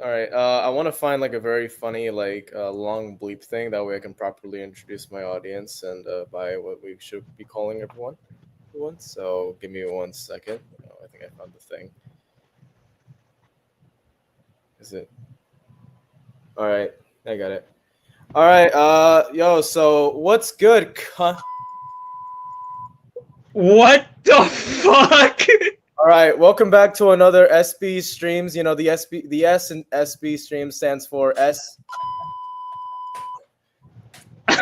All right. I want to find like a very funny, like long bleep thing. That way, I can properly introduce my audience and by what we should be calling everyone. So give me 1 second. Oh, I think I found the thing. Is it? All right. I got it. All right. Yo. So what's good? What the fuck? All right. Welcome back to another SB streams. You know the SB, the S in SB stream stands for S.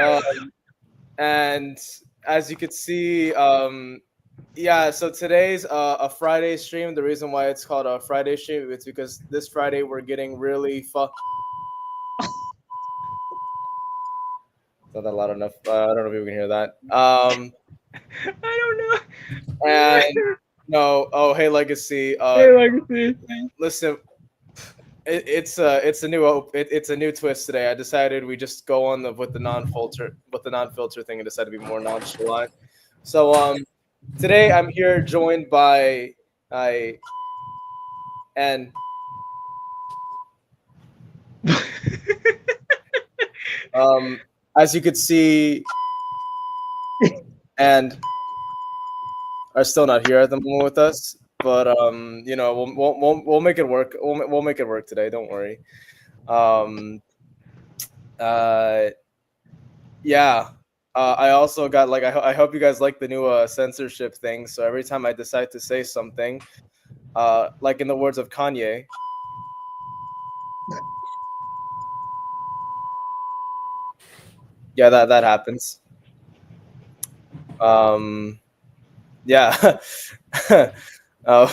Um, and as you could see, yeah, so today's a Friday stream. The reason why it's called a Friday stream is because this Friday we're getting really Not that loud enough. I don't know if people can hear that. I And don't no, oh hey Legacy. know. Hey, Legacy. Listen, it's a new it's a new twist today. I decided we just go on the with the non-filter thing and decided to be more nonchalant. So today I'm here joined by I and um as you could see and are still not here at the moment with us. But you know, we'll make it work. We'll make it work today. Don't worry. Um, uh, yeah. I also got like I hope you guys like the new censorship thing. So every time I decide to say something, like in the words of Kanye, yeah, that happens. Um, yeah. um,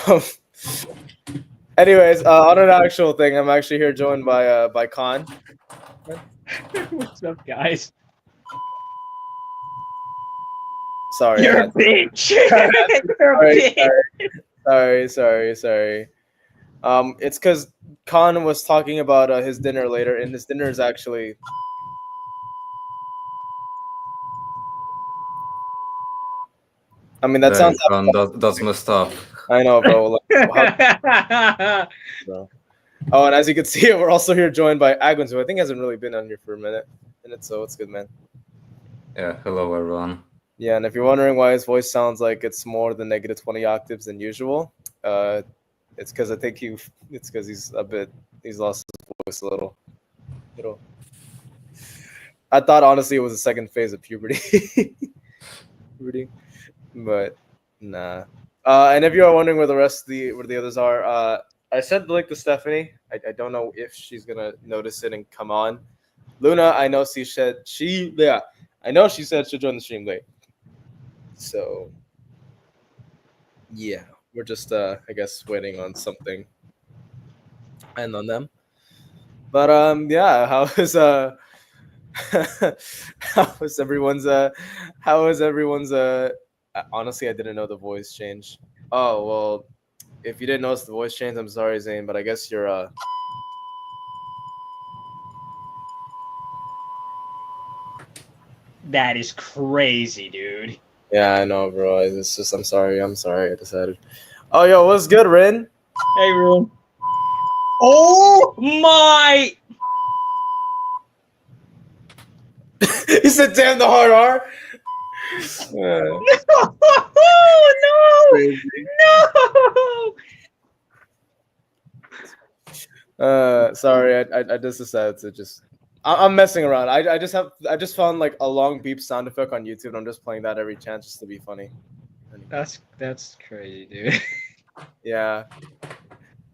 anyways, on an actual thing, I'm actually here joined by Khan. What's up, guys? Sorry, I You're a had bitch. You're a sorry, bitch. sorry. It's because Khan was talking about his dinner later, and his dinner is actually. I mean, that Damn, sounds. Khan, that's messed up. I know, bro. Like, bro. Oh, and as you can see, we're also here joined by Agwins, who I think hasn't really been on here for a minute, so it's good, man. Yeah, hello everyone. Yeah, and if you're wondering why his voice sounds like it's more than negative 20 octaves than usual, it's because I think it's because he's lost his voice a little. I thought honestly it was the second phase of puberty. But nah. And if you are wondering where the others are, I said the link to Stephanie. I don't know if she's gonna notice it and come on. Luna, I know I know she said she'll join the stream late. So yeah, we're just I guess waiting on something and on them. But yeah, how was everyone's honestly I didn't know the voice change. Oh well, if you didn't notice the voice change, I'm sorry, Zane, but I guess you're That is crazy, dude. yeah, I know, bro. It's just I'm sorry. I decided. Oh yo, what's good, Rin? Hey, room. Oh my! He said, "Damn the hard R." Yeah. No! Sorry, I just decided to just. I'm messing around. I just found like a long beep sound effect on YouTube. And I'm just playing that every chance just to be funny. That's crazy, dude. Yeah.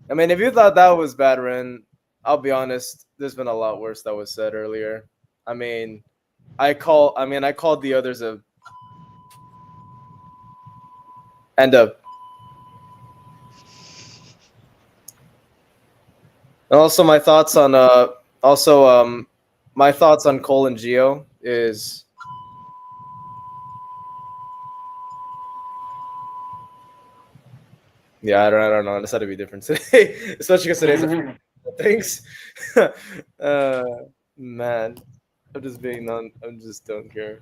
I mean, if you thought that was bad, Ren, I'll be honest. There's been a lot worse that was said earlier. I mean, I called the others a and a. And also, my thoughts on Cole and Geo is. Yeah, I don't know. I decided to be different today, especially because today's a thanks. Man, I'm just being non. I just don't care.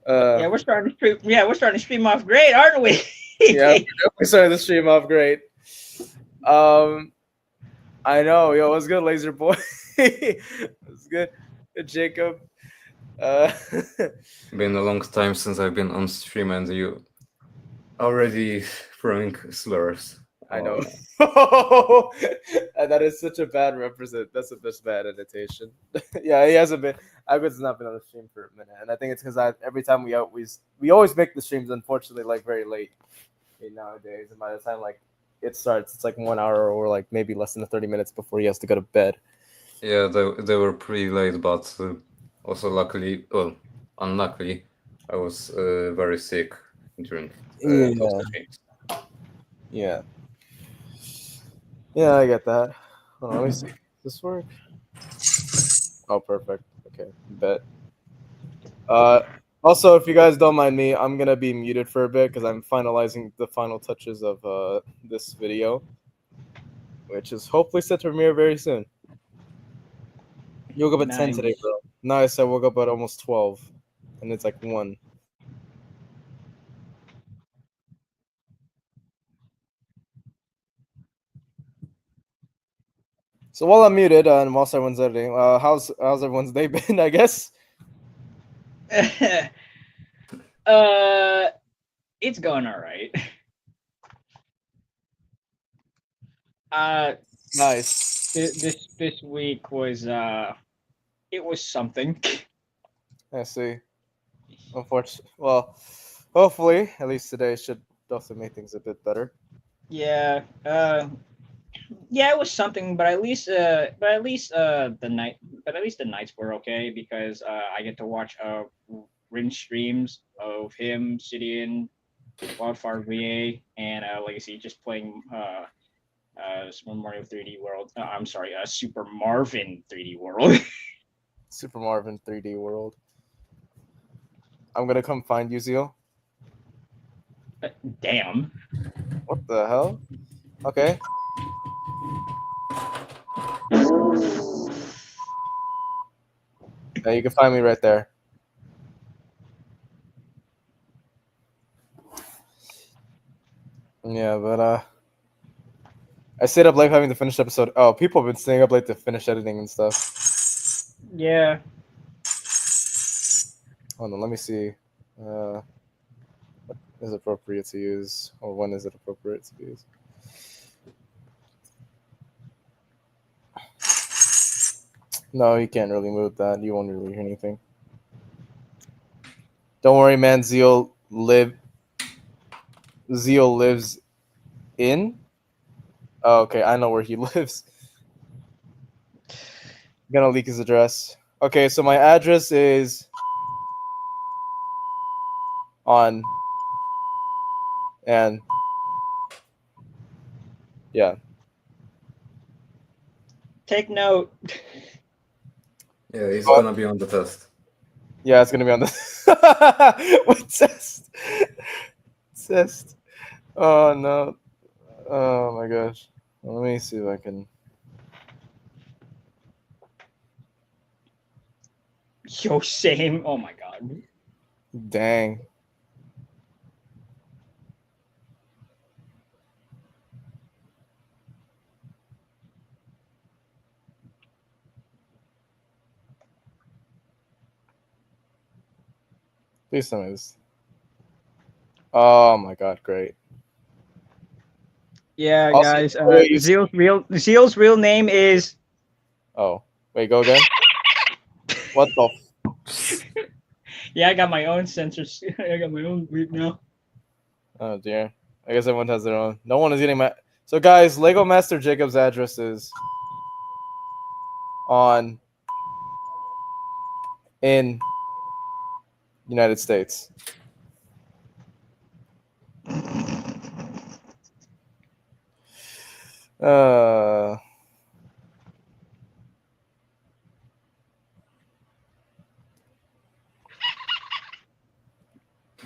Yeah, we're starting to stream. Yeah, we're starting to stream off great, aren't we? Yeah, we started the stream off great. I know, yo, what's good, Laser Boy? What's good, Jacob? Been a long time since I've been on stream, and you already throwing slurs. I know. Oh. That is such a bad represent. That's a bad annotation. Yeah, he hasn't been. Agwid's not been on the stream for a minute, and I think it's because every time we always make the streams, unfortunately, like very late nowadays, and by the time like it starts, it's like 1 hour or like maybe less than 30 minutes before he has to go to bed. Yeah, they were pretty late, but also luckily, well, unluckily, I was very sick during those streams. Yeah. Yeah, I get that. Hold on, let me see. Does this work? Oh, perfect. Okay, bet. Also, if you guys don't mind me, I'm gonna be muted for a bit because I'm finalizing the final touches of this video, which is hopefully set to premiere very soon. You woke up at 10 today, bro. Nice. I woke up at almost 12, and it's like 1. So while I'm muted and whilst everyone's editing, how's everyone's day been? I guess. It's going all right. Nice. This week was it was something. I see. Unfortunately, well, hopefully, at least today should also make things a bit better. Yeah. Yeah, it was something, but at least the nights were okay because I get to watch Rin streams of him sitting Wildfire VA and Legacy just playing Super Mario 3D World. I'm sorry, Super Marvin 3D World. Super Marvin 3D World. I'm gonna come find you, Zeal. Damn. What the hell? Okay. Yeah, you can find me right there. Yeah, but I stayed up late having to finish episode. Oh, people have been staying up late to finish editing and stuff. Yeah. Hold on, let me see. What is appropriate to use, or when is it appropriate to use? No, you can't really move that. You won't really hear anything. Don't worry, man. Zeal lives in. Oh, okay, I know where he lives. I'm gonna leak his address. Okay, so my address is on, and yeah. Take note. Yeah, he's gonna be on the test. Yeah, it's gonna be on the what test? Test. Oh no. Oh my gosh. Well, let me see if I can. Yo, same. Oh my god. Dang. Please tell me this. Oh my god, great. Yeah, Also, guys. wait, Zeal's real name is. Oh, wait, go again. What the? Yeah, I got my own sensors. I got my own group now. Oh dear. I guess everyone has their own. No one is getting my. So guys, Lego Master Jacob's address is on in United States.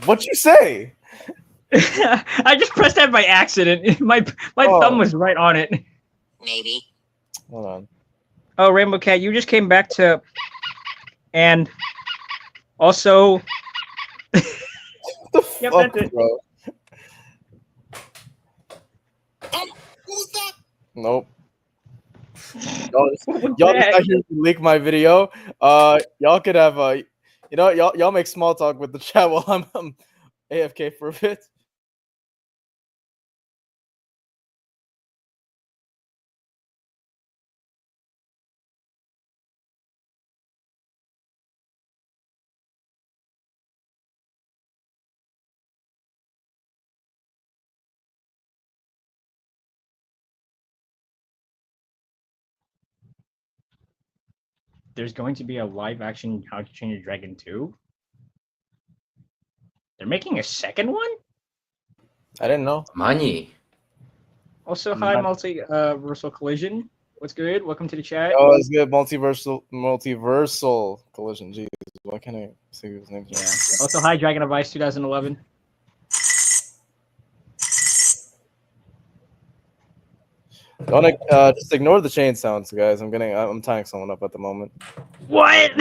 What'd you say? I just pressed that by accident. My thumb was right on it. Maybe. Hold on. Oh, Rainbow Cat, you just came back to, and also. What the Yep, fuck, that's it. bro? Who's that? Nope. Y'all just out here to leak my video. Y'all could have y'all make small talk with the chat while I'm AFK for a bit. There's going to be a live action How to Train Your Dragon 2. They're making a second one? I didn't know. Money. Also, hi, Nice. Multiversal Collision. What's good? Welcome to the chat. Oh, it's good. Multiversal collision. Jeez, why can't I say his name? Yeah. Also, hi, Dragon of Ice 2011. Don't just ignore the chain sounds, guys. I'm tying someone up at the moment. What?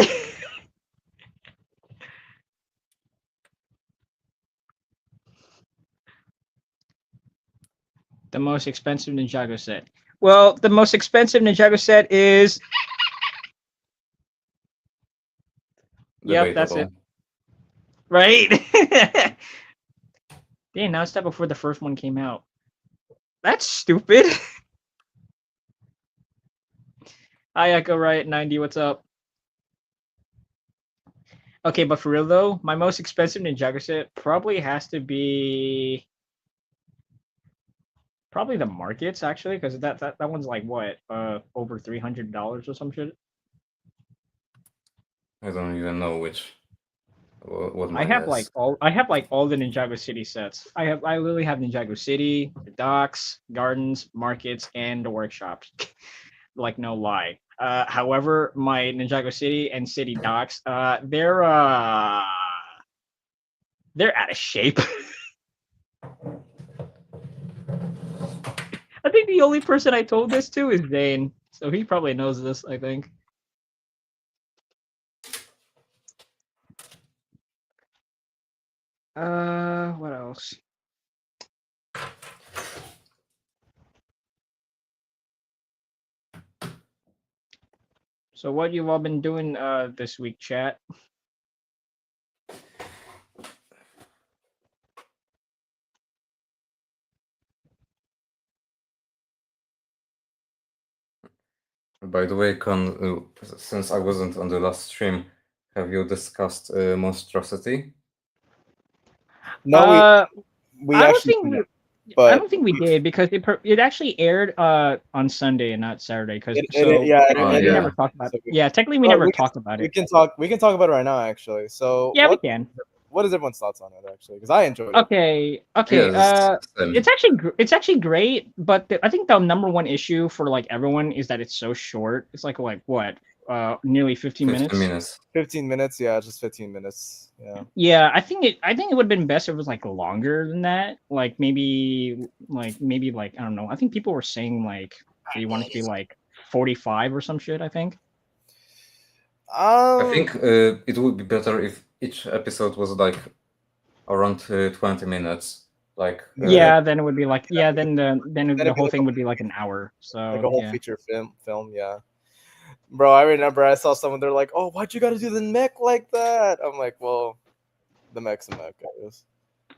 The most expensive Ninjago set. Well, the most expensive Ninjago set is. Yep, that's it. Right? They announced that before the first one came out. That's stupid. Hi, Echo Riot 90. What's up? Okay, but for real though, my most expensive Ninjago set probably has to be probably the markets actually, because that one's like what, over $300 or some shit. I don't even know which. What I mine have is. like all the Ninjago City sets. I literally have Ninjago City, the docks, gardens, markets, and the workshops. Like no lie. However, my Ninjago City and City docks, they're out of shape. I think the only person I told this to is Zane, so he probably knows this, I think. What else? So what you've all been doing this week, chat? By the way, since I wasn't on the last stream, have you discussed monstrosity? No, we I don't actually think didn't, I but don't think we did because it actually aired on Sunday and not Saturday. Because yeah. we never talked about. So Yeah, technically we never talked about we it. can talk about it right now, actually. So Yeah, we can. what is everyone's thoughts on it, actually? Because I enjoyed it. Okay. Yes, It's actually great, but I think the number one issue for like everyone is that it's so short. It's like what, nearly 15 minutes. 15 minutes, yeah, just 15 minutes. Yeah. Yeah, I think it would have been best if it was like longer than that. Like maybe I don't know. I think people were saying like they want it to be like 45 or some shit. I think. I think it would be better if each episode was like around 20 minutes. Like then it would be like then the whole thing would be like an hour. So like a whole feature film, yeah. Bro, I remember I saw someone. They're like, "Oh, why'd you gotta do the mech like that?" I'm like, "Well, the mech's a mech, I guess."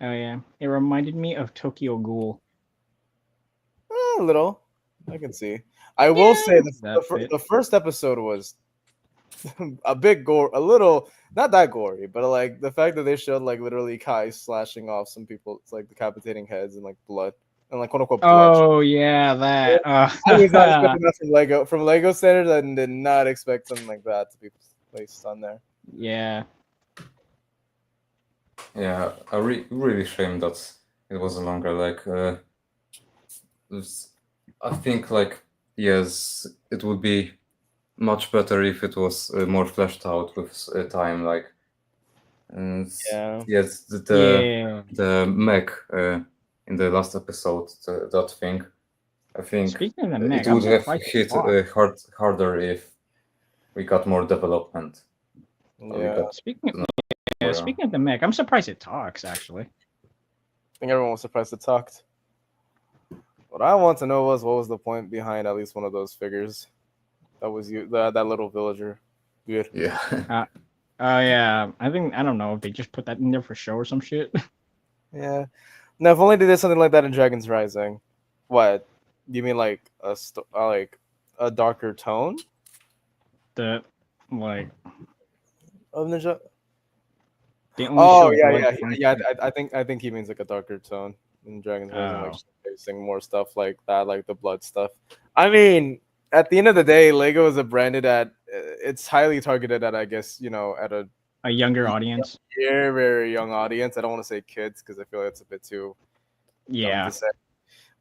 Oh yeah, it reminded me of Tokyo Ghoul. A little, I can see. I will say the first episode was a bit gore, a little not that gory, but like the fact that they showed like literally Kai slashing off some people, it's like decapitating heads and like blood and like quote unquote blood. Oh yeah, that. I was not expecting that from Lego. From Lego standards, I did not expect something like that to be placed on there. Yeah. Yeah, I really shame that it was longer. Like, I think like yes, it would be much better if it was more fleshed out with time. Like, yes, the mech in the last episode, that thing. I think speaking of the mech, it would have hit harder if we got more development. Yeah. Speaking of the mech, I'm surprised it talks. Actually, I think everyone was surprised it talked. What I want to know was what was the point behind at least one of those figures. That was you. That little villager. Good. Yeah. Yeah, I don't know if they just put that in there for show or some shit. Yeah. Now, if only they did something like that in Dragon's Rising. What? You mean like like a darker tone The like of Ninja? they only Oh showed yeah, blood yeah. once. I think he means like a darker tone in Dragon's Rising, like Oh. facing more stuff like that, like the blood stuff. I mean, at the end of the day, Lego is a branded at. It's highly targeted at, I guess, at a A younger audience. very very young audience. I don't want to say kids because I feel like it's a bit too dumb Yeah. to say,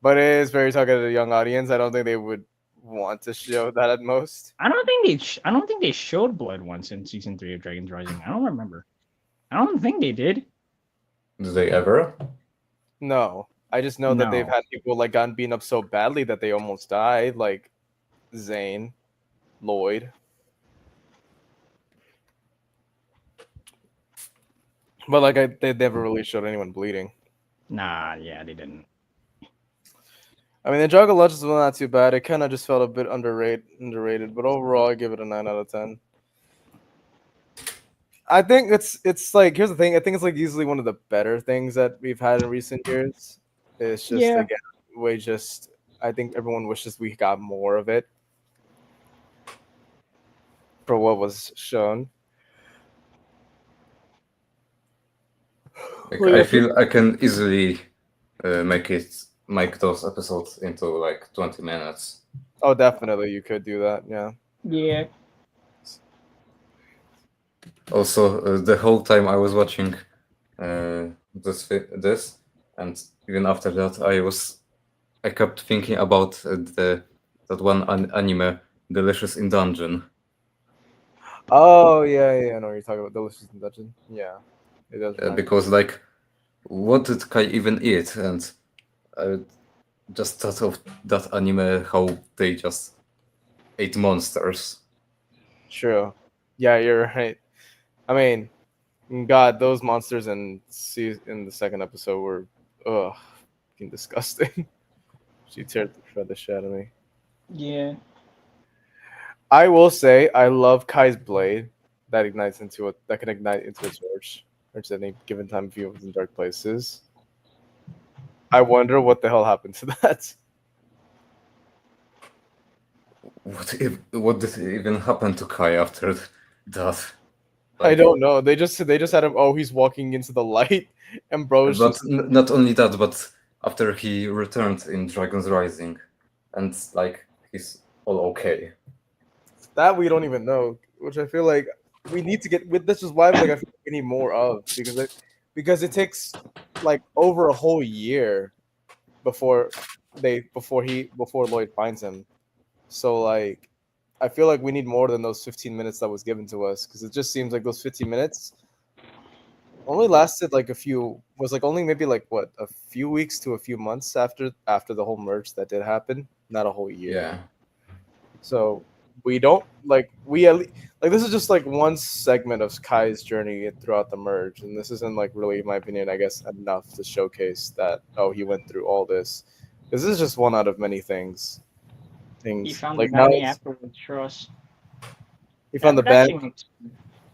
but it is very targeted at a young audience. I don't think they would want to show that at most. I don't think they showed blood once in season 3 of Dragon's Rising. I don't remember. I don't think they did. Did they ever? No, I just know that they've No. had people like gotten beaten up so badly that they almost died, like Zane, Lloyd. But like they never really showed anyone bleeding. Nah, yeah, they didn't. I mean, the Dragon Legends was not too bad. It kind of just felt a bit underrated, but overall, I give it a 9 out of 10. I think it's like, here's the thing. I think it's like easily one of the better things that we've had in recent years. It's just Yeah. again, I think everyone wishes we got more of it for what was shown. Like, I feel I can easily make those episodes into like 20 minutes. Oh, definitely, you could do that. Yeah. Yeah. Also, the whole time I was watching this, and even after that, I kept thinking about that one anime, Delicious in Dungeon. Oh yeah. I know what you're talking about. Delicious in Dungeon. Yeah. It does. remind me. Because like, what did Kai even eat? And I just thought of that anime, how they just ate monsters. True. Yeah, you're right. I mean, God, those monsters in the second episode were fucking disgusting. She shred the shit out of me. Yeah. I will say I love Kai's blade that can ignite into a torch, or at any given time if he was in dark places. I wonder what the hell happened to that. What did even happen to Kai after that? I don't know. They just had him. Oh, he's walking into the light, and bro's But just not only that, but after he returned in Dragon's Rising, and like he's all okay. that we don't even know. Which I feel like we need to get with. This is why I feel like we need more of, because it takes like over a whole year before Lloyd finds him. So like, I feel like we need more than those 15 minutes that was given to us, because it just seems like those 15 minutes only lasted like only maybe like what, a few weeks to a few months after the whole merge that did happen, not a whole year. Yeah. So we don't like this is just like one segment of Kai's journey throughout the merge, and this isn't like really, in my opinion, I guess, enough to showcase that he went through all this. This is just one out of many things. He found like the now bounty afterwards, trust. he found the That band. actually makes-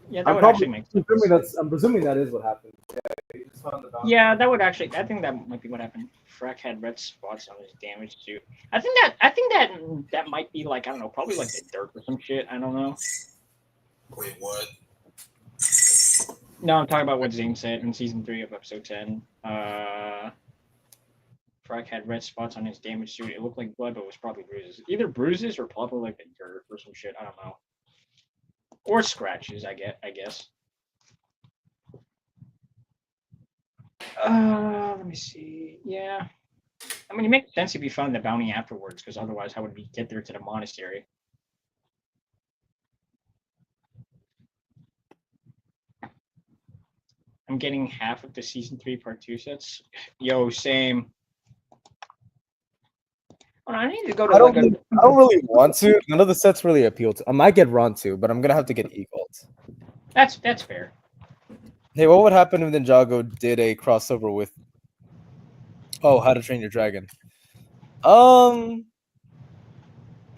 Yeah, that would actually make sense. I'm presuming that is what happened. Yeah, he just found the bounty. Yeah, that would actually. I think that might be what happened. Freck had red spots on his damaged suit. I think that might be like, I don't know, probably like the dirt or some shit. I don't know. Wait, what? No, I'm talking about what Zane said in season 3 of episode 10. Freck had red spots on his damaged suit. It looked like blood, but it was probably bruises. Either bruises or probably like the dirt or some shit. I don't know. Or scratches, I guess. Let me see. Yeah. I mean, it makes sense if you found the bounty afterwards, because otherwise, how would we get there to the monastery? I'm getting half of the season 3 part 2 sets. Yo, same. Oh, no, I need to go to I don't like really want to. None of the sets really appeal to. I might get Rontu, but I'm gonna have to get Eagles. That's fair. Hey, what would happen if Ninjago did a crossover with How to Train Your Dragon? I'm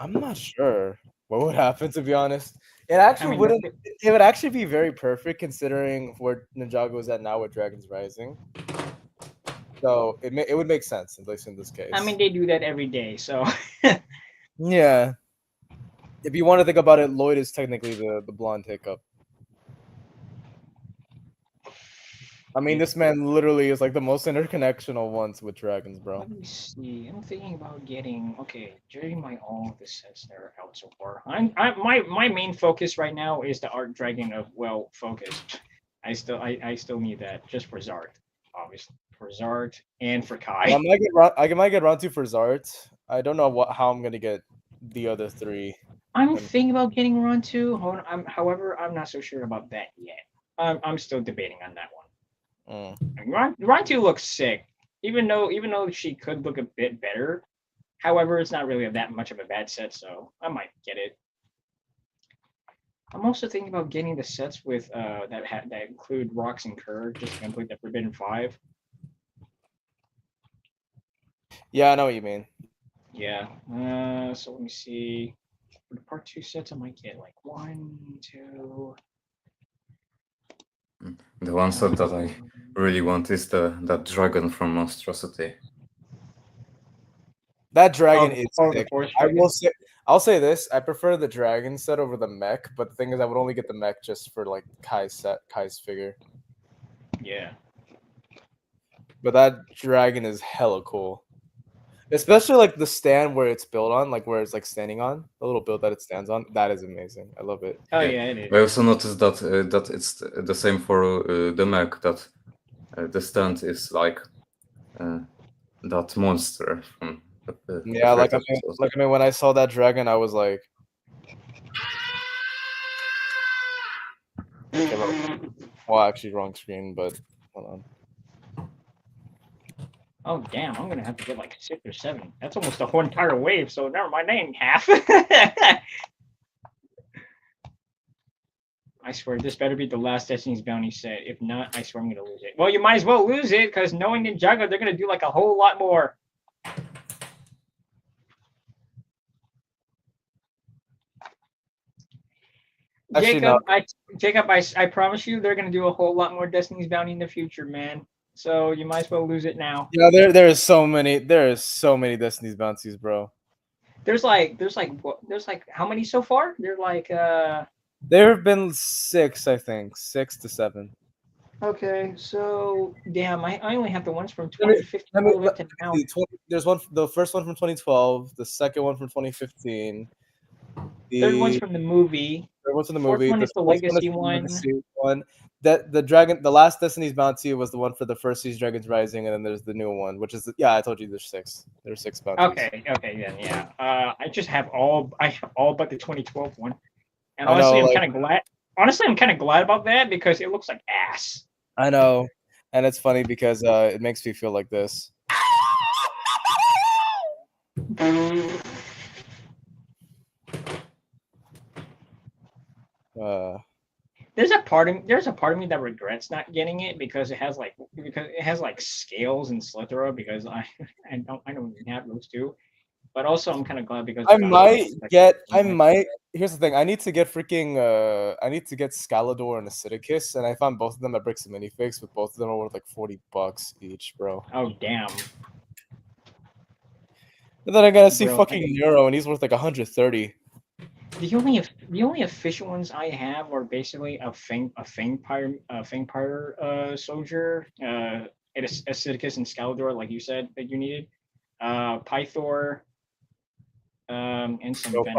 not sure. what would happen, to be honest. It I actually mean, wouldn't. It would actually be very perfect considering where Ninjago is at now with Dragons Rising. So it would make sense, at least in this case. I mean, they do that every day, so yeah. If you want to think about it, Lloyd is technically the blonde hiccup. I mean, this man literally is like the most interconnectional ones with dragons, bro. let me see. I'm thinking about getting during my all of the sets that are out so far. My main focus right now is the Art Dragon of focused. I still need that just for Zart, obviously for Zart and for Kai. I might get round 2 for Zart. I don't know how I'm gonna get the other 3. I'm thinking about getting Ron 2. However, I'm not so sure about that yet. I'm still debating on that one. Ron 2 looks sick, even though she could look a bit better. However, it's not really that much of a bad set, so I might get it. I'm also thinking about getting the sets with that include Rocks and Kerr just to complete the Forbidden 5. Yeah, I know what you mean. Yeah. So let me see. For the part 2 sets, I might get like 1, 2. The one set that I really want is that dragon from Monstrosity. That dragon is the sick. Force I I'll say this: I prefer the dragon set over the mech, but the thing is, I would only get the mech just for like Kai's figure. Yeah. But that dragon is hella cool, especially like the stand where it's built on, like where it's like standing on, the little build that it stands on. That is amazing. I love it. Oh yeah, it is. I also noticed that that it's the same for the mech, that the stand is like that monster from Yeah, like I mean, when I saw that dragon, I was like, well, actually, wrong screen, but hold on. Oh damn, I'm gonna have to get like 6 or 7. That's almost a whole entire wave, so never mind, that ain't half. I swear, this better be the last Destiny's Bounty set. If not, I swear I'm gonna lose it. Well, you might as well lose it, because knowing Ninjago, they're gonna do like a whole lot more. Actually, Jacob, I promise you, they're gonna do a whole lot more Destiny's Bounty in the future, man. So you might as well lose it now. Yeah, there is so many Destiny's Bounties, bro. There's like how many so far? They're like There have been 6, I think, 6 to 7. Okay, so damn, I only have the ones from 2015 all the way up to now. There's the first one from 2012, the second one from 2015. Third one's from the movie. Third one's from the Fourth movie. one is the legacy one. The last Destiny's Bounty was the one for the first Siege Dragons Rising, and then there's the new one, which is I told you there's 6. There's 6 bounties. Okay, then yeah. I have all but the 2012 one, and honestly, I'm kind of glad. Honestly, I'm kind of glad about that because it looks like ass. I know, and it's funny because it makes me feel like this. There's a part of me that regrets not getting it because it has like scales and Slithera because I don't even have those two. But also I'm kind of glad because here's the thing, I need to get Scalador and Acidicus, and I found both of them at Bricks and Minifigs, but both of them are worth like $40 each, bro. Oh damn. And then I gotta see fucking Neuro, and he's worth like 130. The only official ones I have are basically a Fangpyre soldier, Acidicus and Scalador, like you said that you needed, Pythor, and some I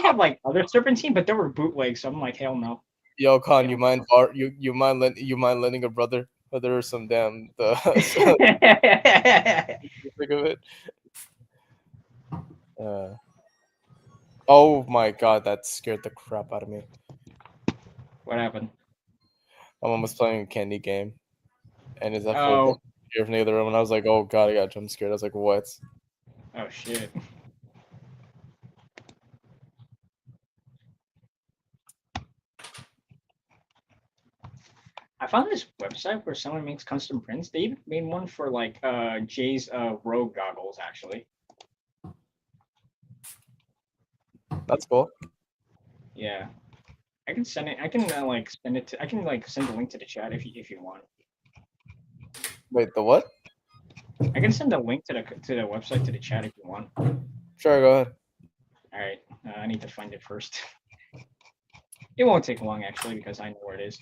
have like other Serpentine, but they were bootleg, so I'm like, hell no. Yo, Khan, you mind lending a brother some damn think of it. Oh my god, that scared the crap out of me. What happened? My mom was playing a candy game, and is that full here from the other room, and I was like, oh god, I got jump scared. I was like, what? Oh shit. I found this website where someone makes custom prints. They even made one for like Jay's Rogue goggles, actually. That's cool. Yeah, I can send it. I can like send it to. I can like send the link to the chat if you want. Wait, the what? I can send the link to the website to the chat if you want. Sure, go ahead. All right, I need to find it first. It won't take long actually because I know where it is.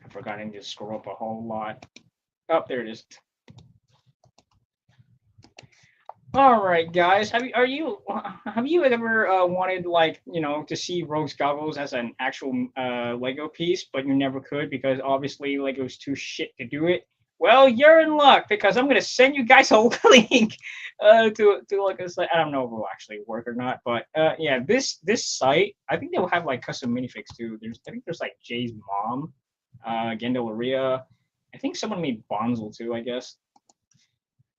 I forgot I need to scroll up a whole lot. Oh, there it is. All right, guys. Have you ever wanted like to see Rogue's Goggles as an actual Lego piece, but you never could because obviously Lego's too shit to do it? Well, you're in luck because I'm gonna send you guys a link to like a site. I don't know if it'll actually work or not, but yeah, this site I think they'll have like custom minifigs too. I think there's like Jay's mom, Gandalaria. I think someone made Bonzel too. I guess.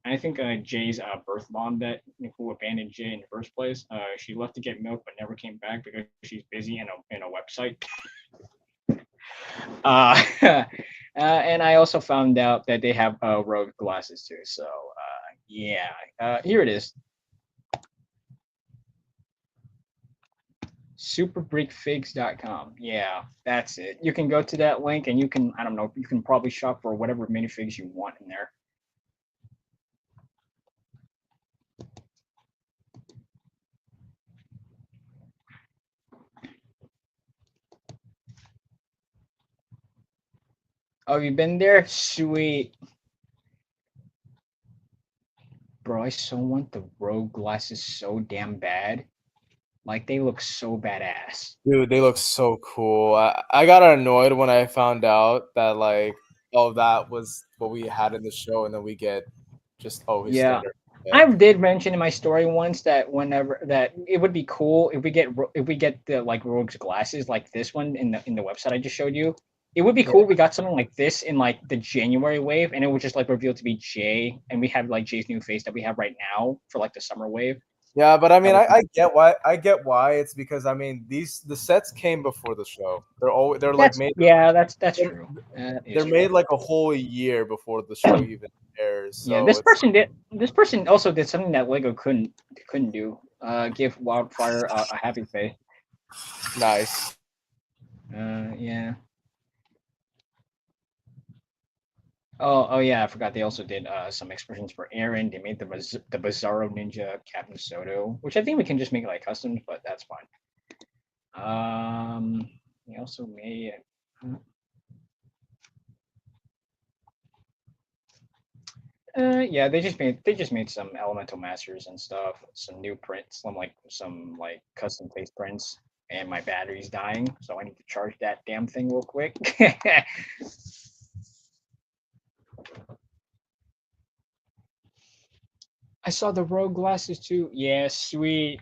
I think Jay's birth mom that who abandoned Jay in the first place. She left to get milk but never came back because she's busy in a website. And I also found out that they have Rogue glasses too. So yeah, here it is. Superbrickfigs.com. Yeah, that's it. You can go to that link and you can you can probably shop for whatever minifigs you want in there. Oh, you been there? Sweet. Bro, I so want the Rogue glasses so damn bad. Like, they look so badass. Dude, they look so cool. I got annoyed when I found out that like, oh, that was what we had in the show, and then we get just his Yeah. standard. I did mention in my story once that whenever that it would be cool if we get the like Rogue's glasses like this one in the website I just showed you. It would be cool if we got something like this in like the January wave and it would just like reveal to be Jay and we have like Jay's new face that we have right now for like the summer wave. Yeah, but I mean, I get why it's because I mean the sets came before the show. They're like made. Yeah, that's true. They're made like a whole year before the show even airs. So Yeah, this person also did something that Lego couldn't do. Give Wildfire a happy face. Nice. Yeah. Oh yeah, I forgot they also did some expressions for Aaron. They made the Bizarro Ninja Captain Soto, which I think we can just make like customs, but that's fine. They also made yeah, they just made some Elemental Masters and stuff, some new prints, some custom face prints, and my battery's dying, so I need to charge that damn thing real quick. I saw the Rogue glasses too. Yeah, sweet.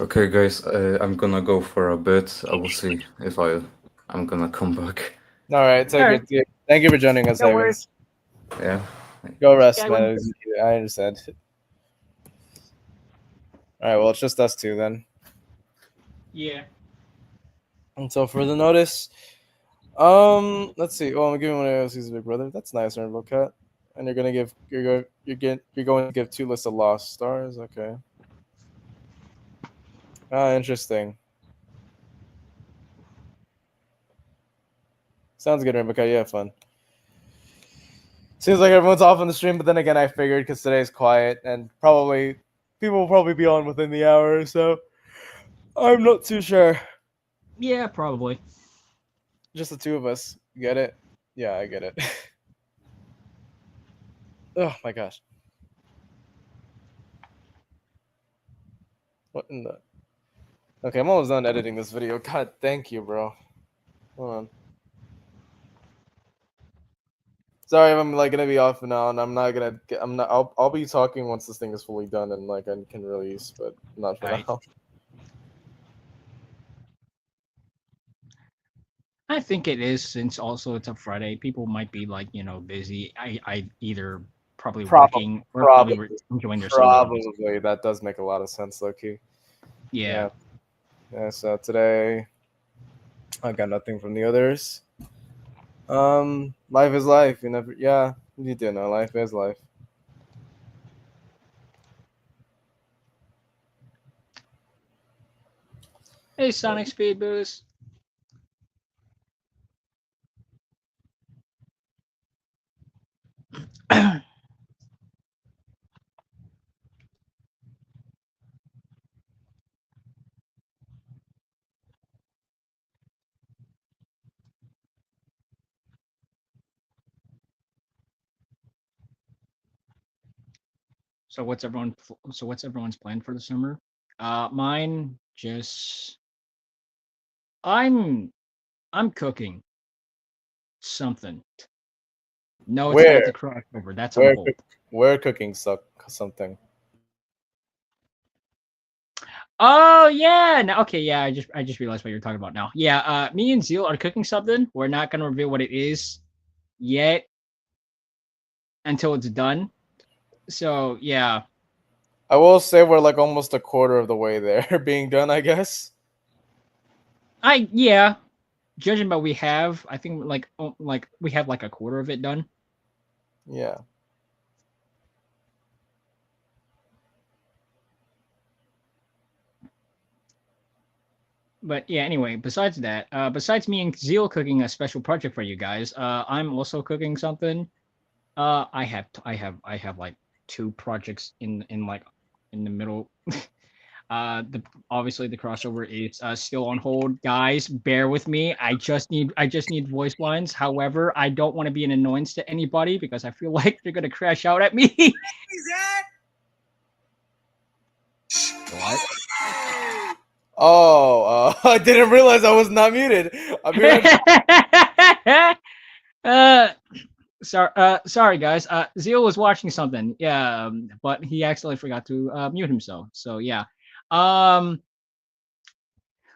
Okay, guys, I'm gonna go for a bit. I will see if I'm gonna come back. All right, thank you for joining us, Evans. Yeah. Go rest, man. I understand. All right, well, it's just us two then. Yeah. And so for the notice, let's see. Well, I'm giving one of AOC's big brother. That's nice, Rainbow Cat. And you're going to give 2 lists of lost stars. Okay. Interesting. Sounds good, Rainbow Cat. You have fun. Seems like everyone's off on the stream, but then again, I figured because today's quiet and people will probably be on within the hour, so I'm not too sure. Yeah, probably. Just the 2 of us. Get it? Yeah, I get it. Oh my gosh. What in the? Okay, I'm almost done editing this video. God, thank you, bro. Hold on. Sorry if I'm like gonna be off now, and I'll be talking once this thing is fully done and like I can release, but not for now. I think it is, since also it's a Friday. People might be like, busy. I either probably Probably, working or probably probably, enjoying their summer hobbies. probably. That does make a lot of sense, Loki. Yeah. Yeah. Yeah. So today, I got nothing from the others. Life is life. You never. Yeah, you do know. Life is life. Hey, Sonic Speed Boost. So what's everyone's plan for the summer? Mine just I'm I'm cooking something. No, it's not Where, the crossover. That's on where, hold. where cooking something. Oh yeah. No, okay, yeah. I just realized what you're talking about now. Yeah. Me and Zeal are cooking something. We're not gonna reveal what it is yet until it's done. So yeah. I will say we're like almost a quarter of the way there being done, I guess. Yeah. Judging by we have, I think like we have like a quarter of it done. Yeah. But yeah, anyway, besides that, besides me and Zeal cooking a special project for you guys, I'm also cooking something. I have like two projects in the middle. The obviously the crossover is still on hold. Guys, bear with me. I just need voice lines. However, I don't want to be an annoyance to anybody because I feel like they're gonna crash out at me. What? Oh, I didn't realize I was not muted. I'll be right back. uh, sorry guys. Zeal was watching something. Yeah, but he accidentally forgot to mute himself. So yeah. Um,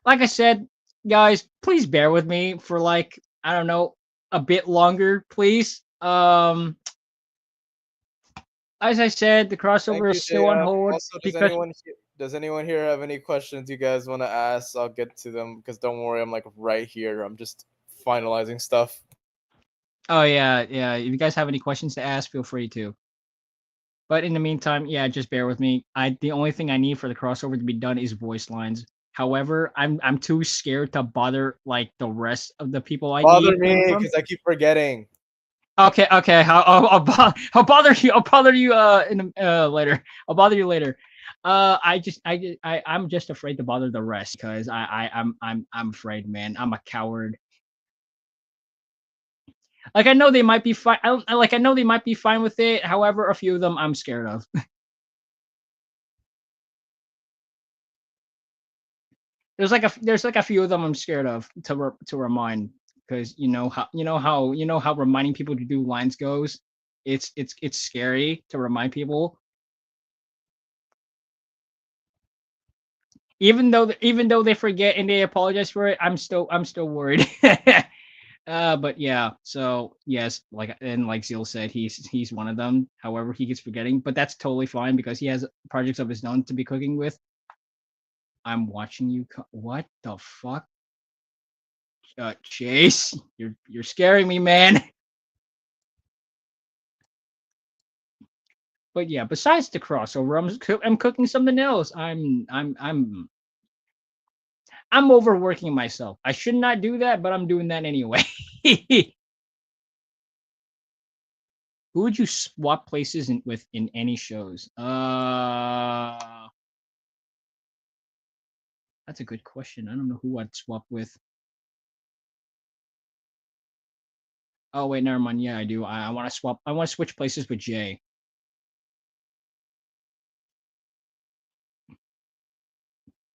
like I said, guys, please bear with me for like I don't know a bit longer, please. As I said, the Thank crossover you, is still on JM. hold Also, because does anyone here have any questions you guys want to ask? I'll get to them because don't worry, I'm like right here. I'm just finalizing stuff. oh yeah. If you guys have any questions to ask, feel free to. But in the meantime, yeah, just bear with me. The only thing I need for the crossover to be done is voice lines. However, I'm too scared to bother like the rest of the people I Bother need them me from. because I keep forgetting. Okay, I'll bother you. I'll bother you later. I'll bother you later. I'm just afraid to bother the rest because I'm afraid, man. I'm a coward. Like I know they might be fine. I know they might be fine with it. However, a few of them I'm scared of. There's like a few of them I'm scared of to remind because you know how reminding people to do lines goes. It's scary to remind people. Even though they forget and they apologize for it, I'm still worried. But yeah, so yes, like Zeal said, he's one of them. However, he keeps forgetting, but that's totally fine because he has projects of his own to be cooking with. I'm watching you. What the fuck, Chase? You're scaring me, man. But yeah, besides the crossover, I'm cooking something else. I'm overworking myself. I should not do that, but I'm doing that anyway. Who would you swap places with in any shows? That's a good question. I don't know who I'd swap with. Oh wait, never mind. Yeah, I do. I want to swap. I want to switch places with Jay.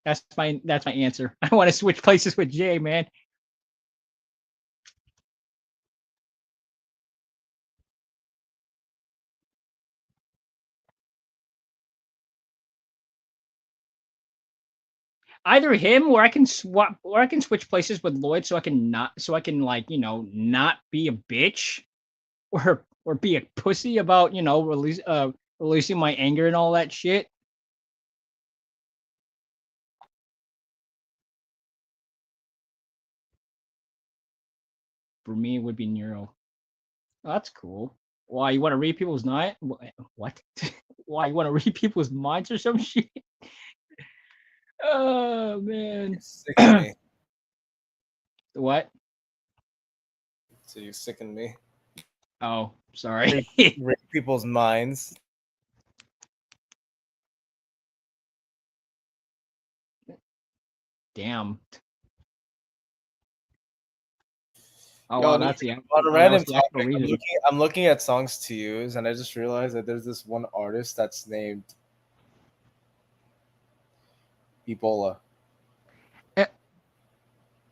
That's my answer. I want to switch places with Jay, man. Either him, or I can swap, or I can switch places with Lloyd, so I can like not be a bitch, or be a pussy about releasing my anger and all that shit. For me, it would be Nero. Oh, that's cool. Why you want to read people's night? What? Why you want to read people's minds or some shit? Oh man. Sicken me. What? So you sicken me. Oh, sorry. Read people's minds. Damn. Oh, Yo, wow, that's the on a that random was the actual topic, reason. I'm looking at songs to use, and I just realized that there's this one artist that's named Ebola. Eh.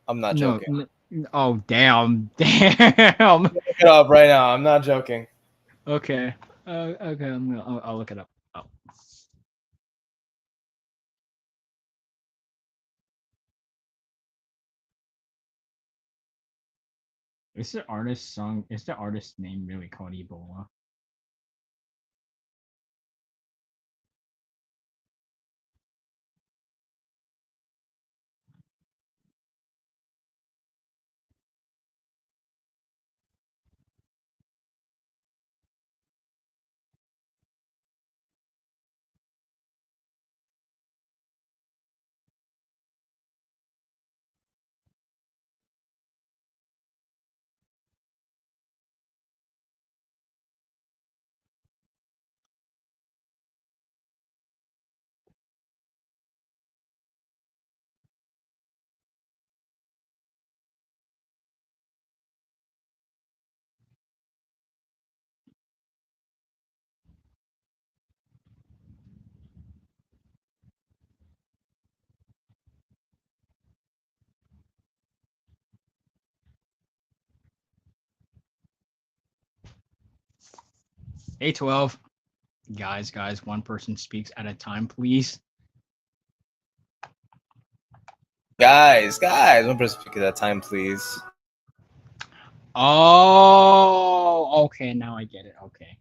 I'm not No, joking. oh, damn. Look it up right now. I'm not joking. Okay. Okay, I'll look it up. Oh. Is the artist name really called Ebola? A12. Guys, one person speaks at a time, please. Guys, one person speak at that time, please. Oh, okay, now I get it. Okay.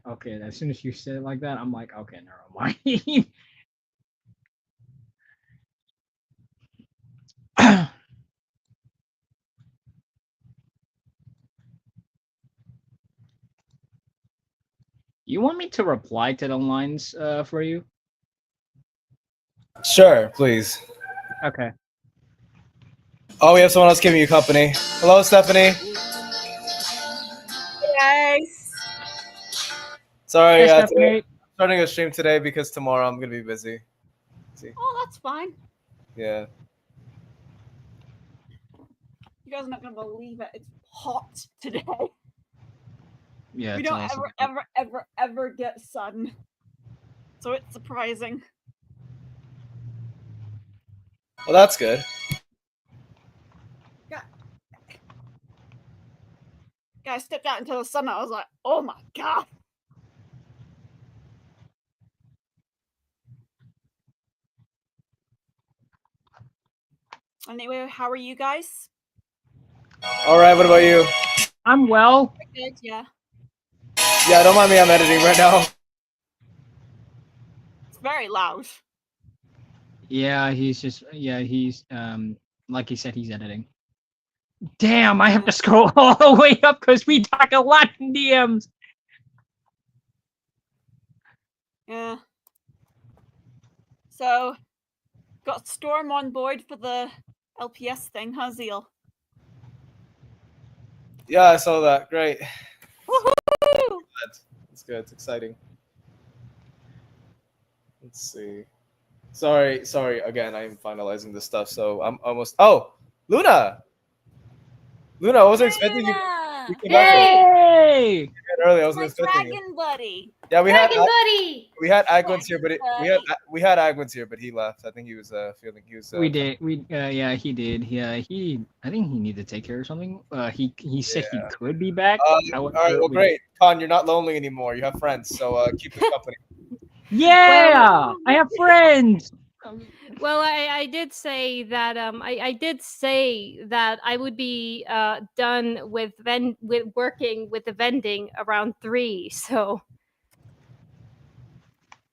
Okay, as soon as you said it like that, I'm like, okay, never mind. You want me to reply to the lines for you? Sure, please. Okay. Oh, we have someone else giving you company. Hello, Stephanie. Hey guys. Sorry, Hey, today, Stephanie. I'm starting a stream today because tomorrow I'm gonna be busy. See? Oh, that's fine. Yeah. You guys are not gonna believe it. It's hot today. Yeah, We it's don't also ever get sun. So it's surprising. Well, that's good. Guys stepped out into the sun. I was like, oh my god. Anyway, how are you guys? All right. What about you? I'm well. Good, yeah. Yeah, don't mind me. I'm editing right now. It's very loud. Yeah, he's like he said, he's editing. Damn, I have to scroll all the way up because we talk a lot in DMs. Yeah. So, got Storm on board for the LPS thing, huh, Zeal? Yeah, I saw that. Great. Woohoo! It's good. It's exciting. Let's see. Sorry. Again, I'm finalizing this stuff, so I'm almost. Oh, Luna. I wasn't expecting you. You came back Hey! early. I wasn't My expecting you. dragon buddy. Yeah, we Dragon buddy. had Agwins here, but Dragon we had Agwins here, but he left. I think he was feeling he was. We did. Yeah, he did. Yeah, I think he needed to take care of something. He said he could be back. all right. Well, great, Con. You're not lonely anymore. You have friends, so keep us company. Yeah, I have friends. Well, I did say that I did say that I would be done with working with the vending around 3. So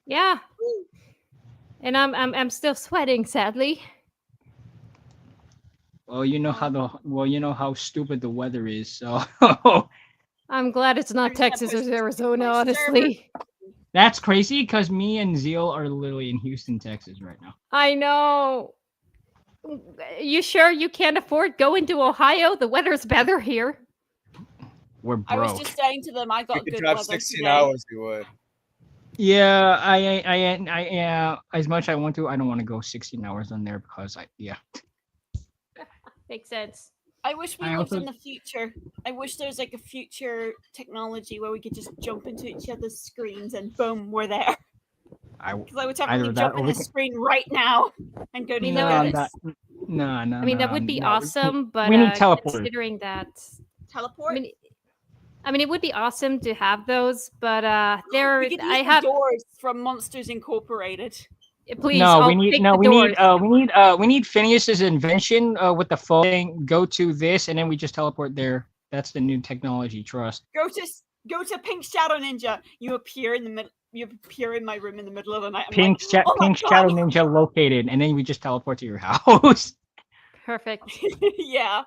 yeah, and I'm still sweating, sadly. Well, you know how stupid the weather is. So I'm glad it's not I'm gonna Texas post or it to Arizona, my server. honestly. that's crazy because me and Zeal are literally in Houston, Texas right now. I know. You sure you can't afford going to Ohio? The weather's better here. We're I was broke. just saying to them, I If you got could good drive weather 16 today. hours, you would. Yeah, I as much as I want to, I don't want to go 16 hours on there because Makes sense. I wish we I lived also- in the future. I wish there was like a future technology where we could just jump into each other's screens and boom, we're there. Because I would Either definitely that jump or in we his can- screen right now and go to You you know, guys. no. I mean, that would be awesome, but we need teleporters. considering that, Teleport. I mean, it would be awesome to have those, but there, we could use I the have. doors from Monsters Incorporated. Please, No, I'll we need take no, the we need doors. we need Phineas's invention with the phone thing. Go to this, and then we just teleport there. That's the new technology. Trust. Go to Pink Shadow Ninja. You appear in the middle. You appear in my room in the middle of the night. I'm Pink, like, oh my Pink God. Shadow Ninja located, and then we just teleport to your house. Perfect. Yeah.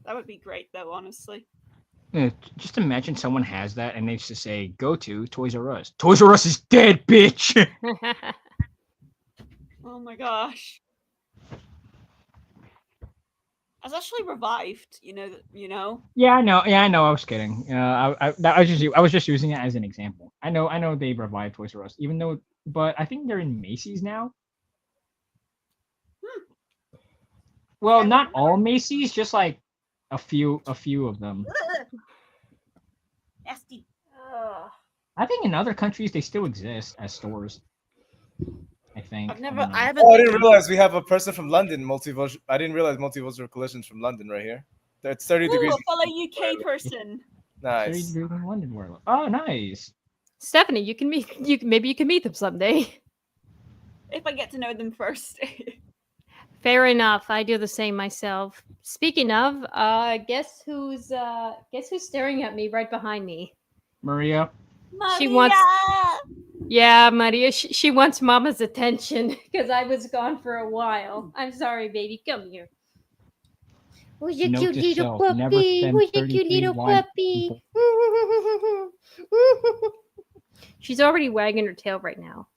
That would be great, though. Honestly. Just imagine someone has that, and they just say, "Go to Toys R Us." Toys R Us is dead, bitch. Oh my gosh. I was actually revived. You know. Yeah, I know. Yeah, I know. I was kidding. I was just using it as an example. I know they revived Toys R Us, even though, but I think they're in Macy's now. Well, Yeah, not all Macy's, just like a few of them. Nasty. I think in other countries they still exist as stores. I think. I've I never. don't know. I haven't. Oh, I didn't realize we have a person from London. Multiverse. I didn't realize Multiversal Collision's from London right here. It's 30 Ooh, degrees. a fellow UK person. Nice. 30 degree in London world. Oh, nice. Stephanie, you can meet. Maybe you can meet them someday. If I get to know them first. Fair enough. I do the same myself. Speaking of, guess who's staring at me right behind me? Maria. She wants- Maria! Yeah, Maria. She wants Mama's attention because I was gone for a while. I'm sorry, baby. Come here. Who's your Note cute to little self, never puppy? send Who's your cute 33 little wine puppy? She's already wagging her tail right now.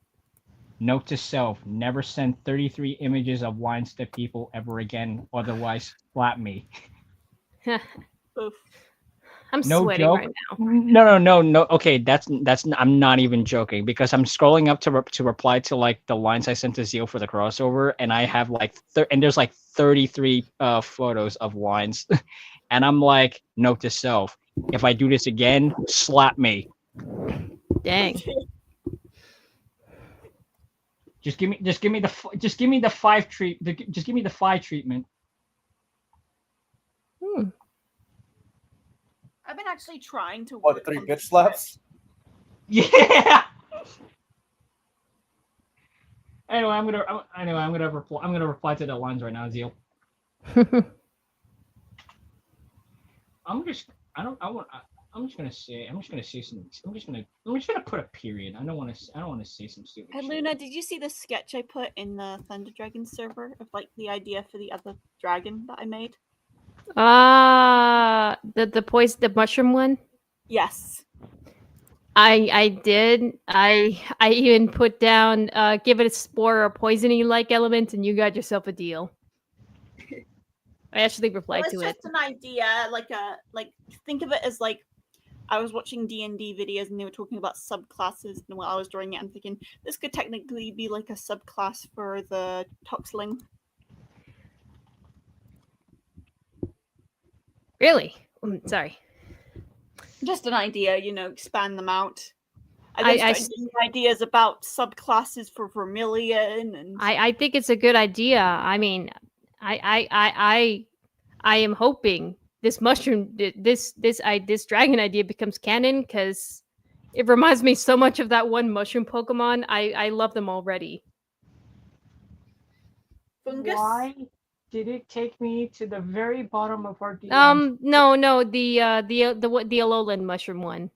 Note to self, never send 33 images of wines to people ever again, otherwise slap me. Oof. I'm No sweating joke. right now. No. Okay, that's I'm not even joking because I'm scrolling up to reply to like the lines I sent to Zeal for the crossover, and I have like and there's like 33 photos of wines, and I'm like, note to self, if I do this again, slap me. Dang. Just give me the 5 treatment. I've been actually trying to work What, 3 on bitch the slaps? Yeah. Anyway, I'm gonna reply to the lines right now, Zeal. I'm just gonna put a period. I don't want to say some stupid Hey shit. Luna, did you see the sketch I put in the Thunder Dragon server of like the idea for the other dragon that I made? The mushroom one. Yes. I did. I even put down give it a spore or poisoning like element, and you got yourself a deal. I actually replied Well, to it's it. just an idea, like think of it as like I was watching D&D videos and they were talking about subclasses, and while I was drawing it, I'm thinking this could technically be like a subclass for the Toxling. Really? Sorry. Just an idea, expand them out. I I started getting ideas about subclasses for Vermilion, and I think it's a good idea. I mean, I am hoping this mushroom, this dragon idea becomes canon because It reminds me so much of that one mushroom Pokemon. I love them already. Fungus. Why did it take me to the very bottom of our DMs? No, the Alolan mushroom one.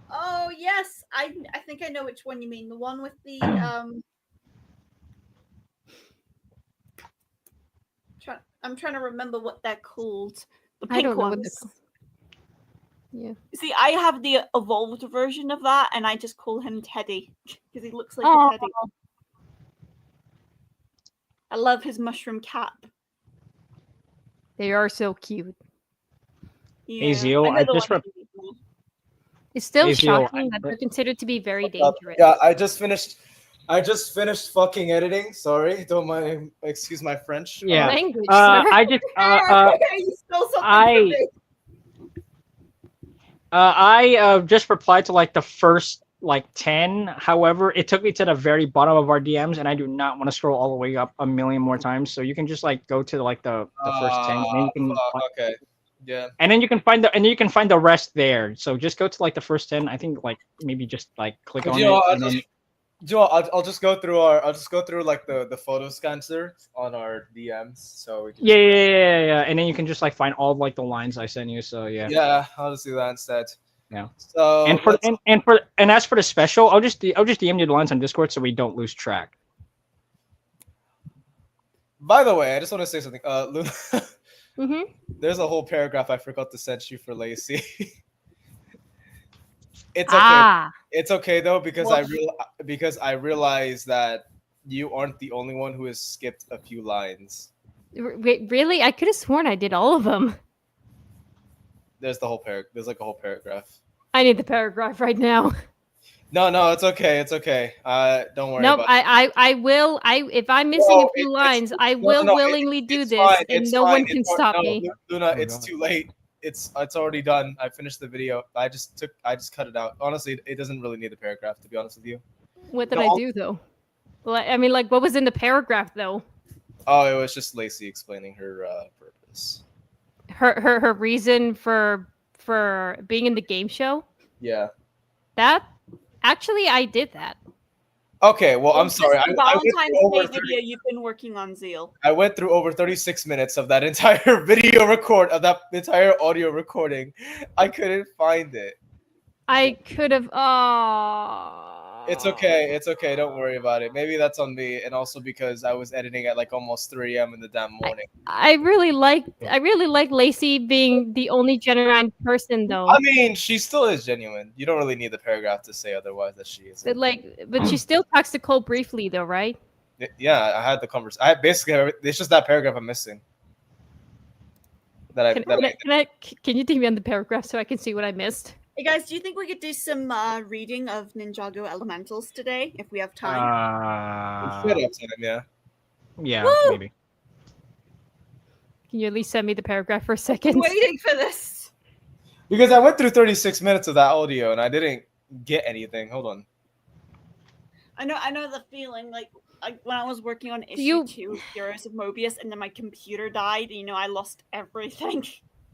Oh yes, I think I know which one you mean. The one with the I'm trying to remember what they're called. The pink I don't know what ones. they're called. Yeah. See, I have the evolved version of that, and I just call him Teddy because he looks like Aw. a teddy. I love his mushroom cap. They are so cute. Yeah. Azio, I know I the just one re- you mean. It's still Azio, shocking that they're considered to be very What's up? dangerous. Yeah, I just finished fucking editing. Sorry, don't mind. Excuse my French. Yeah. Language, sir. I just You stole something from me. I just replied to like the first like 10. However, it took me to the very bottom of our DMs, and I do not want to scroll all the way up a million more times. So you can just like go to like the first 10, and then you can Okay. Yeah. and then you can find the rest there. So just go to like the first 10. I think like maybe just like click on it. And then, I'll just go through like the photo scanner on our DMs. So we can yeah. And then you can just like find all like the lines I sent you. So yeah. Yeah, I'll just do that instead. Yeah. So And as for the special, I'll just DM you the lines on Discord so we don't lose track. by the way, I just want to say something. Luna, Mm-hmm. there's a whole paragraph I forgot to send you for Lacey. It's okay. Ah, It's okay though because What? I realized that you aren't the only one who has skipped a few lines. really? I could have sworn I did all of them. There's There's like a whole paragraph. I need the paragraph right now. No, it's okay. It's okay. Don't worry. Nope, about it. I will. If I'm missing No, a few it's- lines, I no, will no, willingly do it's this, fine, and it's no fine, one can it's stop no, me. Luna, Oh, it's God. too late. It's already done. I finished the video. I just cut it out. Honestly, it doesn't really need the paragraph, to be honest with you. What did No, I I'll- do though? Well, I mean, like, what was in the paragraph though? Oh, it was just Lacey explaining her purpose. Her reason for being in the game show. Yeah. That actually, I did that. Okay. Well, I'm It's sorry. just the I went through Valentine's over Day 30 video you've been working on, Zeal. I went through over 36 minutes of that entire video record of that entire audio recording. I couldn't find it. I could have. Oh. It's okay. It's okay. Don't worry about it. Maybe that's on me, and also because I was editing at like almost 3 a.m. in the damn morning. I really like Lacey being the only genuine person though. I mean, she still is genuine. You don't really need the paragraph to say otherwise that she is. But she still talks to Cole briefly though, right? Yeah, I had the conversation. I basically it's just that paragraph I'm missing. Can you take me on the paragraph so I can see what I missed? Hey guys, do you think we could do some reading of Ninjago Elementals today if we have time? Shut up, Sam, yeah. Yeah, Woo! maybe. Can you at least send me the paragraph for a I'm second? waiting for this. Because I went through 36 minutes of that audio and I didn't get anything. Hold on. I know the feeling. Like when I was working on issue You- 2 of Heroes of Mobius, and then my computer died. I lost everything.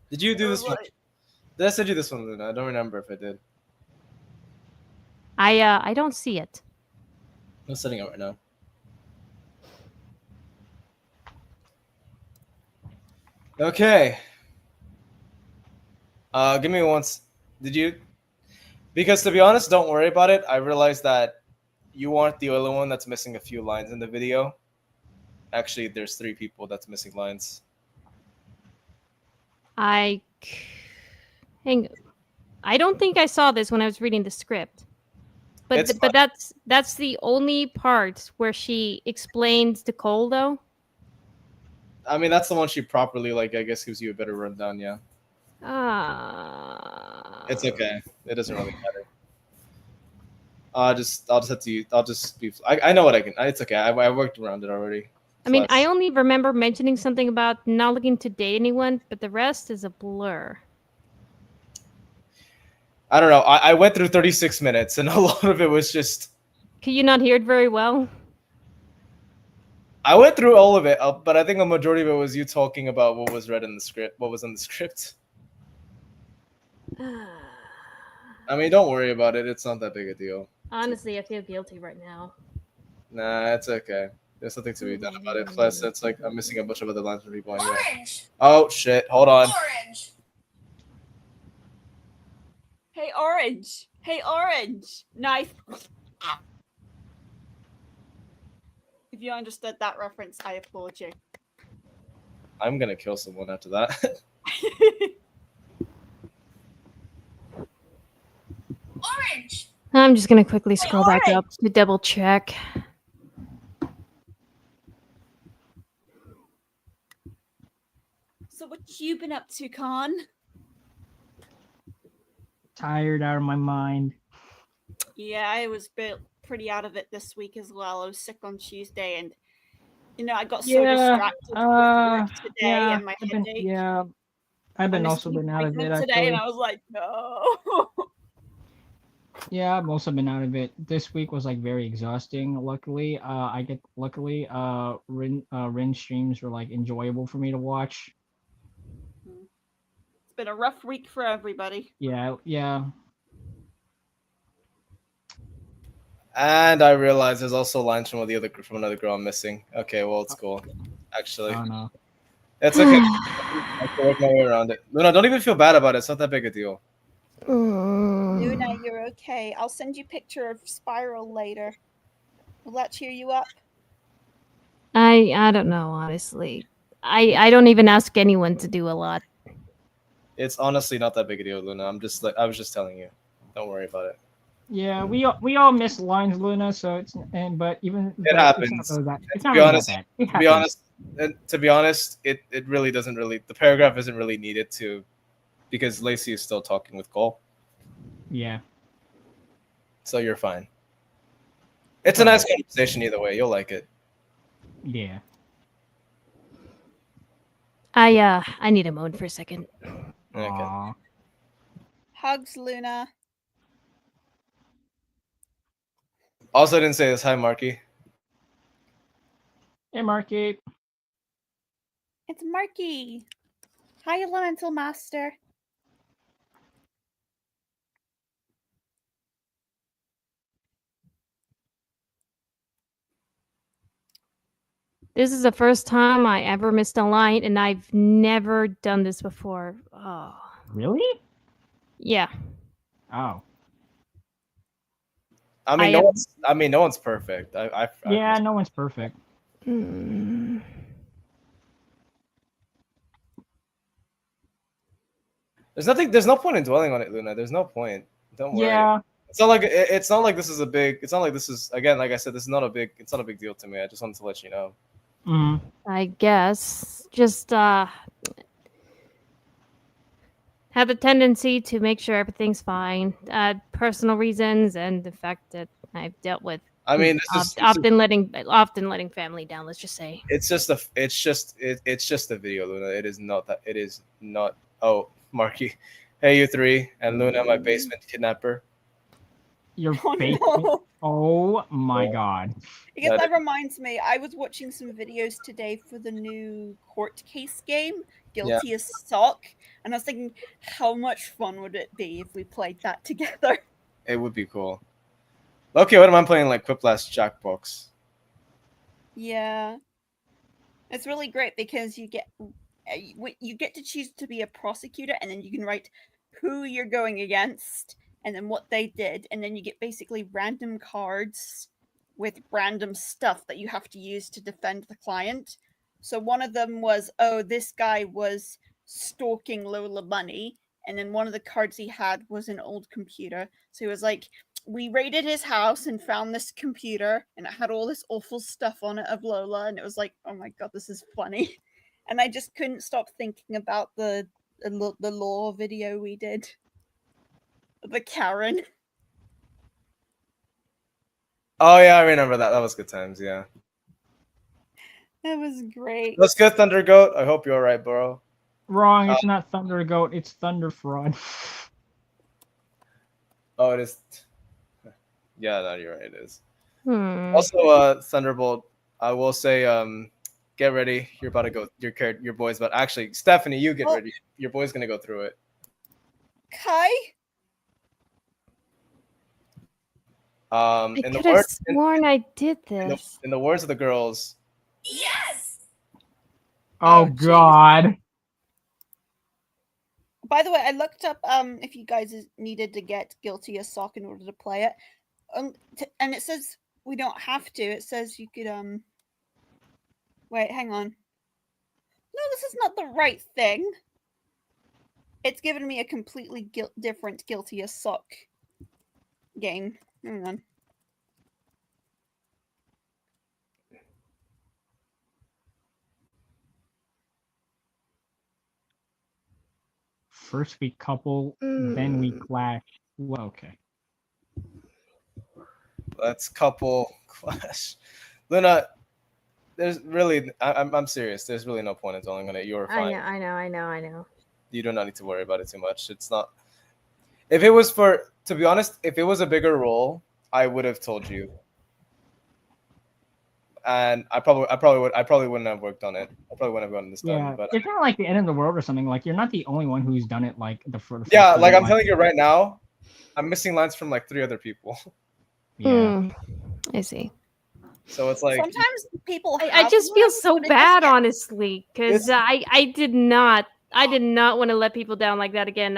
Did you do I this was one? like- Did I send you this one, Luna? I don't remember if I did. I don't see it. I'm sending it right now. Okay. Give me once. Did you? Because to be honest, don't worry about it. I realized that you aren't the only one that's missing a few lines in the video. Actually, there's 3 people that's missing lines. I don't think I saw this when I was reading the script. But It's but that's the only part where she explains to Cole though. I mean, that's the one she properly, like, I guess gives you a better rundown, yeah. It's okay. It doesn't really matter. I'll just have to. I'll just be. I know what I can. It's okay. I worked around it already. I mean, Plus- I only remember mentioning something about not looking to date anyone, but the rest is a blur. I don't know. I went through 36 minutes, and a lot of it was just. Could you not hear it very well? I went through all of it, but I think a majority of it was you talking about what was read in the script. What was in the script? I mean, don't worry about it. It's not that big a deal. Honestly, I feel guilty right now. Nah, it's okay. There's nothing to be done about it. Plus, it's like I'm missing a bunch of other lines from people anyway. Orange. Oh shit! Hold on. Orange. Hey, Orange. Hey, Orange. Knife. If you understood that reference, I applaud you. I'm gonna kill someone after that. Orange. I'm just gonna quickly scroll back up to double check. So what you been up to, Khan? Tired out of my mind. Yeah, I was pretty out of it this week as well. I was sick on Tuesday, and I got so distracted with work today and my headache. I've been I missed also an been out of it appointment today, and actually. I was like, no. Yeah, I've also been out of it. This week was like very exhausting. Luckily, Rin streams were like enjoyable for me to watch. It's been a rough week for everybody. Yeah. And I realize there's also lines from another girl I'm missing. Okay, well it's cool. Actually, Oh no. it's okay. I can work my way around it. Luna, don't even feel bad about it. It's not that big a deal. Luna, you're okay. I'll send you a picture of Spiral later. Will that cheer you up? I don't know, honestly. I don't even ask anyone to do a lot. It's honestly not that big a deal, Luna. I was just telling you. Don't worry about it. Yeah, we all miss lines, Luna. So It happens. It's not really that bad. It happens. To be honest, it really doesn't really. The paragraph isn't really needed because Lacey is still talking with Cole. Yeah. So you're fine. It's a nice conversation either way. You'll like it. Yeah. I need a moan for a second. Okay. Aw. Hugs, Luna. Also, I didn't say this. Hi, Marky. Hey, Marky. It's Marky. Hi, Elemental Master. This is the first time I ever missed a line, and I've never done this before. Oh. Really? Yeah. Oh. I mean, no one's perfect. Yeah, no one's perfect. Mm. There's no point in dwelling on it, Luna. There's no point. Don't worry. Yeah. It's not like this is again, like I said, it's not a big deal to me. I just wanted to let you know. Mm-hmm. I guess just have a tendency to make sure everything's fine. Personal reasons and the fact that I've dealt with. I mean, often letting family down. Let's just say it's just a video, Luna. It is not. Oh, Marky, hey you three, and Luna, my basement kidnapper. Your Oh, face. no. Oh my god. Because that reminds me, I was watching some videos today for the new court case game, Guilty as Sock, and I was thinking, how much fun would it be if we played that together? It would be cool. Okay, what am I playing like Quiplash Jackbox? Yeah. It's really great because you get to choose to be a prosecutor, and then you can write who you're going against and then what they did, and then you get basically random cards with random stuff that you have to use to defend the client. So one of them was, oh, this guy was stalking Lola Bunny, and then one of the cards he had was an old computer. So he was like, we raided his house and found this computer, and it had all this awful stuff on it of Lola, and it was like, oh my god, this is funny. And I just couldn't stop thinking about the law video we did. The Karen. Oh yeah, I remember that. That was good times. Yeah. That was great. Let's go, Thunder Goat. I hope you're all right, bro. Wrong. It's not Thunder Goat. It's Thunder Fraud. Oh, it is. Yeah, no, you're right. It is. Hmm. Also, Thunderbolt. I will say, get ready. You're about to go. Your boy's about. Actually, Stephanie, you get ready. Your boy's gonna go through it. Kai? I In the could have words sworn I did in the, this. in the words of the girls, Yes. Oh jeez. God. By the way, I looked up if you guys needed to get Guilty as Sock in order to play it, and it says we don't have to. It says you could Wait, hang on. No, this is not the right thing. It's given me a completely different Guilty as Sock game. Hang on. First we couple, then we Mm. clash. Well, okay. let's couple clash. Luna, there's really, I'm serious. There's really no point in telling on it. You're fine. I know. You do not need to worry about it too much. It's not. If it was for, to be honest, if it was a bigger role, I would have told you. And I probably wouldn't have worked on it. I probably wouldn't have gotten this done. Yeah, But it's not like the end of the world or something. Like you're not the only one who's done it. Like the first. yeah, like I'm telling you right now, I'm missing lines from like 3 other people. Yeah. Mm, I see. So it's like Sometimes people. I have just feel lines, so but it bad, just honestly, because I did not want to let people down like that again.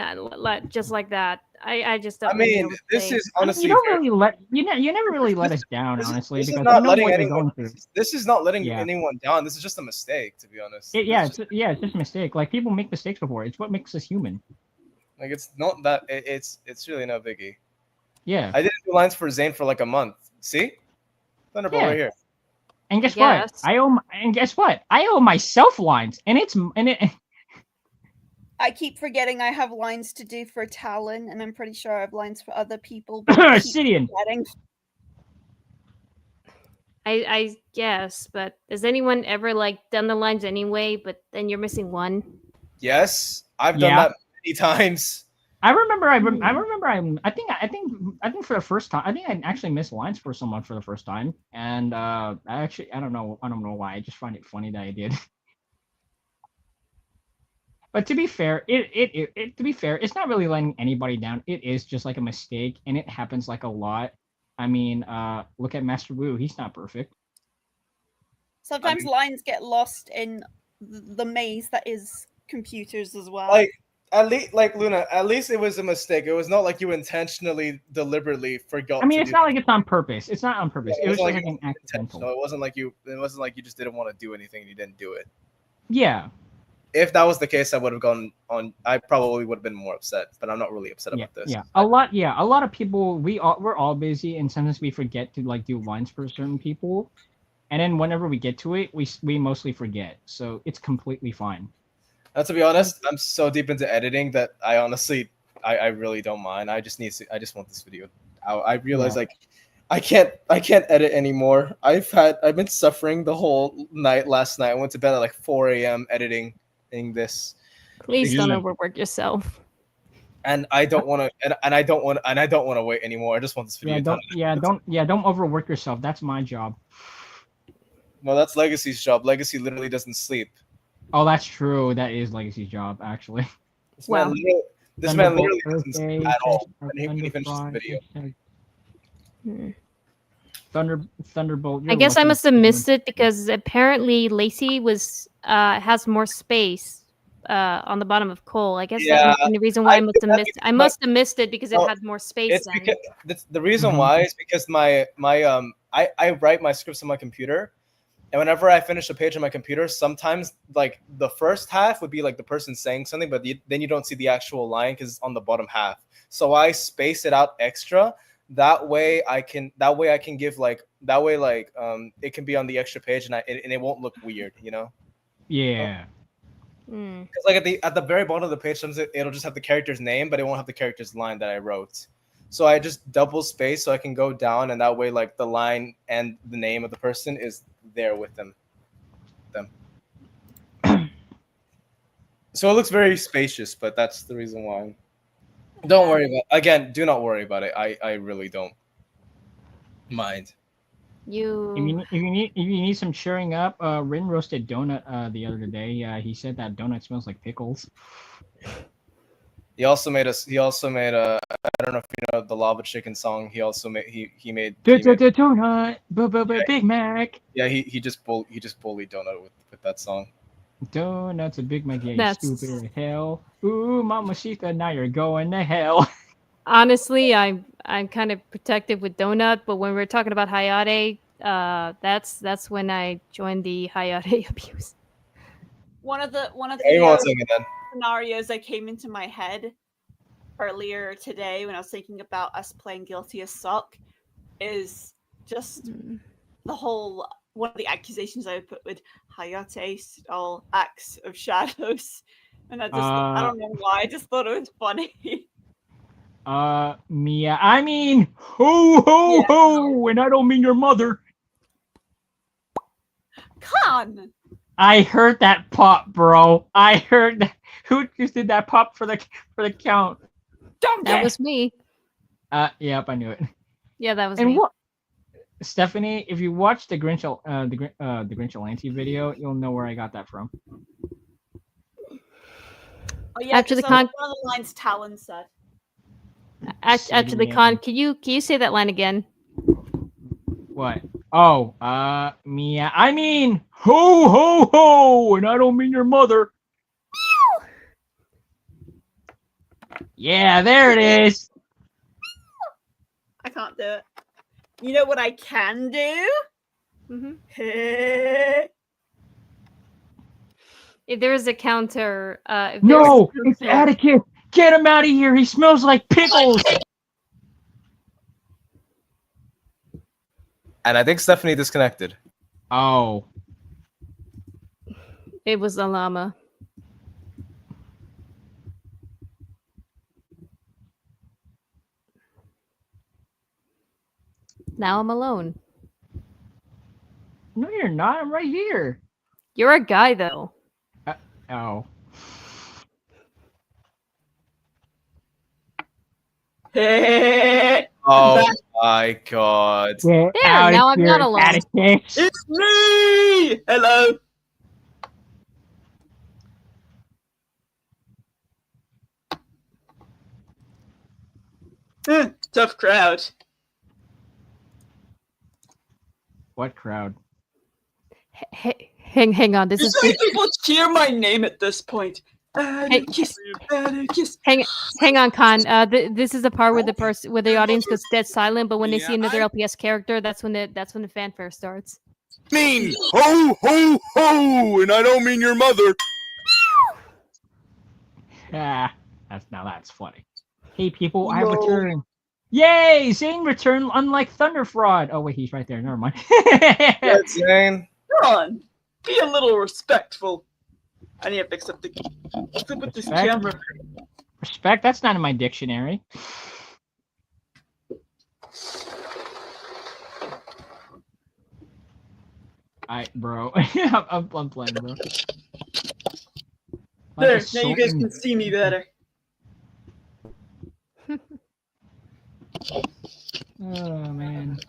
Just like that. I just don't. I mean, this is honestly you don't very- really let you never really let us down, this is- honestly, this is because not we know letting what you're anyone. going through. This is not letting Yeah. anyone down. This is just a mistake, to be honest. It's just a mistake. Like people make mistakes before. It's what makes us human. Like it's not that. It's really no biggie. Yeah. I didn't do lines for Zane for like a month. See, Thunderbolt Yeah. right here. And guess Yes. what? Guess what? I owe myself lines, and it. I keep forgetting I have lines to do for Talon, and I'm pretty sure I have lines for other people. But I keep Sidian. forgetting. I guess, but has anyone ever like done the lines anyway? But then you're missing one. Yes, I've done Yeah. that many times. I remember. I think for the first time, I think I actually missed lines for someone for the first time, and I don't know why. I just find it funny that I did. But to be fair, it's not really letting anybody down. It is just like a mistake, and it happens like a lot. I mean, look at Master Wu. He's not perfect. Sometimes lines get lost in the maze that is computers as well. Like at least, like Luna, at least it was a mistake. It was not like you intentionally, deliberately forgot. I mean, to it's do not that. like it's on purpose. It's not on purpose. Yeah, It was just like like an intentional. accidental. It wasn't like you. It wasn't like you just didn't want to do anything and you didn't do it. Yeah. If that was the case, I would have gone on. I probably would have been more upset, but I'm not really upset Yeah, about this. yeah. A lot of people we're all busy, and sometimes we forget to like do lines for certain people, and then whenever we get to it, we mostly forget. So it's completely fine. To be honest, I'm so deep into editing that I honestly, I really don't mind. I just want this video out. I realize Yeah. like, I can't edit anymore. I've been suffering the whole night last night. I went to bed at like 4 a.m. editing this, Please don't Yeah. overwork yourself. and I don't want to, and I don't want to wait anymore. I just want this video done. Don't overwork yourself. That's my job. No, that's Legacy's job. Legacy literally doesn't sleep. Oh, that's true. That is Legacy's job, actually. This Wow. man literally doesn't Thursday, sleep at all. or And he Thunder finishes the Fly, video. Hmm. Thunderbolt. I you're guess I lucky must have to- missed it because apparently Lacey has more space on the bottom of Cole. I guess that Yeah, must be the reason why I must have that's missed it. I because- must have missed it because it No, had more space. It's Then. because the reason Mhm. why is because I write my scripts on my computer, and whenever I finish a page on my computer, sometimes like the first half would be like the person saying something, but then you don't see the actual line because it's on the bottom half. So I space it out extra. That way I can give like it can be on the extra page and it won't look weird, you know. Yeah. Hmm. Because like at the very bottom of the page, sometimes it'll just have the character's name, but it won't have the character's line that I wrote. So I just double space so I can go down, and that way, like the line and the name of the person is there with them. So it looks very spacious, but that's the reason why. Don't worry about. Again, do not worry about it. I really don't mind. If you need some cheering up, Rin roasted donut the other day. He said that donut smells like pickles. He also made a. I don't know if you know the Lava Chicken song. He also made he made. Donut, Big Mac. Yeah, he just bullied Donut with that song. Donut's a Big Mac, yeah, you That's- stupid as hell. Ooh, Mamacita, now you're going to hell. Honestly, I'm kind of protective with Donut, but when we're talking about Hayate, that's when I joined the Hayate abuse. One of the Yeah, you won't sing it then. scenarios that came into my head earlier today when I was thinking about us playing Guilty as Suck is just the whole one of the accusations I would put with Hayate stole Axe of Shadows. And I don't know why, I just thought it was funny. Mia, I mean, ho, and I don't mean your mother. Con! I heard that pop, bro. I heard that. Who just did that pop for the count? That was me. Yep, I knew it. Yeah, that was And me. what, Stephanie? If you watch the Grinch Alanti video, you'll know where I got that from. Oh yeah, After the so con- one of the lines Talon said. After the con, can you say that line again? What? Oh, Mia. I mean, ho, and I don't mean your mother. Yeah, there it is. I can't do it. You know what I can do? Mm-hmm. Hey. If there is a counter, if No, there's it's Atticus. Get him out of here. He smells like pickles. And I think Stephanie disconnected. Oh. it was a llama. Now I'm alone. No, you're not. I'm right here. You're a guy, though. Oh. Hey. Oh my god. Get There, out now of I'm here, not alone. Atticus. It's me! Hello. Tough crowd. What crowd? Hang on. This is people cheer my name at this point. Atticus, Atticus. hang on, Khan. This is the part where the audience goes dead silent, but when they see another LPS character, that's when the fanfare starts. Mean ho, and I don't mean your mother. That's funny. Hey people, I returned. Yay! Zane returned, unlike Thunder Fraud. Oh wait, he's right there. Never mind. Yeah, Zane. Ron, be a little respectful. I need to fix up with this Respect? camera. Respect? That's not in my dictionary. Bro. I'm playing, bro. There, now you guys can see me better. Oh man.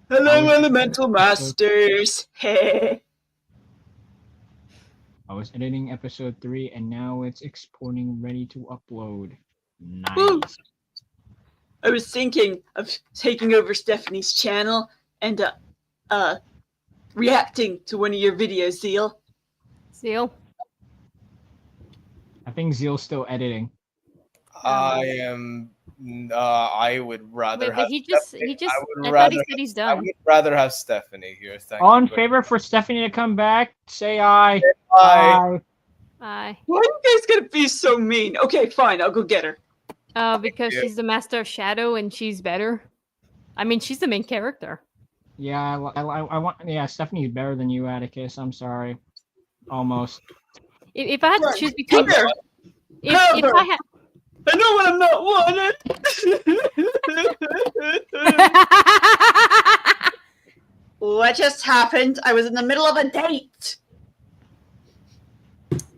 Hello, Elemental Masters. Hey. I was editing episode 3 and now it's exporting ready to upload. Nice. Woo. I was thinking of taking over Stephanie's channel and reacting to one of your videos, Zeal. Seal. I think Zeal's still editing. I would rather Wait, have. but he just. Stephanie. I would thought rather he said he's I done. would rather have Stephanie here. Thank All in you. favor for Stephanie to come back? Say aye. Bye. Aye. Why are you guys gonna be so mean? Okay, fine, I'll go get her. Because you. she's the master of shadow and she's better. I mean, she's the main character. Yeah, I want. Yeah, Stephanie's better than you, Atticus. I'm sorry. Almost. If I had to choose between, Here, if I had. I know when I'm not wanted. What just happened? I was in the middle of a date.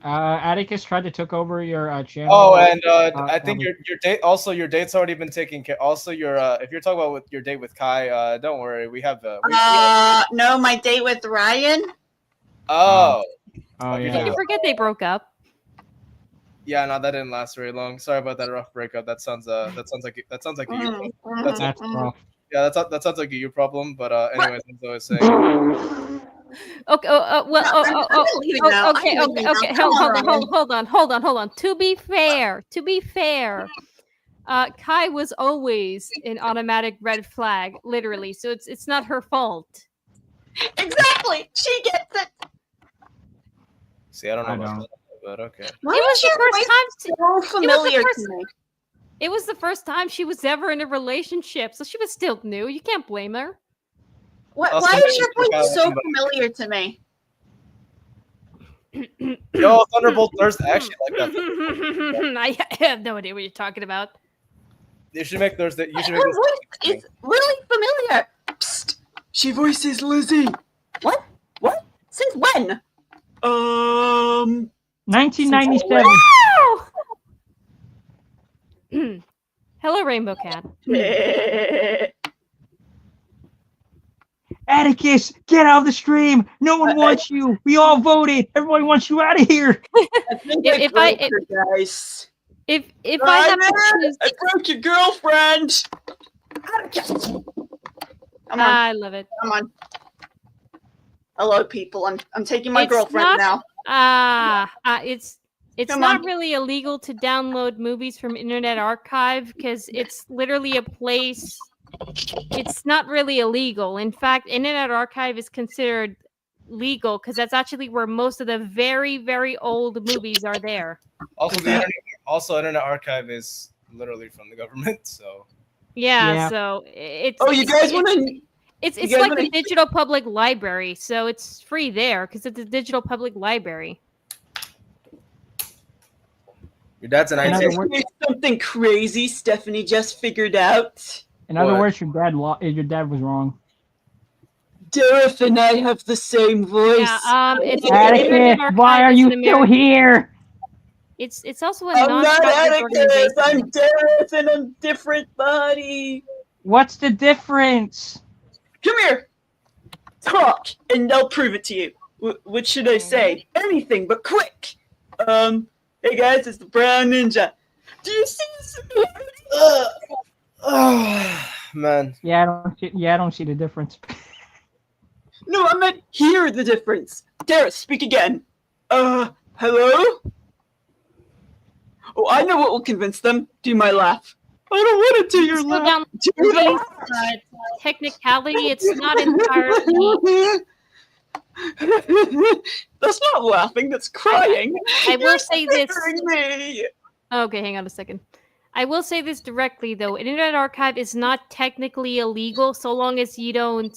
Atticus tried to took over your channel. Oh, and I think Abby. your date. Also, your date's already been taken care. Also, your if you're talking about with your date with Kai, don't worry, we have the. No, my date with Ryan. Oh. Oh Okay. Did yeah. you forget they broke up? Yeah, no, that didn't last very long. Sorry about that rough breakup. That sounds like a you. That's That's rough. Yeah, that sounds like a you problem. But anyways, as I was saying, Okay. I'm leaving now. Okay. I'm leaving now. Okay. Come on, Hold on. To be fair, Kai was always an automatic red flag, literally. So it's not her fault. Exactly. She gets it. see, I don't know I about don't. that, but okay. Why It was is the your first voice time. so familiar first- to me? It was the first time she was ever in a relationship, so she was still new. You can't blame her. Why Also, is your maybe voice so somebody- familiar to me? Yo, Thunderbolt Thirst actually like that. I have no idea what you're talking about. You should make Thursday. You should make Her this. voice is really familiar. Psst. She voices Lizzie. What? What? Since when? 1997. Hello, Rainbow Cat. Atticus, get out of the stream. No one wants you. We all voted. Everybody wants you out of here. If I have to choose, I broke your girlfriend. Come on, I love it. come on. Hello, people. I'm taking my It's girlfriend not- now. It's Come not on. really illegal to download movies from Internet Archive because it's literally a place. It's not really illegal. In fact, Internet Archive is considered legal because that's actually where most of the very, very old movies are there. Also, Internet Archive is literally from the government, so Yeah, Yeah. so it's. Oh, you it's- guys want to? It's guys like wanna- the digital public library, so it's free there because it's a digital public library. your dad's an In other IT. words, Something crazy Stephanie just figured out. in other What? words, your dad was wrong. Derek and I have the same voice. Yeah, it's Atticus, Internet Archive why are is you an still Ameri- here? It's also a I'm not non-profit Atticus. organization. I'm Derek and I'm different body. What's the difference? Come here. Talk, and I'll prove it to you. What should I say? Anything, but quick. Hey guys, it's the Brown Ninja. Do you see this? Oh man, Yeah, I don't see the difference. No, I meant hear the difference. Derek, speak again. Hello? Oh, I know what will convince them. Do my laugh. I don't want to do your Still laugh. down Do movies, that. technicality, it's not entirely. That's not laughing, that's crying. I will You're say this. scaring me. Okay, hang on a second. I will say this directly though. Internet Archive is not technically illegal so long as you don't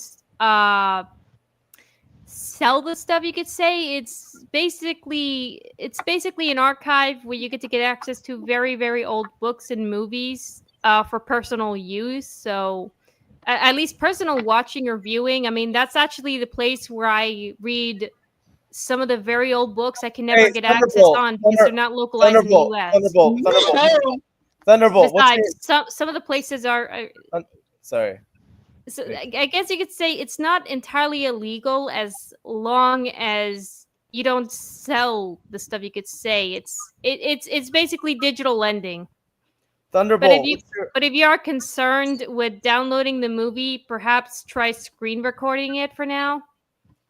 sell the stuff. You could say it's basically an archive where you get to get access to very, very old books and movies for personal use. So at least personal watching or viewing. I mean, that's actually the place where I read some of the very old books I can never Hey, get access Thunderbolt, on because they're not localized Thunderbolt, in the US. Thunderbolt. What's Besides, some of the places are sorry? so I guess you could say it's not entirely illegal as long as you don't sell the stuff. You could say it's basically digital lending. Thunderbolt. But if you are concerned with downloading the movie, perhaps try screen recording it for now.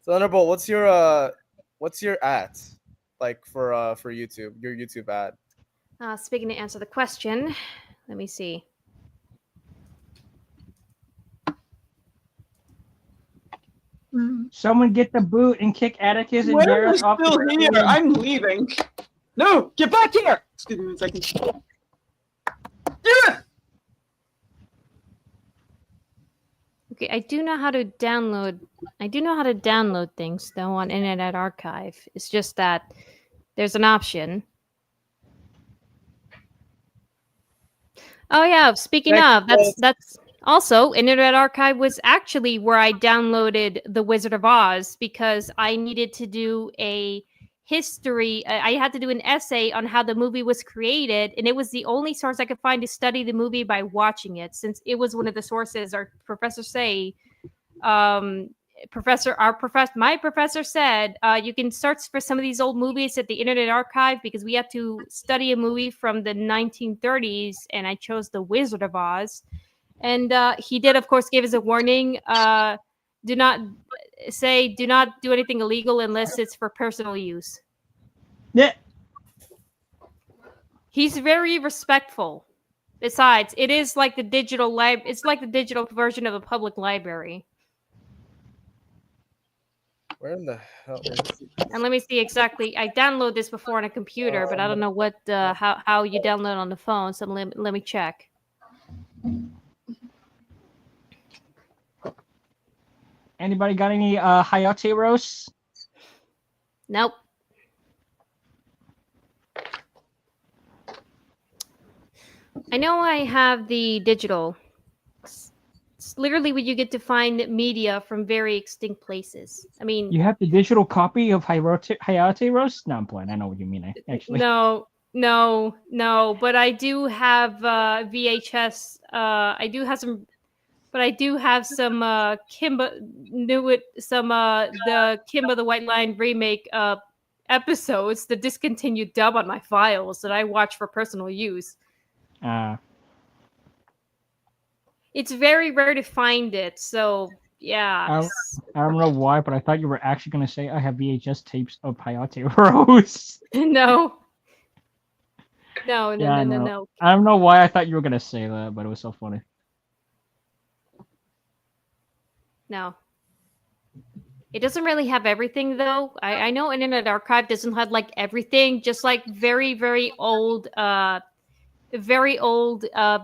Thunderbolt. What's your ad like for YouTube? Your YouTube ad. Speaking to answer the question, let me see. Someone get the boot and kick Atticus and Why are you Gareth off still the here? stream. I'm leaving. No, get back here! Excuse me 1 second. Yeah! Okay, I do know how to download. I do know how to download things though on Internet Archive. It's just that there's an option. Oh yeah, speaking of, that's also Internet Archive was actually where I downloaded The Wizard of Oz because I needed to do a history. I had to do an essay on how the movie was created, and it was the only source I could find to study the movie by watching it, since it was one of the sources our professors say my professor said you can search for some of these old movies at the Internet Archive because we had to study a movie from the 1930s, and I chose The Wizard of Oz. And he did, of course, give us a warning: do not do anything illegal unless it's for personal use. Yeah. He's very respectful. Besides, it is like the digital it's like the digital version of a public library. Where in the hell is it? And let me see exactly. I download this before on a computer, but I don't know what how you download on the phone. So let me check. Anybody got any Hayate roasts? Nope. I know I have the digital. It's literally where you get to find media from very extinct places. I mean, You have the digital copy of Hayate roast? No, I'm playing. I know what you mean. Actually, no. But I do have VHS. I do have some. But I do have some Kimba the Kimba the White Lion remake episodes, the discontinued dub on my files that I watch for personal use. It's very rare to find it, so yeah. I don't know why, but I thought you were actually going to say I have VHS tapes of Hayate roast. No. Yeah, I know. No. I don't know why I thought you were going to say that, but it was so funny. No. It doesn't really have everything, though. I know Internet Archive doesn't have like everything, just like very, very old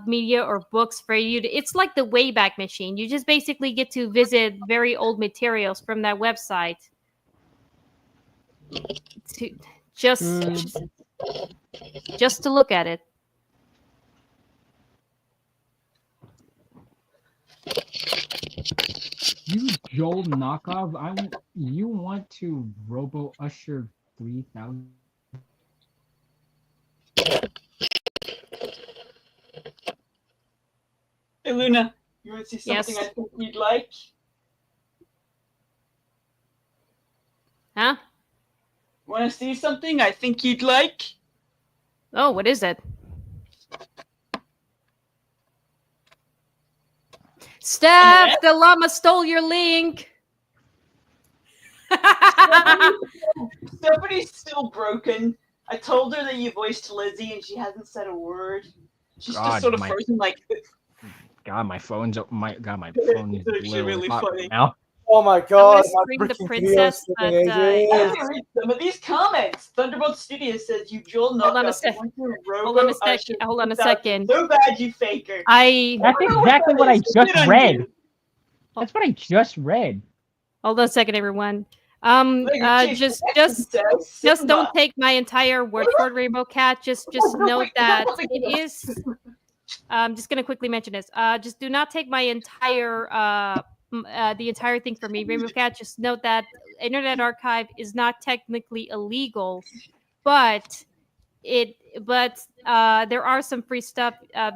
media or books for you to, it's like the Wayback Machine. You just basically get to visit very old materials from that website to just to look at it. You Joel knockoff, you want to Robo Usher 3000? Hey Luna, you want to see something Yes. I think you'd like? Huh? Want to see something I think you'd like? Oh, what is it? Steph, the llama stole your link. Somebody's still broken. I told her that you voiced Lizzie and she hasn't said a word. She's God, just sort of my- frozen like God, my phone is It's literally really hot funny. right now. Oh my I god! want to my scream the freaking princess, video's but skipping AJ. I yeah. can read some of these comments. Thunderbolt Studios says you Joel knockoff. Hold on a sec. You want to Hold on a Robo sec. Usher Hold on a 3000. second. So bad, you faker. I That's don't know exactly that what I is. just Good on read. you. That's what I just read. hold on a second, everyone. Look, Chase Just Jackson says, don't Simba. take my entire word for it, Rainbow Cat. Just note that it is. I'm just gonna quickly mention this. Just do not take my entire the entire thing from me, Rainbow Cat. Just note that Internet Archive is not technically illegal, but there are some free stuff.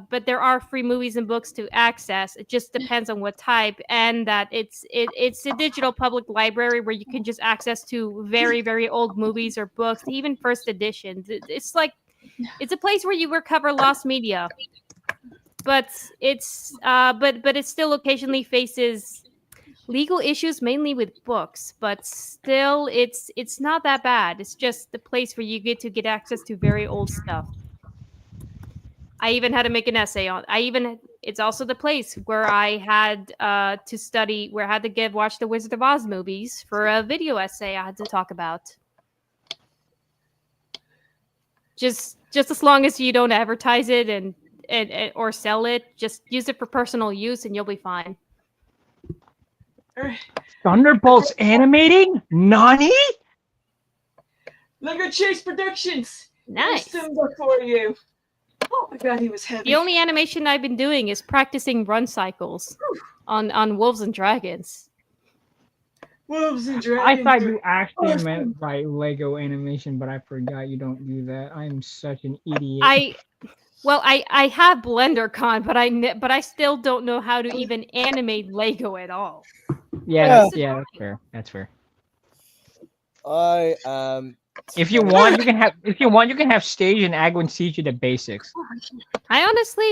But there are free movies and books to access. It just depends on what type, and that it's a digital public library where you can just access to very, very old movies or books, even first editions. It's like it's a place where you recover lost media. But it's but it still occasionally faces legal issues, mainly with books. But still, it's not that bad. It's just the place where you get to get access to very old stuff. I even had to make an essay on. It's also the place where I had to study, where I had to watch the Wizard of Oz movies for a video essay I had to talk about. Just as long as you don't advertise it and or sell it, just use it for personal use and you'll be fine. Thunderbolts animating? Nani? Look at Chase Productions. Nice. There's Simba for you. Oh my god, he was heavy. The only animation I've been doing is practicing run cycles on Wolves and Dragons. Wolves and I Dragons. thought you actually meant by Lego animation, but I forgot you don't do that. I'm such an idiot. Well, I have BlenderCon, but I still don't know how to even animate Lego at all. Yeah, Yeah. that's fair. That's fair. I am. If you want, you can have. If you want, you can have Stage and Agwin teach you the basics. I honestly,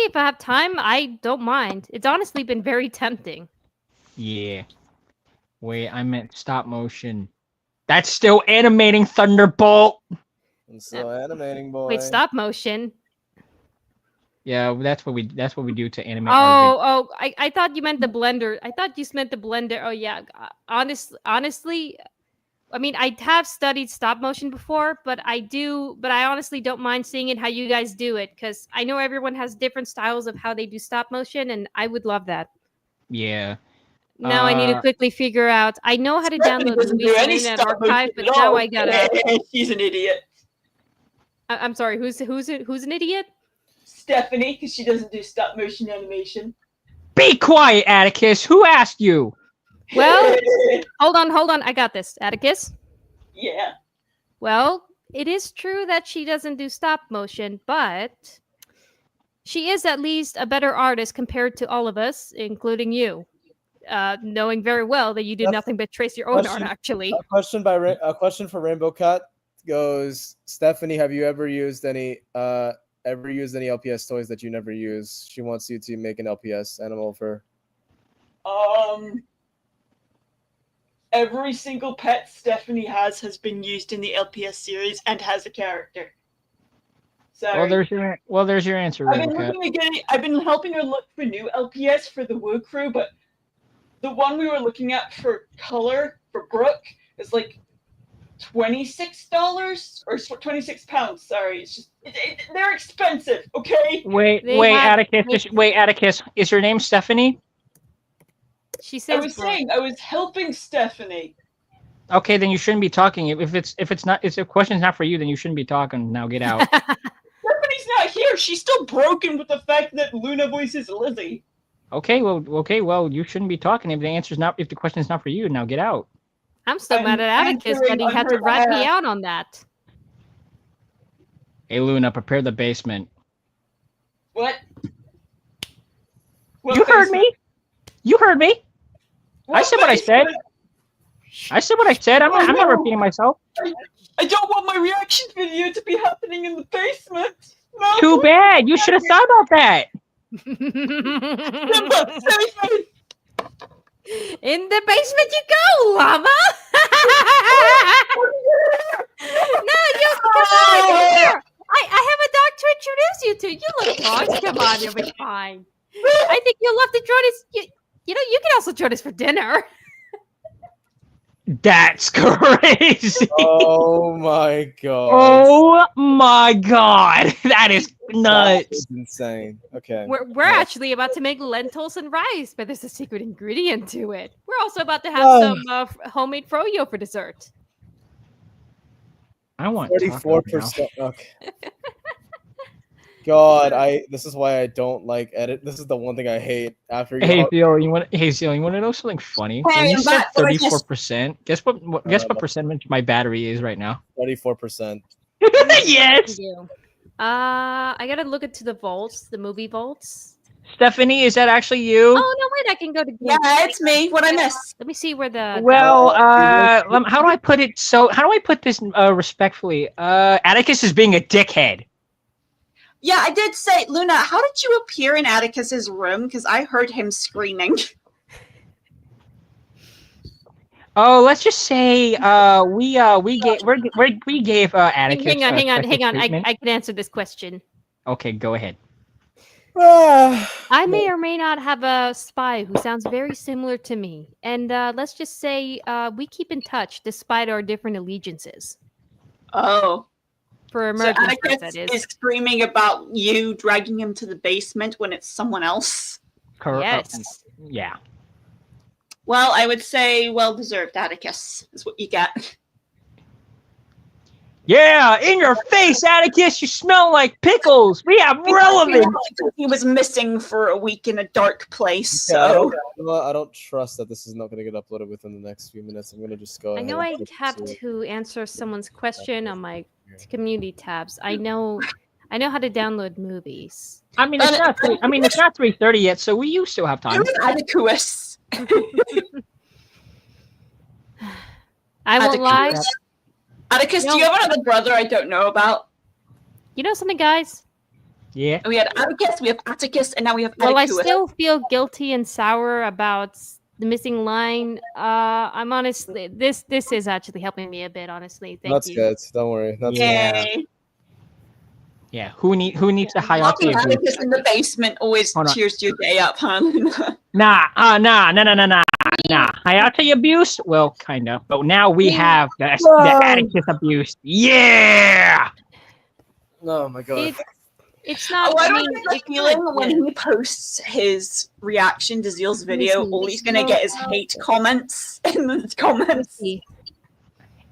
if I have time, I don't mind. It's honestly been very tempting. Yeah. Wait, I meant stop motion. That's still animating Thunderbolt. I'm still animating, boy. Wait, stop motion. Yeah, that's what we do to animate. our Oh, I thought you meant the blender. I thought you meant the blender. Oh yeah. Honestly, I mean, I have studied stop motion before, but I honestly don't mind seeing it how you guys do it, because I know everyone has different styles of how they do stop motion, and I would love that. Yeah. Now I need to quickly figure out. I know how to Stephanie download doesn't movies do from any Internet stop Archive, motion but at now all. I gotta. She's an idiot. I'm sorry. Who's an idiot? Stephanie, because she doesn't do stop motion animation. Be quiet, Atticus. Who asked you? Well, hold on. I got this, Atticus. Yeah. Well, it is true that she doesn't do stop motion, but she is at least a better artist compared to all of us, including you. Knowing very well that you did That's- nothing but trace your own art, question- actually. A question for Rainbow Cat goes. Stephanie, have you ever used any LPS toys that you never use? She wants you to make an LPS animal for. Every single pet Stephanie has been used in the LPS series and has a character. Sorry. Well, there's your answer, Rainbow Cat. I've been helping her look for new LPS for the Woo Crew, but the one we were looking at for color for Brooke is like $26 or £26. Sorry, it's just they're expensive. Okay. Wait, Atticus. Is your name Stephanie? She I says was Brooke. saying I was helping Stephanie. Okay, then you shouldn't be talking. If the question's not for you, then you shouldn't be talking. Now get out. Stephanie's not here. She's still broken with the fact that Luna voices Lizzie. Okay, well, you shouldn't be talking if the question's not for you. Now get out. I'm still mad at Atticus that he had to rat me out on that. Hey, Luna, prepare the basement. What? You heard me. You heard me. I said what I said. I said what I said. I'm not repeating myself. I don't want my reaction video to be happening in the basement. No. Too bad. You should have thought about that. In the basement you go, Llama! No, you come on here! I have a dog to introduce you to. You love dogs. Come on, you'll be fine. I think you'll love to join us. You know, you can also join us for dinner. That's crazy. Oh my god. Oh my god. That is nuts. That's insane. Okay. We're actually about to make lentils and rice, but there's a secret ingredient to it. We're also about to have some homemade froyo for dessert. I want 34%. Okay. God, this is why I don't like edit. This is the one thing I hate. After Hey Theo, you want to know something funny? When you said 34%, guess what percentage my battery is right now? 34%. Yes. I gotta look into the vaults, the movie vaults. Stephanie, is that actually you? Oh no, wait! I can go to. Yeah, it's me. What I miss? Let me see where the. Well, how do I put it? How do I put this respectfully? Atticus is being a dickhead. Yeah, I did say, Luna, how did you appear in Atticus's room? Because I heard him screaming. Oh, let's just say we gave Atticus. Hang on. treatment. I can answer this question. Okay, go ahead. I may or may not have a spy who sounds very similar to me, and let's just say we keep in touch despite our different allegiances. Oh. For So emergencies, Atticus that is screaming about you dragging him to the basement when it's someone else. Yes. Yeah. Well, I would say well-deserved, Atticus, is what you get. Yeah, in your face, Atticus! You smell like pickles. We have relevance. He was missing for a week in a dark place, Yeah, so I don't trust that this is not going to get uploaded within the next few minutes. I'm going to just go I ahead. know I and have to it. to answer someone's question on my community tabs. I know I know how to download movies. I mean, it's not. It's not 3:30 yet, so we still have time. Who's Atticus? I won't lie. Atticus, do you have another brother I don't know about? You know something, guys? Yeah. We had Atticus, we have Atticus, and now we have Well, I Atticus. still feel guilty and sour about the missing line. I'm honestly, this is actually helping me a bit. Honestly, thank That's you. good. Don't worry. That's Yay. Yeah. Who needs the Hayate Locking abuse? Atticus in the basement always Hold on. cheers your day up, huh? Nah. Hayate abuse? Well, kind of. But now we have the Atticus abuse. Yeah. Oh my god. It's not. Oh, I I don't mean, get the it feeling could, when yeah. he posts his reaction to Zeal's video, all he's gonna get is hate comments in the comments.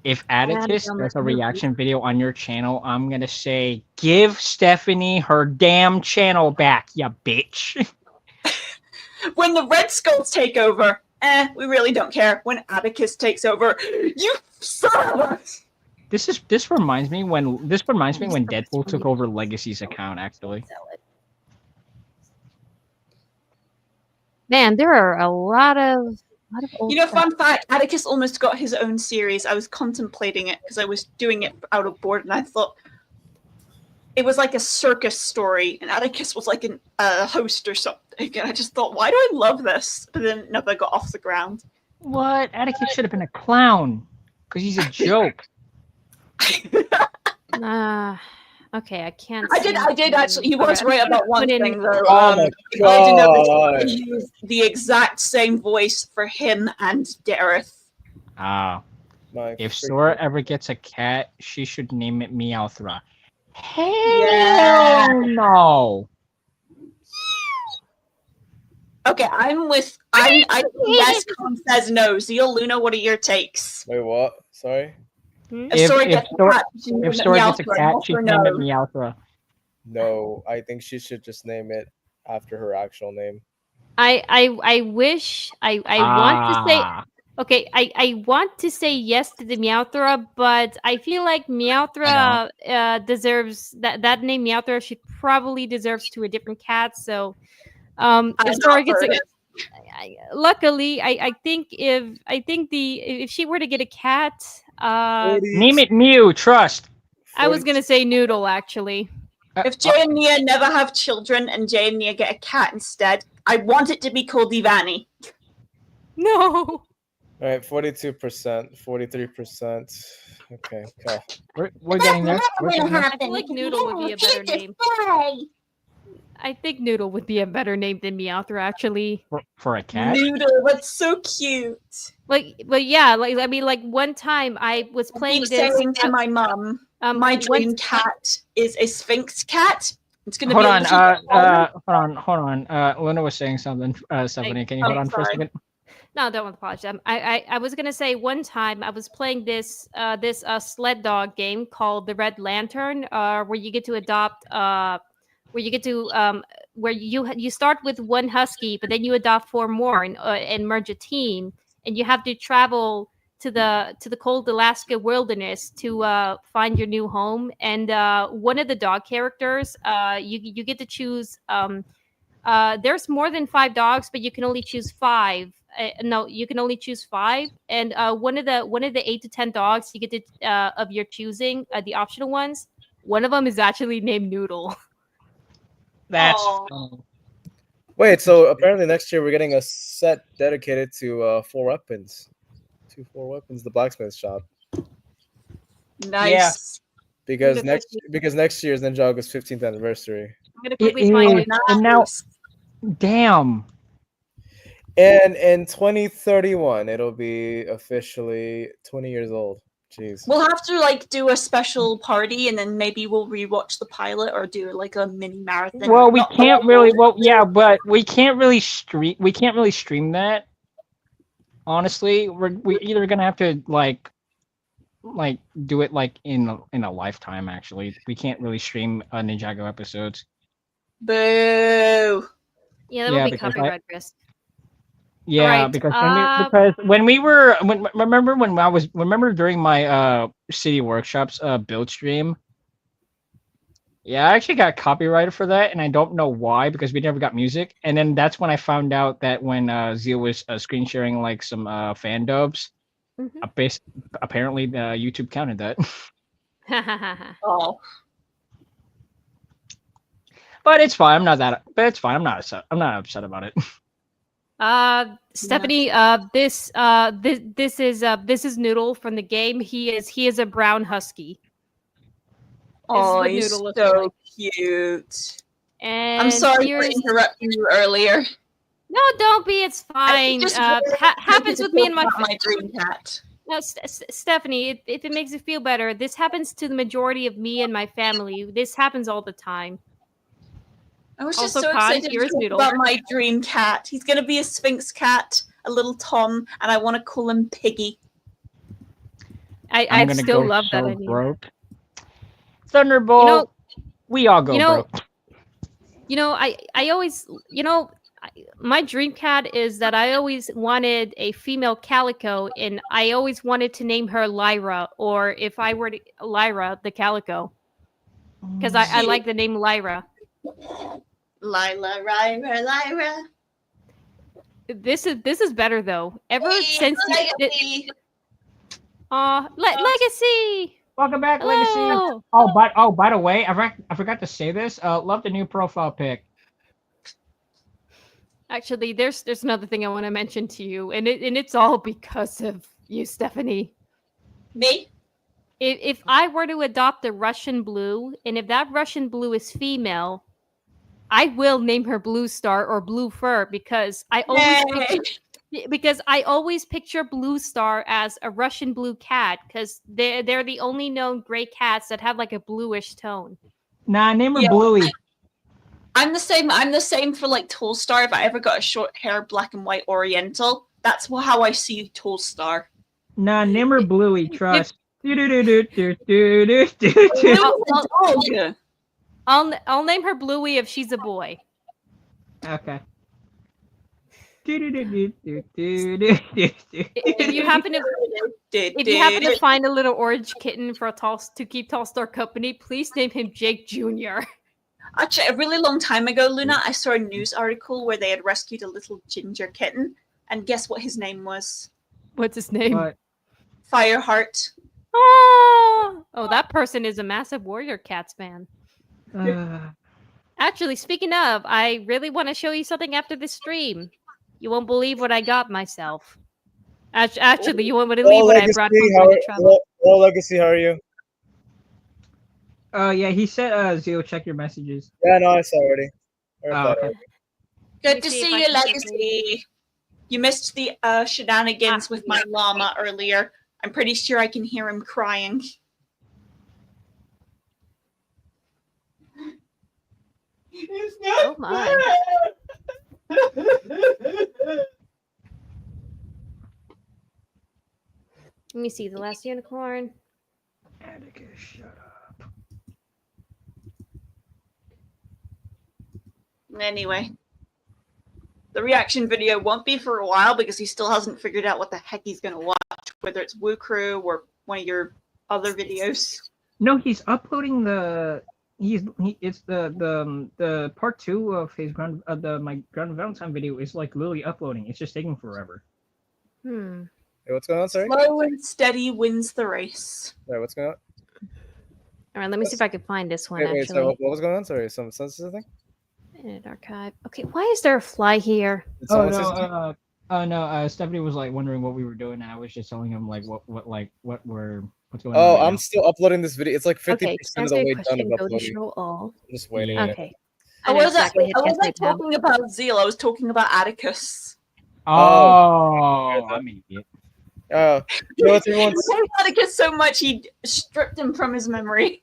If Atticus does a reaction video on your channel, I'm gonna say, give Stephanie her damn channel back, ya bitch. When the Red Skulls take over, we really don't care. When Atticus takes over, you son of a... This reminds me when Deadpool took over Legacy's account. Actually, Man, there are a lot of old You know, stuff. fun fact, Atticus almost got his own series. I was contemplating it because I was doing it out of board, and I thought it was like a circus story, and Atticus was like a host or something. And I just thought, why do I love this? But then it never got off the ground. what? Atticus should have been a clown because he's a joke. Okay, I can't. I did actually. He was right about one Put in- thing though. Oh my I didn't know God. that he used the exact same voice for him and Dareth. Ah, My if freaking- Sora ever gets a cat, she should name it Meowthra. Hell Yeah. no. Okay, I think yes. Com says no. Zeal, Luna, what are your takes? Wait, what? Sorry. If Sora gets a cat, she If names it Sora gets a Meowthra, cat, yes she'd or name it no? Meowthra. No, I think she should just name it after her actual name. I wish I want to say Ah. okay. I want to say yes to the Meowthra, but I feel like Meowthra deserves that name. Meowthra she probably deserves to a different cat. So I've if Sora not gets heard a it. luckily, I think if she were to get a cat, Name it Mew. Trust. I was gonna say Noodle actually. If Jay and Nia never have children and Jay and Nia get a cat instead, I want it to be called Ivani. No. All right, 42%, 43%. Okay, cool. We're getting there. We're getting there. I feel like Noodle would be a better name. I think Noodle would be a better name than Meowthra actually. For a cat. Noodle, that's so cute. But yeah, I mean, like one time I was I playing keep this. saying to my mum, my dream cat is a Sphinx cat. It's gonna Hold be a on, little hold on. Luna was saying something. Stephanie, can you hold on for a sorry. second? No, don't apologize. I was gonna say one time I was playing this sled dog game called the Red Lantern, where you get to adopt where you start with one husky, but then you adopt 4 more and merge a team, and you have to travel to the cold Alaska wilderness to find your new home. And one of the dog characters, you get to choose. There's more than 5 dogs, but you can only choose 5. No, you can only choose 5. And one of the 8 to 10 dogs you get to of your choosing, the optional ones. One of them is actually named Noodle. That's Wait, so apparently next year we're getting a set dedicated to 4 weapons. 4 weapons, the blacksmith shop. nice. Because next year is Ninjago's 15th anniversary. I'm gonna it quickly find is, it. and now, damn. And in 2031, it'll be officially 20 years old. Jeez. We'll have to like do a special party, and then maybe we'll rewatch the pilot or do like a mini marathon. Well, we Not can't all- really. Well, yeah, but we can't really stream. We can't really stream that. Honestly, we either gonna have to like do it like in a lifetime. Actually, we can't really stream Ninjago episodes. Boo. Yeah, that'll be because copyright risk. Yeah, Alright, because when we were remember during my city workshops build stream, Yeah, I actually got copyrighted for that, and I don't know why because we never got music. And then that's when I found out that when Zeal was screen sharing like some fan dubs, Mhm. apparently YouTube counted that. Oh, But it's fine. I'm not that. But it's fine. I'm not upset. I'm not upset about it. Stephanie, this is Noodle from the game. He is a brown husky. oh, what he's Noodle looks so like. cute. And I'm sorry here's for interrupting you earlier. no, don't be. It's fine. Just Happens with me and my my dream cat. no, Stephanie. If it makes you feel better, this happens to the majority of me and my family. This happens all the time. I was just Also, so Kai, excited to here's talk Noodle. about my dream cat. He's gonna be a Sphinx cat, a little Tom, and I want to call him Piggy. I'm I gonna still go love so that idea. broke. Thunderbolt. You know, we all go you know, broke. I always, my dream cat is that I always wanted a female calico, and I always wanted to name her Lyra, or if I were to Lyra the calico, because I like the name Lyra. Lyra, Lyra. This is better though. Ever Hey, since Legacy. Legacy. Welcome back, Legacy. Hello. By the way, I forgot to say this. Love the new profile pic. Actually, there's another thing I want to mention to you, and it's all because of you, Stephanie. Me? If I were to adopt a Russian blue, and if that Russian blue is female, I will name her Blue Star or Blue Fur because I always picture Blue Star as a Russian blue cat because they're the only known gray cats that have like a bluish tone. Nah, name her Yeah. Bluey. I'm the same. I'm the same for like Tallstar. If I ever got a short hair, black and white Oriental, that's how I see Tallstar. Nah, name her Bluey. Trust. I'll name her Bluey if she's a boy. Okay. If you happen to find a little orange kitten to keep Tallstar company, please name him Jake Jr. Actually, a really long time ago, Luna, I saw a news article where they had rescued a little ginger kitten, and guess what his name was? What's his name? What? Fireheart. Oh, that person is a massive Warrior Cats fan. Actually, speaking of, I really want to show you something after this stream. You won't believe what I got myself. Actually, you won't believe what I brought from the travel. Hello, Legacy, how are you? Yeah, he said, Zio, check your messages. Yeah, no, I saw already. Okay. Good to see you, Legacy. You missed the shenanigans with my llama earlier. I'm pretty sure I can hear him crying. It's not Oh my. Let me see the last unicorn. Atticus, shut up. Anyway, the reaction video won't be for a while because he still hasn't figured out what the heck he's gonna watch, whether it's Woo Crew or one of your other videos. No, he's uploading the. It's the part 2 of his my Grand Valentine video is like literally uploading. It's just taking forever. Hmm. Hey, what's going on? Sorry. Slow and steady wins the race. Sorry, what's going on? All right, let me see if I can find this one. Wait, Actually, so what was going on? Sorry, some sensitive thing. Edit archive. Okay, why is there a fly here? Did Oh someone say something? no. Stephanie was like wondering what we were doing, and I was just telling him like what's going on. Oh, right I'm now. still uploading this video. It's like 50% Okay, of the way done question. of Go to uploading. show all. I'm just waiting. on it. Okay. I know wasn't exactly hit I wasn't translate tab. talking about Zeal, I was talking about Atticus. Oh, I'm an idiot. You know what's He everyone's hated Atticus so much he stripped him from his memory.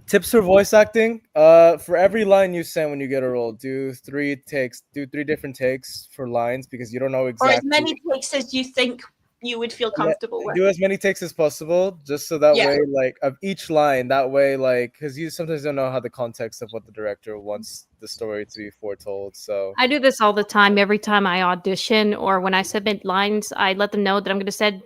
tips for voice acting? For every line you send when you get a role, do 3 takes. Do 3 different takes for lines because you don't know Or exactly. as many takes as you think you would feel comfortable with. Do as many takes as possible, just so that Yeah. way, like of each line, that way, like, because you sometimes don't know how the context of what the director wants the story to be foretold. So I do this all the time. Every time I audition or when I submit lines, I let them know that I'm going to send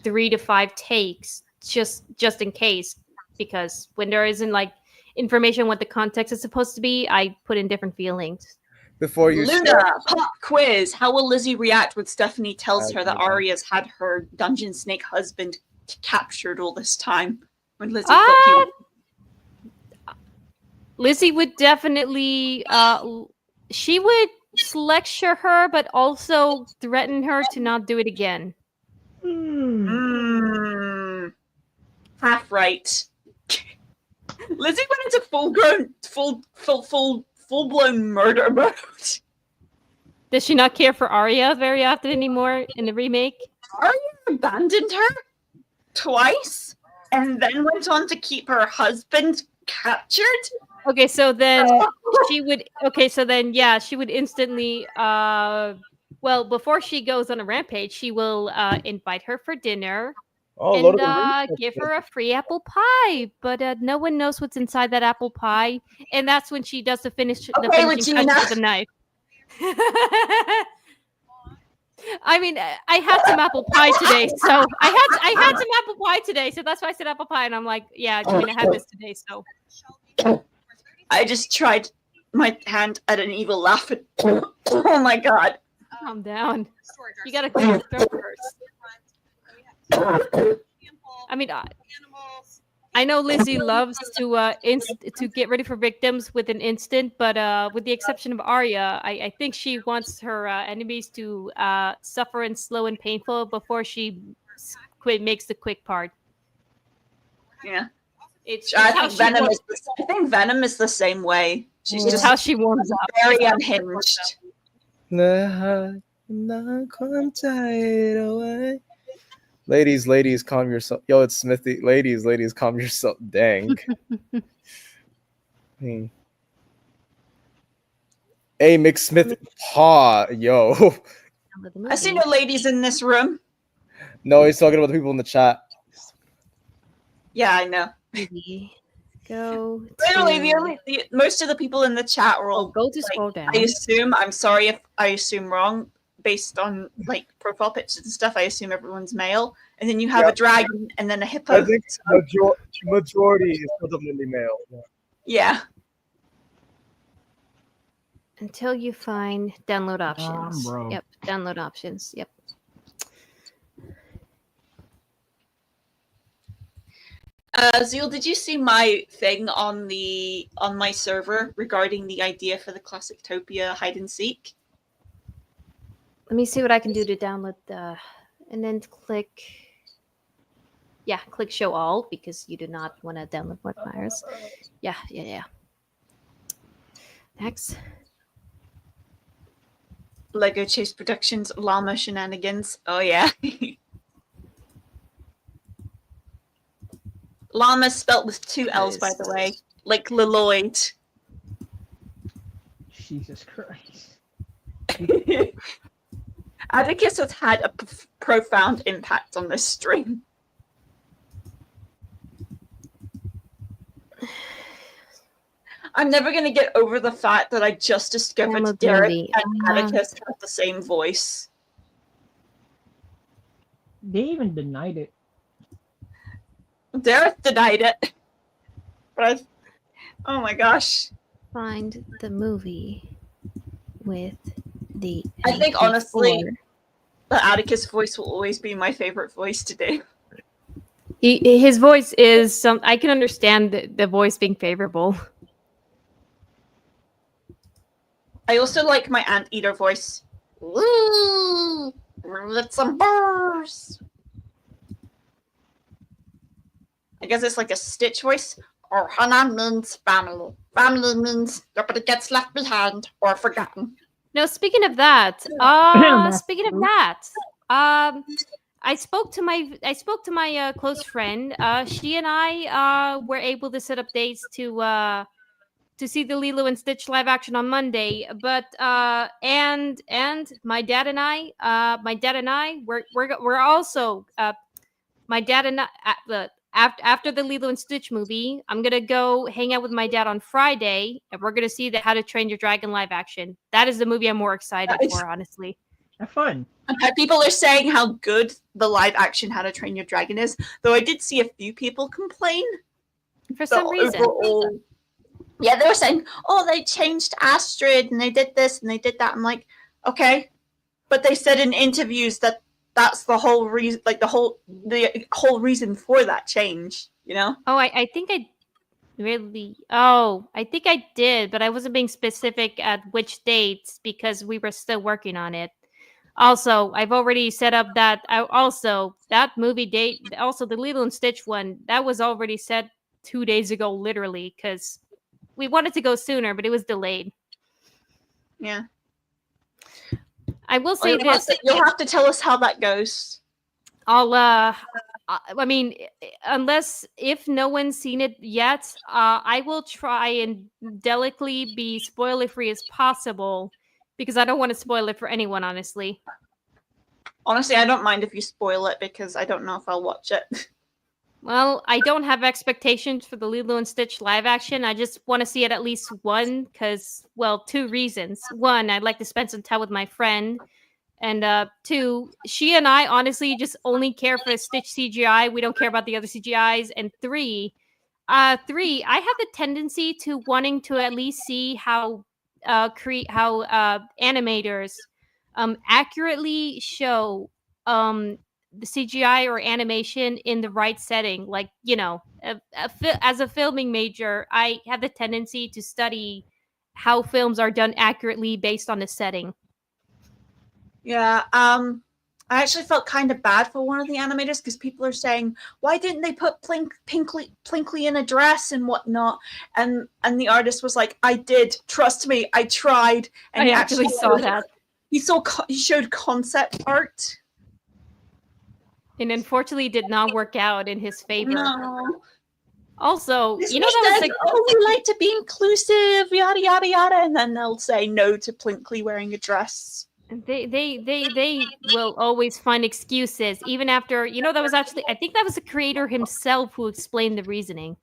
3 to 5 takes just in case. Because when there isn't like, information what the context is supposed to be, I put in different feelings. Before you Luna, start, pop quiz. How will Lizzie react when Stephanie tells her that Okay. Arya's had her dungeon snake husband captured all this time? When Lizzie thought he was... Lizzie would definitely she would lecture her, but also threaten her to not do it again. Half right. Lizzie went into full-blown murder mode. Does she not care for Arya very often anymore in the remake? Arya abandoned her twice and then went on to keep her husband captured. Okay, so then she would. Okay, so then yeah, she would instantly. Well, before she goes on a rampage, she will invite her for dinner Lord of the and Rings. give her a free apple pie. But no one knows what's inside that apple pie, and that's when she does the finishing touches with the knife. I mean, I had some apple pie today, so I had some apple pie today, so that's why I said apple pie, and I'm like, yeah, Gina had this today, so. I just tried my hand at an evil laugh. Oh my god. Calm down. You gotta clear your throat first. I mean, I know Lizzie loves to get ready for victims with an instant, but with the exception of Arya, I think she wants her enemies to suffer in slow and painful before she makes the quick part. Yeah. It's I how think she Venom is the same way. She's It's just how she warms up. very unhinged. Ladies, calm yourself. Yo, it's Smithy. Ladies, calm yourself. Dang. Hey, McSmith. Paw. Yo. I see no ladies in this room. No, he's talking about the people in the chat. Yeah, I know. Go. Literally, most of the people in the chat are all. Go to scroll down. I assume. I'm sorry if I assume wrong. Based on like profile pictures and stuff, I assume everyone's male, and then you have a dragon and then a hippo. I think majority is predominantly male. Yeah. Until you find download options. bro. Yep, download options. Yep. Zeal, did you see my thing on my server regarding the idea for the Classictopia hide and seek? Let me see what I can do to download the, and then click. Yeah, click show all because you do not want to download Fort Myers. Yeah. Next. Lego Chase Productions llama shenanigans. Oh yeah. Llama spelt with 2 L's, by the way, like Lloyd. Jesus Christ. Atticus has had a profound impact on this stream. I'm never going to get over the fact that I just discovered Download Derek movie. and Atticus have the same voice. They even denied it. Derek denied it. But oh my gosh. Find the movie with the. I think honestly, MP4. the Atticus voice will always be my favorite voice to do. His voice is some. I can understand the voice being favorable. I also like my anteater voice. Woo! With some burrs. I guess it's like a Stitch voice. Or Hana means family. Family means nobody gets left behind or forgotten. No, speaking of that, I spoke to my close friend. She and I were able to set up dates to see the Lilo and Stitch live action on Monday. But and my dad and I, we're also my dad and I. After the Lilo and Stitch movie, I'm gonna go hang out with my dad on Friday, and we're gonna see the How to Train Your Dragon live action. That is the movie I'm more excited for, honestly. Have fun. People are saying how good the live action How to Train Your Dragon is, though I did see a few people complain. For some reason, overall, Yeah, they were saying, oh, they changed Astrid and they did this and they did that. I'm like, okay, but they said in interviews that that's the whole reason, like the whole reason for that change. You know? Oh, I think I really. Oh, I think I did, but I wasn't being specific at which dates because we were still working on it. Also, I've already set up that. That movie date, also the Lilo and Stitch one, that was already set 2 days ago, literally, because we wanted to go sooner, but it was delayed. Yeah. I will say this: you'll have to tell us how that goes. I mean, if no one's seen it yet, I will try and delicately be spoiler free as possible because I don't want to spoil it for anyone, honestly. Honestly, I don't mind if you spoil it because I don't know if I'll watch it. Well, I don't have expectations for the Lilo and Stitch live action. I just want to see it at least one because, well, 2 reasons. One, I'd like to spend some time with my friend. And 2, she and I honestly just only care for Stitch CGI. We don't care about the other CGIs. And 3, I have the tendency to wanting to at least see how animators accurately show the CGI or animation in the right setting. Like, you know, as a filming major, I have the tendency to study how films are done accurately based on the setting. Yeah, I actually felt kind of bad for one of the animators because people are saying, why didn't they put Plinkly in a dress and whatnot? And the artist was like, I did. Trust me, I tried. And I actually saw that. He showed concept art. And unfortunately did not work out in his favor. No. Also, This you know, was that was said, like, oh, we like to be inclusive, yada yada yada, and then they'll say no to Plinkly wearing a dress. They will always find excuses, even after, you know, that was actually, I think that was the creator himself who explained the reasoning.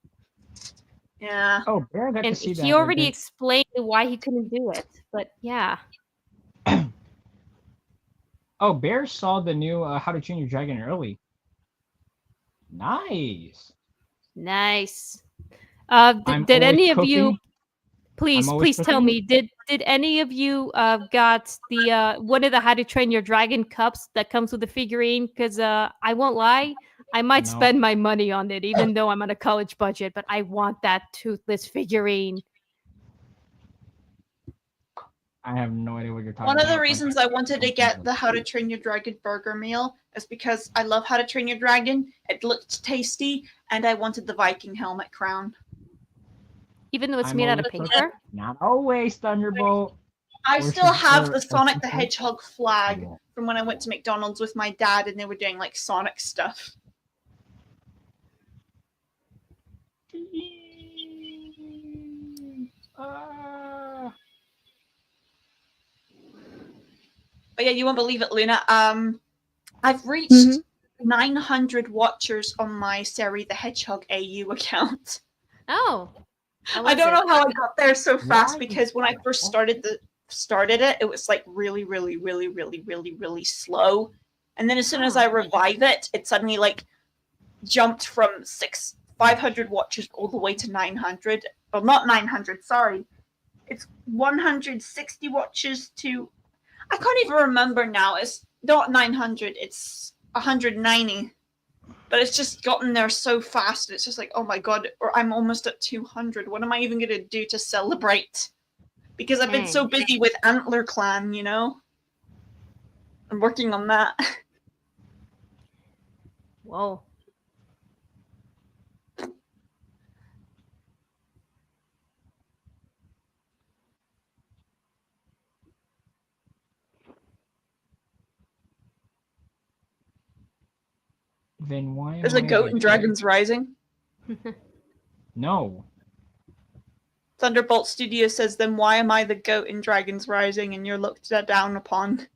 Yeah. Oh, Bear got And to see that. he already explained why he couldn't do it. But yeah. Oh, Bear saw the new How to Train Your Dragon early. Nice. Nice. I'm Did any always of you cooking. please I'm always tell cooking. me, did any of you got the one of the How to Train Your Dragon cups that comes with the figurine? Because I won't lie, I might No. spend my money on it, even though I'm on a college budget, but I want that toothless figurine. I have no idea what you're talking One about. of the reasons I wanted to get the How to Train Your Dragon burger meal is because I love How to Train Your Dragon. It looked tasty, and I wanted the Viking helmet crown. Even though it's I'm made out of always paper? Not always, Thunderbolt. I Or still should- have or- the or Sonic should the I- Hedgehog flag from when I went to McDonald's with my dad, and they were doing like Sonic stuff. But yeah, you won't believe it, Luna. I've reached 900 watchers on my Seri the Hedgehog AU account. Oh. I don't know how I got there so fast Why? because when I first started it, it was like really slow. And then as soon as I revive it, it suddenly like jumped from 500 watchers all the way to 900. Well, not 900, sorry. It's 160 watches to I can't even remember now. It's not 900, it's 190. But it's just gotten there so fast. It's just like, oh my god, or I'm almost at 200. What am I even going to do to celebrate? Because I've been so busy with Antler Clan, you know? I'm working on that. Whoa. Then why? There's am a I goat the in Dragons Rising. No. Thunderbolt Studio says, then why am I the goat in Dragons Rising and you're looked down upon?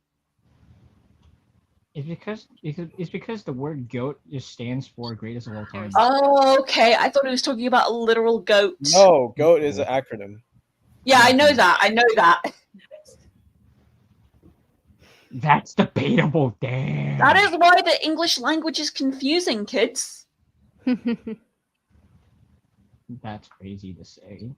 It's because the word goat just stands for greatest of all time. Oh, okay. I thought he was talking about a literal goat. No, GOAT is an acronym. Yeah, I know that. I know that. That's debatable, damn. That is why the English language is confusing, kids. That's crazy to say.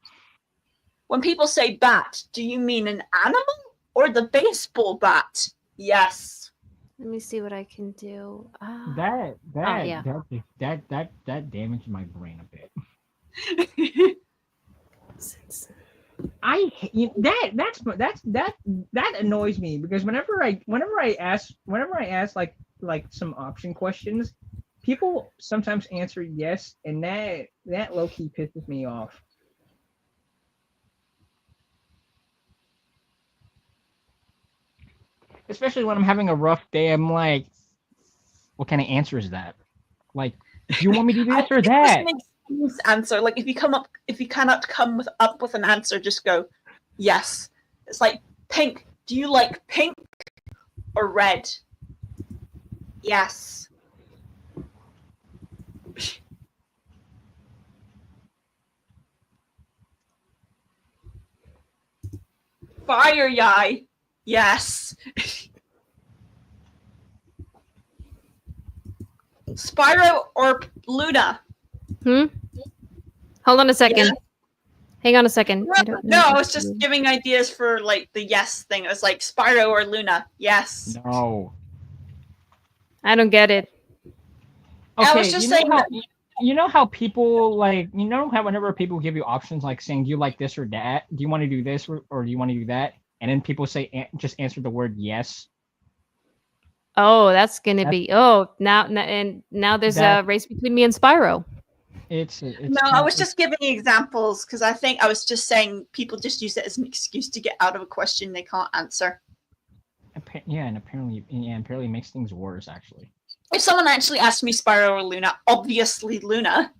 When people say bat, do you mean an animal or the baseball bat? Yes. Let me see what I can do. That yeah. that damaged my brain a bit. That annoys me because whenever I ask like some option questions, people sometimes answer yes, and that low key pisses me off. Especially when I'm having a rough day, I'm like, what kind of answer is that? Like, do you want me to do this or that? Answer, like if you cannot come up with an answer, just go yes. It's like pink. Do you like pink or red? Yes. Fire Yai. Yes. Spyro or Luna? Hold on a second. Yeah. Hang on a second. No, I was just giving ideas for like the yes thing. It was like Spyro or Luna. Yes. No. I don't get it. Okay, I was just saying that. You know how people like, you know how whenever people give you options like saying, do you like this or that? Do you want to do this or do you want to do that? And then people say, just answer the word yes. Oh, that's gonna be. Oh, now there's a race between me and Spyro. It's no, I was just giving examples because I think I was just saying people just use it as an excuse to get out of a question they can't answer. Yeah, and apparently it makes things worse actually. If someone actually asked me Spyro or Luna, obviously Luna.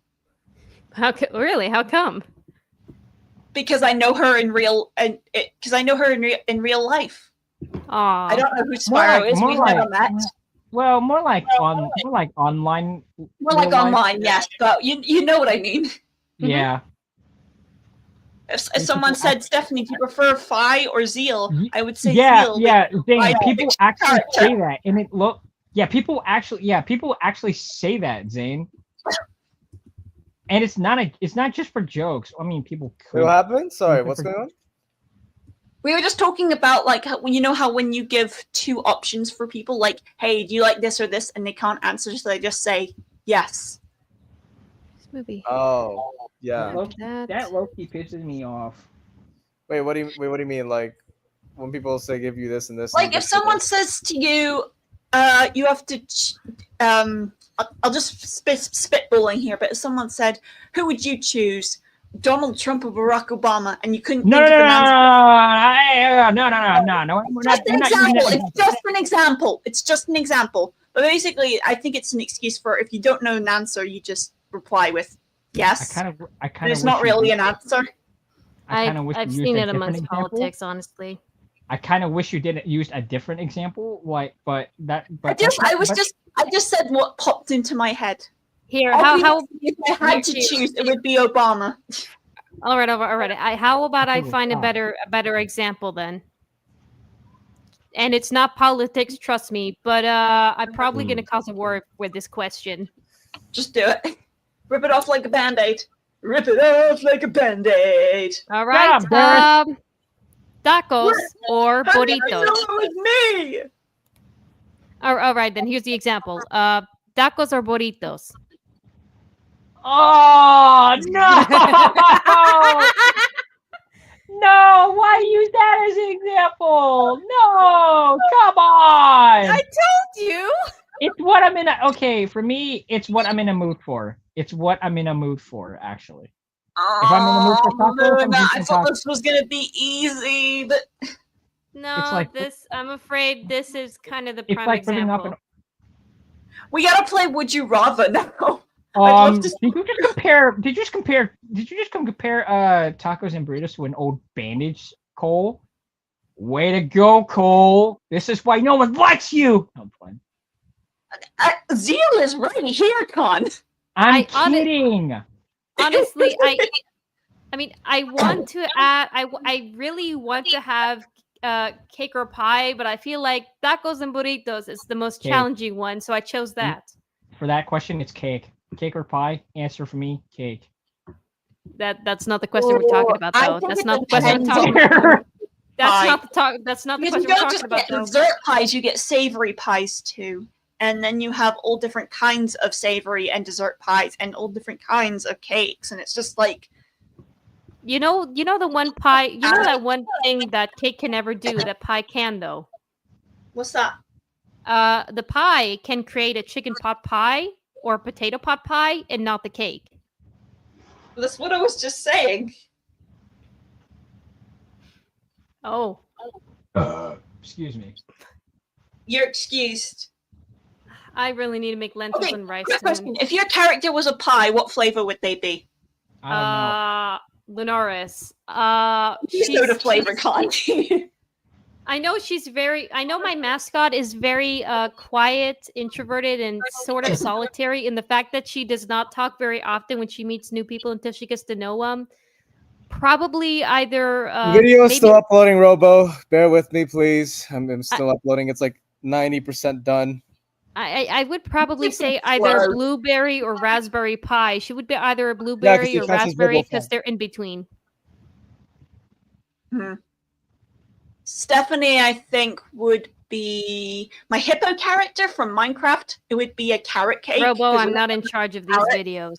Really? How come? Because I know her in real in real life. Aww. I don't know who Spyro is. We've never met. Well, more like online. More like online, yes, but you know what I mean. Yeah. If someone said, Stephanie, do you prefer Fi or Zeal? I would say Zeal. Yeah, Zane, people actually say that, and people actually say that, Zane. And it's not just for jokes. I mean, people could. What happened? Sorry, what's going on? We were just talking about like when you know how when you give two options for people, like, hey, do you like this or this, and they can't answer, so they just say yes. This movie. Oh, yeah. That low-key pisses me off. Wait, what do you mean? Like when people say give you this and this? Like if someone says to you, you have to. I'll just spitballing here, but if someone said, who would you choose? Donald Trump or Barack Obama, and you couldn't think of an answer. No. It's just an example. But basically, I think it's an excuse for if you don't know an answer, you just reply with yes. I kind of. It's not really an answer. I've seen it amongst politics, honestly. I kind of wish you didn't use a different example, but I just said what popped into my head. Here, if I had to choose, it would be Obama. All right. How about I find a better example then? And it's not politics, trust me, but I'm probably gonna cause a war with this question. Just do it. Rip it off like a band-aid. Rip it off like a band-aid. All right. Tacos or burritos? How did you know it was me? All right, then here's the example. Tacos or burritos? Oh no! No, why use that as an example? No, come on! I told you. It's what I'm in. Okay, for me, it's what I'm in a mood for. It's what I'm in a mood for, actually. If I'm in a mood for tacos, I thought this was gonna be easy, but no, it's like, I'm afraid this is kind of the prime like example. We gotta play Would You Rather now. Did you just compare tacos and burritos to an old bandage, Cole? Way to go, Cole. This is why no one likes you. I'm fine. Zeal is right here, Con. I'm kidding. Honestly, I mean, I want to add. I really want to have cake or pie, but I feel like tacos and burritos is the most challenging one, so I chose that. For that question, it's cake. Cake or pie? Answer for me, cake. That's not the question we're talking about, I though. think That's it not the question we're depends talking on about. That's pie. not the talk. That's not the Because question you we're don't talking just about, get though. dessert pies, you get savory pies too. And then you have all different kinds of savory and dessert pies and all different kinds of cakes. And it's just like, You know the one pie. You know that one thing that cake can never do that pie can, though. what's that? The pie can create a chicken pot pie or a potato pot pie, and not the cake. That's what I was just saying. Oh, Excuse me. You're excused. I really need to make lentils Okay, and rice. quick soon. question. If your character was a pie, what flavor would they be? I Lunaris. Soda flavor, can't you? I know she's very. I know my mascot is very quiet, introverted, and sort of solitary. In the fact that she does not talk very often when she meets new people until she gets to know them. Probably either Video is maybe- still uploading, Robo. Bear with me, please. I'm still uploading. It's like 90% done. I would probably say either Word. blueberry or raspberry pie. She would be either a 'cause blueberry she or catches raspberry Robo because fun. they're in between. Stephanie, I think, would be my hippo character from Minecraft. It would be a carrot cake. Robo, 'cause I'm not in charge of these carrot. videos.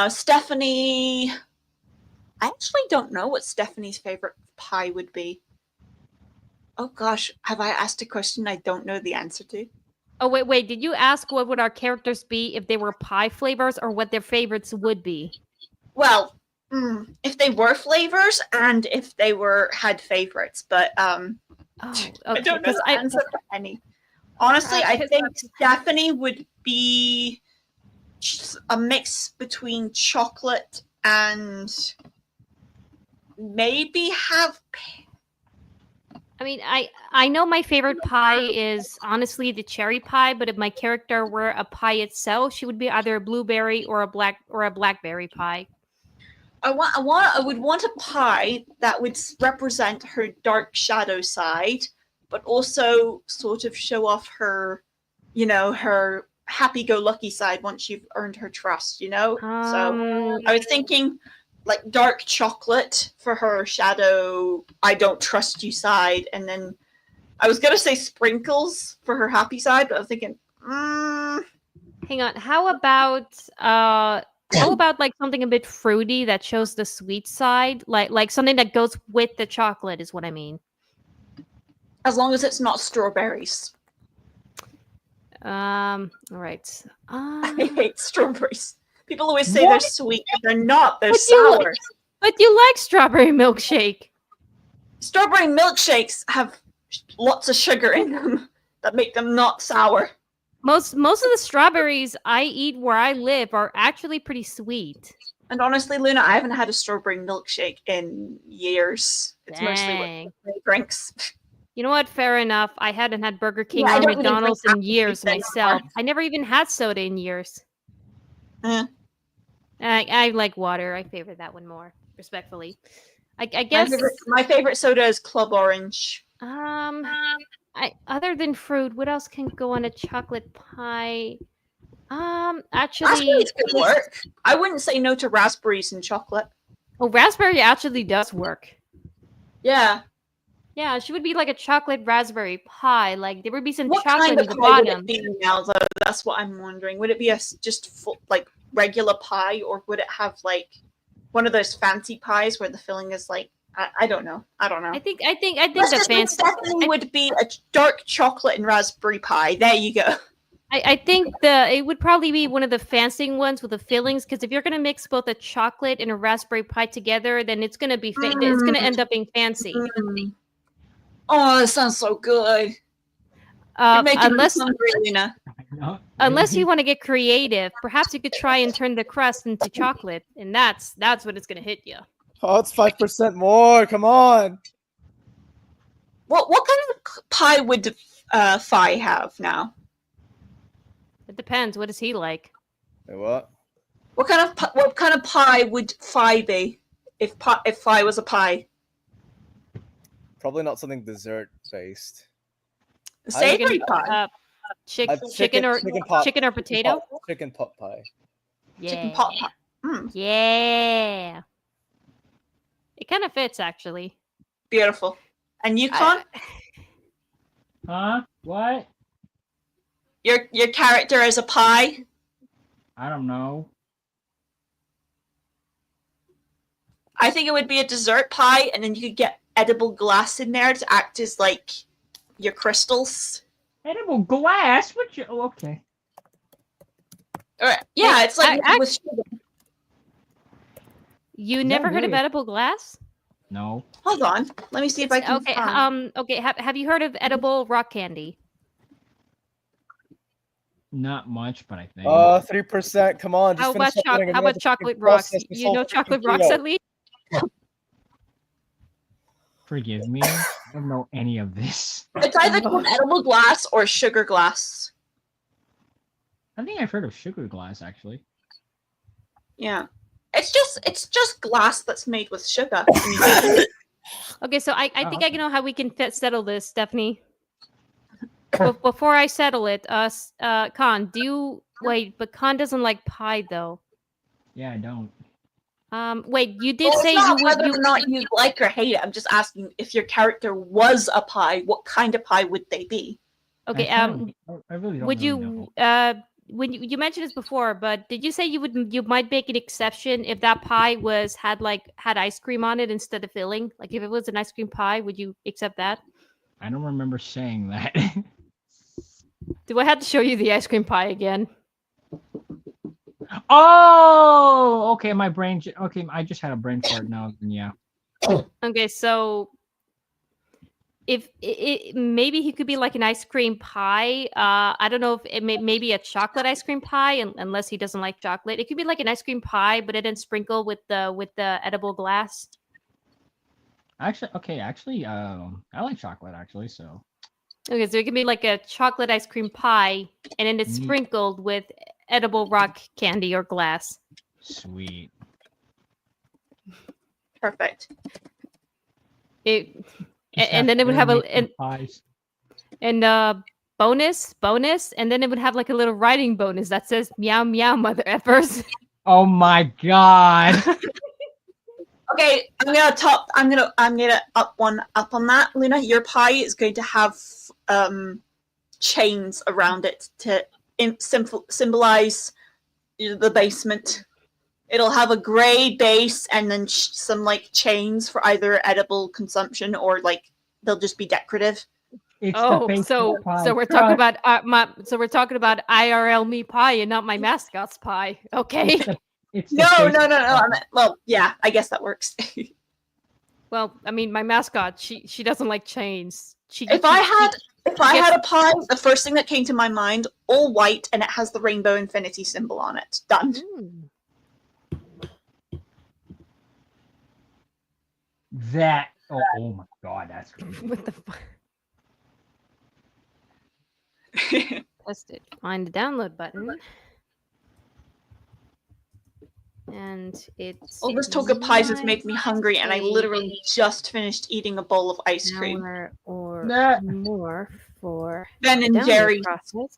Stephanie, I actually don't know what Stephanie's favorite pie would be. Oh gosh, have I asked a question I don't know the answer to? Oh wait, did you ask what would our characters be if they were pie flavors or what their favorites would be? Well, if they were flavors and if they had favorites, but Oh, I okay, don't know 'cause the answer for any. Honestly, I 'cause think Stephanie would be a mix between chocolate and maybe have. I mean, I know my favorite pie is honestly the cherry pie, but if my character were a pie itself, she would be either a blueberry or a blackberry pie. I would want a pie that would represent her dark shadow side, but also sort of show off her, her happy-go-lucky side once you've earned her trust. So I was thinking, like dark chocolate for her shadow, I don't trust you side, and then I was gonna say sprinkles for her happy side, but I was thinking, Hang on, how about like something a bit fruity that shows the sweet side, like something that goes with the chocolate is what I mean. as long as it's not strawberries. All right. I hate strawberries. People always say they're sweet, but they're not. They're But you sour. But you like strawberry milkshake. Strawberry milkshakes have lots of sugar in them that make them not sour. Most of the strawberries I eat where I live are actually pretty sweet. And honestly, Luna, I haven't had a strawberry milkshake in years. It's mostly Dang. with drinks. You know what? Fair enough. I hadn't had Burger King Yeah, I or don't really McDonald's drink in years apple juice myself. anymore. I never even had soda in years. I like water. I favor that one more, respectfully. I guess. My favorite soda is Club Orange. Other than fruit, what else can go on a chocolate pie? Actually, Raspberries could work. I wouldn't say no to raspberries and chocolate. Oh, raspberry actually does work. Yeah. Yeah, she would be like a chocolate raspberry pie. Like there would be some What chocolate kind in of the pie would bottom. it be now, though? That's what I'm wondering. Would it be just full, like regular pie, or would it have like one of those fancy pies where the filling is like I don't know. I think Let's the just say fancy. Stephanie would be a dark chocolate and raspberry pie. There you go. I think it would probably be one of the fancy ones with the fillings, because if you're gonna mix both a chocolate and a raspberry pie together, then it's gonna be it's gonna end up being fancy. Oh, that sounds so good. You're making Unless me hungry, Luna. unless you want to get creative, perhaps you could try and turn the crust into chocolate, and that's what it's gonna hit you. Oh, it's 5% more. Come on. What kind of pie would Fi have now? It depends. What does he like? Wait, what? What kind of pie would Fi be if Fi was a pie? Probably not something dessert based. Savory pie. Chicken or Chicken pot potato? Chicken pot pie. Chicken pot pie. Yeah. It kind of fits actually. Beautiful. And Yukon, Huh? What? your character is a pie. I don't know. I think it would be a dessert pie, and then you could get edible glass in there to act as like your crystals. Edible glass? What you? Oh, okay. Or yeah, Wait, it's like I- with sugar. You Is never that heard of weird? edible glass? No. Hold on, let me see if I can Okay. find. Okay. Have you heard of edible rock candy? Not much, but I think. 3%. Come on. Just How finish about up letting how me have about to chocolate freaking rocks? process this You whole know freaking chocolate rocks keto. at least? Forgive me. I don't know any of this. It's either called edible glass or sugar glass. I think I've heard of sugar glass actually. Yeah, it's just glass that's made with sugar. Okay, so I think I okay. know how we can settle this, Stephanie. Before I settle it, Khan, do you wait? But Khan doesn't like pie, though. Yeah, I don't. Wait, you did Well, say it's you not would. whether or not you like or hate it. I'm just asking if your character was a pie, what kind of pie would they be? Okay. I really don't. Would really you know. when you mentioned this before, but did you say you might make an exception if that pie had ice cream on it instead of filling? Like if it was an ice cream pie, would you accept that? I don't remember saying that. Do I have to show you the ice cream pie again? Oh, okay. My brain. Okay, I just had a brain fart now. Yeah. Okay, so if maybe he could be like an ice cream pie. I don't know if maybe a chocolate ice cream pie, unless he doesn't like chocolate. It could be like an ice cream pie, but it then sprinkle with the edible glass. Actually, I like chocolate actually. So Okay, so it can be like a chocolate ice cream pie, and then it's Neat. sprinkled with edible rock candy or glass. sweet. Perfect. It Just and then it would to have a make some pies. bonus, and then it would have like a little writing bonus that says meow meow mother effers. Oh my god. Okay, I'm gonna up on that. Luna, your pie is going to have chains around it to symbolize the basement. It'll have a gray base and then some like chains for either edible consumption or like they'll just be decorative. It's Oh, the so pie. we're talking about we're talking about IRL me pie and not my mascot's pie. Okay. It's the No. basement pie. Well, yeah, I guess that works. Well, I mean, my mascot, she doesn't like chains. If I had a pie, the first thing that came to my mind, all white, and it has the rainbow infinity symbol on it. Done. That. Oh my god, that's crazy. What the fuck? Test it. Find the download button. And it's All this talk of pies has made me hungry, and I literally just finished eating a bowl of ice cream. hour or Nah. more for Ben the and download Jerry. process.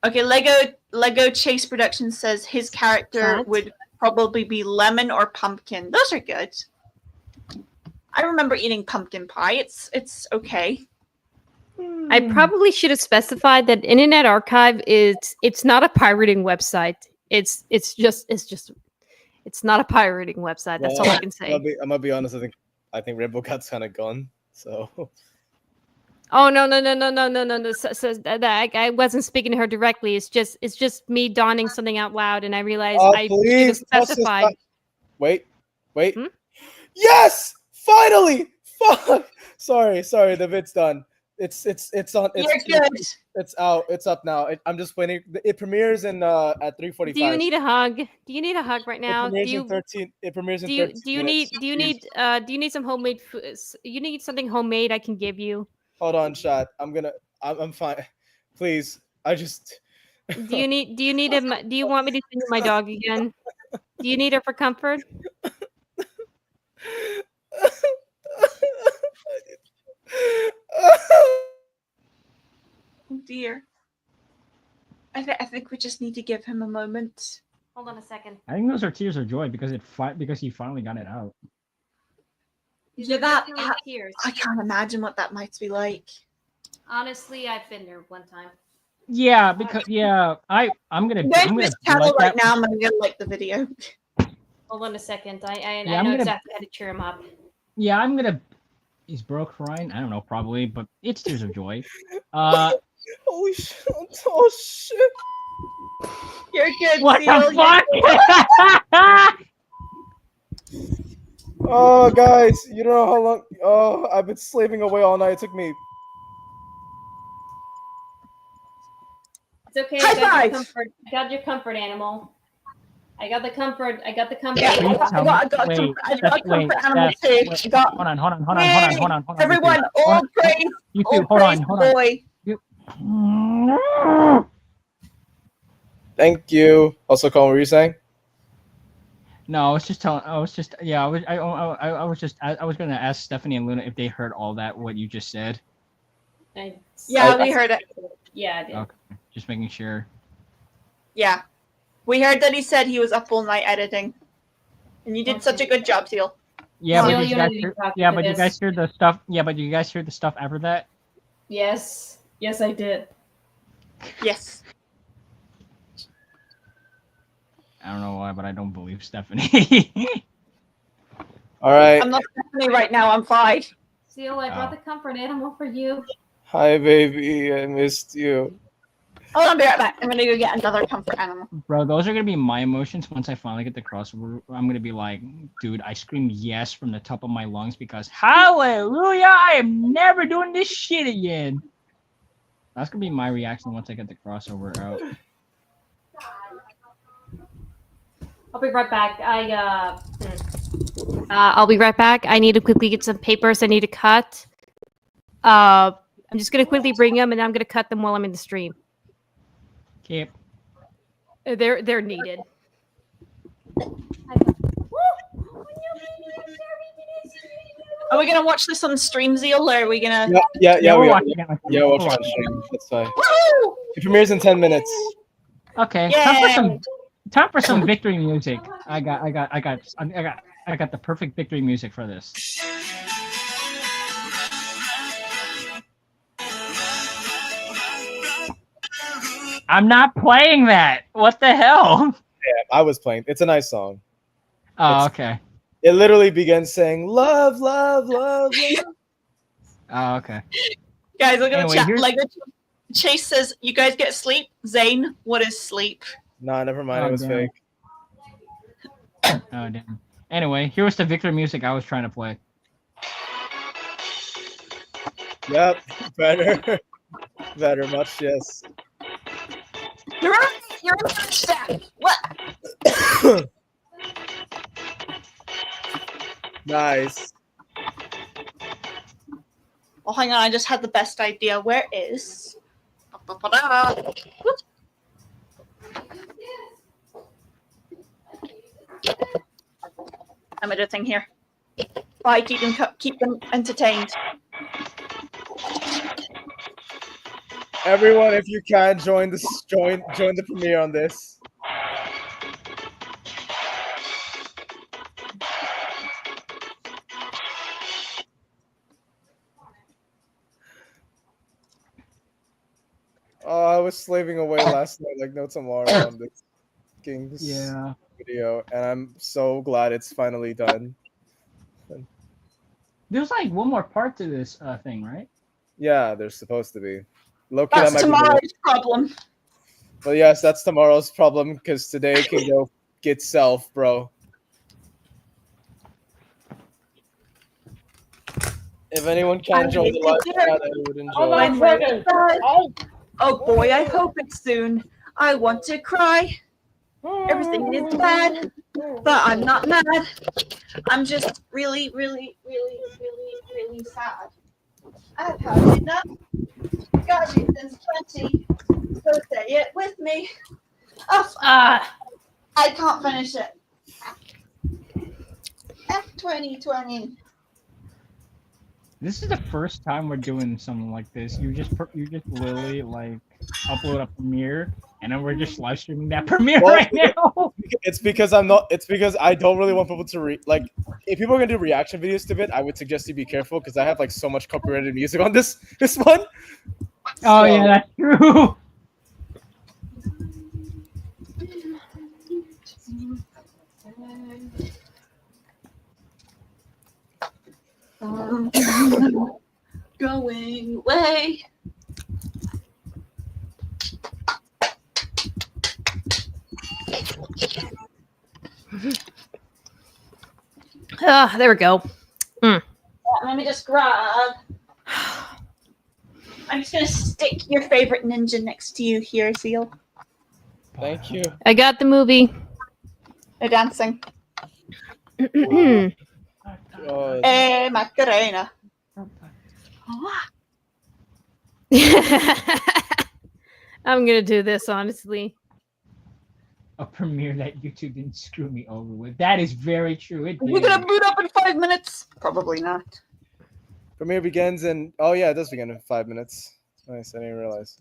Okay, Lego Chase Productions says his character What? would probably be lemon or pumpkin. Those are good. I remember eating pumpkin pie. It's okay. I probably should have specified that Internet Archive it's not a pirating website. It's not a pirating website. That's all I can say. I'm gonna be honest. I think Rainbow Cat's kind of gone. So Oh no. So I wasn't speaking to her directly. It's just me donning something out loud, and I realized I should have please, let's just specified. wait. Hmm? Yes, finally. Fuck. Sorry. The vid's done. It's on. You're good. It's out. It's up now. I'm just waiting. It premieres in at 3:45. Do you need a hug? Do you need a hug right now? It premieres in 13. It premieres in 13 Do you minutes. need some homemade food? You need something homemade I can give you. Hold on, Shad. I'm fine. Please. Do you need him? Do you want me to send you my dog again? Do you need her for comfort? Oh dear. I think we just need to give him a moment. Hold on a second. I think those are tears of joy because because he finally got it out. These Yeah, are that- definitely tears. I can't imagine what that might be like. Honestly, I've been there one time. Yeah, because I'm gonna There's I'm gonna this be channel like right that. now. I'm gonna like the video. Hold on a second. I Yeah, I'm know gonna- exactly how to cheer him up. Yeah, I'm gonna. Is bro crying? I don't know, probably, but it's tears of joy. Holy shit! Oh shit! You're good. What Seal. the You're fuck? Oh, guys, you don't know how long. Oh, I've been slaving away all night. It took me. It's okay. High I got your five! comfort. I got your comfort animal. I got the comfort. I got the comfort. Yeah, Please I tell got me- I got a comfort Steph, animal wait, too. Steph, I got Hold on. You two. everyone. Hold All on. praise. You All two, hold on, praise hold the on. boy. Thank you. Also, Colin, what were you saying? No, I was just telling. I was just. Yeah, I was just. I was gonna ask Stephanie and Luna if they heard all that what you just said. Yeah, we heard it. Yeah, I did. Okay, just making sure. Yeah, we heard that he said he was up all night editing, and you did such a good job, Seal. Yeah, Seal, but did you you don't guys need to hear? talk Yeah, to but you this. guys heard the stuff. Yeah, but you guys heard the stuff after that. Yes. Yes, I did. Yes. I don't know why, but I don't believe Stephanie. All right. I'm not Stephanie right now. I'm fine. Seal, I brought the comfort animal for you. Hi, baby. I missed you. Hold on, be right back. I'm gonna go get another comfort animal. Bro, those are gonna be my emotions once I finally get the crossover. I'm gonna be like, dude, I screamed yes from the top of my lungs because hallelujah, I am never doing this shit again. That's gonna be my reaction once I get the crossover out. I'll be right back. I'll be right back. I need to quickly get some papers I need to cut. I'm just gonna quickly bring them, and I'm gonna cut them while I'm in the stream. Okay. They're needed. Are we gonna watch this on stream, Zeal, or are we gonna? Yeah, we're we are. watching it. Yeah, we'll We're watch watching it. That's fine. Woo! It premieres in 10 minutes. Okay. Yay! Time for some victory music. I got the perfect victory music for this. I'm not playing that. What the hell? Yeah, I was playing. It's a nice song. Oh, okay. It literally begins saying love, love, love, love. Oh, okay. Guys, look at Anyway, the chat. here's- Like Chase says, "You guys get sleep." Zane, what is sleep? Nah, never mind. Oh, It was damn. fake. Oh, damn. Anyway, here was the victory music I was trying to play. Yep. Better. Better. Much, yes. You're in touchdown. What? Nice. Oh, hang on. I just had the best idea. Where is? Whoops. I'm gonna do a thing here. Bye. Keep them entertained. Everyone, if you can, join the premiere on this. Oh, I was slaving away last night like no tomorrow on this King's video, and I'm so glad it's finally done. There's like one more part to this thing, right? Yeah, there's supposed to be. Loki, That's that might be the- tomorrow's problem. But yes, that's tomorrow's problem because today can go get self, bro. If anyone can join the live chat, I would enjoy. Oh my goodness. Oh boy, I hope it's soon. I want to cry. Everything is bad, but I'm not mad. I'm just really, really, really, really, really sad. I've had enough. Gosh, it's plenty. So say it with me. Oh, I can't finish it. F2020. This is the first time we're doing something like this. You just literally like upload a Premiere, and then we're just live streaming that Premiere Well, right now. It's because I'm not. It's because I don't really want people to like. If people are gonna do reaction videos to it, I would suggest you be careful because I have like so much copyrighted music on this one. Oh yeah, that's true. Going away. There we go. Let me just grab. I'm just gonna stick your favorite ninja next to you here, Seal. Thank you. I got the movie. They're dancing. God. Macarena. I'm gonna do this honestly. A Premiere that YouTube didn't screw me over with. That is very true. It We're did. gonna boot up in 5 minutes. Probably not. Premiere begins in. Oh yeah, it does begin in 5 minutes. Nice. I didn't realize.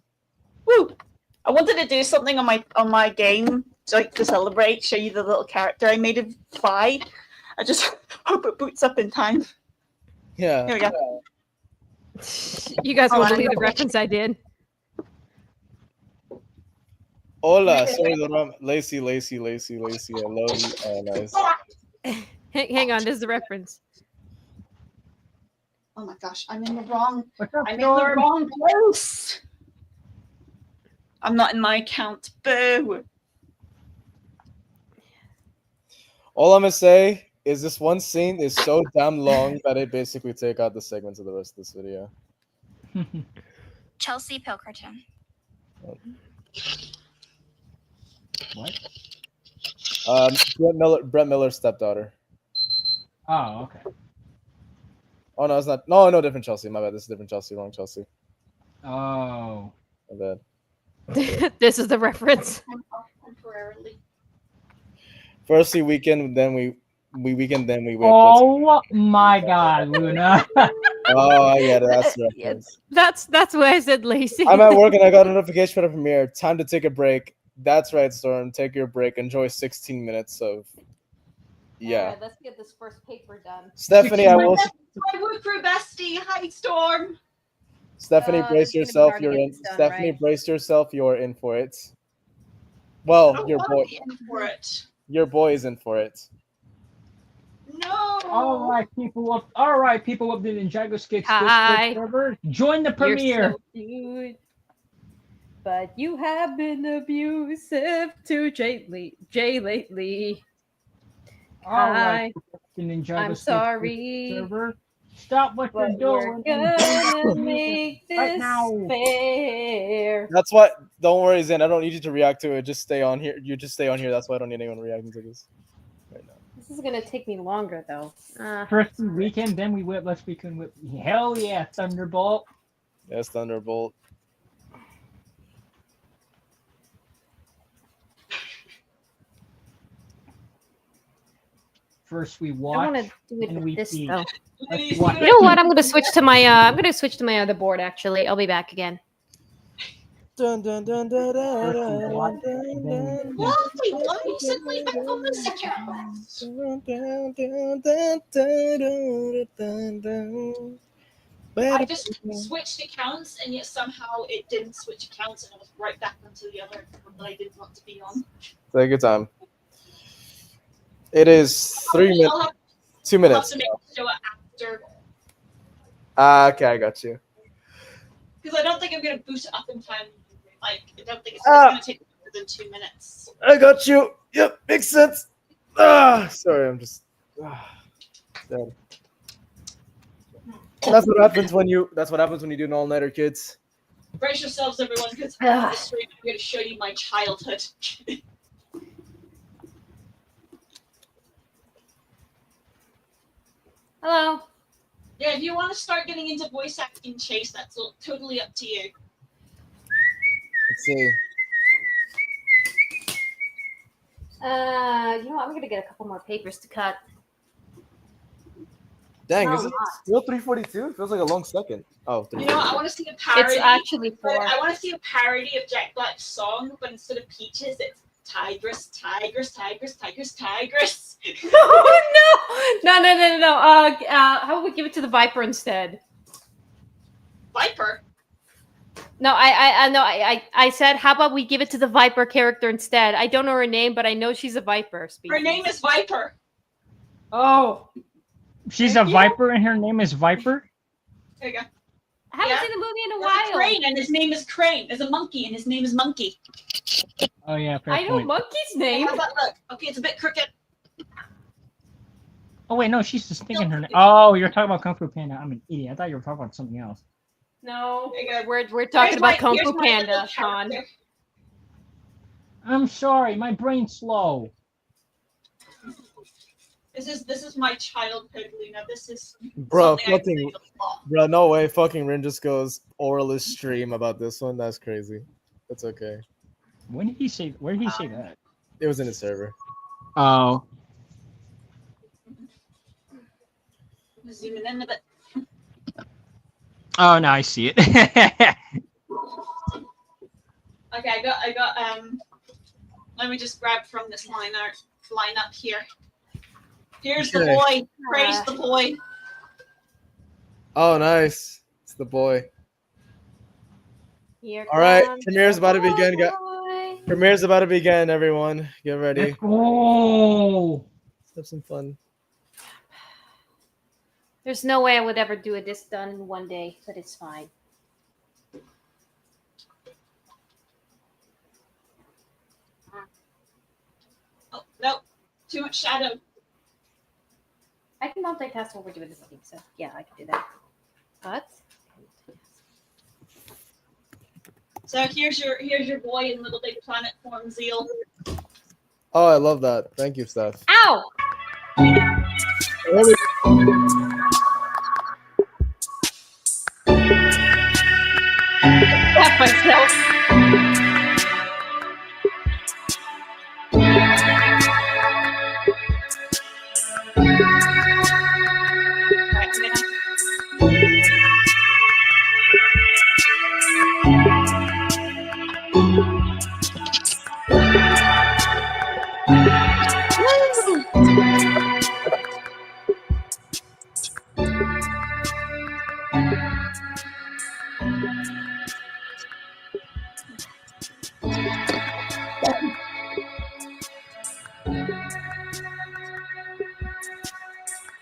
Woo! I wanted to do something on my game, to celebrate, show you the little character I made of Vi. I just hope it boots up in time. Yeah. Here we go. You guys won't Oh, believe the reference I did. Hola, soy the Ram. Lacey. Hello. Oh, nice. Hang on, this is the reference. Oh my gosh, I'm in the wrong Norm? place. I'm not in my account. Boo. All I'm gonna say is this one scene is so damn long that it basically take out the segments of the rest of this video. Chelsea Pilkerton. What? Brett Miller's stepdaughter. Oh, okay. Oh no, it's not. No, different Chelsea. My bad. This is different Chelsea. Wrong Chelsea. Oh. My bad. This is the reference. Temporarily. First we weekend, then we weekend, then we whip. Oh my God, Luna. Oh, I get it. That's the reference. That's why I said Lacey. I'm at work and I got a notification for the premiere. Time to take a break. That's right, Storm. Take your break. Enjoy 16 minutes of. Yeah. Alright, let's get this first paper done. Stephanie, I will. My work crew bestie. Hi, Storm. Stephanie, There's brace gonna be yourself. hard to You're get in. this done, Stephanie, right? brace yourself. You're in for it. Well, I your don't boy, want to be in for it. your boy is in for it. No. All right, people up the Ninjago Skits Hi. Discord server. Join the You're premiere. so cute. But you have been abusive to Jay lately. All right, the Ninjago I'm Skits sorry. server. Stop what But you're we're doing. gonna make this Right now. fair. That's why. Don't worry, Zen. I don't need you to react to it. Just stay on here. You just stay on here. That's why I don't need anyone reacting to this right now. This is gonna take me longer though. First weekend, then we whip. Let's weekend whip. Hell yeah, Thunderbolt. Yes, Thunderbolt. First we I watch. want to do it and with we this eat. though. Let's watch. You know what? I'm gonna switch to my other board actually. I'll be back again. Dun, dun, dun, dun, dun, First we dun, watch, dun, and then we dun, eat. Why? Why are you suddenly back on this account? dun, dun, dun, dun, dun, dun, dun. I just switched accounts, and yet somehow it didn't switch accounts, and I was right back onto the other one that I didn't want to be on. Take your time. It is 3 minutes. I'll have 2 to minutes. make the show after, Okay, I got you. because I don't think I'm going to boost it up in time. Like, I don't think it's Ah. going to take more than 2 minutes. I got you. Yep, makes sense. Sorry, I'm just. Dead. That's what happens when you. That's what happens when you do an all-nighter, kids. Brace yourselves, everyone, because after the stream, I'm going to show you my childhood. Hello. Yeah, if you want to start getting into voice acting, Chase, that's totally up to you. Let's see. You know what? I'm gonna get a couple more papers to cut. Dang, No, is it not. still 3:42? It feels like a long second. Oh, You know what? I want to see a parody. It's actually but 4. I want to see a parody of Jack Black's song, but instead of peaches, it's tigress, tigress, tigress, tigress, tigress. Oh no! No! How about we give it to the Viper instead? Viper. No, I said, how about we give it to the Viper character instead? I don't know her name, but I know she's a Viper species. Her name is Viper. Oh, She's a Viper and her name is Viper? There you go. I haven't Yeah. seen the movie in a There's a while. crane, and his name is Crane. There's a monkey, and his name is Monkey. Oh yeah, fair I know point. Monkey's name. How's that look? Okay, it's a bit crooked. Oh wait, no, she's just thinking her name. Oh, you're talking about Kung Fu Panda. I'm an idiot. I thought you were talking about something else. No, There you go. we're talking Here's about my- Kung here's Fu my Panda, little Sean. character. I'm sorry, my brain's slow. This is my childhood, Luna. This is Bro, something I fucking, think a lot. bro, no way. Fucking Rin just goes oralist stream about this one. That's crazy. That's okay. When did he say? Where did he say that? It was in the server. Oh, Zooming in a bit. oh, now I see it. Okay, I got let me just grab from this line up here. Here's the Okay. boy. Praise the boy. Oh, nice. It's the boy. Here All right, comes premiere's about to the begin. boy. Premiere's about to begin, everyone. Get ready. Let's go. Let's have some fun. There's no way I would ever do this done in one day, but it's fine. Oh no, too much shadow. I can multitask while we're doing this thing, so yeah, I can do that. But So here's your boy in Little Big Planet form Zeal. Oh, I love that. Thank you, Steph. ow! There we- Slap myself. Right, I'm gonna-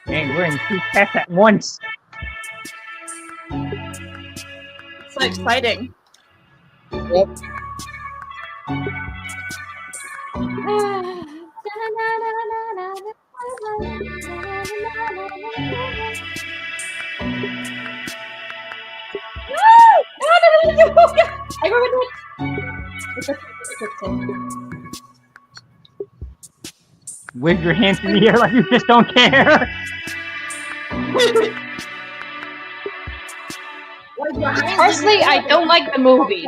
Dang, we're in 2 tests at once. So exciting. I remember it. Wave your hands in the air like you just don't care. Personally, I don't like the movie.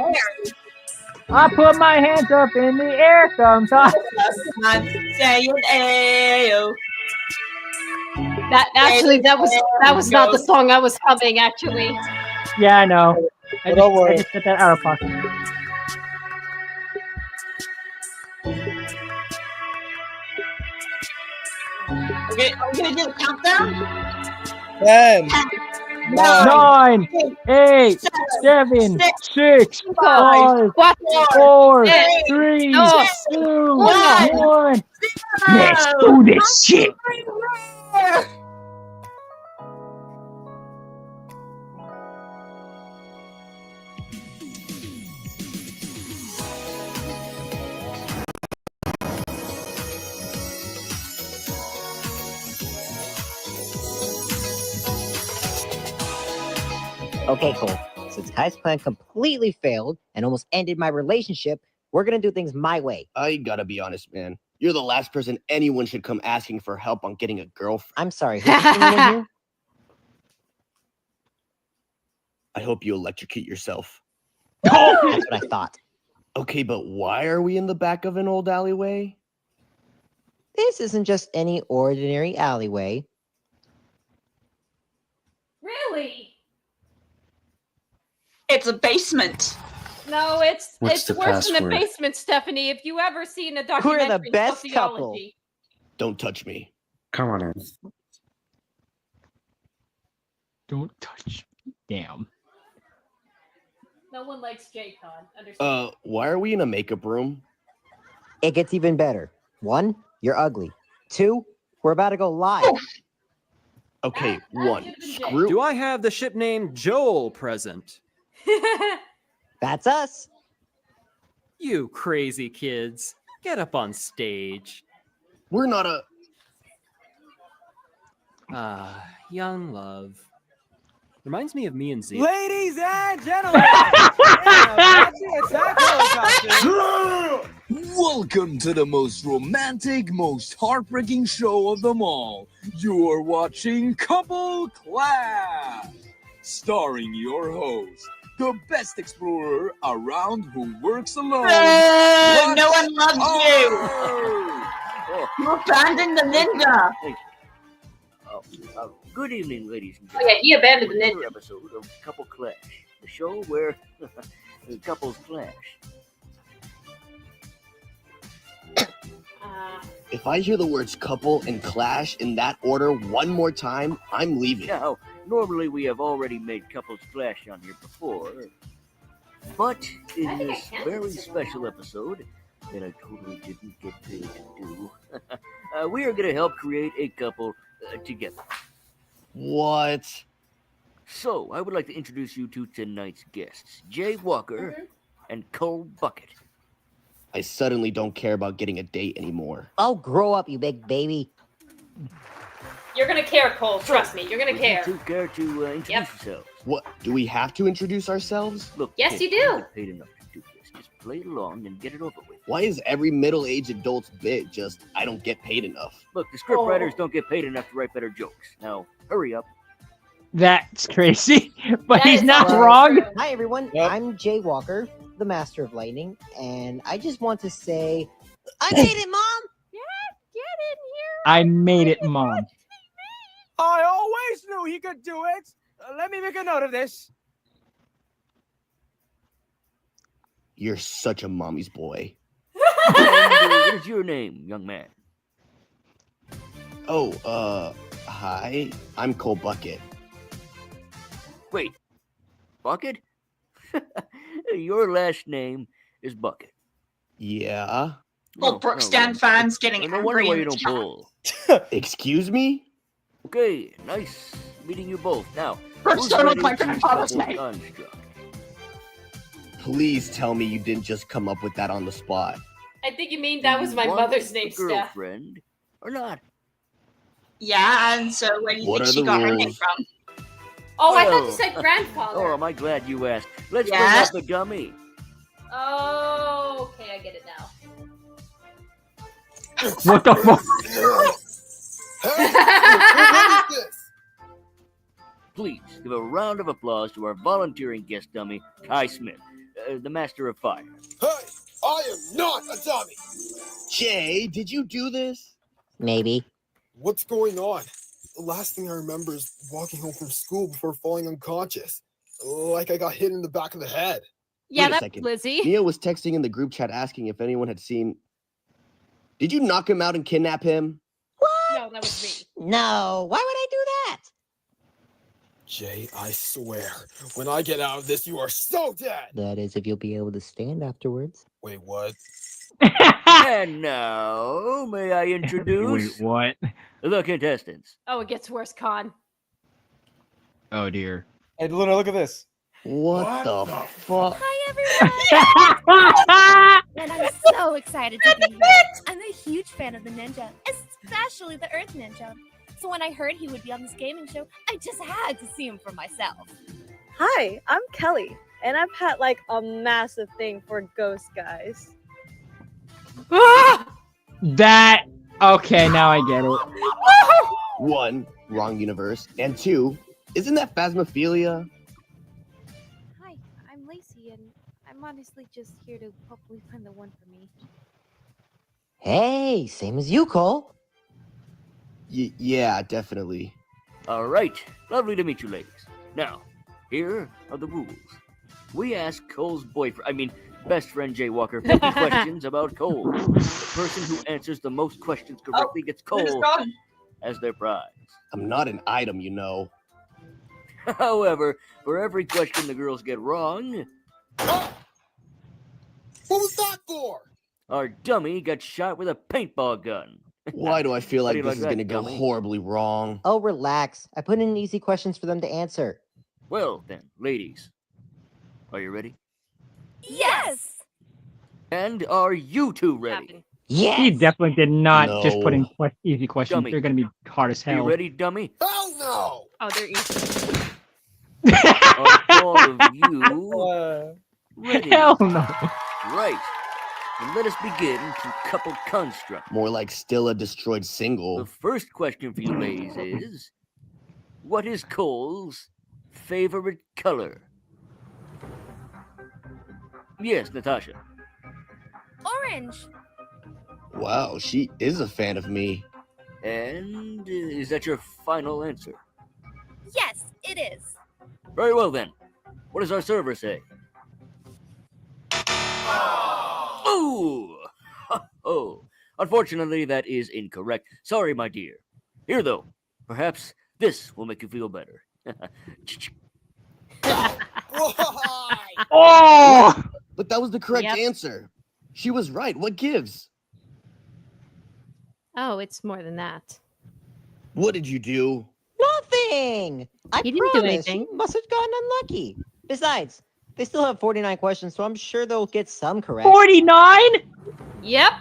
I put my hands up in the air sometimes. I'm saying ayo. That was not the song I was humming actually. Yeah, I know. I Don't worry. just get that out of pocket. Okay, are we gonna do a countdown? 10, 9, 9, 8, 7, 6, 5, Cuatro, 4, tres, 3, dos, 2, uno. 1. Let's do this shit. Okay, Cole. Since Kai's plan completely failed and almost ended my relationship, we're gonna do things my way. I gotta be honest, man. You're the last person anyone should come asking for help on getting a girlfriend. I'm sorry, who's singing in here? I hope you electrocute yourself. That's what I thought. Okay, but why are we in the back of an old alleyway? This isn't just any ordinary alleyway. Really? It's a basement. No, it's What's the worse than the password? basement, Stephanie. If you ever seen a We're documentary the on best sociology. Don't touch me. Come on in. Don't touch. Damn. No one likes J-Con. Understand? Why are we in a makeup room? It gets even better. 1, you're ugly. 2, we're about to go live. Okay, That 1. should've been Jay. Screw. Do I have the ship name Joel present? That's us. You crazy kids. Get up on stage. We're not a. Young love. Reminds me of me and Z. Ladies and gentlemen, Apache Attack Helicopter. Welcome to the most romantic, most heartbreaking show of them all. You're watching Couple Clash, starring your host, the best explorer around who works alone. No one loves you. You abandoned the ninja. Good evening, ladies and Oh yeah, he abandoned the Another ninja. episode of Couple Clash, the show where couples clash. If I hear the words couple and clash in that order one more time, I'm leaving. Now, normally we have already made couples clash on here before, but in this very special episode that I totally didn't get paid to do, we are going to help create a couple together. What? So, I would like to introduce you to tonight's guests, Jay Walker and Cole Bucket. I suddenly don't care about getting a date anymore. Oh, grow up, you big baby. You're gonna care, Cole. Trust me, you're gonna Would care. you two care to introduce yourselves? What? Do we have to introduce ourselves? Look, Yes, kids, you you do. get paid enough to do this. Just play it along and get it over with. Why is every middle-aged adult's bit just, I don't get paid enough? Look, the script writers don't get paid enough to write better jokes. Now, hurry up. That's crazy, but That he's is not so wrong. true. Hi, everyone. Yep. I'm Jay Walker, the Master of Lightning, and I just want to say, I made it, Mom! Get in here. I made it, Mom. I always knew he could do it. Let me make a note of this. You're such a mommy's boy. And, what is your name, young man? Oh, hi. I'm Cole Bucket. Wait, Bucket? Your last name is Bucket. Yeah? Well, Brookstand fans getting No wonder angry why in you the don't chat. pull. Excuse me? Okay, nice meeting you both. Now, Brookstone was my ready for this grandfather's couple name. construct? Please tell me you didn't just come up with that on the spot. I think you mean that Do was you my want mother's a name, Steph. girlfriend or not? Yeah, and so where do you What think are she the got her name rules? from? Oh, I thought you Well, said grandfather. Oh, am I glad you asked? Let's Yes. bring up the dummy. Oh, okay, I get it now. What the fuck? Please give a round of applause to our volunteering guest dummy, Kai Smith, the master of fire. Hey, I am not a dummy. Jay, did you do this? Maybe. What's going on? The last thing I remember is walking home from school before falling unconscious. Like I got hit in the back of the head. Yeah, Wait a that's second. Lizzie. Mia was texting in the group chat asking if anyone had seen. Did you knock him out and kidnap him? No, that was me. No, why would I do that? Jay, I swear, when I get out of this, you are so dead. That is, if you'll be able to stand afterwards. Wait, what? And now, may I introduce Wait, what? the contestants? Oh, it gets worse, Con. Oh dear. Hey, Luna, look at this. What the fuck? Hi, everyone! And I'm so excited to be here. I'm a huge fan of the ninja, especially the Earth Ninja. So when I heard he would be on this gaming show, I just had to see him for myself. Hi, I'm Kelly, and I've had like a massive thing for ghost guys. That. Okay, now I get it. 1, wrong universe. And 2, isn't that Phasmophilia? Hi, I'm Lacey, and I'm honestly just here to hopefully find the one for me. Hey, same as you, Cole. Yeah, definitely. All right, lovely to meet you, ladies. Now, here are the rules. We ask Cole's best friend Jay Walker 50 questions about Cole. The person who answers the most questions correctly gets Cole as their prize. I'm not an item, you know. However, for every question the girls get wrong, What was that for? our dummy got shot with a paintball gun. Why do I feel How like do you this like is that, going to go dummy? horribly wrong? Oh, relax. I put in easy questions for them to answer. Well then, ladies, are you ready? Yes! And are you two ready? He definitely did not just put in No. easy questions. Dummy. They're going to be hard as Are you hell. ready, dummy? Hell no! Oh, they're easy. Are all of you ready? Hell no. Right. And let us begin to couple construct. More like still a destroyed The single. first question for you ladies is, what is Cole's favorite color? Yes, Natasha. Orange. Wow, she is a fan of me. And is that your final answer? Yes, it is. Very well then. What does our server say? Oh! Oh! Unfortunately, that is incorrect. Sorry, my dear. Here, though, perhaps this will make you feel better. Oh! But that was the correct Yep. answer. She was right. What gives? Oh, it's more than that. What did you do? Nothing! I He didn't do promise. anything. You must have gotten unlucky. Besides, they still have 49 questions, so I'm sure they'll get some correct. 49? Yep.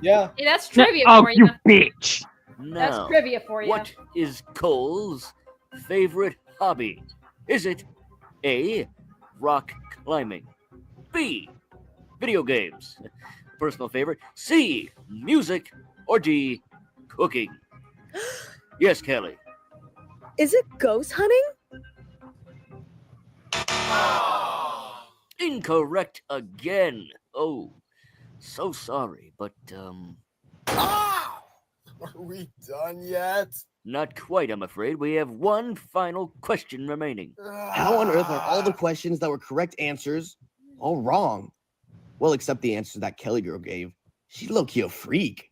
Yeah. Hey, that's trivia Oh, for you. you bitch. That's Now, trivia for you. what is Cole's favorite hobby? Is it A, rock climbing, B, video games, personal favorite, C, music, or D, cooking? Yes, Kelly. Is it ghost hunting? Incorrect again. Oh, so sorry, but Are we done yet? not quite, I'm afraid. We have one final question remaining. How on earth are all the questions that were correct answers all wrong? Well, except the answer that Kelly girl gave. She low-key a freak.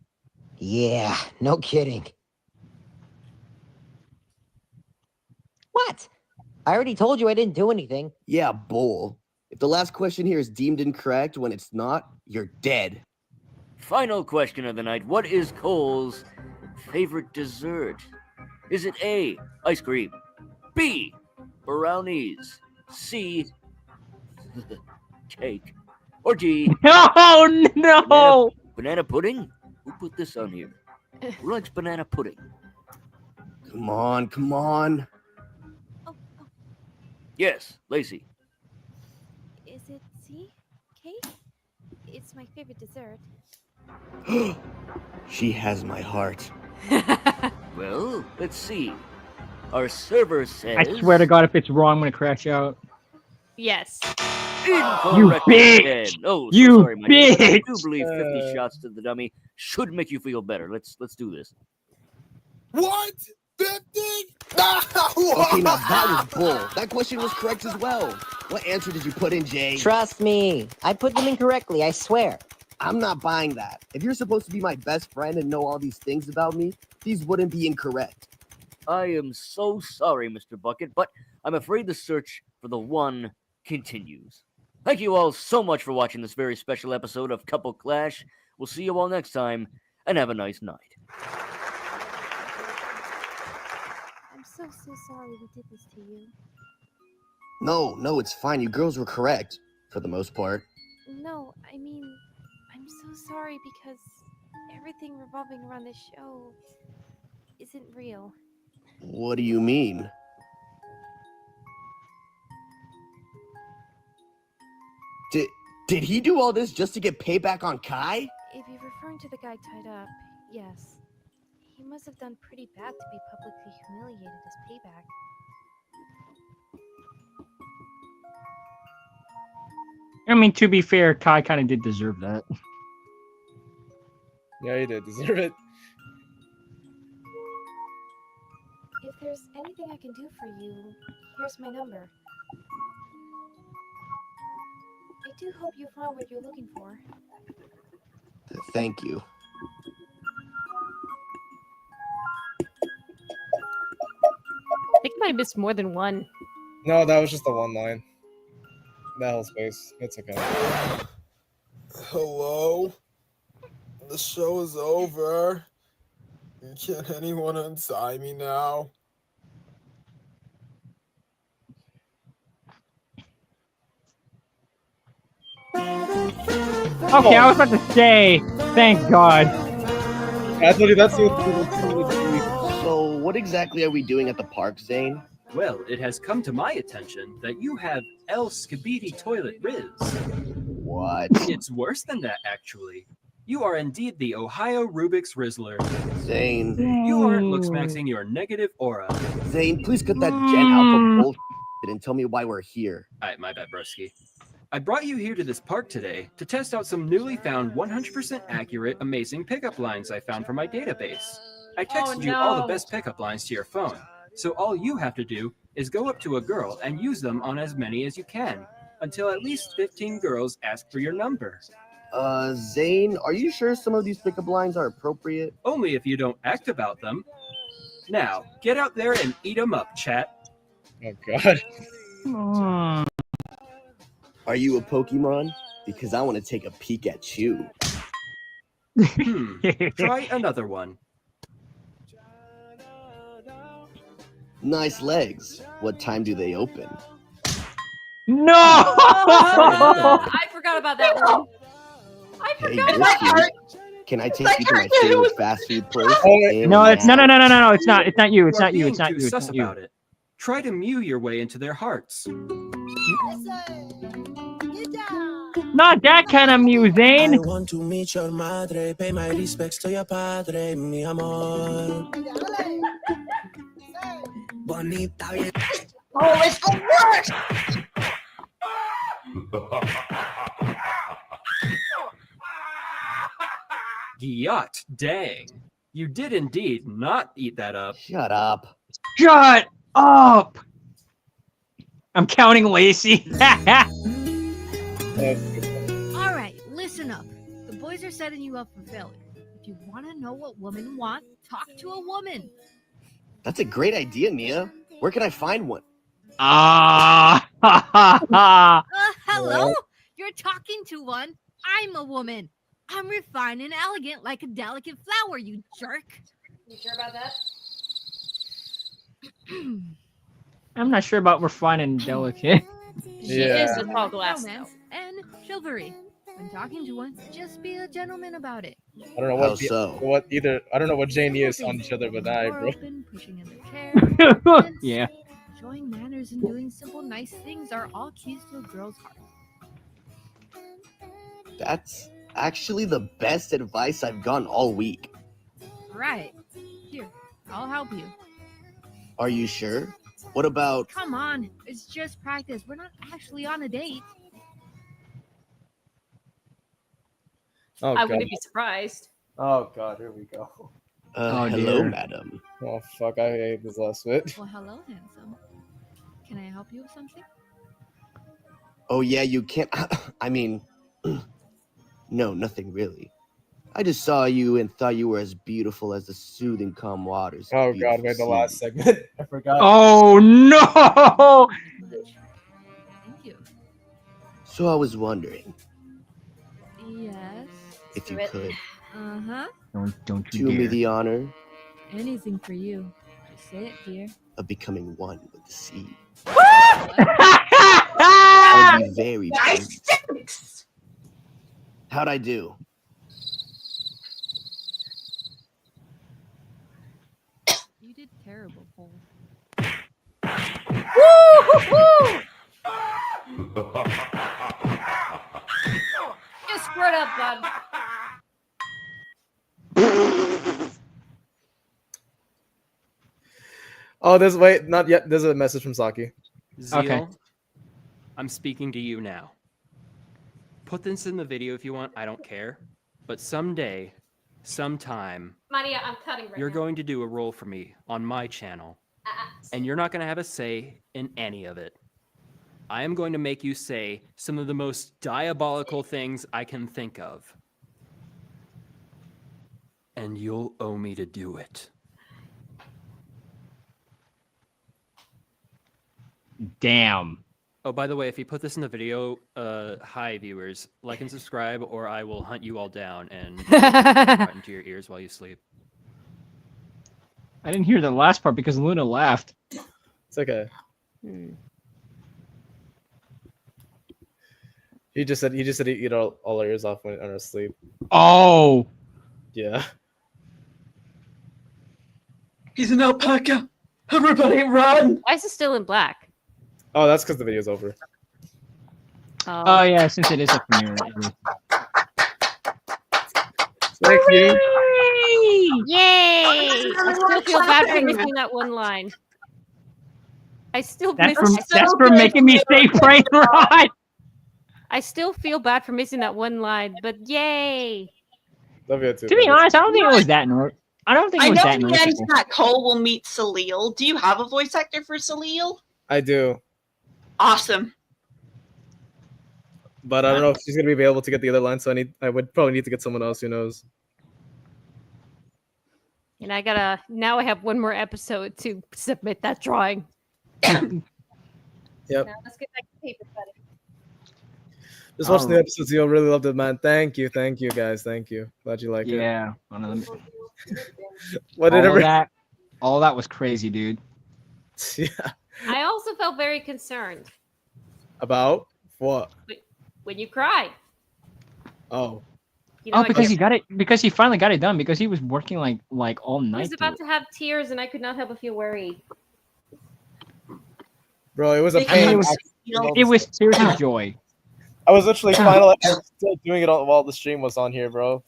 Yeah, no kidding. What? I already told you I didn't do anything. Yeah, bull. If the last question here is deemed incorrect when it's not, you're dead. Final question of the night. What is Cole's favorite dessert? Is it A, ice cream, B, brownies, C, cake, or D, No, no. banana pudding? Who put this on here? Who likes banana pudding? Come on, come on. Yes, Lacey. Is it C? Cake? It's my favorite dessert. She has my heart. Well, let's see. Our server says... I swear to God, if it's wrong, I'm going to crash out. Yes. Incorrect again. bitch! Oh, so You sorry, my dear, but I do bitch! believe 50 shots to the dummy should make you feel better. Let's do this. What? 50? Okay, now that was bull. That question was correct as well. What answer did you put in, Jay? Trust me. I put them incorrectly, I swear. I'm not buying that. If you're supposed to be my best friend and know all these things about me, these wouldn't be incorrect. I am so sorry, Mr. Bucket, but I'm afraid the search for the one continues. Thank you all so much for watching this very special episode of Couple Clash. We'll see you all next time, and have a nice night. I'm so sorry we did this to you. No, it's fine. You girls were correct, for the most part. No, I mean, I'm so sorry because everything revolving around this show isn't real. What do you mean? Did he do all this just to get payback on Kai? If you're referring to the guy tied up, yes. He must have done pretty bad to be publicly humiliated as payback. I mean, to be fair, Kai kind of did deserve that. Yeah, he did deserve it. If there's anything I can do for you, here's my number. I do hope you found what you're looking for. Thank you. I think I might have missed more than one. No, that was just the one line. That whole space. It's okay. Hello? The show is over. Can anyone untie me now? Okay, I was about to say, thank God. I told you that's what. So, what exactly are we doing at the park, Zane? Well, it has come to my attention that you have El Skibidi Toilet Riz. What? It's worse than that, actually. You are indeed the Ohio Rubik's Rizzler. Zane. You aren't looks maxing your negative aura. Zane, please cut that Gen Alpha bullshit and tell me why we're here. Alright, my bad, broski. I brought you here to this park today to test out some newly found 100% accurate, amazing pickup lines I found from my database. I texted you all the best pickup lines to your phone, so all you have to do is go up to a girl and use them on as many as you can, until at least 15 girls ask for your number. Zane, are you sure some of these pickup lines are appropriate? Only if you don't act about them. Now, get out there and eat 'em up, chat. Oh, God. Are you a Pokemon? Because I want to take a peek at you. Try another one. Nice legs. What time do they open? No! I forgot about that one. I Hey, forgot about that. Whiskey, can I take you to my favorite fast food place? No, it's no. It's not. It's not you. It's You are not you. It's being not too you. It's sus not you. about it. Try to mew your way into their hearts. Not that kind of music, Zane. I want to meet your madre, pay my respects to your padre, mi amor. Bonita. Oh, it's the worst! Yacht, dang. You did indeed not eat that up. Shut up. Shut up. I'm counting Lacey. All right, listen up. The boys are setting you up for failure. If you want to know what women want, talk to a woman. That's a great idea, Nia. Where can I find one? Hello? You're talking to one. I'm a woman. I'm refined and elegant like a delicate flower, you jerk. You sure about that? I'm not sure about refined and delicate. She is a tall glass, Romance and chivalry. When talking to one, just be a gentleman about it. I don't know How what so? what either. I don't know what Jane is on each other, but I, bro. Open, pushing in their chair, Yeah. showing manners and doing simple, nice things are all keys to a girl's heart. That's actually the best advice I've gotten all week. Right. Here, I'll help you. Are you sure? What about... Come on, it's just practice. We're not actually on a date. Oh, I God. wouldn't be surprised. Oh, God, here we go. Oh, hello, dear. madam. Oh, fuck, I hate this last bit. Well, hello, handsome. Can I help you with something? Oh, yeah, you can't... I mean... no, nothing really. I just saw you and thought you were as beautiful as the soothing calm waters. of Oh, beautiful God, wait, the sea. last segment. I forgot. Oh no! Thank you. So I was wondering Yes. if you could Uh-huh. Don't do me the honor Anything for you. Just say it, dear. of becoming one with the sea. Ah! I'd be very pleased. How'd I do? You did terrible, Paul. Woo-hoo-hoo! Just squirt up, bud. Oh, there's wait, not yet. There's a message from Saki. Zeal, Okay. I'm speaking to you now. Put this in the video if you want. I don't care. But someday, sometime, Maria, I'm cutting right you're now. going to do a role for me on my channel. And you're not going to have a say in any of it. I am going to make you say some of the most diabolical things I can think of. And you'll owe me to do it. Damn. Oh, by the way, if you put this in the video, hi viewers, like and subscribe, or I will hunt you all down and right into your ears while you sleep. I didn't hear the last part because Luna laughed. It's okay. He just said he'd eat all our ears off when on our sleep. Oh. Yeah. He's an alpaca. Everybody run! Why is it still in black? Oh, that's because the video's over. Oh yeah, since it is a premiere. Thank you. Yay! I still feel bad for missing that one line. That's for making me say brain rot. I still feel bad for missing that one line, but yay! Love you too. To be honest, I don't think it was that I don't think it I was know that in the end noticeable. that Cole will meet Salil. Do you have a voice actor for Salil? I do, Awesome. but I don't know if she's gonna be able to get the other line. So I would probably need to get someone else. Who knows? And now I have one more episode to submit that drawing. Yep. Now let's get back to paper cutting. Just watch the episodes. You'll really love it, man. Thank you, guys. Thank you. Glad you like it. Yeah. One of them. What did all that was crazy, dude. Yeah. I also felt very concerned About what? when you cried. Oh. You know, Because he finally got it done because he was working like all I night. was about to have tears and I could not help but feel worried. Bro, it was a pain. It was tears of joy. I was literally finally still doing it while the stream was on here, bro.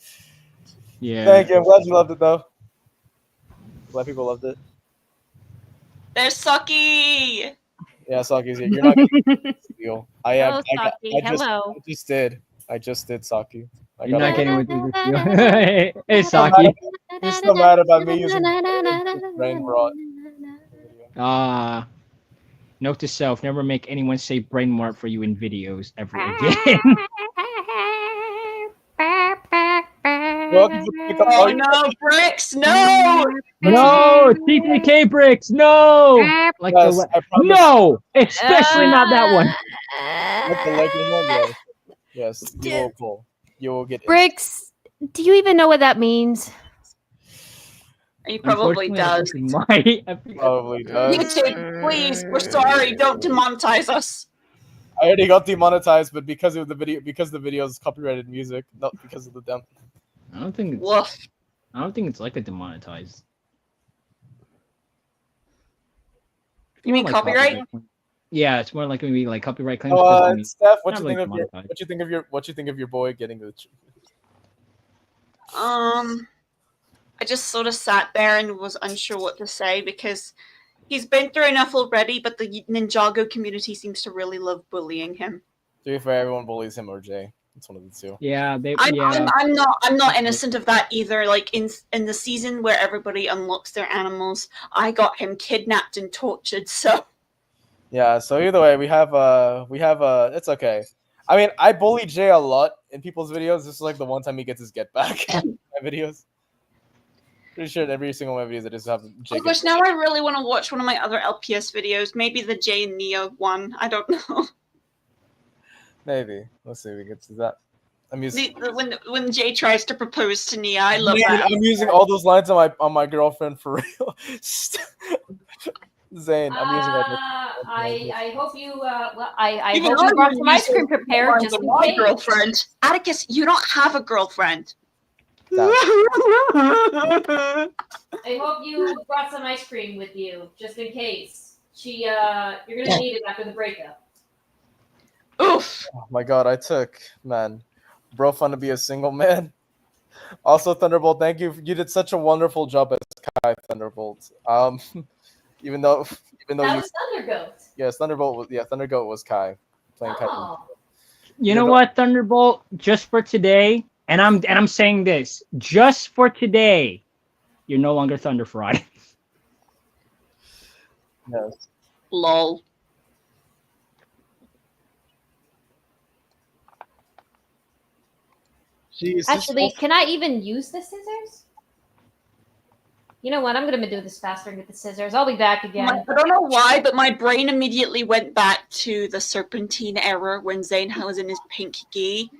Yeah. Thank you. I'm glad you loved it, though. Glad people loved it. There's Sucky! Yeah, Saki's here. You're not getting deal. Hello, Saki. Hello. I just did Saki. You're not getting with this deal. Hey, Saki. You're still mad about me using brain rot. Note to self: never make anyone say brain rot for you in videos ever again. Oh no, Bricks, no! No, TTK bricks, no! Like Yes, I promise. no, especially not that one. Like the Lightning one, yes. Yes, you will pull. You will get Bricks, do you even know what that means? He probably does. Probably does. YouTube, please, we're sorry, don't demonetize us. I already got demonetized, but because of the video, because the video is copyrighted music, not because of the demo. I don't think it's like a demonetized. You mean Like copyright? Yeah, it's more like maybe like copyright claims. I mean, Steph, what not you really think of your demonetized. what you think of your boy getting the? I just sort of sat there and was unsure what to say because he's been through enough already, but the Ninjago community seems to really love bullying him. To be fair, everyone bullies him or Jay. It's one of the two. Yeah, I'm not innocent of that either. Like in the season where everybody unlocks their animals, I got him kidnapped and tortured. So Yeah. So either way, we have it's okay. I mean, I bully Jay a lot in people's videos. This is like the one time he gets his get back in my videos. Pretty sure in every single one of my videos I just have Jay. oh gosh, now I really want to watch one of my other LPS videos. Maybe the Jay and Neo one. I don't know. Maybe. Let's see if we get to that. I'm using When Jay tries to propose to Nia, I love Man, that. I'm using all those lines on my girlfriend for real. Zane, I'm using all those. I hope you. I You hope know you brought I'm some ice using cream prepared lines just of in my case. girlfriend. Atticus, you don't have a girlfriend. I hope you brought some ice cream with you just in case. You're gonna need it after the breakup. Oof. Oh my god, bro fun to be a single man. Also, Thunderbolt, thank you. You did such a wonderful job as Kai Thunderbolt. Even though That you was Thundergoat. yes, Thundergoat was Kai playing Kai. Oh. You know what, Thunderbolt? Just for today, and I'm saying this, just for today, you're no longer Thunder Friday. Yes. Lol. Jeez, Actually, can I even use the scissors? You know what? I'm gonna do this faster with the scissors. I'll be back again. I don't know why, but my brain immediately went back to the Serpentine era when Zane was in his pink gi,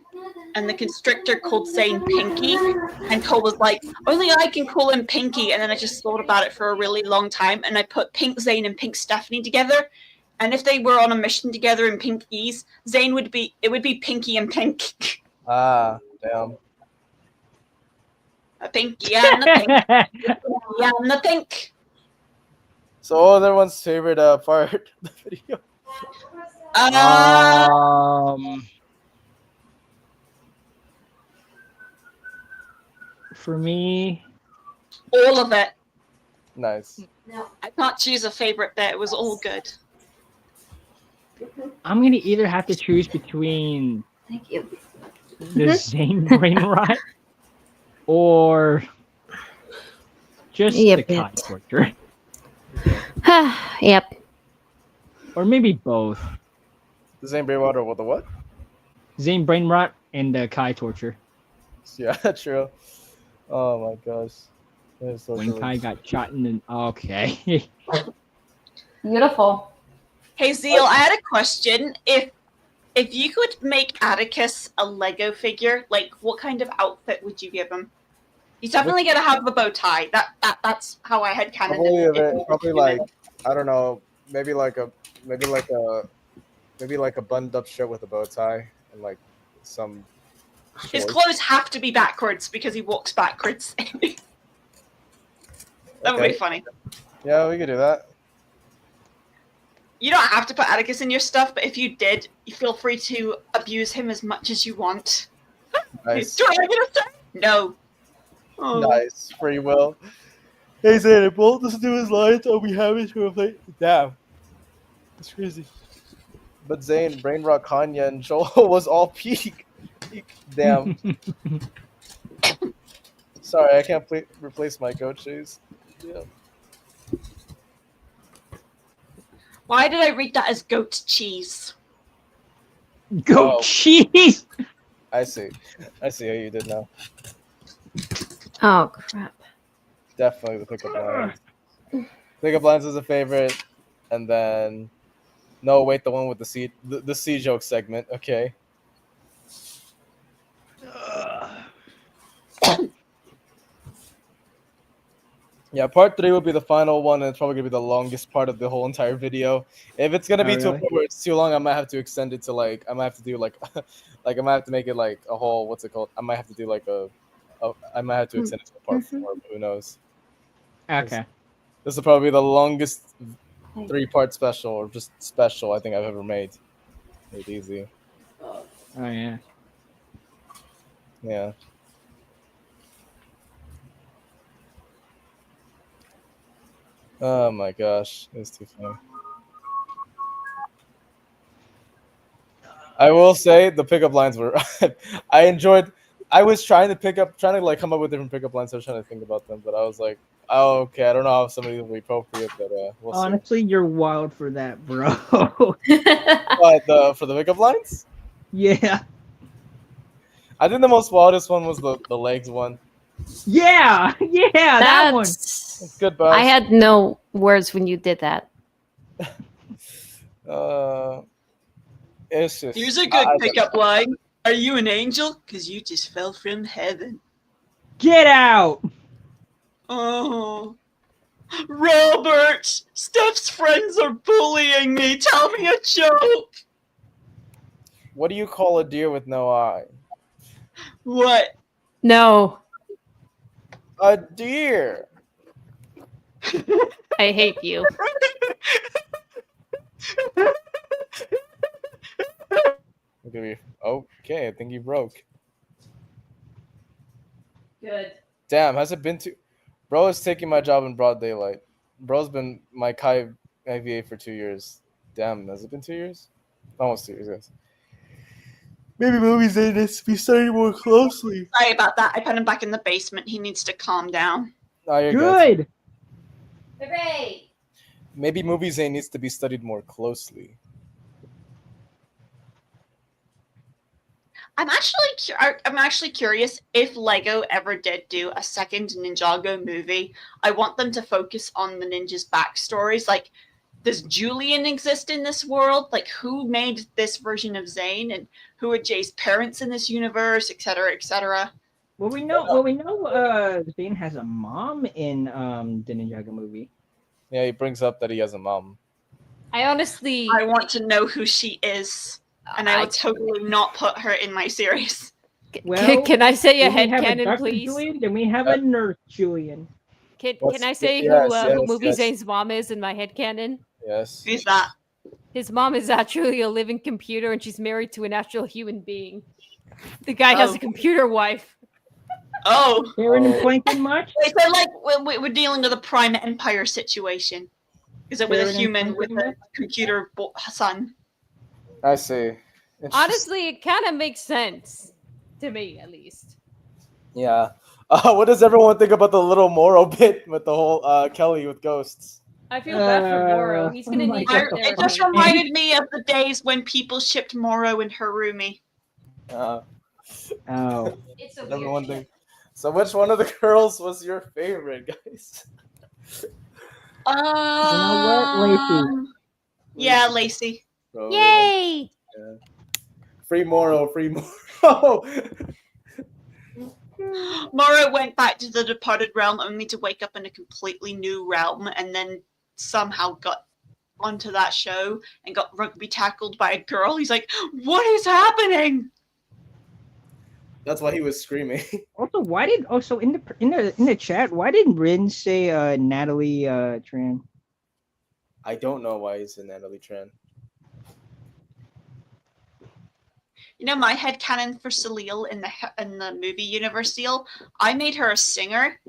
and the constrictor called Zane Pinky, and Cole was like, only I can call him Pinky, and then I just thought about it for a really long time, and I put Pink Zane and Pink Stephanie together, and if they were on a mission together in pink gis, it would be Pinky and Pink. Ah, damn. A Pinky and the Pink. Yeah, and the Pink. So, what was everyone's favorite part of the video? For me, all of it. Nice. No, I can't choose a favorite bit. It was all good. I'm gonna either have to choose between Thank you. the Zane brain rot or just the Kai torture. Yep. Or maybe both. The Zane brain rot or what? The what? Zane brain rot and the Kai torture. Yeah, true. Oh my gosh. That is so When silly. Kai got shot in the okay. Beautiful. Hey Zeal, I had a question. If you could make Atticus a Lego figure, like what kind of outfit would you give him? He's definitely gonna have the bow tie. That's how I had canon. Probably like I don't know, maybe like a buttoned up shirt with a bow tie and like some. His shorts. clothes have to be backwards because he walks backwards. That would be Okay. funny. Yeah, we could do that. You don't have to put Atticus in your stuff, but if you did, you feel free to abuse him as much as you want. Nice. Do I get a say? No. Oh. Nice. Free will. Hey Zane, if Bolt doesn't do his lines, I'll be happy to replace. Damn. That's crazy. But Zane, Brain Rock, Kanya, and Joel was all peak. Damn. Sorry, I can't replace my goat shoes. Yeah. Why did I read that as goat cheese? Goat cheese. I see. I see how you did now. Oh crap. Definitely the pickup lines. Pickup lines is a favorite, and then no, wait, the one with the C joke segment. Okay. Yeah, part 3 will be the final one, and it's probably gonna be the longest part of the whole entire video. If it's gonna be Oh, to a really? point where it's too long, I might have to extend it to like I might have to do like like I might have to make it like a whole what's it called? I might have to do like I might have to extend it to a part 4, but who knows? Okay. This will probably be the longest 3-part special or just special I think I've ever made. Made easy. Oh yeah. Yeah. Oh my gosh, it's too funny. I will say the pickup lines were I enjoyed. I was trying to like come up with different pickup lines. I was trying to think about them, but I was like, oh, okay, I don't know how some of these will be appropriate, but we'll see. Honestly, you're wild for that, bro. But for the pickup lines, yeah. I think the most wildest one was the legs one. Yeah, that one. Good, buzz. I had no words when you did that. It's just. Here's a good pickup line. Are you an angel? Because you just fell from heaven. Get out! Oh. Robert! Steph's friends are bullying me. Tell me a joke. What do you call a deer with no eye? What? No. A deer. I hate you. Okay, I think you broke. Good. Damn, has it been too? Bro is taking my job in broad daylight. Bro's been my Kai IVA for 2 years. Damn, has it been 2 years? Almost 2 years, yes. Maybe movies they need to be studied more closely. Sorry about that. I put him back in the basement. He needs to calm down. Oh, you're Good. Hooray! maybe Movie Zane needs to be studied more closely. I'm actually curious if Lego ever did do a second Ninjago movie. I want them to focus on the ninjas' backstories. Like, does Julian exist in this world? Like, who made this version of Zane, and who are Jay's parents in this universe, etc., etc. Well, we know. Zane has a mom in the Ninjago movie. Yeah, he brings up that he has a mom. I honestly, I want to know who she is, and I would totally not put her in my series. Well, can I say a then we have headcanon, Dr. please? Julian, then we have a nurse Julian. Can What's- I say yes, who yes, Movie yes. Zane's mom is in my headcanon? Yes. Who's that? His mom is actually a living computer, and she's married to an actual human being. The guy has Oh. a computer wife. Oh. Karen and Plankton much? Wait, so like we're dealing with a Prime Empire situation. Is it with a Karen and human with Plankton a computer son? I see. Honestly, it kind of makes sense to me, at least. Yeah. What does everyone think about the little Moro bit with the whole Kelly with ghosts? I feel bad for Moro. He's gonna need I- some it just therapy. reminded me of the days when people shipped Moro and Harumi. Oh. It's a Everyone think. So, which one of the girls was your favorite, guys? Lacey. Yeah, Lacey. Oh, Yay! yeah. Free Moro, free Moro. Moro went back to the departed realm only to wake up in a completely new realm, and then somehow got onto that show and got rugby tackled by a girl. He's like, "What is happening?" That's why he was screaming. Also, why did in the chat? Why didn't Rin say Natalie Tran? I don't know why he's in Natalie Tran. You know, my headcanon for Salil in the movie universe deal, I made her a singer,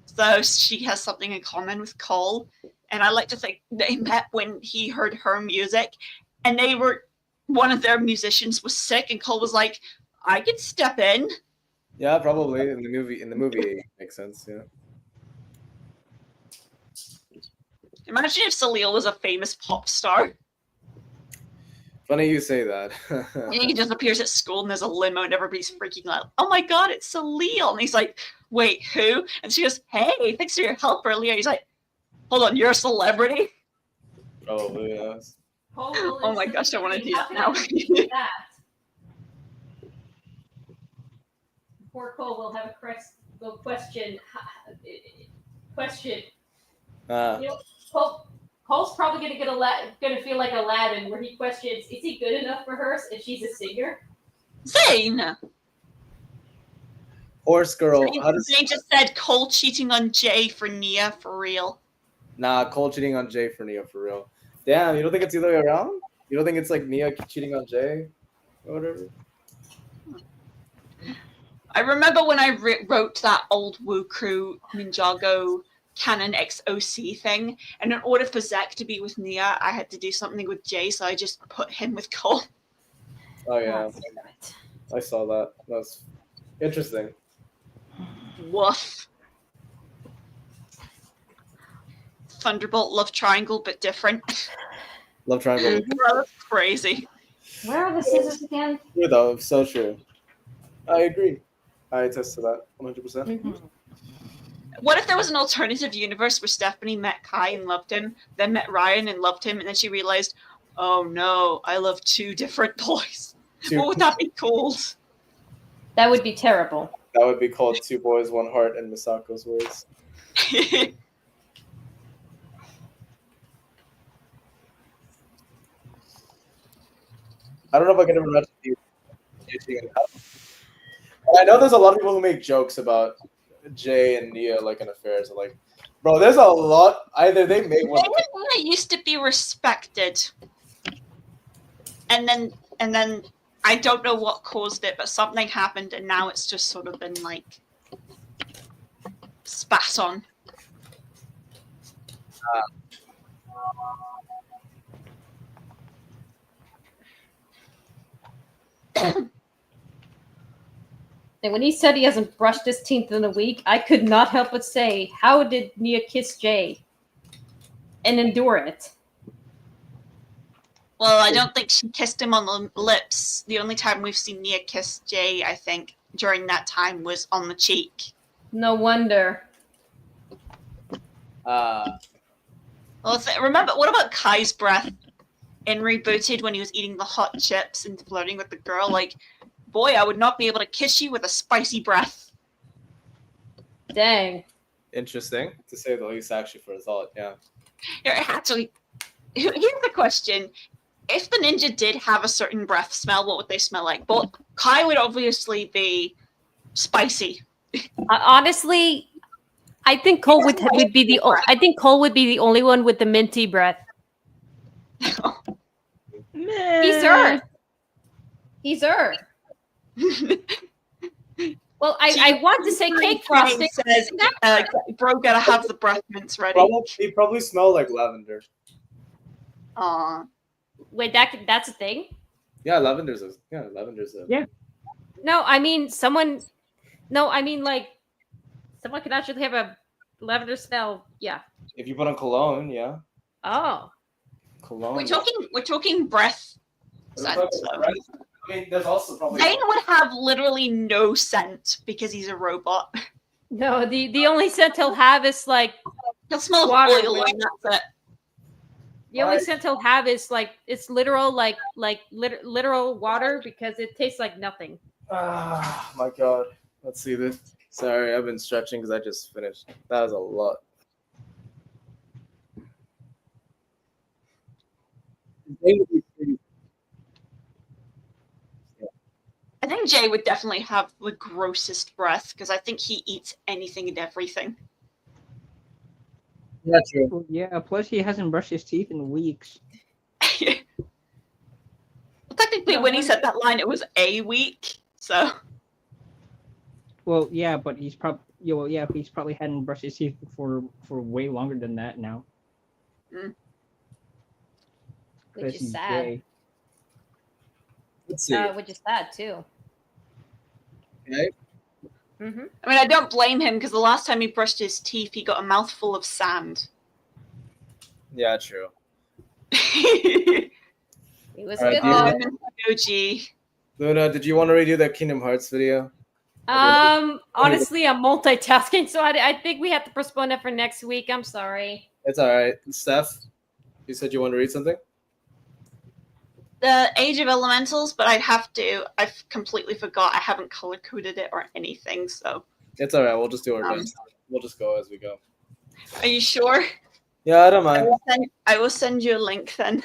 so she has something in common with Cole. And I like to think they met when he heard her music, and one of their musicians was sick, and Cole was like, "I could step in." Yeah, probably in the movie. In the movie, it makes sense. Yeah. Imagine if Salil was a famous pop star. Funny you say that. And he just appears at school and there's a limo and everybody's freaking out. "Oh my god, it's Salil!" And he's like, "Wait, who?" And she goes, "Hey, thanks for your help earlier." He's like, "Hold on, you're a celebrity?" Probably, yes. Oh my gosh, I want to do that now. Poor Cole will have a question. Question. You know, Cole's probably gonna feel like Aladdin, where he questions, "Is he good enough for her if she's a singer?" Zane! Horse girl. How does Zane just said Cole cheating on Jay for Nia for real. Nah, Cole cheating on Jay for Nia for real. Damn, you don't think it's the other way around? You don't think it's like Nia cheating on Jay or whatever? I remember when I wrote that old Woo Crew Ninjago Canon XOC thing, and in order for Zack to be with Nia, I had to do something with Jay, so I just put him with Cole. Oh yeah, I saw that. That's interesting. Woof. Thunderbolt love triangle, but different. Love triangle. Bro, that's crazy. Where are the scissors again? True though, so true. I agree. I attest to that 100%. What if there was an alternative universe where Stephanie met Kai and loved him, then met Ryan and loved him, and then she realized, "Oh no, I love two different boys." What would that be called? That would be terrible. That would be called Two Boys, One Heart in Misako's words. I don't know if I can ever imagine you. I know there's a lot of people who make jokes about Jay and Nia like in affairs. Like, bro, there's a lot. Either they make one. Jay and Nia used to be respected, and then I don't know what caused it, but something happened, and now it's just sort of been like spat on. And when he said he hasn't brushed his teeth in a week, I could not help but say, "How did Nia kiss Jay?" and endure it. Well, I don't think she kissed him on the lips. The only time we've seen Nia kiss Jay, I think, during that time was on the cheek. No wonder. Well, remember, what about Kai's breath in Rebooted when he was eating the hot chips and flirting with the girl? Like, boy, I would not be able to kiss you with a spicy breath. Dang. Interesting, to say the least, actually, for a thought, yeah. Here, actually, here's the question. If the ninja did have a certain breath smell, what would they smell like? But Kai would obviously be spicy. Honestly, I think Cole would be the. I think Cole would be the only one with the minty breath. He's Earth. He's Earth. Well, I want to say cake frosting. Says, bro, gotta have the breath mints ready. He probably smelled like lavender. Aw. Wait, that's a thing? Yeah, lavender's a Yeah. No, I mean someone. No, I mean like someone could actually have a lavender smell. Yeah. If you put on cologne, yeah. Oh. Cologne. We're talking breath. Scent, Breath. so. I mean, there's also probably. Zane would have literally no scent because he's a robot. No, the only scent he'll have is like he'll smell water. oil and that's it. The only scent he'll have is like it's literal literal water because it tastes like nothing. Ah, my God. Let's see this. Sorry, I've been stretching because I just finished. That was a lot. I think Jay would definitely have the grossest breath because I think he eats anything and everything. Yeah, true. Well, yeah, plus he hasn't brushed his teeth in weeks. Technically, when he said that line, it was a week. So. Well, yeah, but he's probably he's probably hadn't brushed his teeth for way longer than that now. Mm. Which he's is sad. gay. Let's see. Which is sad too. Okay. I mean, I don't blame him because the last time he brushed his teeth, he got a mouthful of sand. Yeah, true. He was All right, good though. OG. Luna, did you want to redo that Kingdom Hearts video? Honestly, I'm multitasking, so I think we have to postpone it for next week. I'm sorry. It's all right. Steph, you said you want to read something? The Age of Elementals, but I've completely forgot. I haven't color coded it or anything, so. It's all right. We'll just do our best. We'll just go as we go. Are you sure? Yeah, I don't mind. I will send you a link then.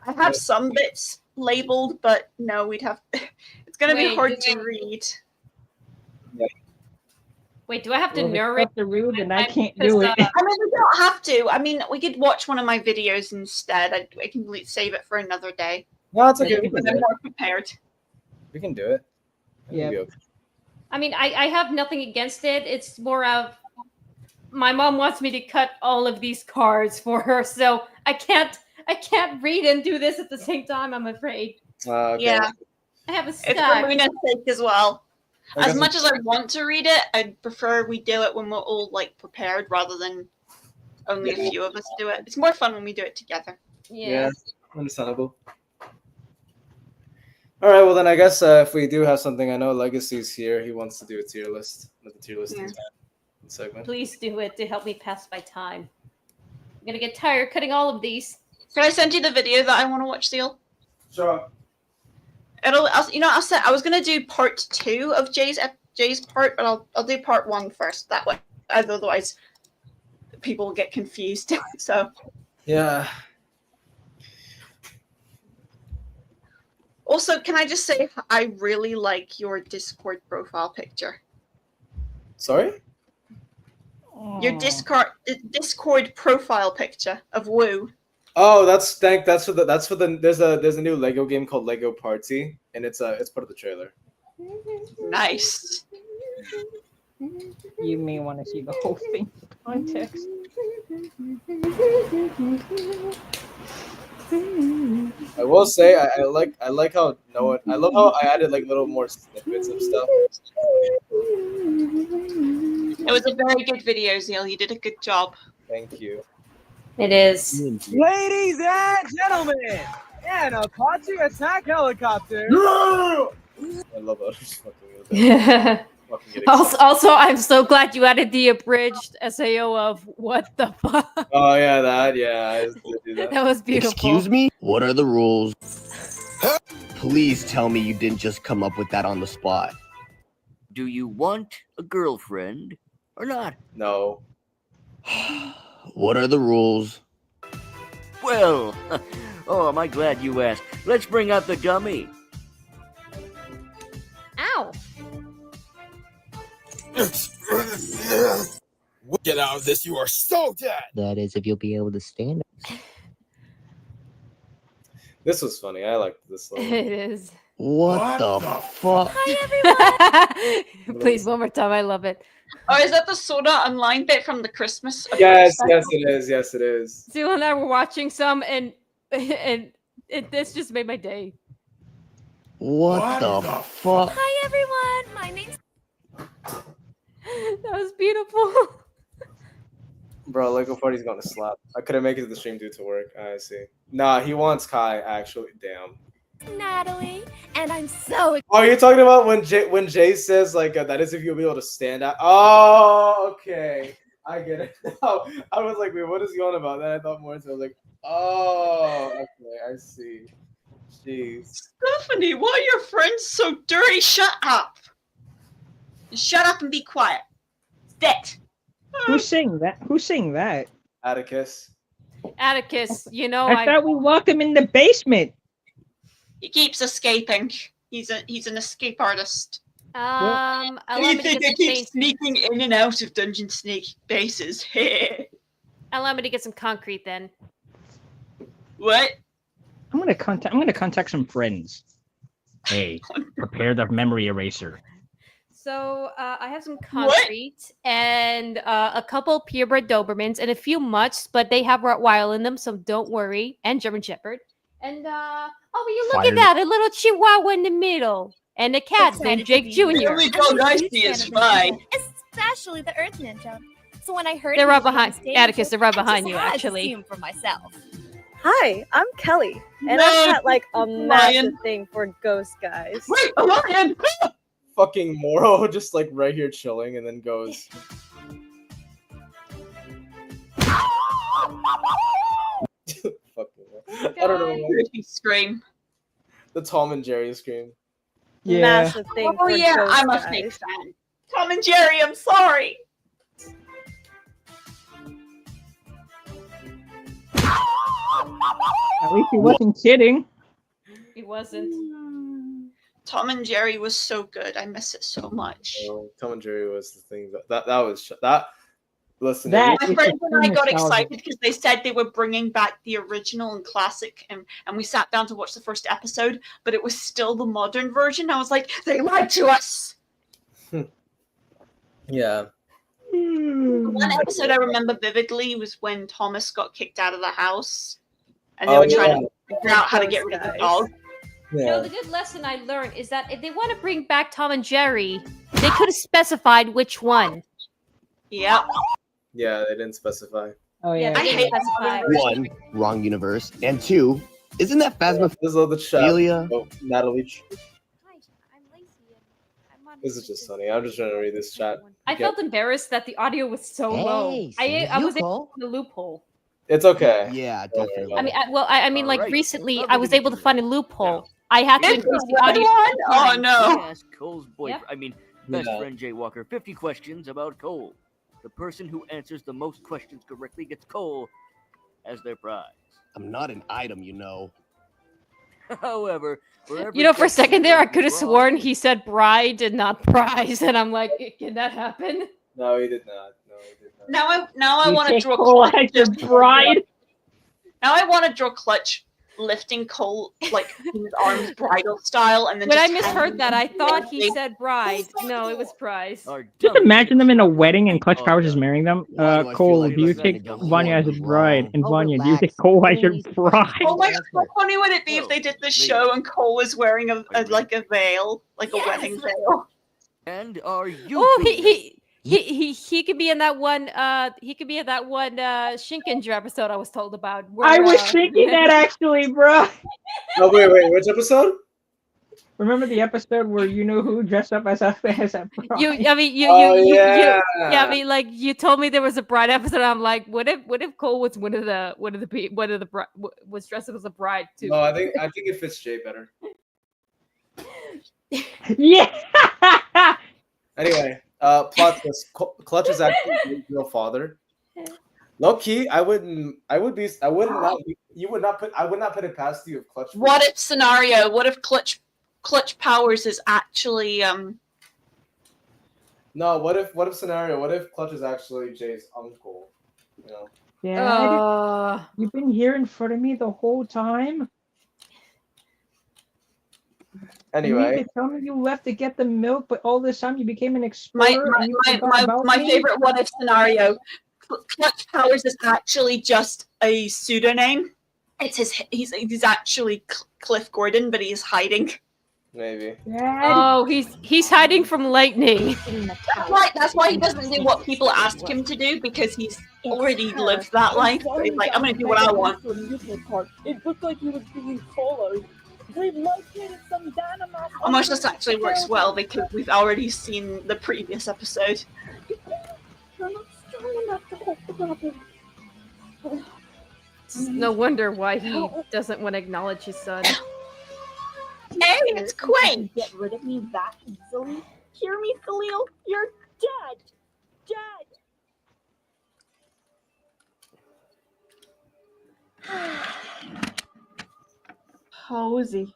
I have some bits labeled, but no, we'd have. It's gonna be hard to read. Wait, do I have to Well, if narrate? I have to read, and I can't do it. I mean, we don't have to. I mean, we could watch one of my videos instead. I can save it for another day. No, it's okay. When I'm more prepared. We can do it. Yeah. I mean, I have nothing against it. It's more of my mom wants me to cut all of these cards for her, so I can't read and do this at the same time. I'm afraid. Okay. Yeah. I have a It's stack. for Luna's sake as well. I As guess much as I want to read it, I'd prefer we do it when we're all like prepared rather than only a few of us do it. It's more fun when we do it together. Yeah, understandable. All right, well then I guess if we do have something, I know Legacy's here. He wants to do a tier list. The tier list segment. Please do it to help me pass my time. I'm gonna get tired cutting all of these. Can I send you the video that I want to watch, Seal? Sure. I was gonna do part 2 of Jay's part, but I'll do part 1 first. That way, otherwise, people will get confused. So. Yeah. Also, can I just say I really like your Discord profile picture. Sorry? Your Discord profile picture of Woo. Oh, that's for the there's a new Lego game called Lego Party, and it's part of the trailer. Nice. You may want to see the whole thing context. I will say I like how Noah. I love how I added like little more snippets of stuff. It was a very good video, Zeal. You did a good job. Thank you. It is. Ladies and gentlemen, an Apache attack helicopter. I love that. Also, I'm so glad you added the abridged SAO of what the fuck. Oh yeah, that I just did do that. That was beautiful. Excuse me? What are the rules? Please tell me you didn't just come up with that on the spot. Do you want a girlfriend or not? No. What are the rules? Well, oh, am I glad you asked. Let's bring out the dummy. Ow. Get out of this, you are so dead! That is, if you'll be able to stand it. This was funny. I liked this level. It is. What the fuck? Hi, everyone. Please, one more time. I love it. Oh, is that the Sword Art Online bit from the Christmas? Yes, it is. Yes, it is. Seal and I were watching some, and this just made my day. What the fuck? Hi everyone, my name's That was beautiful. Bro, Lego Party's gonna slap. I couldn't make it to the stream due to work. I see. Nah, he wants Kai, actually. Damn. Natalie, and I'm so Oh, you're talking about when Jay says, like, that is if you'll be able to stand out. Oh, okay. I get it now. I was like, wait, what is he on about? Then I thought more into it. I was like, oh, okay, I see. Jeez. Stephanie, why are your friends so dirty? Shut up. Shut up and be quiet. Sit. Who's saying that? Who's saying that? Atticus. Atticus, you know, I thought we locked him in the basement. He keeps escaping. He's an escape artist. allow Do you me to think get I some keep paint. sneaking in and out of Dungeon Snake bases? Allow me to get some concrete then. What? I'm gonna contact some friends. Hey, prepare the memory eraser. So I have some concrete and a couple purebred Dobermans and a few mutts, but they have Rottweiler in them, so don't worry. And German Shepherd. And oh, will you look at that? A little Chihuahua in the middle, and a cat named Jake Jr. Here we go, guys. He is fine. especially the Earth Ninja. So when I heard They're he right was on behind stage, Atticus. They're right I behind just you, had to actually. see him for myself. Hi, I'm Kelly, and No, I've got like a massive Ryan. thing for ghost guys. Wait, Ryan! Fucking Moro just like right here chilling and then goes. Fucking, I don't know. Creepy scream. The Tom and Jerry scream. Massive thing Oh for yeah, ghost I'm a guys. fake fan. Tom and Jerry, I'm sorry. At least he wasn't kidding. He wasn't. Tom and Jerry was so good. I miss it so much. Oh, Tom and Jerry was the thing that was that. Listen, My if you- friends and I got nostalgia. excited because they said they were bringing back the original and classic, and we sat down to watch the first episode, but it was still the modern version. I was like, they lied to us. Yeah. One episode I remember vividly was when Thomas got kicked out of the house, and they Oh, were trying yeah. to figure out how to get rid of the dog. You know, the good lesson I learned is that if they want to bring back Tom and Jerry, they could have specified which one. Yeah. Yeah, they didn't specify. Oh yeah, I hate One, wrong universe, and two, isn't that This is all the chat. Phasmophilia? Oh, Natalie. This is just funny. I'm just trying to read this chat. I felt embarrassed that the audio was so low. Hey, I you was able call. to find a loophole. It's okay. Yeah, definitely. I mean, I mean, like Alright, recently, lovely I to was meet able to you. find a loophole. I had to It's increase the the audio. red one? Oh no. Ask Cole's boyfriend. I mean, best Yeah. friend Jay Walker 50 questions about Cole. The person who answers the most questions correctly gets Cole as their prize. I'm not an item, you know. However, for every You know, for a question second there, I you could have wrong- sworn he said bride and not prize, and I'm like, can that happen? No, he did not. No, he did not. Now I You want to take draw Cole Clutch. as your bride? Now I want to draw Clutch lifting Cole like in his arms bridal style, and then When I just misheard that, I thought he handing- said bride. No, it was prize. Just imagine them in a wedding and Clutch Powers is marrying them. Why do I feel Cole, like do you this take is Vanya as a wrong? bride? And Oh, Vanya, do you relax. take Cole as your Please. bride? Oh my god, how funny would it be if they did this show and Cole was wearing a like a veil, like a wedding veil? And are you? Oh, he He could be in that one. He could be in that one Shinkenger episode I was told about. Where, I was thinking that actually, bro. Oh wait, which episode? Remember the episode where you know who dressed up as a bride? I mean, yeah. I mean, like you told me there was a bride episode. I'm like, what if Cole was one of the was dressed up as a bride too? No, I think it fits Jay better. Yeah. Anyway, plot twist. Clutch is actually his real father. Low key, I would not put it past you if Clutch. What if scenario? What if Clutch Powers is actually No, what if scenario? What if Clutch is actually Jay's uncle? You know. Dad, you've been here in front of me the whole time. You Anyway, need to tell me you left to get the milk, but all this time you became an explorer. my favorite what if scenario. Clutch Powers is actually just a pseudonym. It's he's actually Cliff Gordon, but he's hiding. maybe. Oh, he's hiding from lightning. That's why he doesn't do what people ask him to do, because he's already lived that life. So he's like, I'm gonna do what I want. It looked like he was being followed. We located some dynamite. Almost this actually works well because we've already seen the previous episode. You're not strong enough to hold the rubber. No wonder why he doesn't want to acknowledge his son. Hey, it's Quinn. Get rid of me that easily? Hear me, Khalil? You're dead. Posey.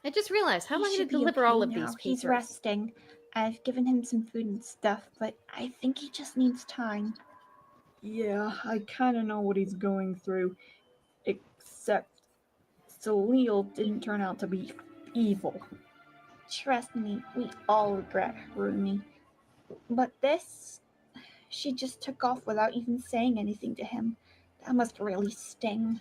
I just realized, how am I He going should to be deliver okay all of now. these He's papers? resting. I've given him some food and stuff, but I think he just needs time. Yeah, I kind of know what he's going through. Except Salil didn't turn out to be evil. Trust me, we all regret Harumi. But this, she just took off without even saying anything to him. That must really sting.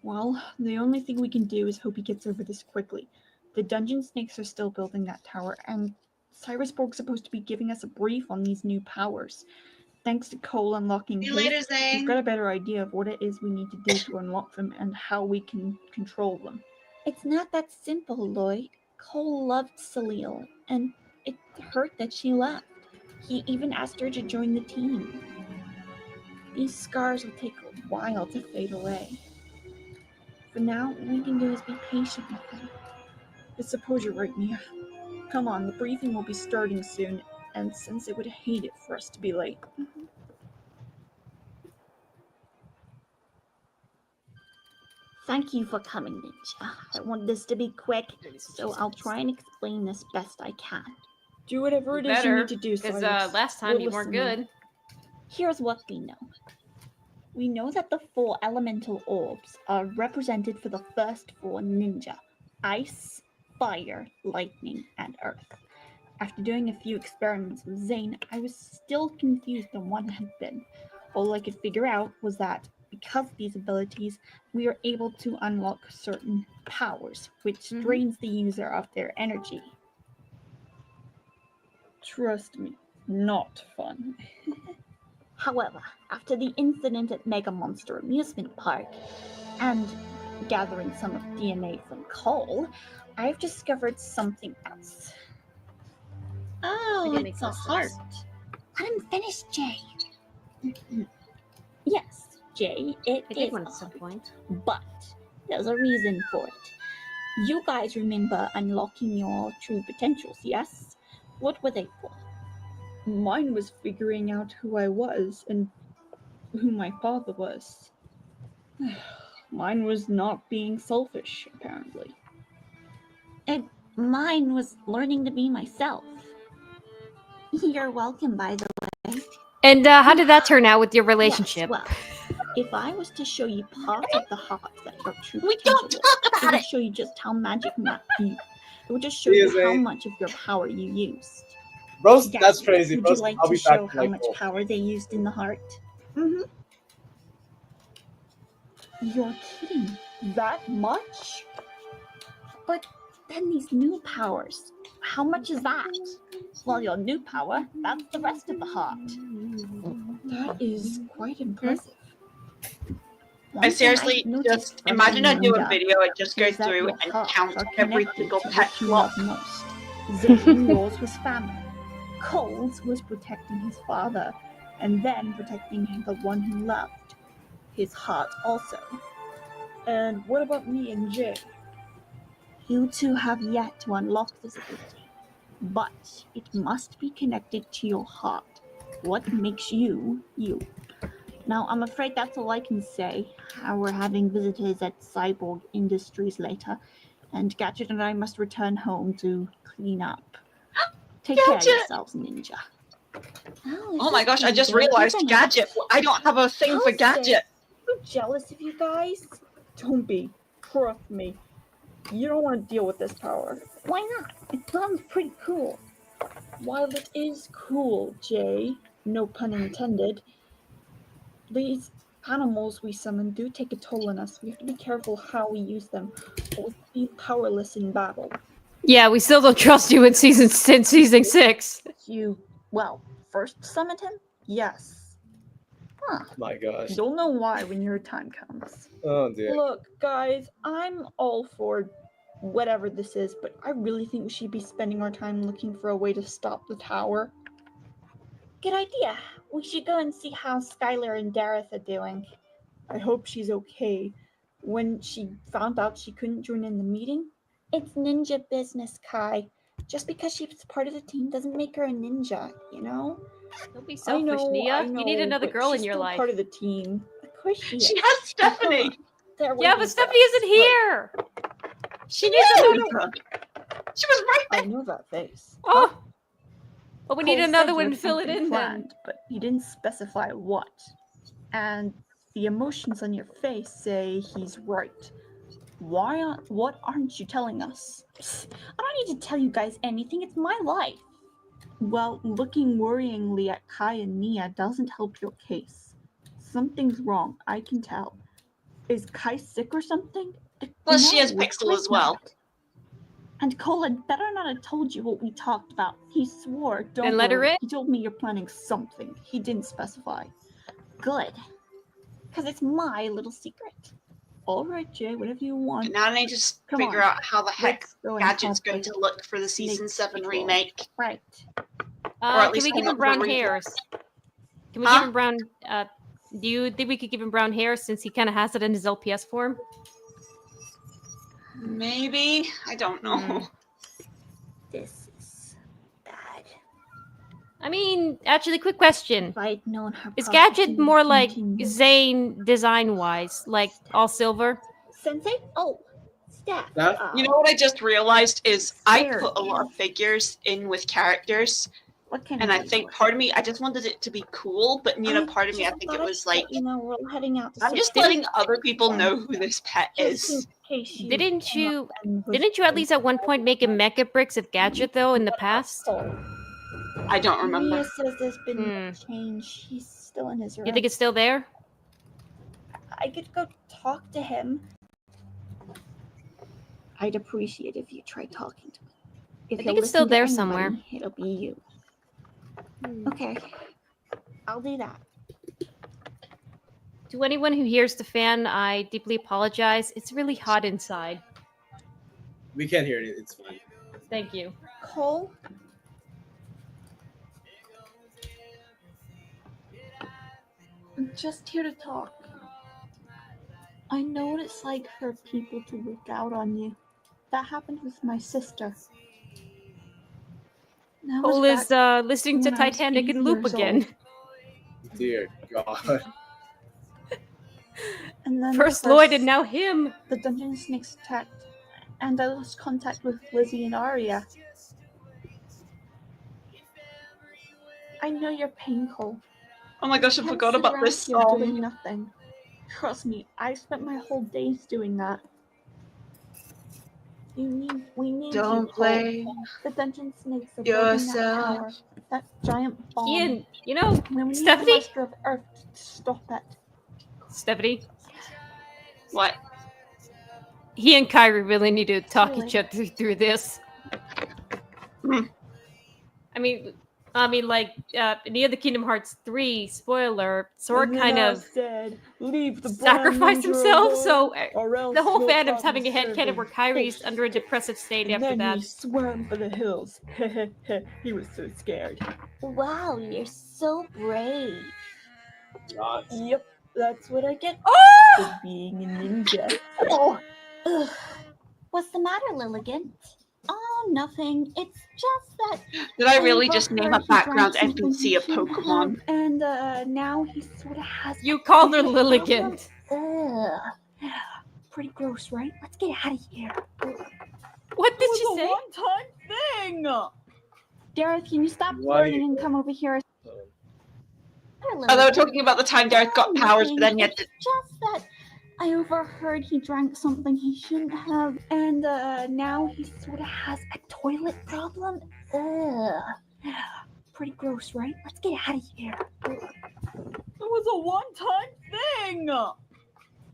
Well, the only thing we can do is hope he gets over this quickly. The dungeon snakes are still building that tower, and Cyrusborg's supposed to be giving us a brief on these new powers. Thanks to Cole unlocking See you his, later, Zane. we've got a better idea of what it is we need to do to unlock them and how we can control them. It's not that simple, Lloyd. Cole loved Salil, and it hurt that she left. He even asked her to join the team. These scars will take a while to fade away. For now, all we can do is be patient with him. I suppose you're right, Mia. Come on, the briefing will be starting soon, and Sensei would hate it for us to be late. Thank you for coming, Ninja. I want this to be quick, so I'll try and explain this best I can. Do whatever it is you need to do, because Cyrus. last time We're you weren't listening. good. Here's what we know. We know that the 4 elemental orbs are represented for the first 4 ninja: ice, fire, lightning, and earth. After doing a few experiments with Zane, I was still confused on what had been. All I could figure out was that because of these abilities, we are able to unlock certain powers, which drains the user of their energy. Trust me, not fun. However, after the incident at Mega Monster Amusement Park, and gathering some of DNA from Cole, I've discovered something else. Oh, Again, it's a clusters. heart. Let him finish, Jay. Yes, Jay, it I did is one at a some heart. point. But there's a reason for it. You guys remember unlocking your true potentials, yes? What were they for? Mine was figuring out who I was and who my father was. Mine was not being selfish, apparently. And mine was learning to be myself. You're welcome, by the way. And how did that turn out with your relationship? Yes, well, if I was to show you parts of the heart that are true We don't potential, talk it about would it. show you just how magic it would just show See you you, how Zane. much of your power you used. Bro, that's Guys, crazy. Would Bro, you like I'll to be show back how like much Cole. power they used in the heart? Mm-hmm. You're kidding. That much? But then these new powers. How much is that? Well, your new power, that's the rest of the heart. That is quite impressive. I seriously just imagine I do a video and just go through and count every single pet flop. Zane, yours was family. Cole's was protecting his father, and then protecting the one he loved, his heart also. And what about me and Jay? You two have yet to unlock this ability, but it must be connected to your heart. What makes you, you? Now, I'm afraid that's all I can say. We're having visitors at Cyborg Industries later, and Gadget and I must return home to clean up. Take care of yourselves, Ninja. Oh my gosh, I just realized Gadget. I don't have a thing for Gadget. I'm jealous of you guys. Don't be. Trust me. You don't want to deal with this power. Why not? It sounds pretty cool. While it is cool, Jay, no pun intended, these animals we summon do take a toll on us. We have to be careful how we use them, or we'll be powerless in battle. Yeah, we still don't trust you in season 6. You, well, first summoned him? Yes. Huh. My gosh. You'll know why when your time comes. Oh dear. Look, guys, I'm all for whatever this is, but I really think we should be spending our time looking for a way to stop the tower. Good idea. We should go and see how Skylar and Dareth are doing. I hope she's okay. When she found out she couldn't join in the meeting, it's ninja business, Kai. Just because she's part of the team doesn't make her a ninja, you know? Don't be selfish, Nia. You need another but girl she's in your still life. part of the team. Of course she is. She has Stephanie. Yeah, but Stephanie isn't here. She needs another. She was right there. I know that face. Oh. But we need Cole another said one you to had fill it something in planned, then. but he didn't specify what. And the emotions on your face say he's right. What aren't you telling us? I don't need to tell you guys anything. It's my life. Well, looking worryingly at Kai and Nia doesn't help your case. Something's wrong. I can tell. Is Kai sick or something? Plus, she has No, Pixel Kai's as well. not. And Cole had better not have told you what we talked about. He swore. Don't Then let her worry. in. He told me you're planning something. He didn't specify. Good. Because it's my little secret. All right, Jay, whatever you want. Now I need to just Come figure on. out how the heck Let's go and Gadget's help going the to look for the season 7 people. remake. Right. Or at Can least we give come him up with a brown reason. hairs? Can we Huh? give him brown? Do you think we could give him brown hair since he kind of has it in his LPS form? Maybe. I don't know. This is bad. I mean, actually, quick question: If I'd known how Is processing Gadget more would like continue. Zane design-wise, like all silver? Sensei? Oh, staff. You know what I just realized is I Scared put a lot of figures in with characters, What kind and of I think part of me, I just wanted it to be cool, but you know, part of me, I think it was like, you know, we're heading out. I'm just letting other people know who this pet is. Didn't you at least at one point make a mecha bricks of Gadget though in the past? I don't remember. Mia says there's been no change. He's still in his room. You think it's still there? I could go talk to him. I'd appreciate if you tried talking to him. If I he'll think it's still listen to there anybody, somewhere. It'll be you. Okay, I'll do that. To anyone who hears the fan, I deeply apologize. It's really hot inside. We can't hear it. It's fine. Thank you. Cole? I'm just here to talk. I know what it's like for people to look out on you. That happened with my sister. Now Cole it's is back listening to when I was Titanic 8 and Loop years again. old. Dear God. And then First of course, Lloyd and now him. The Dungeon Snakes attacked, and I lost contact with Lizzie and Arya. I know your pain, Cole. Oh my gosh, I Can't forgot sit about around this here song. doing nothing. Trust me, I spent my whole days doing that. We need Don't you, Cole. blame The Dungeon Snakes are building that yourself. tower. That giant bomb. Ian, you know, And we need Stephanie? the Master of Earth to stop it. Stephanie, What? he and Kyrie really need to talk each other through this. I mean, like near the Kingdom Hearts 3 spoiler, Sora kind of said, "Leave the sacrificed himself. So the whole you'll fandom's having a probably headcanon serve where him Kyrie's fish." under a depressive state And after then that. he swam for the hills. He was so scared. Wow, you're so brave. Yep, that's what I get for being a ninja. Oh. Ugh. What's the matter, Lilligant? Oh, nothing. It's just that. Did I really just overheard name a he background drank something NPC of he shouldn't Pokemon? have, and now he sort of has. You called her Lilligant. Ugh. Pretty gross, right? Let's get out of here. What did she It was say? a one-time thing. Dareth, can you stop Why do flirting and come over here? Oh, they were talking about the time Dareth got powers, but then you had to. Just that I overheard he drank something he shouldn't have, and now he sort of has a toilet problem. Ugh. Pretty gross, right? Let's get out of here. It was a one-time thing.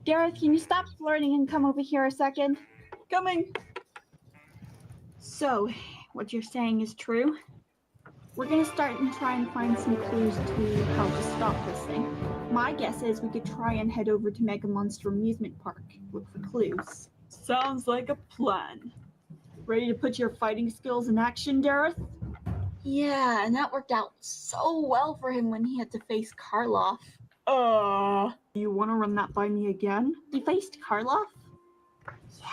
Dareth, can you stop flirting and come over here a second? Coming. So, what you're saying is true? We're gonna start and try and find some clues to how to stop this thing. My guess is we could try and head over to Mega Monster Amusement Park. Look for clues. Sounds like a plan. Ready to put your fighting skills in action, Dareth? Yeah, and that worked out so well for him when he had to face Karloff. You want to run that by me again? He faced Karloff? Yeah,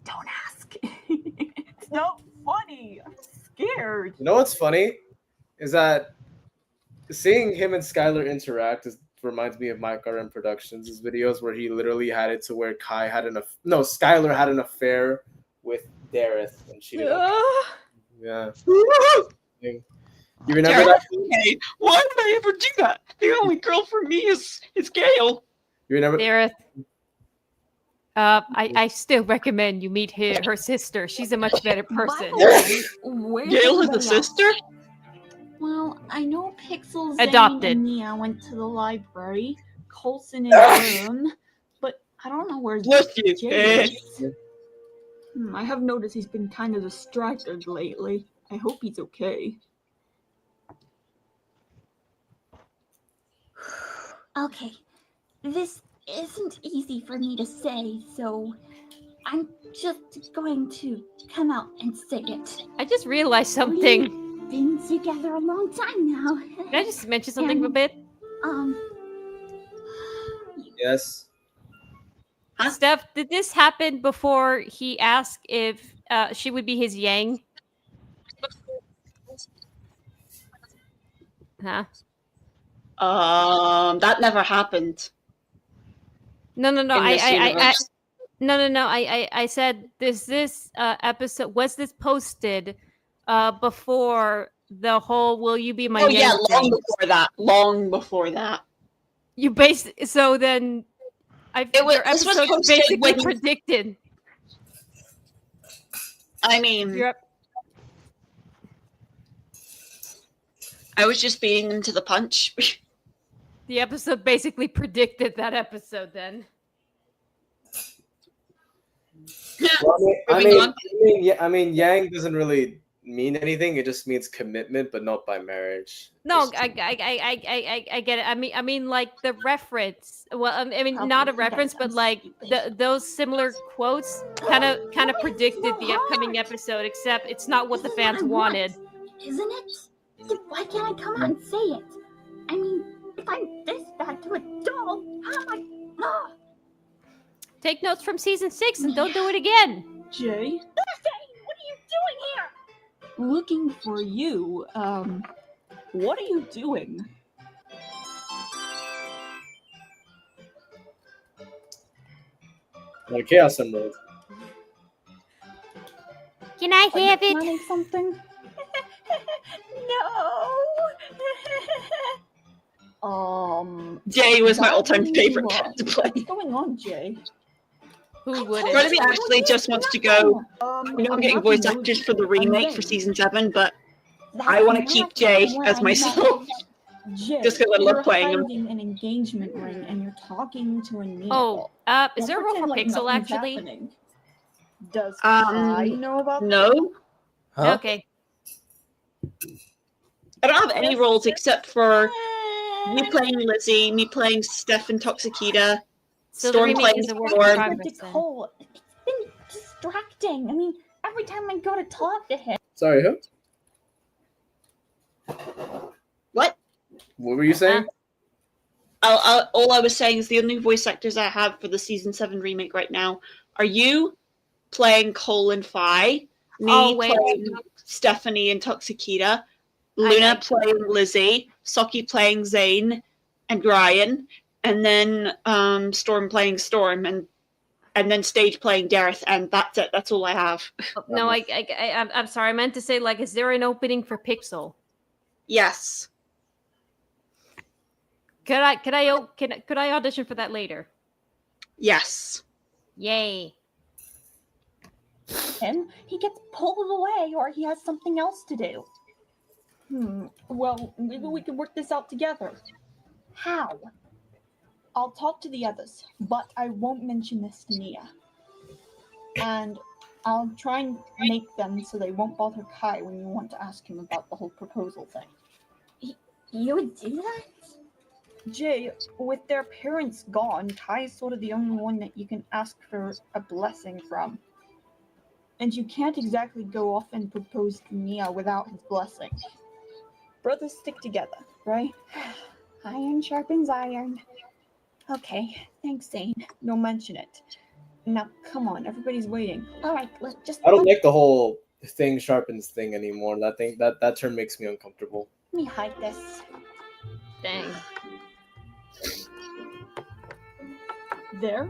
don't ask. It's not funny. I'm scared. You know what's funny is that seeing him and Skylar interact reminds me of Mike RM Productions' videos where he literally had it to where Skylar had an affair with Dareth and she didn't. Yeah. You remember that? Okay. Why did I ever do that? The only girl for me is Gale. You remember? Dareth. I still recommend you meet her sister. She's a much better person. Gale is a sister? Well, I know Pixel, Adopted. Zane, and Nia went to the library. Colson is room, but I don't know where's Jay is. I have noticed he's been kind of distracted lately. I hope he's okay. Okay, this isn't easy for me to say, so I'm just going to come out and say it. I just realized something. We've been together a long time now. Can I just mention something a bit? Yes. Steph, did this happen before he asked if she would be his Yang? Huh? That never happened. No. In this universe. I said this episode was this posted before the whole "Will you be my?" Oh Yang yeah, long thing? before that. Long before that. You so then your this was episode posted basically when- predicted. I mean, I was just beating them to the punch. The episode basically predicted that episode. Then I mean, Yang doesn't really mean anything. It just means commitment, but not by marriage. no, I get it. I mean, like the reference. Well, I mean, not a reference, but like those similar quotes kind of predicted the upcoming episode. Except it's not what the fans wanted. Isn't it? Then why can't I come out and say it? I mean, if I'm this bad to a doll, how am I? Ugh. Take notes from season 6 and don't do it again. Jay? What are you doing here? Looking for you. What are you doing? Like Chaos Emerald. Can I Are you planning something? No. Jay was my that all-time means favorite what? cat to play. What's going on, Jay? Who would Rosie actually just wants to go. I'm getting voice happy actors for the remake for Jay. season 7, but I want to keep Jay as myself. Jay, Just 'cause I love you're playing him. hiding an engagement ring and you're talking to a needle. Oh, is Don't there a role pretend for like Pixel nothing's actually? happening. Does Kai know about No. Huh? Okay. I don't have any roles except for me playing Lizzie, me playing Steph and Toxikita, So the Storm remake playing is a work in Storm. progress then. Cole, it's been distracting. I mean, every time I go to talk to him. Sorry, who? What? What were you saying? All I was saying is the only voice actors I have for the season 7 remake right now are you playing Cole and Fi, me playing Stephanie and Toxikita, Luna playing Lizzie, Saki playing Zane and Ryan, and then Storm playing Storm, and then Stage playing Dareth, and that's it. That's all I have. No, I'm sorry. I meant to say, like, is there an opening for Pixel? Yes. Could I audition for that later? Yes. Yay. Him, he gets pulled away or he has something else to do. Well, maybe we can work this out together. How? I'll talk to the others, but I won't mention this to Nia. And I'll try and make them so they won't bother Kai when you want to ask him about the whole proposal thing. You would do that? Jay, with their parents gone, Kai's sort of the only one that you can ask for a blessing from. And you can't exactly go off and propose to Nia without his blessing. Brothers stick together, right? Iron sharpens iron. Okay, thanks, Zane. No, mention it. Now, come on, everybody's waiting. All right, let's just. I don't like the whole thing sharpens thing anymore. That term makes me uncomfortable. Let me hide this. Dang. There?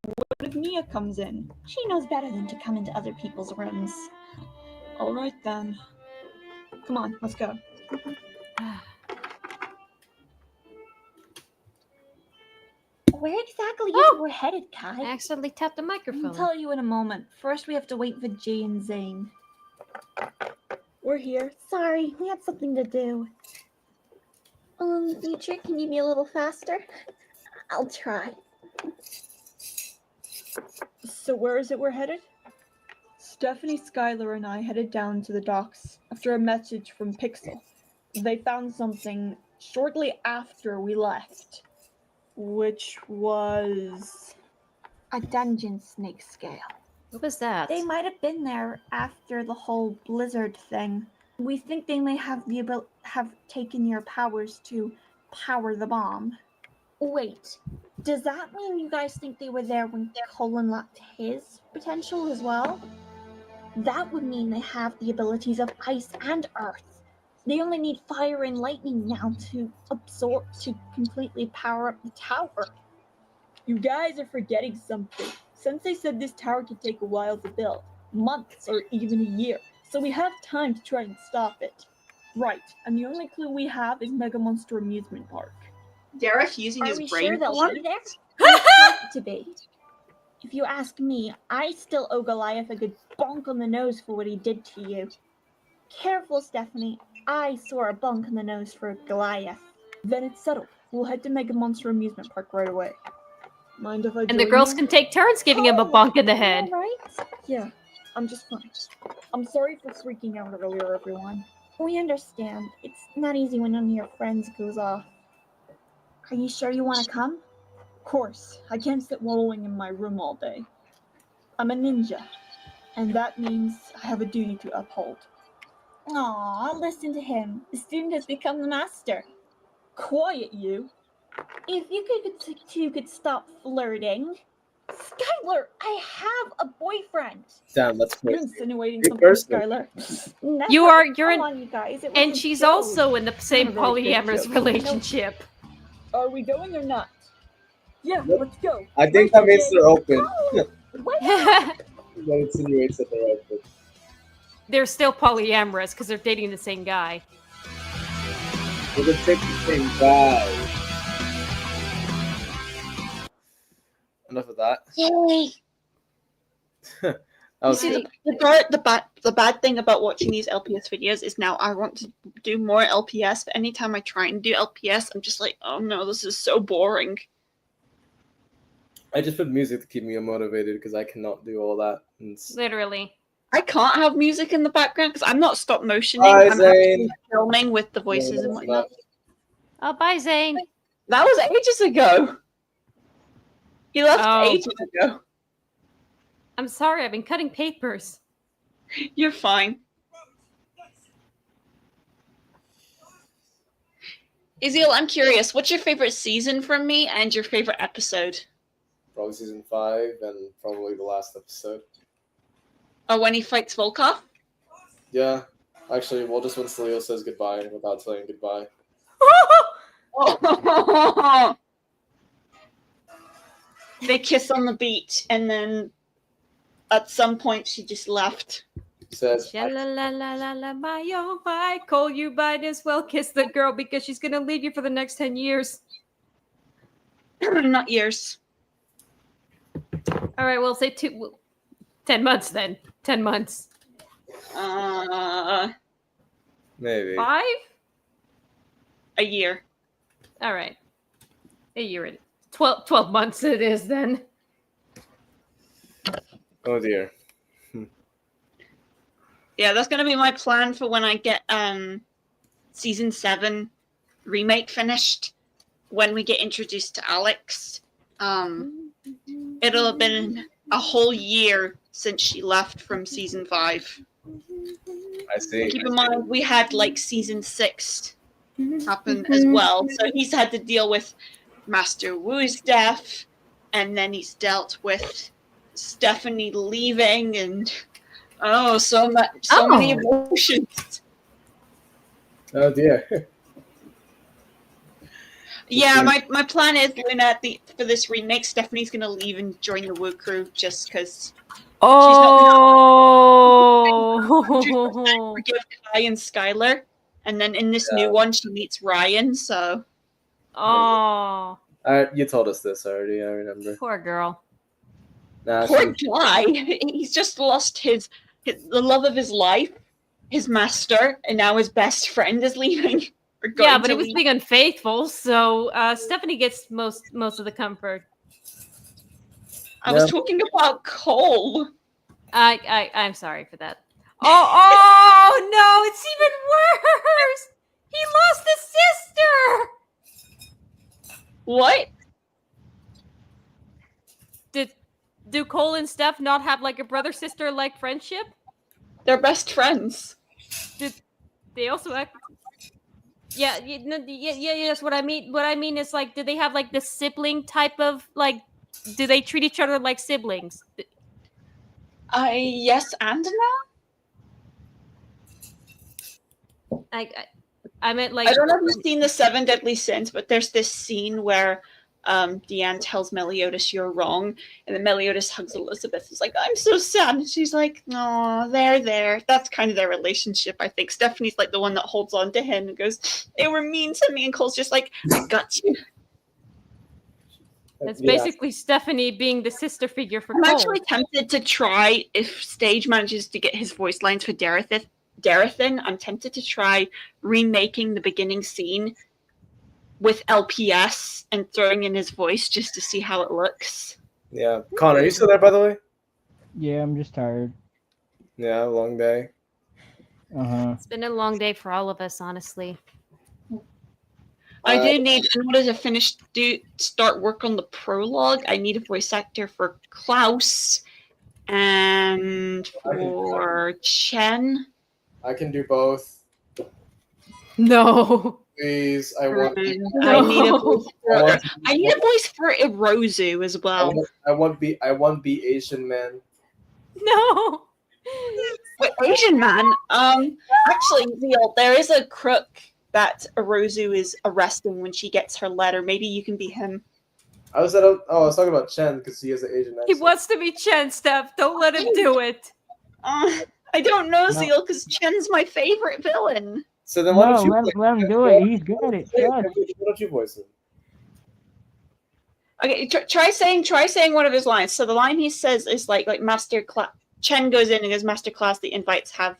What if Nia comes in? She knows better than to come into other people's rooms. All right, then. Come on, let's go. Where exactly is we're headed, Kai? I accidentally tapped the microphone. I'll tell you in a moment. First, we have to wait for Jay and Zane. We're here. Sorry, we had something to do. Future, can you be a little faster? I'll try. So where is it we're headed? Stephanie, Skylar, and I headed down to the docks after a message from Pixel. They found something shortly after we left, which was a dungeon snake scale. What was that? They might have been there after the whole blizzard thing. We think they may have have taken your powers to power the bomb. Wait, does that mean you guys think they were there when Cole unlocked his potential as well? That would mean they have the abilities of ice and earth. They only need fire and lightning now to completely power up the tower. You guys are forgetting something. Sensei said this tower could take a while to build, months or even a year, so we have time to try and stop it. Right, and the only clue we have is Mega Monster Amusement Park. Dareth using Are his we brain. sure they'll be there? They have to be. If you ask me, I still owe Goliath a good bonk on the nose for what he did to you. Careful, Stephanie. I saw a bonk on the nose for Goliath. Then it's settled. We'll head to Mega Monster Amusement Park right away. Mind if I And the join girls you? can take turns giving him a bonk in the head. Right? Yeah, I'm just fine. I'm sorry for freaking out earlier, everyone. We understand. It's not easy when none of your friends goes off. Are you sure you want to come? Of course, I can't sit wallowing in my room all day. I'm a ninja, and that means I have a duty to uphold. Aw, listen to him. The student has become the master. Quiet, you! If you could stop flirting. Skylar, I have a boyfriend. Damn, that's You're crazy. insinuating Good something, person. Skylar. You're Come in, on, you guys. It was and a she's joke. also in the same Not a very good polyamorous joke. relationship. Are we going or not? Yeah, let's go. I think that means they're open. They're That insinuates that they're open. still polyamorous because they're dating the same guy. They're the same guy. Enough of that. Yay! That was See, good. the bad thing about watching these LPS videos is now I want to do more LPS, but anytime I try and do LPS, I'm just like, oh no, this is so boring. I just put music to keep me motivated because I cannot do all that. And Literally. I can't have music in the background because I'm not stop motioning. Hi, I'm Zane. actually filming with the voices and whatnot. Oh, bye, Zane. That was ages ago. He left Oh. ages ago. I'm sorry, I've been cutting papers. You're fine. Iziel, I'm curious. What's your favorite season from me and your favorite episode? probably season 5 and probably the last episode. Oh, when he fights Volkov? Yeah. Actually, well, just when Celio says goodbye without saying goodbye. They kiss on the beach, and then at some point she just left. Says, La la la la la my oh my, Cole, you might as well kiss the girl because she's gonna leave you for the next 10 years. Not years. All right, we'll say 10 months then. 10 months. Maybe. 5? A year. All right. A year. 12 months it is then. Oh dear. Yeah, that's gonna be my plan for when I get season 7 remake finished. When we get introduced to Alex, it'll have been a whole year since she left from season 5. I see. Keep in mind, we had like season 6 happen as well, so he's had to deal with Master Wu's death, and then he's dealt with Stephanie leaving, and so many emotions. Oh dear. Yeah, my plan is when for this remake, Stephanie's gonna leave and join the Wu crew just because she's not gonna forgive Kai and Skylar, and then in this new one she meets Ryan. So, You told us this already. I remember. Poor girl. Nah, poor guy. He's just lost the love of his life, his master, and now his best friend is leaving. Yeah, but it was being unfaithful, so Stephanie gets most of the comfort. I was talking about Cole. I'm sorry for that. Oh no, it's even worse. He lost his sister. What? Do Cole and Steph not have like a brother sister like friendship? They're best friends. Did they also act? Yeah, yes. What I mean is like, do they have like the sibling type of like? Do they treat each other like siblings? Yes and no. I meant like. I don't know if you've seen the 7 Deadly Sins, but there's this scene where Deanne tells Meliodas you're wrong, and then Meliodas hugs Elizabeth. He's like, I'm so sad. And she's like, no, they're there. That's kind of their relationship, I think. Stephanie's like the one that holds on to him and goes, they were mean to me. And Cole's just like, I got you. It's basically Stephanie being the sister figure for I'm Cole. actually tempted to try, if Stage manages to get his voice lines for Darathan, I'm tempted to try remaking the beginning scene with LPS and throwing in his voice just to see how it looks. Yeah. Connor, are you still there, by the way? Yeah, I'm just tired. Yeah, long day. It's been a long day for all of us, honestly. I do need, in order to start work on the prologue, I need a voice actor for Klaus and for Chen. I can do both. No. Please, I want. I need a voice for Erozu as well. I want be Asian man. No. Wait, Asian man. Actually, Zeal, there is a crook that Erozu is arresting when she gets her letter. Maybe you can be him. I was talking about Chen because he has an Asian accent. He wants to be Chen, Steph. Don't let him do it. I don't know, Zeal, because Chen's my favorite villain. So then why No, don't you let him do it. He's good at it. Why Trust. don't you voice him? Okay, try saying one of his lines. So the line he says is like Master Class. Chen goes in and goes, Master Class, the invites have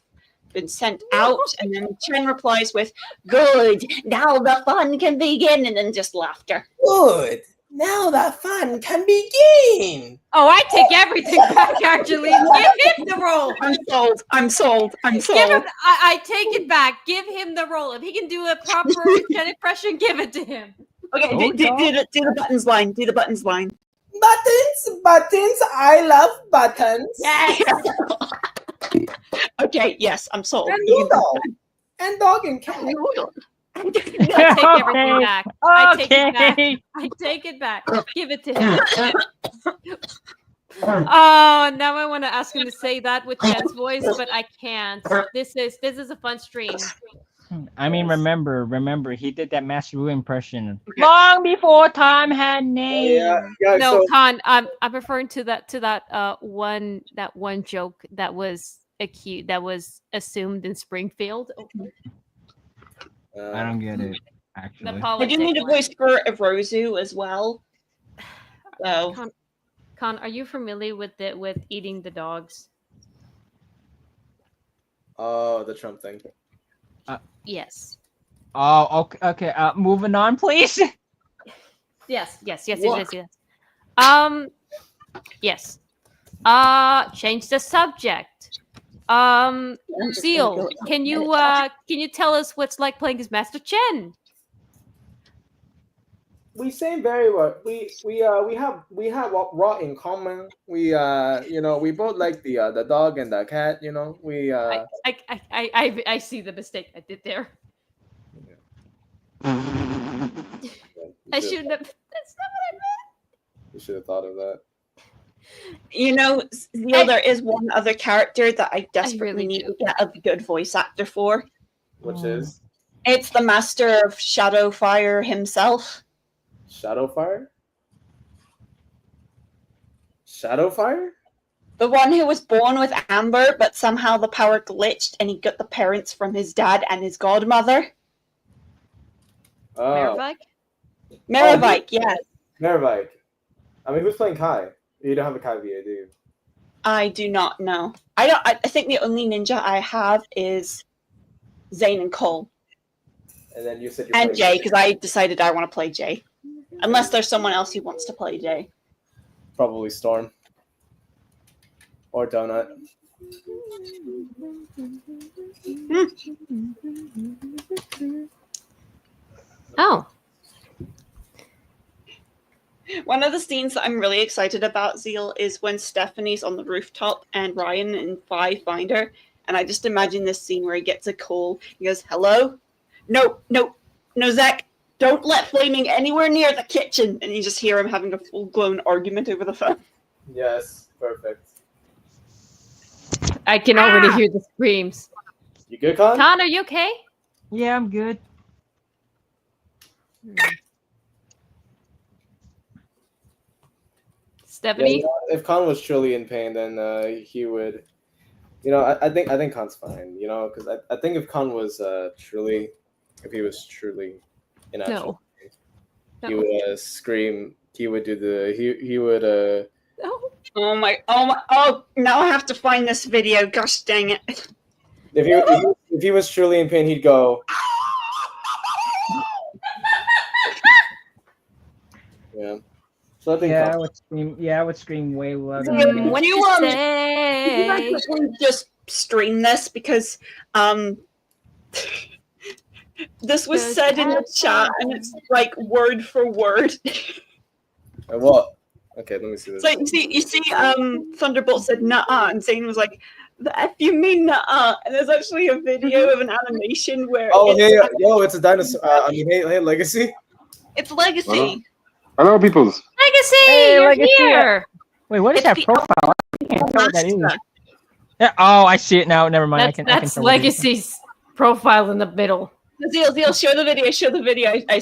been sent out, and then Chen replies with, "Good, now the fun can begin," and then just laughter. Good. Now the fun can begin. Oh, I take everything back, actually. Give him the role. I'm sold. I'm sold. I'm sold. Give him, I take it back. Give him the role. If he can do a proper Jen impression, give it to him. Okay, do the buttons line. Do the buttons line. Buttons, I love buttons. Yes. Okay, yes, I'm sold. And noodle. And dog and cat. I take everything back. I take it back. I take it back. Give it to him. Oh, now I want to ask him to say that with Jen's voice, but I can't. This is a fun stream. I mean, remember, he did that Master Wu impression long before time had names. Yeah, No, so- Khan, I'm referring to that one joke that was assumed in Springfield. I don't get it, actually. I do need a voice for Erozu as well. So, Khan, are you familiar with eating the dogs? Oh, the Trump thing. Yes. Oh, okay. Moving on, please. Yes. What? Yes. Change the subject. Seal, can you tell us what's like playing as Master Chen? We same very well. We have a lot in common. We we both like the dog and the cat. We I see the mistake I did there. I shouldn't have. That's not what I meant. You should have thought of that. Neil, there is one other character that I desperately need to get a good voice actor for. Which is It's the master of Shadowfire himself. Shadowfire. Shadowfire. The one who was born with Amber, but somehow the power glitched and he got the parents from his dad and his godmother. Maravike? Maravike, yes. Maravike. I mean, who's playing Kai? You don't have a Kai VA, do you? I do not know. I think the only ninja I have is Zane and Cole. And then you said you're And playing Jay, because I decided I want to play Jay. Unless there's someone else who wants to play Jay. Probably Storm. Or Donut. Oh. One of the scenes that I'm really excited about, Zeal, is when Stephanie's on the rooftop and Ryan and Fi find her. And I just imagine this scene where he gets a call. He goes, "Hello? No, Zach, don't let Flaming anywhere near the kitchen." And you just hear him having a full-blown argument over the phone. Yes, perfect. I can already hear the screams. You good, Con? Khan, are you okay? Yeah, I'm good. Stephanie? Yeah, if Con was truly in pain, then he would. I think Con's fine. Because I think if Con was truly in actual pain, he would scream. He would do the. He would. Oh, now I have to find this video. Gosh dang it. If he was truly in pain, he'd go. Yeah. So I think I would scream. Yeah, I would scream way louder. When you guys just stream this because this was said in the chat and it's like word for word. What? Okay, let me see this. So you see, Thunderbolt said "nuh-uh," and Zane was like, "The F you mean nuh-uh?" And there's actually a video of an animation where it's a dinosaur. Hey, Legacy. It's Legacy. Hello, peoples. Legacy, Hey, you're Legacy. here. Wait, what is It's that the profile? I can't tell what that is. Yeah, oh, I see it now. Never mind. I can That's tell what it is. Legacy's profile in the middle. Zeal, show the video. Show the video. I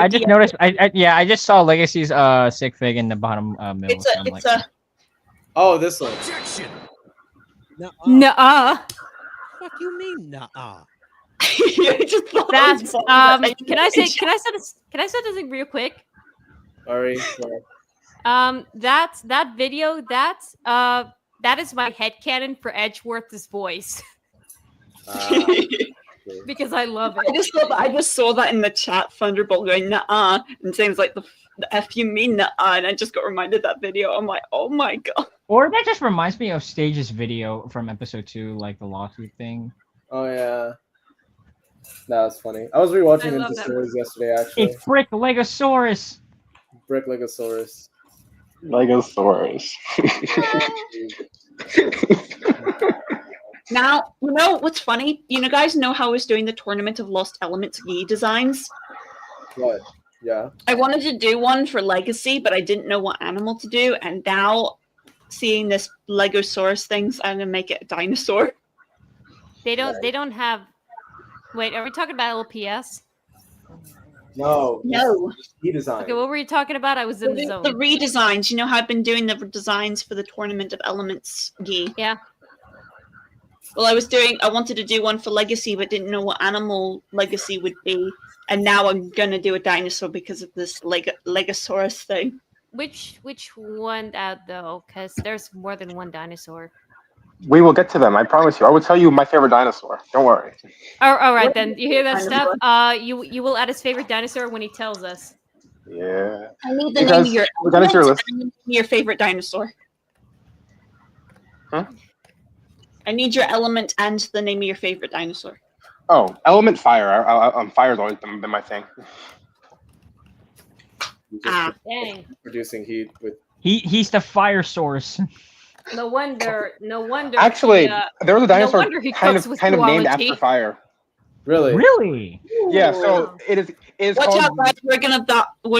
just noticed. I just saw Legacy's sig fig in the bottom middle. Oh, this one. Objection. Nuh-uh. What do you mean, nuh-uh? That's can I say something real quick? Sorry. That video, that is my headcanon for Edgeworth's voice. because I love it. I just saw that in the chat. Thunderbolt going nah, and Sam's like the F you mean nah, and I just got reminded of that video. I'm like, oh my god. Or that just reminds me of Stage's video from episode 2, like the lawsuit thing. Oh yeah. No, it's funny. I was rewatching I love Ninja that Stories yesterday, actually. It's Brick Legosaurus. Brick Legosaurus. Legosaurus. Now, you know what's funny? You know, guys know how I was doing the Tournament of Lost Elements Yi designs? What? Yeah. I wanted to do one for Legacy, but I didn't know what animal to do, and now seeing this Legosaurus things, I'm gonna make it a dinosaur. They don't have. Wait, are we talking about LPS? No. No. He designed. Okay, what were you talking about? I was in the zone. The redesigns. You know how I've been doing the designs for the Tournament of Elements Yi? Yeah. Well, I wanted to do one for Legacy, but didn't know what animal Legacy would be. And now I'm gonna do a dinosaur because of this Legosaurus thing. Which one out though? Because there's more than one dinosaur. We will get to them. I promise you. I will tell you my favorite dinosaur. Don't worry. All right then. You hear that stuff? You will add his favorite dinosaur when he tells us. Yeah. I need the name of your we got it to your list. your favorite dinosaur. Huh? I need your element and the name of your favorite dinosaur. Oh, element fire. Fire's always been my thing. Dang. Producing heat with. He's the fire source. No wonder. Actually, there was a dinosaur no wonder he kind cooks of with named duality. after fire. Really? Really? Yeah. So it is Watch called. out, guys! We're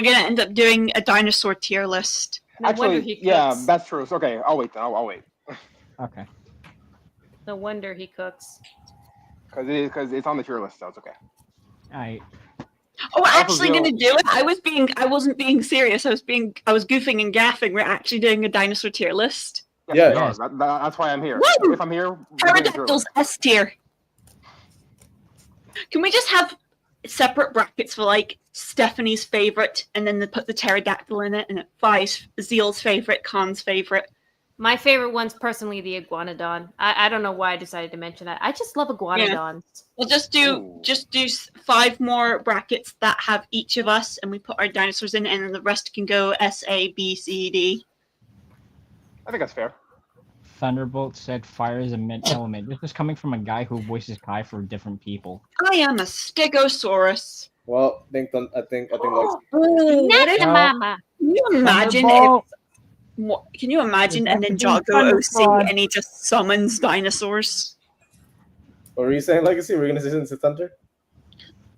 gonna end up doing a dinosaur tier list. Actually, yeah, that's true. So, okay, I'll wait. Then. I'll wait. Okay. No wonder he cooks. Because it's on the tier list, so it's okay. Alright. Oh, actually gonna do it. I wasn't being serious. I was goofing and gaffing. We're actually doing a dinosaur tier list. Yes. That's why I'm here. Woo! If I'm here, Pterodactyls S tier. Can we just have separate brackets for like Stephanie's favorite, and then put the pterodactyl in it, and it Fi's Zeal's favorite, Khan's favorite. My favorite one's personally the iguanodon. I don't know why I decided to mention that. I just love iguanodons. We'll just do 5 more brackets that have each of us, and we put our dinosaurs in, and then the rest can go S, A, B, C, D. I think that's fair. Thunderbolt said fire is a mid element. This is coming from a guy who voices Kai for different people. I am a Stegosaurus. Well, I think. What if, Mama. Can you imagine Thunderbolt. Can you imagine a Ninjago OC and he just summons dinosaurs? What were you saying, Legacy? We're gonna say Sith Thunder?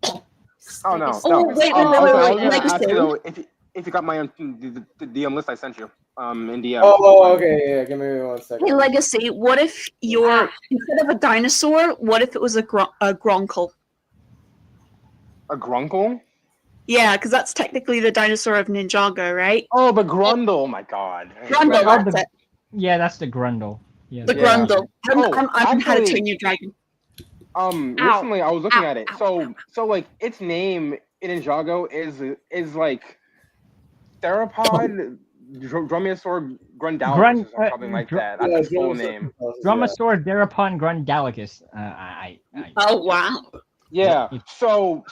Oh no. Oh, wait, Legacy. If you got my the DM list I sent you in DM. Oh, okay, yeah. Give me 1 second. Hey, Legacy, what if instead of a dinosaur, what if it was a Gronkle? A Grunkle? Yeah, because that's technically the dinosaur of Ninjago, right? Oh, the Grundle! Oh my god. Grundle, that's it. Yeah, that's the Grundle. Yeah, The Grundle. I'm how to train your dragon. Recently I was looking at it. So like its name in Ninjago is like Theropod Dromaeosaur Grundalicus or something like that. That's its full name. Dromaeosaur Therapon Grundalicus. Oh wow. Yeah. So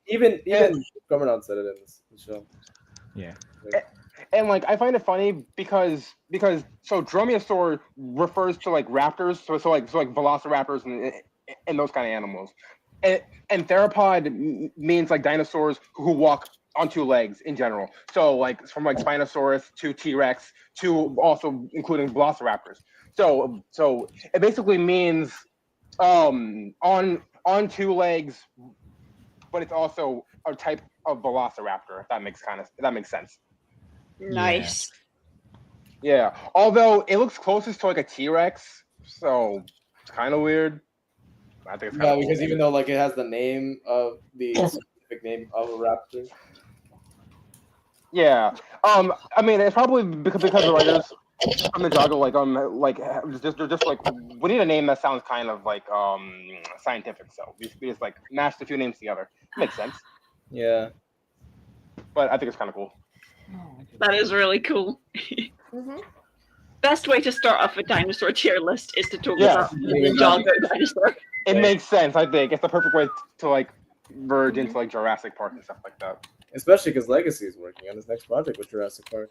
even Gormadon said it in this show. Yeah. And like I find it funny because so Dromaeosaur refers to like raptors, so like velociraptors and those kind of animals, and Theropod means like dinosaurs who walk on 2 legs in general. So like from like Spinosaurus to T-Rex to also including velociraptors. So it basically means on 2 legs, but it's also a type of velociraptor. If that makes sense. Nice. Yeah. Although it looks closest to like a T-Rex, so it's kind of weird. I think it's kind of because even though like it has the name of the specific name of a raptor. Yeah. I mean, it's probably because the writers from Ninjago they're just like, we need a name that sounds kind of like scientific. So we just like mash the 2 names together. Makes sense. Yeah. But I think it's kind of cool. That is really cool. Best way to start off a dinosaur tier list is to talk about the Ninjago dinosaur. it makes sense. I think it's the perfect way to like verge into like Jurassic Park and stuff like that. Especially because Legacy is working on his next project with Jurassic Park.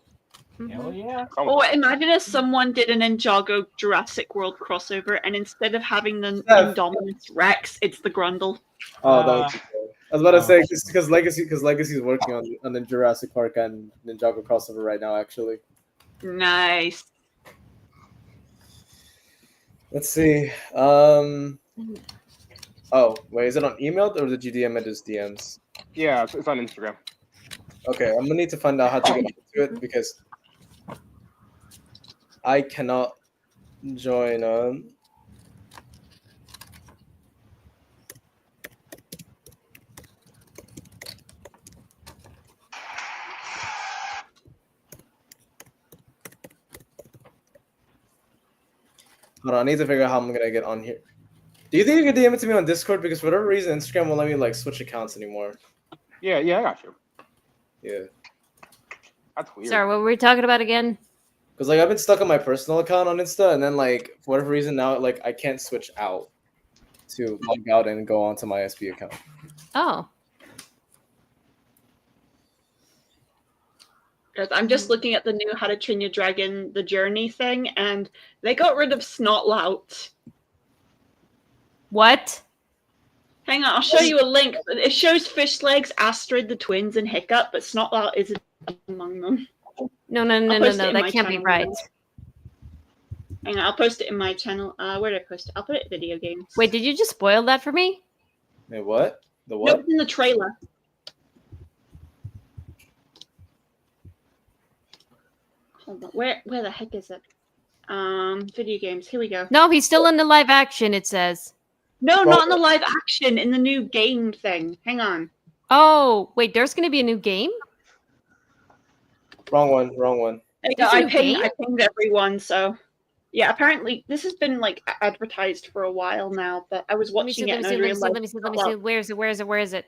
Hell yeah. Or imagine if someone did an Ninjago Jurassic World crossover, and instead of having the Yeah. Indominus Rex, it's the Grundle. Oh, that would be cool. I was about to say because Legacy is working on the Jurassic Park and Ninjago crossover right now. Actually, Nice. let's see. Oh wait, is it on email or did you DM it as DMs? Yeah, it's on Instagram. Okay, I'm gonna need to find out how to get into it because I cannot join on. Hold on, I need to figure out how I'm gonna get on here. Do you think you can DM it to me on Discord? Because for whatever reason, Instagram won't let me like switch accounts anymore. Yeah, I got you. Yeah. That's weird. Sorry, what were we talking about again? Because like I've been stuck on my personal account on Insta, and then like for whatever reason now like I can't switch out to log out and go onto my SB account. Oh. I'm just looking at the new How to Train Your Dragon The Journey thing, and they got rid of Snotlout. What? Hang on, I'll show you a link. It shows Fish Legs, Astrid, the twins, and Hiccup, but Snotlout isn't among them. No, I'll post it in that my can't be channel. right. Hang on, I'll post it in my channel. Where did I post it? I'll put it in video games. Wait, did you just spoil that for me? Wait, what? The No, what? it's in the trailer. Hold on. Where the heck is it? Video games. Here we go. No, he's still in the live action, it says. No, not in the live action. In the new game thing. Hang on. Oh, wait, there's going to be a new game? Wrong one. I pinged everyone, so yeah. Apparently, this has been like advertised for a while now, but I was watching it and I realized. Let me see. Where is it?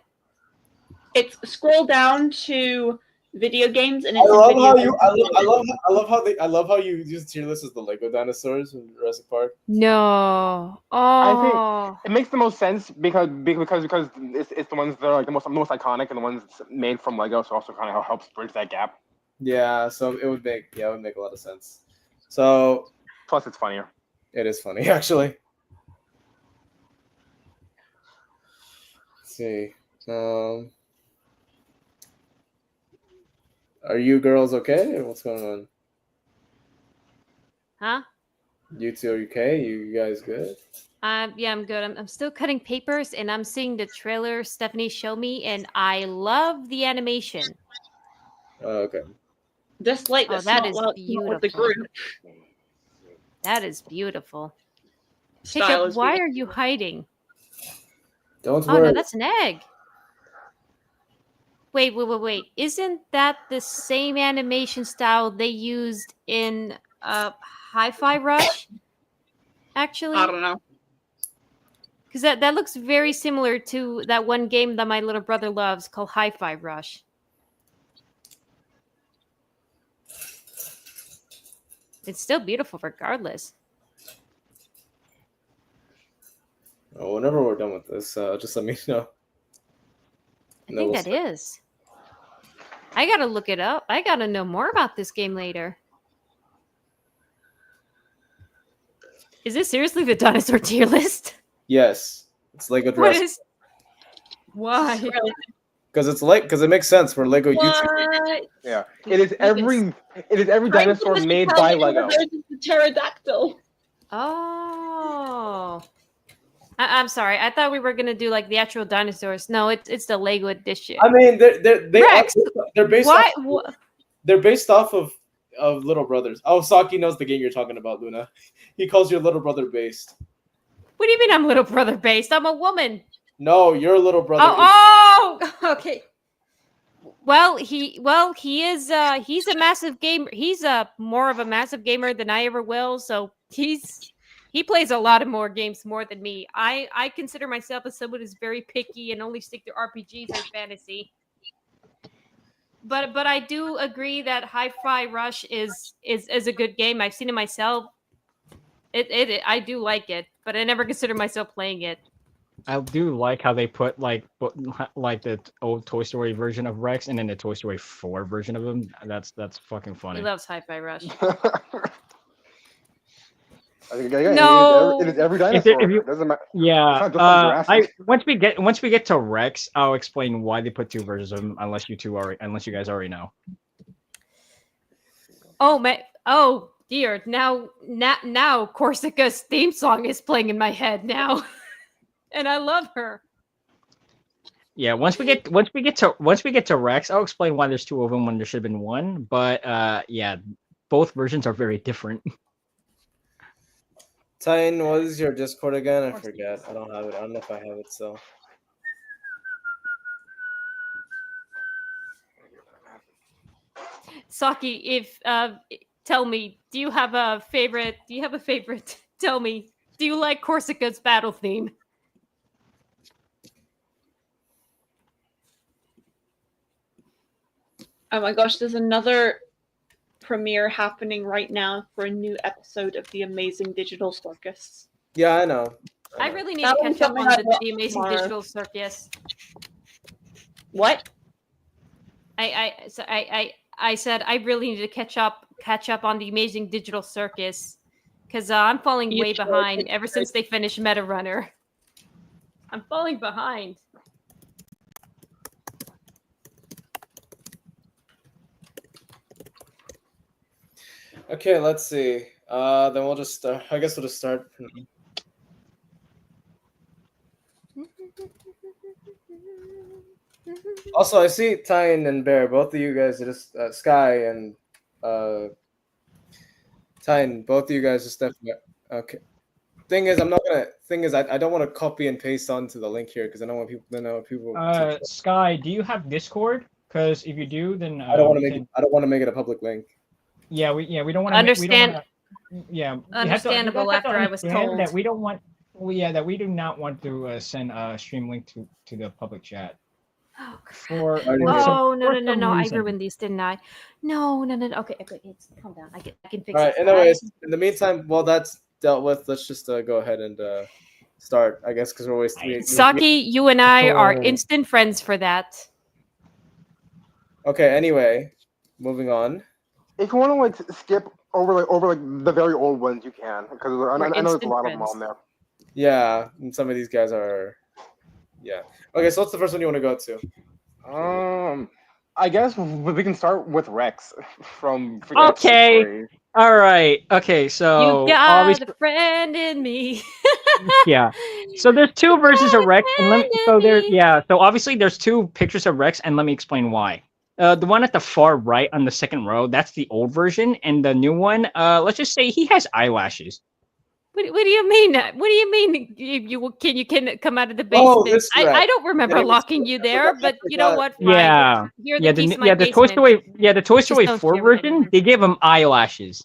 It's scroll down to video games, and I it's in love video how games. you. I love how you use tier list as the Lego dinosaurs in Jurassic Park. No. I Oh. think it makes the most sense because it's the ones that are like the most iconic and the ones that's made from Lego, so also kind of helps bridge that gap. Yeah, so it would make a lot of sense. So plus it's funnier. It is funny actually. Let's see. Are you girls okay? What's going on? Huh? You two are okay? You guys good? Yeah, I'm good. I'm still cutting papers, and I'm seeing the trailer Stephanie showed me, and I love the animation. Okay. Just like Oh, that is beautiful. the group. That is beautiful. Style Hiccup, is why beautiful. are you hiding? Don't Oh worry. no, that's an egg. Wait. Isn't that the same animation style they used in Hi-Fi Rush? Actually, I don't know. because that looks very similar to that one game that my little brother loves called Hi-Fi Rush. It's still beautiful regardless. Oh, whenever we're done with this, just let me know. I think that is. I gotta look it up. I gotta know more about this game later. Is this seriously the dinosaur tier list? Yes, it's Lego What Jurassic. is? Why? Because it makes sense for Lego YouTube. What? Yeah, it is every dinosaur made by Lego. The pterodactyl. Oh. I'm sorry. I thought we were gonna do like the actual dinosaurs. No, it's the Lego edition. I mean, Rex, they're based why- off. They're based off of Little Brothers. Oh, Saki knows the game you're talking about, Luna. He calls your little brother based. What do you mean I'm little brother based? I'm a woman. No, your little brother. Oh, okay. Well, he is he's a massive gamer. He's more of a massive gamer than I ever will. So he plays a lot of more games more than me. I consider myself as someone who's very picky and only stick to RPGs or fantasy. But I do agree that Hi-Fi Rush is a good game. I've seen it myself. I do like it, but I never consider myself playing it. I do like how they put like the old Toy Story version of Rex and then the Toy Story 4 version of him. That's fucking He funny. loves Hi-Fi Rush. No, it is every dinosaur. It doesn't matter. Yeah, It's not just like Jurassic. once we get to Rex, I'll explain why they put two versions of him. Unless you guys already know. Oh dear! Now Corsica's theme song is playing in my head now, and I love her. Yeah, once we get to Rex, I'll explain why there's two of them when there should have been one. But yeah, both versions are very different. Titan, what is your Discord again? I forget. I don't have it. I don't know if I have it still. Saki, if tell me, do you have a favorite? Tell me, do you like Corsica's battle theme? Oh my gosh, there's another premiere happening right now for a new episode of The Amazing Digital Circus. Yeah, I know. I really need That to one's catch up on coming out the Amazing tomorrow. Digital Circus. What? I said I really need to catch up on the Amazing Digital Circus because I'm falling way behind ever since they finished Meta Runner. I'm falling behind. Okay, let's see. Then we'll just. I guess we'll just start. Also, I see Tyne and Bear. Both of you guys are just Sky and Tyne. Both of you guys just definitely. Okay. Thing is, I don't want to copy and paste onto the link here because I don't want people to know people. Sky, do you have Discord? Because if you do, then I don't want to make it. I don't want to make it a public link. Yeah, we don't want to understand. Yeah, Understandable. you have to After I was understand told that we don't want. That we do not want to send a stream link to the public chat. For Oh no! some I reason. ruined these, didn't I? No. Okay, it's calm down. I can fix All right. it. Anyways, in the meantime, while that's dealt with, let's just go ahead and start. I guess because we're wasting. Saki, you and I are Oh. instant friends for that. Okay. Anyway, moving on. If you want to like skip over the very old ones, you can because I know there's a lot of them on there. Yeah, and some of these guys are. Yeah. Okay. So what's the first one you want to go to? I guess we can start with Rex from. Okay. All right. Okay. So You got obviously, a friend in me. yeah. So there's two versions of Rex, and so obviously there's two pictures of Rex, and let me explain why. The one at the far right on the second row, that's the old version, and the new one, let's just say he has eyelashes. What do you mean? What do you mean? You can come out of the Oh, basement? this I Rex. don't remember Yeah, locking you there, but you know what? Fine. Yeah. You're Yeah, the the keys to my the Toy basement. Story, the Toy Just Story don't 4 share with version, they gave him eyelashes.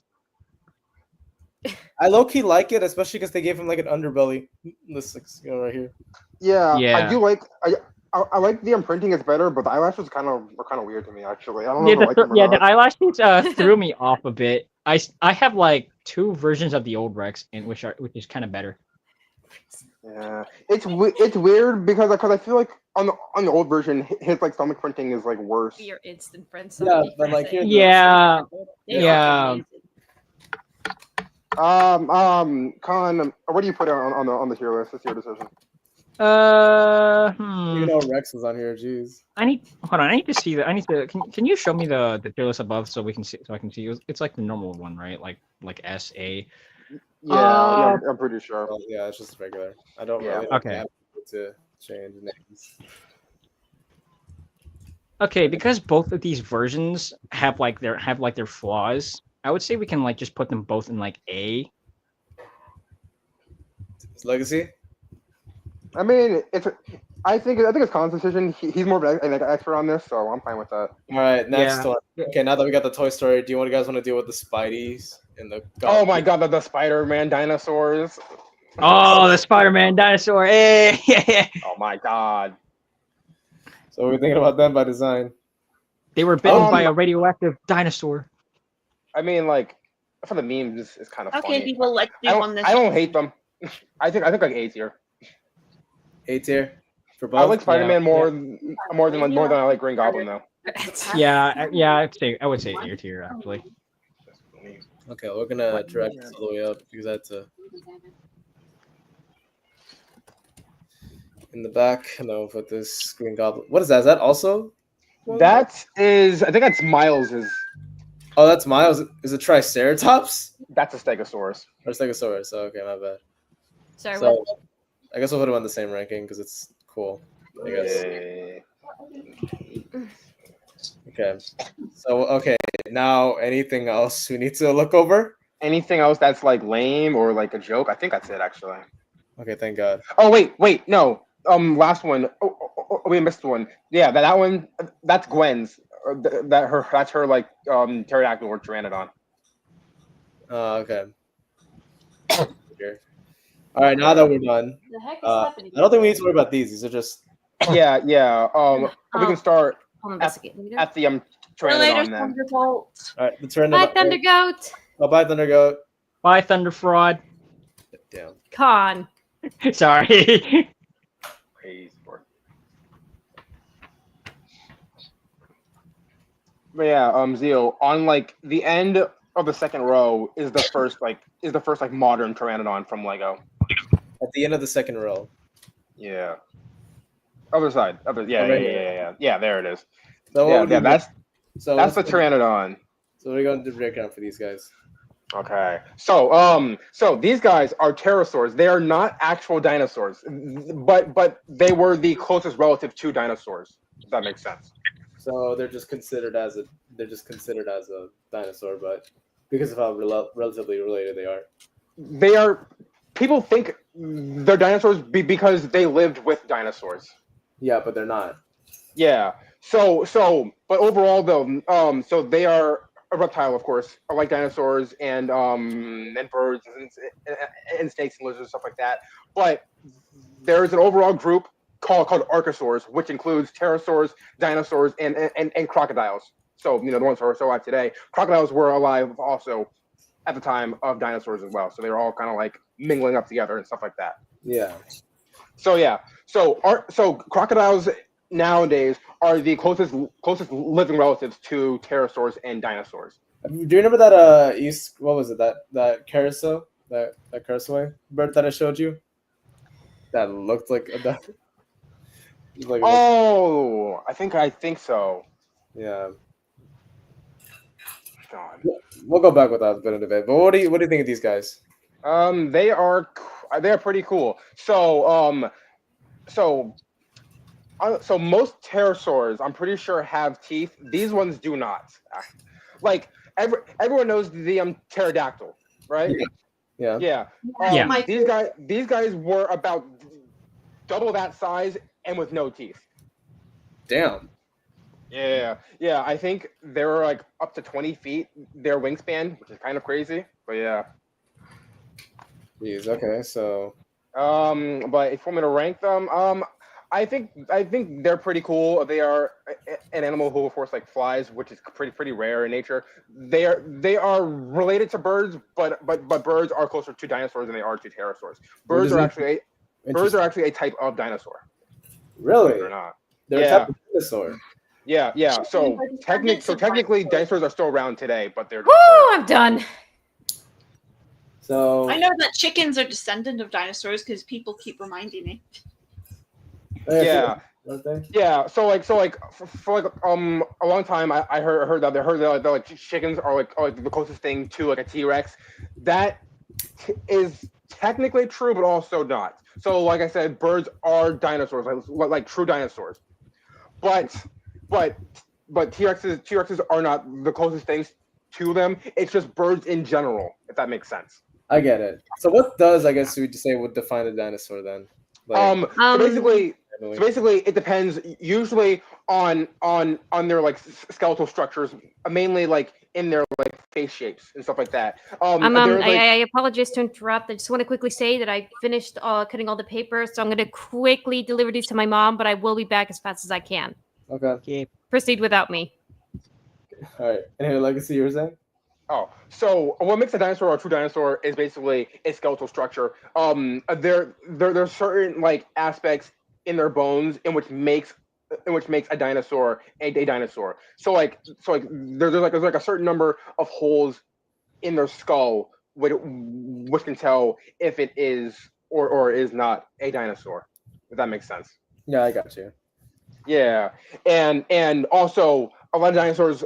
I low key like it, especially because they gave him like an underbelly. This right here. Yeah, Yeah. I do like. I like the imprinting is better, but the eyelashes are kind of weird to me actually. I don't know Yeah, if I like them or the not. eyelashes threw me off a bit. I have like two versions of the old Rex, which is kind of better. Yeah, it's weird because I feel like on the old version his like stomach printing is like worse. You're instant friends. Yeah, but like here's Yeah, They are yeah. amazing. Con, what do you put on the tier list? It's your decision. You know Rex was on here. Jeez. Hold on. I need to see that. I need to. Can you show me the tier list above so we can see? So I can see. It's like the normal one, right? Like SA. Yeah, I'm pretty sure. Well, yeah, it's just regular. I don't Yeah. really Okay. have to change names. Okay, because both of these versions have like their flaws. I would say we can like just put them both in like A. Legacy. I mean, I think it's Con's decision. He's more of an expert on this, so I'm fine with that. All right, next Yeah. one. Okay, now that we got the Toy Story, do you guys want to deal with the Spideys and the? Oh my god, the Spider-Man dinosaurs. Oh, the Spider-Man dinosaur. Hey. Oh my god. So what are we thinking about them by design? They were bitten by a radioactive dinosaur. I mean, like for the memes, it's kind of Okay, funny. people, let's do I on this. don't hate them. I think like A's here. A tier for both. I like Spider-Man Yeah. more than I like Green Goblin though. Yeah, I would say A tier actually. Okay, we're gonna drag this all the way up because that's in the back. No, but this Green Goblin. What is that? Is that also? That is, I think that's Miles's. Oh, that's Miles. Is it Triceratops? That's a Stegosaurus. Or Stegosaurus. Oh, okay, my bad. Sorry, So, what? I guess we'll put him on the same ranking because it's cool. I guess. Okay. So now anything else we need to look over? Anything else that's like lame or like a joke? I think that's it actually. Okay, thank God. Oh wait, no. Last one. We missed one. Yeah, that one. That's Gwen's. That's her like pterodactyl or pteranodon. Okay. All right, now that we're done, The heck is I happening? don't think we need to worry about these. These are just. Yeah. We can start I'll at investigate later. the Later, pteranodon then. Thunderbolt. All right, the turn. Bye, Thunder Goat. Oh, bye, Thunder Goat. Bye, Thunder Fraud. Damn. Con. Sorry. But yeah, Zeal, on like the end of the second row is the first modern pteranodon from Lego. At the end of the second row. Yeah. Other side. Yeah, there it is. So what would we do? that's So the let's- pteranodon. So we're going to break down for these guys. Okay. So these guys are pterosaurs. They are not actual dinosaurs, but they were the closest relative to dinosaurs. If that makes sense. So they're just considered as a dinosaur, but because of how relatively related they are. They are. People think they're dinosaurs because they lived with dinosaurs. Yeah, but they're not. Yeah. So, but overall though, so they are a reptile, of course, like dinosaurs and birds and snakes and lizards and stuff like that. But there is an overall group called archosaurs, which includes pterosaurs, dinosaurs, and crocodiles. So the ones who are still alive today. Crocodiles were alive also at the time of dinosaurs as well. So they were all kind of like mingling up together and stuff like that. Yeah. So crocodiles nowadays are the closest living relatives to pterosaurs and dinosaurs. Do you remember that what was it, that carousel, that carousel bird that I showed you? That looked like a duck. I think so. Yeah. God. We'll go back with that bit in a bit. But what do you think of these guys? They are pretty cool. So most pterosaurs, I'm pretty sure, have teeth. These ones do not. Like everyone knows the pterodactyl, right? Yeah. Yeah. These guys were about double that size and with no teeth. Damn. Yeah. I think they were like up to 20 feet their wingspan, which is kind of crazy. But yeah. Jeez. Okay. So. But if you want me to rank them, I think they're pretty cool. They are an animal who, of course, like flies, which is pretty rare in nature. They are related to birds, but birds are closer to dinosaurs than they are to pterosaurs. Birds are actually a type of dinosaur. Really? They're not. They're a type of dinosaur. Yeah. So technically, dinosaurs are still around today, but they're. Woo! I'm done. So. I know that chickens are descendant of dinosaurs because people keep reminding me. Yeah. So for a long time, I heard that like chickens are like the closest thing to like a T-Rex. That is technically true, but also not. So like I said, birds are dinosaurs, like true dinosaurs. But T-Rexes are not the closest things to them. It's just birds in general, if that makes sense. I get it. So what does, I guess we just say, would define a dinosaur then? Like, So basically, it depends usually on their like skeletal structures, mainly like in their like face shapes and stuff like that. I apologize to interrupt. I just want to quickly say that I finished cutting all the papers, so I'm going to quickly deliver these to my mom, but I will be back as fast as I can. Okay. Proceed without me. All right. Any legacy you were saying? Oh, so what makes a dinosaur a true dinosaur is basically its skeletal structure. There's certain like aspects in their bones, in which makes a dinosaur a dinosaur. So there's like a certain number of holes in their skull which can tell if it is or is not a dinosaur. If that makes sense. Yeah, I got you. Yeah, and also a lot of dinosaurs,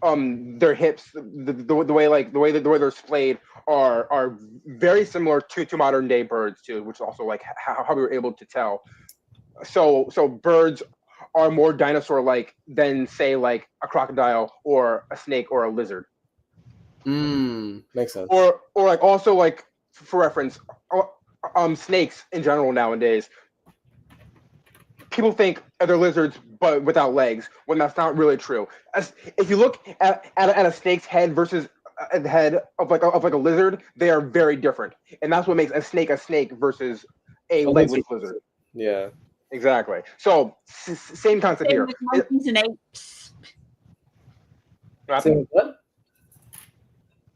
their hips, the way they're splayed are very similar to modern day birds too, which is also like how we were able to tell. So birds are more dinosaur like than say like a crocodile or a snake or a lizard. Makes sense. Or like also like for reference, snakes in general nowadays. People think they're lizards, but without legs, when that's not really true. If you look at a snake's head versus the head of like a lizard, they are very different, and that's what makes a snake versus a legless lizard. Yeah, exactly. So same concept Same here. with monkeys and apes. Same with what?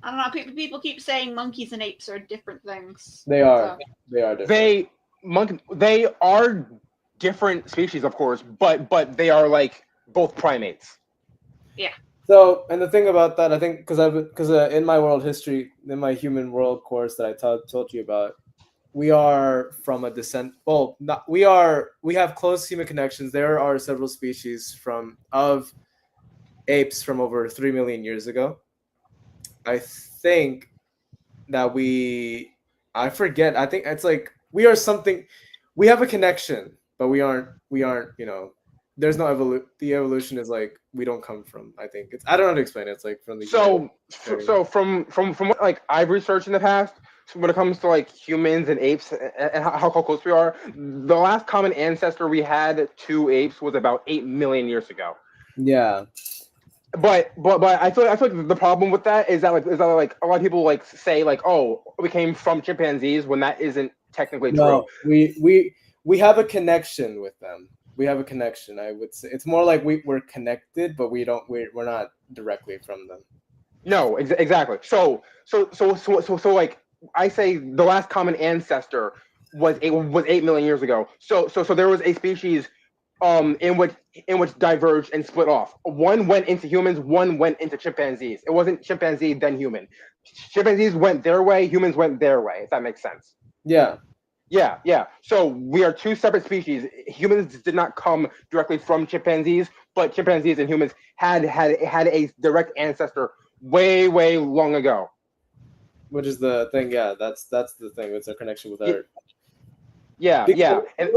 I don't know. People keep saying monkeys and apes are different things. They are. They are different. They are different species, of course, but they are like both primates. Yeah. So, and the thing about that, I think, because in my world history, in my human world course that I told you about, we are from a descent. Well, we have close human connections. There are several species of apes from over 3 million years ago. I think that I forget. I think it's like we are something. We have a connection, but we aren't. There's no the evolution is like we don't come from. I think I don't know how to explain it. It's like from the So from what like I've researched in the past, when it comes to like humans and apes and how close we are, the last common ancestor we had to apes was about 8 million years ago. Yeah. But I feel like the problem with that is that like a lot of people like say like, oh, we came from chimpanzees when that isn't technically No, true. we have a connection with them. We have a connection. I would say it's more like we're connected, but we're not directly from them. No, exactly. So like I say, the last common ancestor was 8 million years ago. So there was a species in which diverged and split off. One went into humans, one went into chimpanzees. It wasn't chimpanzee then human. Chimpanzees went their way, humans went their way. If that makes sense. Yeah. Yeah. So we are two separate species. Humans did not come directly from chimpanzees, but chimpanzees and humans had a direct ancestor way long ago. Which is the thing? Yeah, that's the thing. It's a connection with our. Yeah. And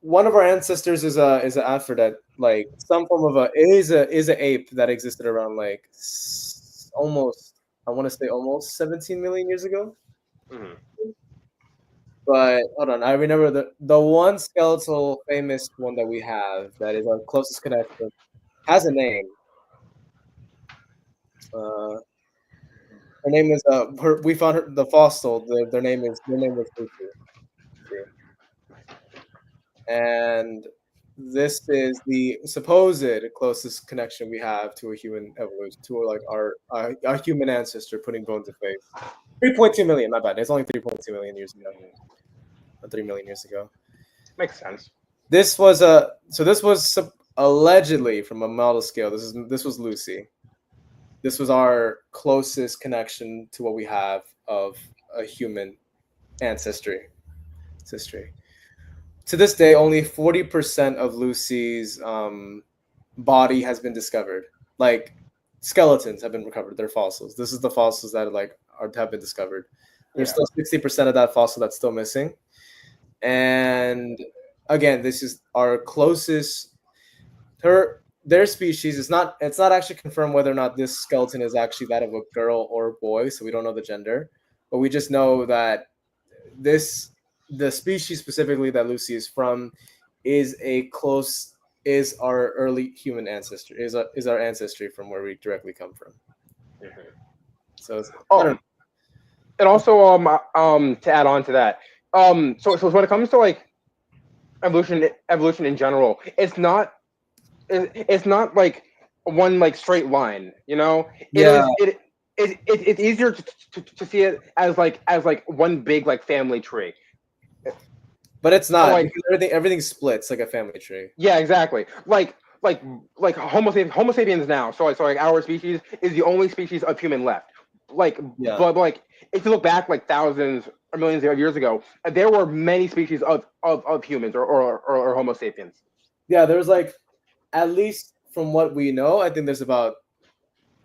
one of our ancestors is an aphrodite, like some form of is an ape that existed around like almost 17 million years ago. Mm-hmm. But hold on, I remember the one skeletal famous one that we have that is our closest connection has a name. Her name is we found her the fossil. Their name was Lucy. And this is the supposed closest connection we have to a human evolution, to like our human ancestor putting bones in face. 3.2 million, my bad. It's only 3.2 million years ago. 3 million years ago. Makes sense. This was allegedly from a model scale. This was Lucy. This was our closest connection to what we have of a human ancestry. To this day, only 40% of Lucy's body has been discovered. Like skeletons have been recovered. They're fossils. This is the fossils that have been discovered. There's still 60% of that fossil that's still missing. And again, this is our closest. Their species is not. It's not actually confirmed whether or not this skeleton is actually that of a girl or a boy. So we don't know the gender, but we just know that the species specifically that Lucy is from is our early human ancestor. Is our ancestry from where we directly come from. Mm-hmm. So and also to add on to that, so when it comes to like evolution in general, it's not like one like straight line, you know. It's easier to see it as like one big like family tree. But it's not. like- because everything splits like a family tree. Yeah, exactly. Like Homo sapiens now. So like our species is the only species of human left. Like, Yeah. but like if you look back like thousands or millions of years ago, there were many species of humans or Homo sapiens. Yeah, there's like, at least from what we know, I think there's about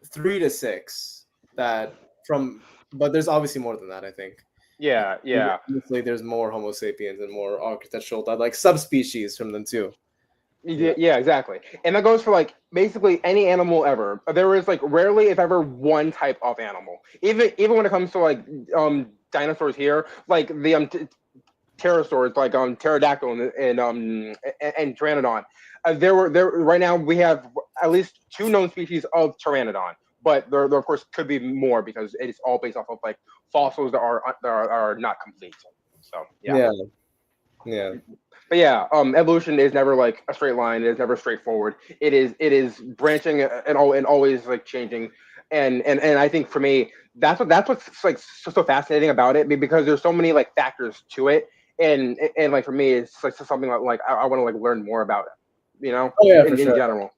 3 to 6 but there's obviously more than that, I think. Yeah. Obviously, there's more Homo sapiens and more architectural, like subspecies from them too. Yeah, exactly. And that goes for like basically any animal ever. There is like rarely, if ever, one type of animal. Even when it comes to like dinosaurs here, like the pterosaurs, like pterodactyl and pteranodon. There right now we have at least 2 known species of pteranodon, but there of course could be more because it is all based off of like fossils that are not complete. So yeah. But yeah, evolution is never like a straight line. It is never straightforward. It is branching and always like changing. And I think for me, that's what's like so fascinating about it, because there's so many like factors to it. And like for me, it's like something like I want to like learn more about it. You know, in general.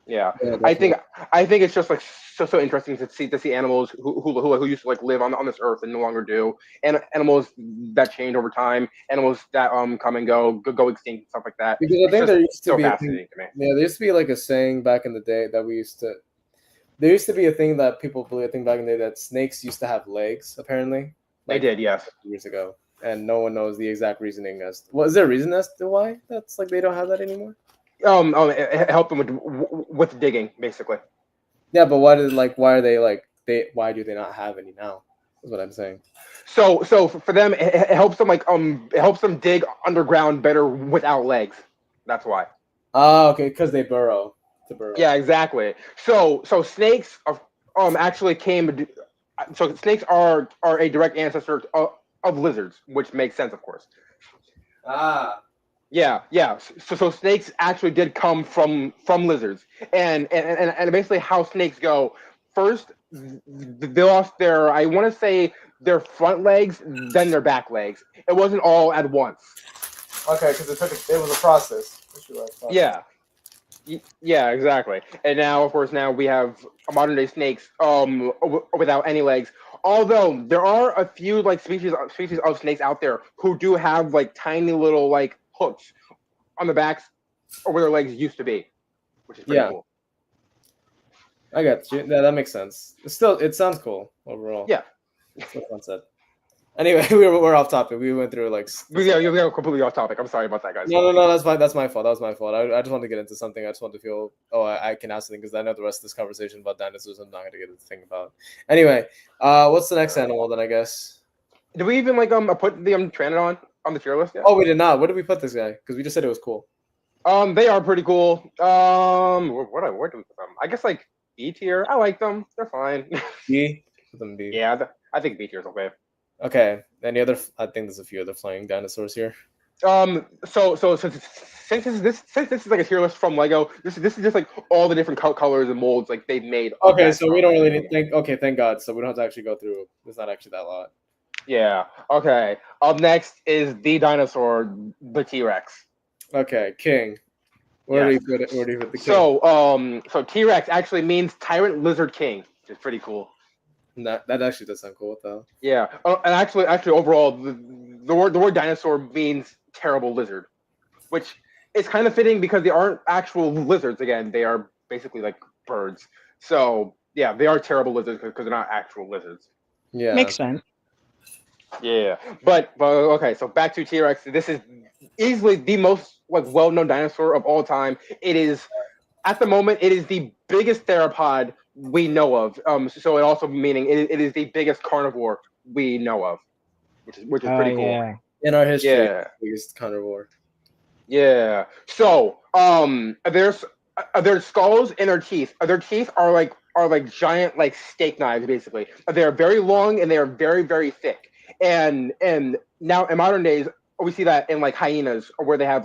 Yeah, I think it's just like so interesting to see animals who used to like live on this earth and no longer do, and animals that change over time, animals that come and go extinct, stuff like that. Because I think there used to be fascinating to me. Yeah, there used to be like a saying back in the day that there used to be a thing that people believe, I think back in the day, that snakes used to have legs. Apparently, they did. Yes, years ago, and no one knows the exact reasoning as. Is there a reason as to why that's like they don't have that anymore? It helped them with digging, basically. Yeah, but why do they not have any now? Is what I'm saying. So for them, it helps them it helps them dig underground better without legs. That's why. Oh, okay, because they burrow. Yeah, exactly. So snakes actually came. So snakes are a direct ancestor of lizards, which makes sense, of course. Ah. Yeah. So snakes actually did come from lizards, and basically how snakes go. First, they lost their, I want to say, their front legs, then their back legs. It wasn't all at once. Okay, because it was a process. Yeah. Yeah, exactly. And now, of course, we have modern day snakes without any legs. Although there are a few like species of snakes out there who do have like tiny little like hooks on the backs or where their legs used to be, which is pretty cool. I got you. Yeah, that makes sense. It sounds cool overall. Yeah. That's what fun said. Anyway, we're off topic. We went through like. Yeah, you're completely off topic. I'm sorry about that, guys. No, that's fine. That's my fault. That was my fault. I just wanted to get into something. I just wanted to feel. I can ask something because I know the rest of this conversation about dinosaurs. I'm not going to get into the thing about. Anyway, what's the next animal then? I guess. Did we even like put the pteranodon on the tier list yet? Oh, we did not. Where did we put this guy? Because we just said it was cool. They are pretty cool. Where do we put them? I guess like B tier. I like them. They're fine. B. Put them B. Yeah, I think B tier is okay. Okay. Any other? I think there's a few other flying dinosaurs here. So since this is like a tier list from Lego, this is just like all the different colors and molds like they've made. Okay, so we don't really need to think. Okay, thank God. So we don't have to actually go through. It's not actually that lot. Yeah. Okay. Up next is the dinosaur, the T-Rex. Okay, king. Where do you put it? Where do you put the king? So T-Rex actually means tyrant lizard king, which is pretty cool. That actually does sound cool though. Yeah, and actually overall, the word dinosaur means terrible lizard, which is kind of fitting because they aren't actual lizards. Again, they are basically like birds. So yeah, they are terrible lizards because they're not actual lizards. Yeah, makes sense. Yeah, but okay. So back to T-Rex. This is easily the most like well-known dinosaur of all time. It is at the moment it is the biggest theropod we know of. So it also meaning it is the biggest carnivore we know of, which is pretty cool. Yeah. In our history, Yeah. biggest carnivore. Yeah. So there's skulls in their teeth. Their teeth are like giant like steak knives basically. They are very long and they are very very thick. And now in modern days we see that in like hyenas where they have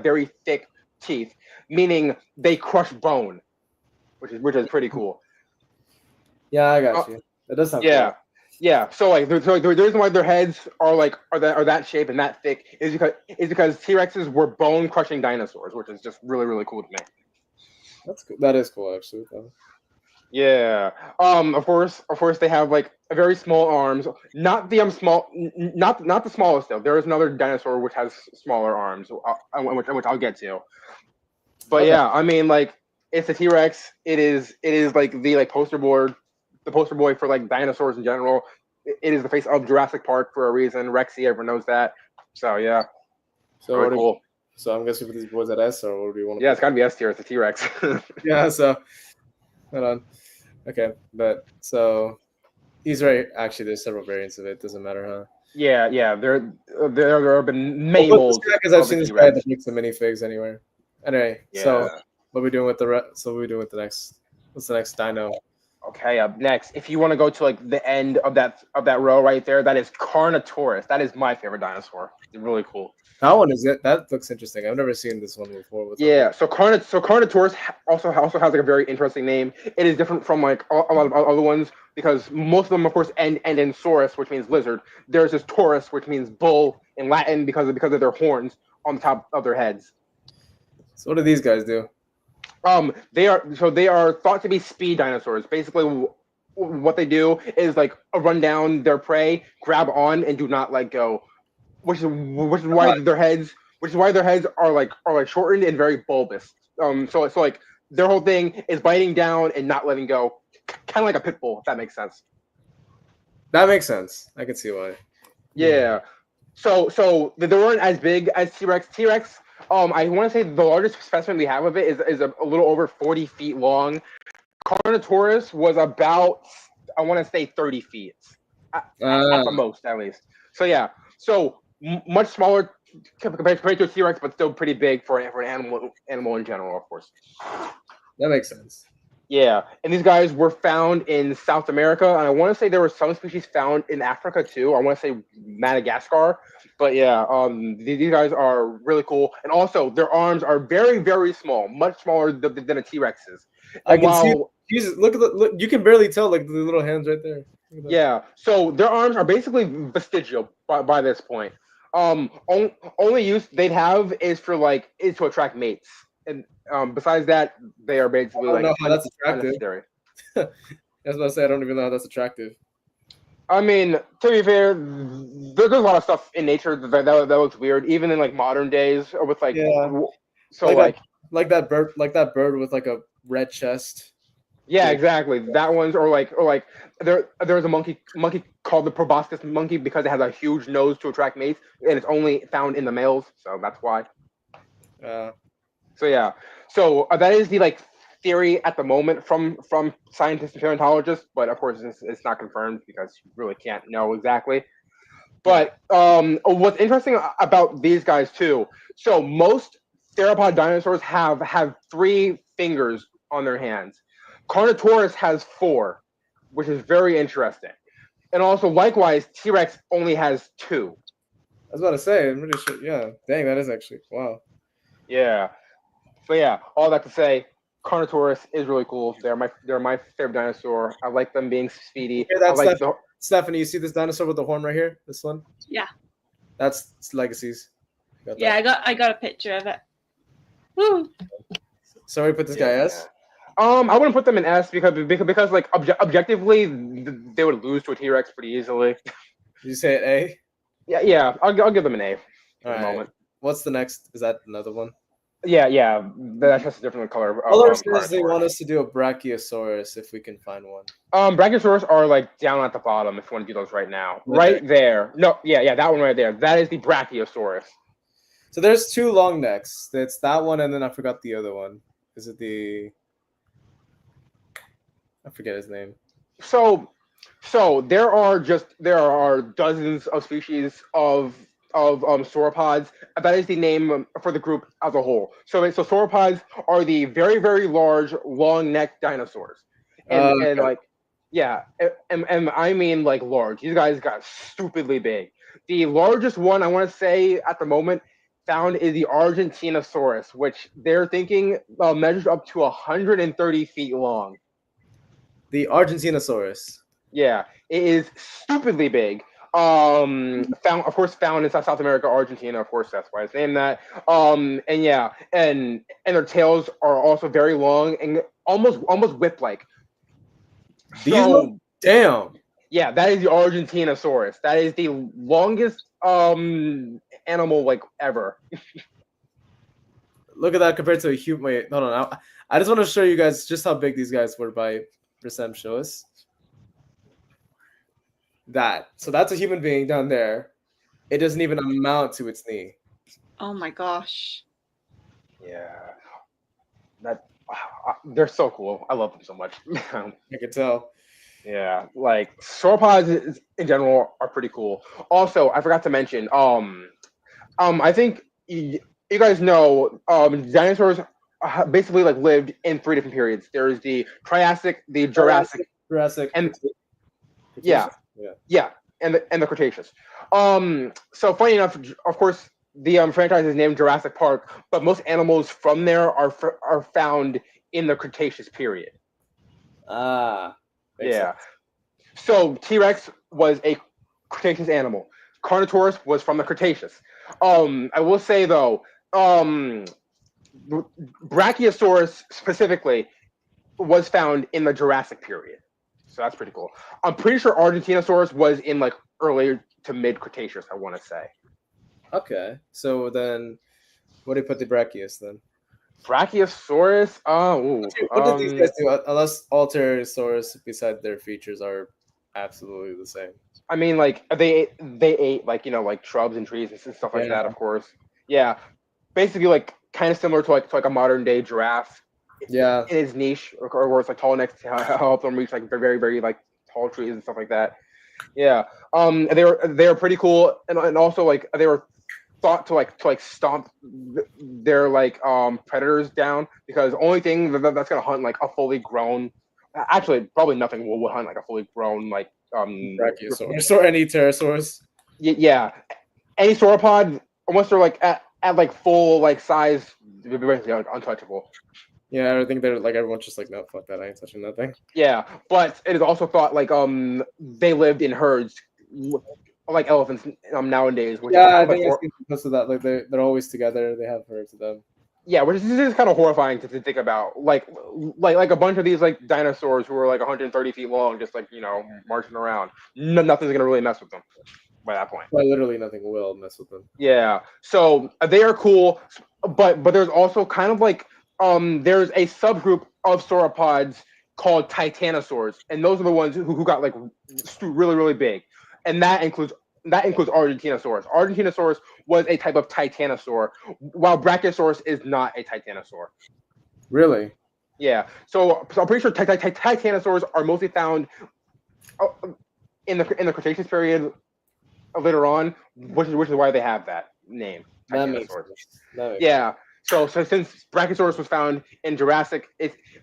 very thick teeth, meaning they crush bone. Which is pretty cool. Yeah, I got you. That does sound yeah. cool. Yeah, so like, the reason why their heads are that shape and that thick is because T-Rexes were bone crushing dinosaurs, which is just really really cool to me. That's cool. That is cool, actually. Though. Yeah. Of course, they have like very small arms. Not the not the smallest though. There is another dinosaur which has smaller arms, which I'll get to. But Okay. yeah, I mean, like, it's a T-Rex. It is like the poster boy for like dinosaurs in general. It is the face of Jurassic Park for a reason. Rexy, everyone knows that. So yeah, So really cool. So I'm guessing with these boys at S, or what do you want? Yeah, it's gotta be S tier. It's a T-Rex. Yeah. So hold on. Okay, but so he's right. Actually, there's several variants of it. Doesn't matter, huh? Yeah. There have been many molds. Because I've of seen the this guy T-Rex. that makes the minifigs anywhere. Anyway, so Yeah. what are we doing with So what are we doing with the next? What's the next dino? Okay, up next, if you want to go to like the end of that row right there, that is Carnotaurus. That is my favorite dinosaur. It's really cool. That one is it. That looks interesting. I've never seen this one before. Yeah, so Carnotaurus also has like a very interesting name. It is different from like a lot of other ones because most of them, of course, end in saurus, which means lizard. There's this taurus, which means bull in Latin because of their horns on the top of their heads. So what do these guys do? They are thought to be speed dinosaurs. Basically, what they do is like run down their prey, grab on, and do not let go. Which is why their heads are like shortened and very bulbous. So like their whole thing is biting down and not letting go, kind of like a pit bull, if that makes sense. That makes sense. I can see why. Yeah. So they weren't as big as T-Rex. T-Rex. I want to say the largest specimen we have of it is a little over 40 feet long. Carnotaurus was about, I want to say, 30 feet at the most, at least. So yeah, much smaller compared to a T-Rex, but still pretty big for an animal in general, of course. That makes sense. Yeah, and these guys were found in South America, and I want to say there were some species found in Africa too. I want to say Madagascar, but yeah, these guys are really cool, and also their arms are very, very small, much smaller than a T-Rex's. I can see. Jesus, look at look. You can barely tell like the little hands right there. Yeah, so their arms are basically vestigial by this point. Only use they'd have is to attract mates. And besides that, they are basically I don't know how that's attractive. unnecessary. I was about to say I don't even know how that's attractive. I mean, to be fair, there's a lot of stuff in nature that looks weird, even in like modern days, or with like so like that bird with like a red chest. Yeah, exactly. That one's or like there's a monkey called the proboscis monkey because it has a huge nose to attract mates, and it's only found in the males, so that's why. So yeah, so that is the theory at the moment from scientists and paleontologists, but of course it's not confirmed because you really can't know exactly. But what's interesting about these guys too, so most theropod dinosaurs have 3 fingers on their hands. Carnotaurus has 4, which is very interesting. And also likewise, T-Rex only has 2. I was about to say, I'm pretty sure. Yeah, dang, that is actually wow. Yeah. But yeah, all that to say, Carnotaurus is really cool. They're my favorite dinosaur. I like them being speedy. Here, that's Stephanie, you see this dinosaur with the horn right here? This one? Yeah. That's Legacies. Yeah, I got a picture of it. Woo. So we put this guy S? I wouldn't put them in S because like objectively they would lose to a T-Rex pretty easily. Did you say it A? Yeah. I'll give them an A All for the moment. What's the next? Is that another one? Yeah. That's just a different color. Other says they want us to do a Brachiosaurus if we can find one. Brachiosaurus are like down at the bottom if you want to do those right now. Right there. No, yeah, that one right there. That is the Brachiosaurus. So there's 2 long necks. It's that one, and then I forgot the other one. Is it the? I forget his name. So there are dozens of species of sauropods. That is the name for the group as a whole. So sauropods are the very, very large, long-necked dinosaurs, and I mean like large. These guys got stupidly big. The largest one I want to say at the moment found is the Argentinosaurus, which they're thinking measures up to 130 feet long. The Argentinosaurus. Yeah, it is stupidly big. Found in South America, Argentina. Of course, that's why it's named that. And yeah, and their tails are also very long and almost whip-like. These look damn. Yeah, that is the Argentinosaurus. That is the longest animal like ever. Look at that compared to a human. Wait, hold on. I just want to show you guys just how big these guys were by Rasem show us. That. So that's a human being down there. It doesn't even amount to its knee. Oh my gosh. Yeah. They're so cool. I love them so much. I can tell. Yeah, like sauropods in general are pretty cool. Also, I forgot to mention, I think you guys know, dinosaurs basically like lived in 3 different periods. There's the Triassic, the Jurassic, and yeah, and the Cretaceous. So funny enough, of course, the franchise is named Jurassic Park, but most animals from there are found in the Cretaceous period. Yeah. So T-Rex was a Cretaceous animal. Carnotaurus was from the Cretaceous. I will say though, Brachiosaurus specifically was found in the Jurassic period. So that's pretty cool. I'm pretty sure Argentinosaurus was in like early to mid Cretaceous, I want to say. Okay. So then what do you put the Brachios then? Brachiosaurus? What did these guys do? Unless Altasaurus, besides their features, are absolutely the same. I mean, like they ate like like shrubs and trees and stuff like that. Of course, yeah. Basically, like kind of similar to like a modern day giraffe. Yeah. In its niche, or where it's like tall next to help them reach like very very like tall trees and stuff like that. Yeah. They were pretty cool, and also like they were thought to stomp their like predators down, because the only thing that's gonna hunt like a fully grown, actually probably nothing will hunt like a fully grown like Brachiosaurus or any pterosaurus. Yeah, any sauropod, once they're like at like full like size, they're basically untouchable. Yeah, I think they're like everyone's just like, no, fuck that, I ain't touching that thing. Yeah, but it is also thought like they lived in herds like elephants nowadays. Which Yeah, I think I see most of that. Like they're always together. They have herds of them. Yeah, which is kind of horrifying to think about. Like a bunch of these like dinosaurs who are like 130 feet long, just like marching around. Nothing's gonna really mess with them by that point. Well, literally nothing will mess with them. Yeah, so they are cool, but there's also kind of like there's a subgroup of sauropods called titanosaurs, and those are the ones who got like really really big, and that includes Argentinosaurus. Argentinosaurus was a type of titanosaur, while Brachiosaurus is not a titanosaur. Really? Yeah. So I'm pretty sure titanosaurs are mostly found in the Cretaceous period later on, which is why they have that name. That makes sense. Yeah. So since Brachiosaurus was found in Jurassic,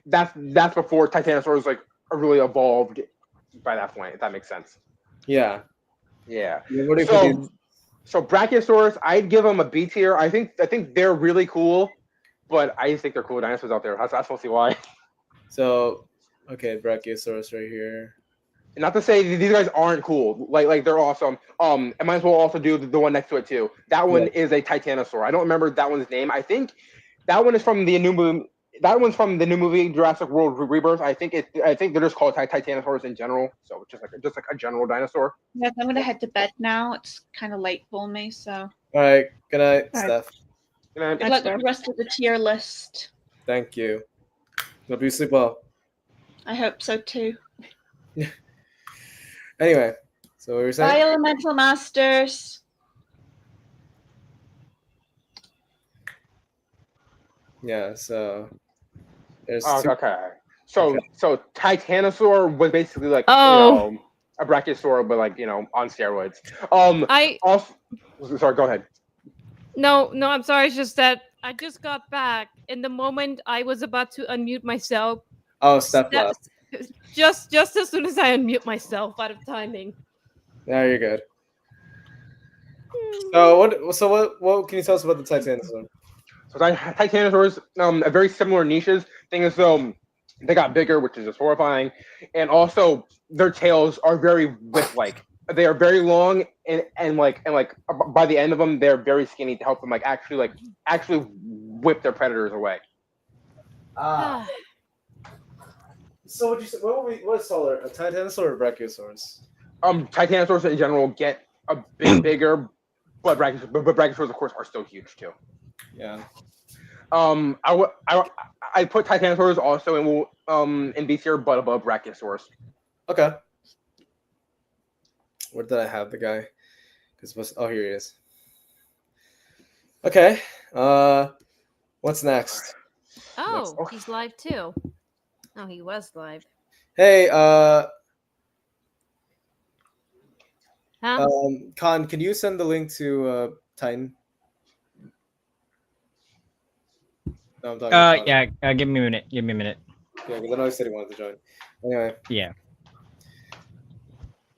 that's before Titanosaurs like really evolved by that point. If that makes sense. Yeah. Yeah. What do you so Brachiosaurus, I'd give them a B tier. I think they're really cool, but I just think they're cool dinosaurs out there. That's mostly why. So, okay, Brachiosaurus right here. Not to say these guys aren't cool. Like they're awesome. I might as well also do the one next to it too. That one is a Titanosaur. I don't remember that one's name. I think that one is from the new movie. That one's from the new movie Jurassic World Rebirth. I think they're just called Titanosaurs in general. So just like a general dinosaur. Yes, I'm gonna head to bed now. It's kind of late for me, so. All right. Good night, All right. Steph. Good night. Good luck with the rest of the tier list. Thank you. Hope you sleep well. I hope so too. Anyway, so what were you saying? Bye, Elemental Masters. Yeah. So there's okay. So Titanosaur was basically like a Brachiosaur, but like on steroids. Sorry, go ahead. No, I'm sorry. It's just that I just got back, and the moment I was about to unmute myself. Oh, Steph left. Just as soon as I unmute myself, out of timing. Yeah, you're good. So what can you tell us about the Titanosaur? So Titanosaurs, a very similar niches. Thing is, They got bigger, which is just horrifying, and also their tails are very whip-like. They are very long and by the end of them, they're very skinny to help them actually whip their predators away. So what you say? What's taller, a Titanosaur or a Brachiosaurus? Titanosaurs in general get a bit bigger, but Brachiosaurs, of course, are still huge too. Yeah. I put Titanosaurs also in B tier, but above Brachiosaurs. Okay. Where did I have the guy? Oh, here he is. Okay. What's next? Oh, he's live too. Oh, he was live. Hey, Huh? Khan, can you send the link to Titan? No, I'm talking about Khan. Yeah. Give me a minute. Yeah, because I know he said he wanted to join. Anyway. Yeah.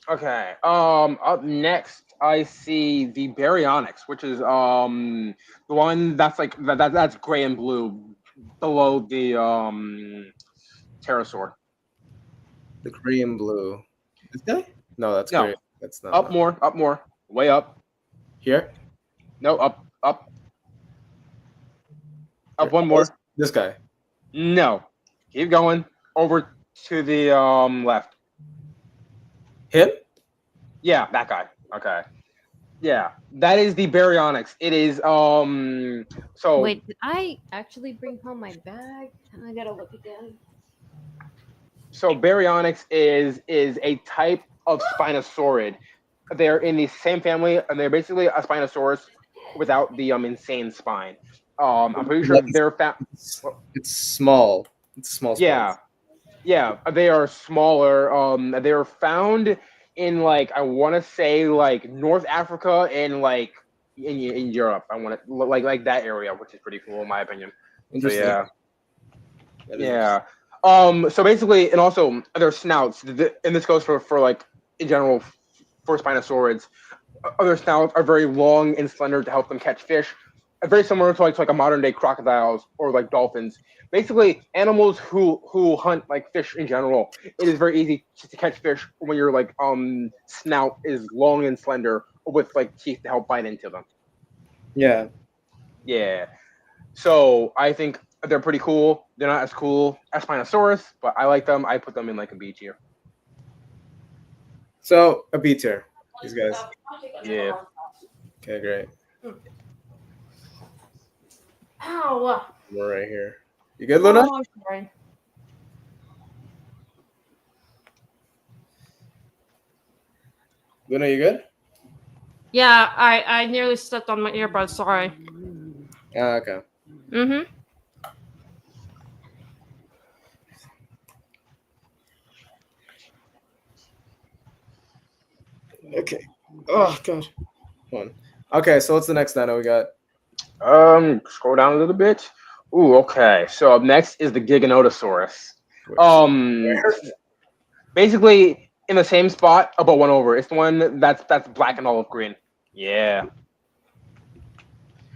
Okay. Up next, I see the Baryonyx, which is the one that's that's gray and blue below the pterosaur. The gray and blue. This guy? No, that's No. gray. That's not. Up more, way up. Here? No, up. Up one more. This guy. No. Keep going. Over to the left. Him? Yeah, that guy. Okay. Yeah, that is the Baryonyx. It is so Wait, did I actually bring home my bag? I gotta look again. So Baryonyx is a type of Spinosaurid. They're in the same family, and they're basically a Spinosaurus without the insane spine. I'm pretty sure they're It's small. It's small. Yeah, they are smaller. They are found in I want to say North Africa and in Europe. I want to like that area, which is pretty cool in my opinion. Interesting. So, yeah. So basically, and also their snouts, and this goes for in general for Spinosaurids. Other snouts are very long and slender to help them catch fish. Very similar to like a modern day crocodiles or dolphins. Basically, animals who hunt fish in general, it is very easy to catch fish when your snout is long and slender with teeth to help bite into them. Yeah. Yeah. So I think they're pretty cool. They're not as cool as Spinosaurus, but I like them. I put them in a B tier. So a B tier. These guys. Yeah. Okay, great. Ow! We're right here. You good, Luna? Oh, sorry. Luna, you good? Yeah, I nearly stepped on my earbud. Sorry. Okay. Mm-hmm. Okay. Oh god. Hold on. Okay, so what's the next dino we got? Scroll down a little bit. Ooh, okay. So up next is the Giganotosaurus. Basically in the same spot, but one over. It's the one that's black and olive green. Yeah.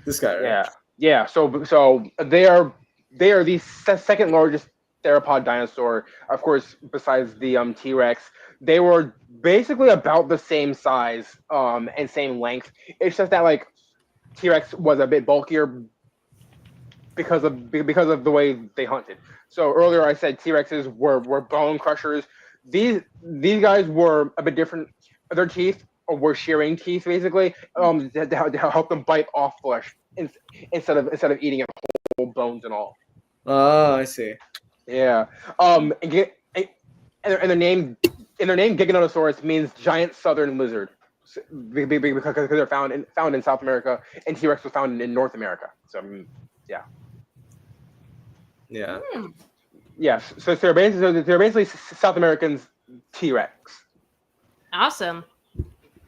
This guy, right? Yeah. So they are the second largest theropod dinosaur, of course, besides the T-Rex. They were basically about the same size and same length. It's just that T-Rex was a bit bulkier because of the way they hunted. So earlier I said T-Rexes were bone crushers. These guys were a bit different. Their teeth were shearing teeth, basically, to help them bite off flesh instead of eating it whole bones and all. Oh, I see. Yeah. And their name Giganotosaurus means giant southern lizard, because they're found in South America, and T-Rex was found in North America. So yeah. Yeah. Yes. So they're basically South Americans T-Rex. Awesome.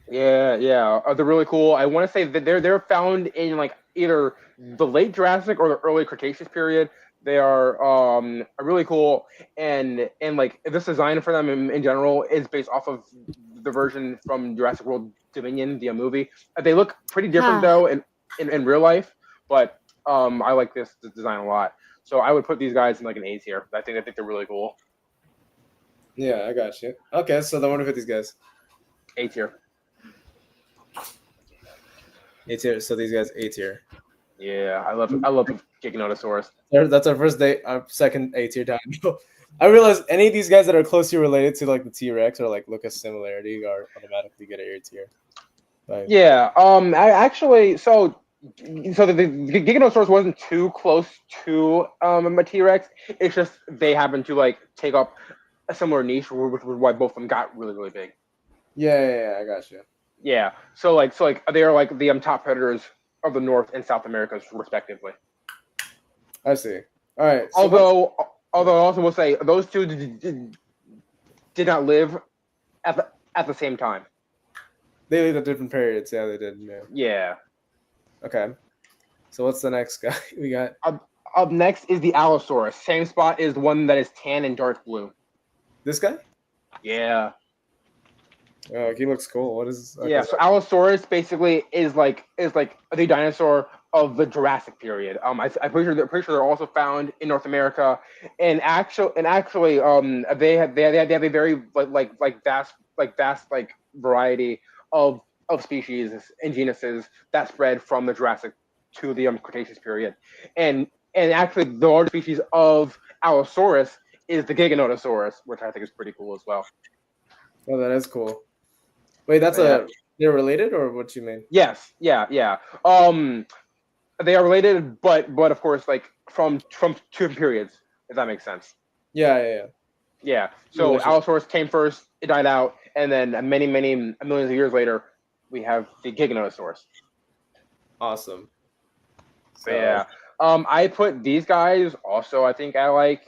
Yeah. They're really cool. I want to say that they're found in either the late Jurassic or the early Cretaceous period. They are really cool, and this design for them in general is based off of the version from Jurassic World Dominion, the movie. They look pretty different though in real life, but I like this design a lot. So I would put these guys in like an A tier. I think they're really cool. Yeah, I got you. Okay, so then what do we put these guys? A tier. A tier. So these guys A tier. Yeah, I love Giganotosaurus. That's our first day. Our second A tier time. I realize any of these guys that are closely related to like the T-Rex or like look a similarity are automatically get A tier. Like, Yeah. I actually so the Giganotosaurus wasn't too close to a T-Rex. It's just they happened to like take up a similar niche, which was why both of them got really, really big. yeah, I got you. Yeah. So they are like the top predators of the North and South Americas respectively. I see. All right. So Although I also will say those two did not live at the same time. they lived at different periods. Yeah, they did. Yeah. Yeah. Okay. So what's the next guy we got? Up next is the Allosaurus. Same spot is the one that is tan and dark blue. This guy? Yeah. Oh, he looks cool. What is? Okay. Yeah. So Allosaurus basically is like the dinosaur of the Jurassic period. I'm pretty sure they're also found in North America, and actually, they have a very vast variety of species and genuses that spread from the Jurassic to the Cretaceous period, and actually the largest species of Allosaurus is the Giganotosaurus, which I think is pretty cool as well. Oh, that is cool. Wait, they're related or what you mean? Yes, yeah. They are related, but of course, like from two periods, if that makes sense. Yeah. Yeah. So Allosaurus came first, it died out, and then many millions of years later, we have the Giganotosaurus. Awesome. So yeah. I put these guys also. I think I like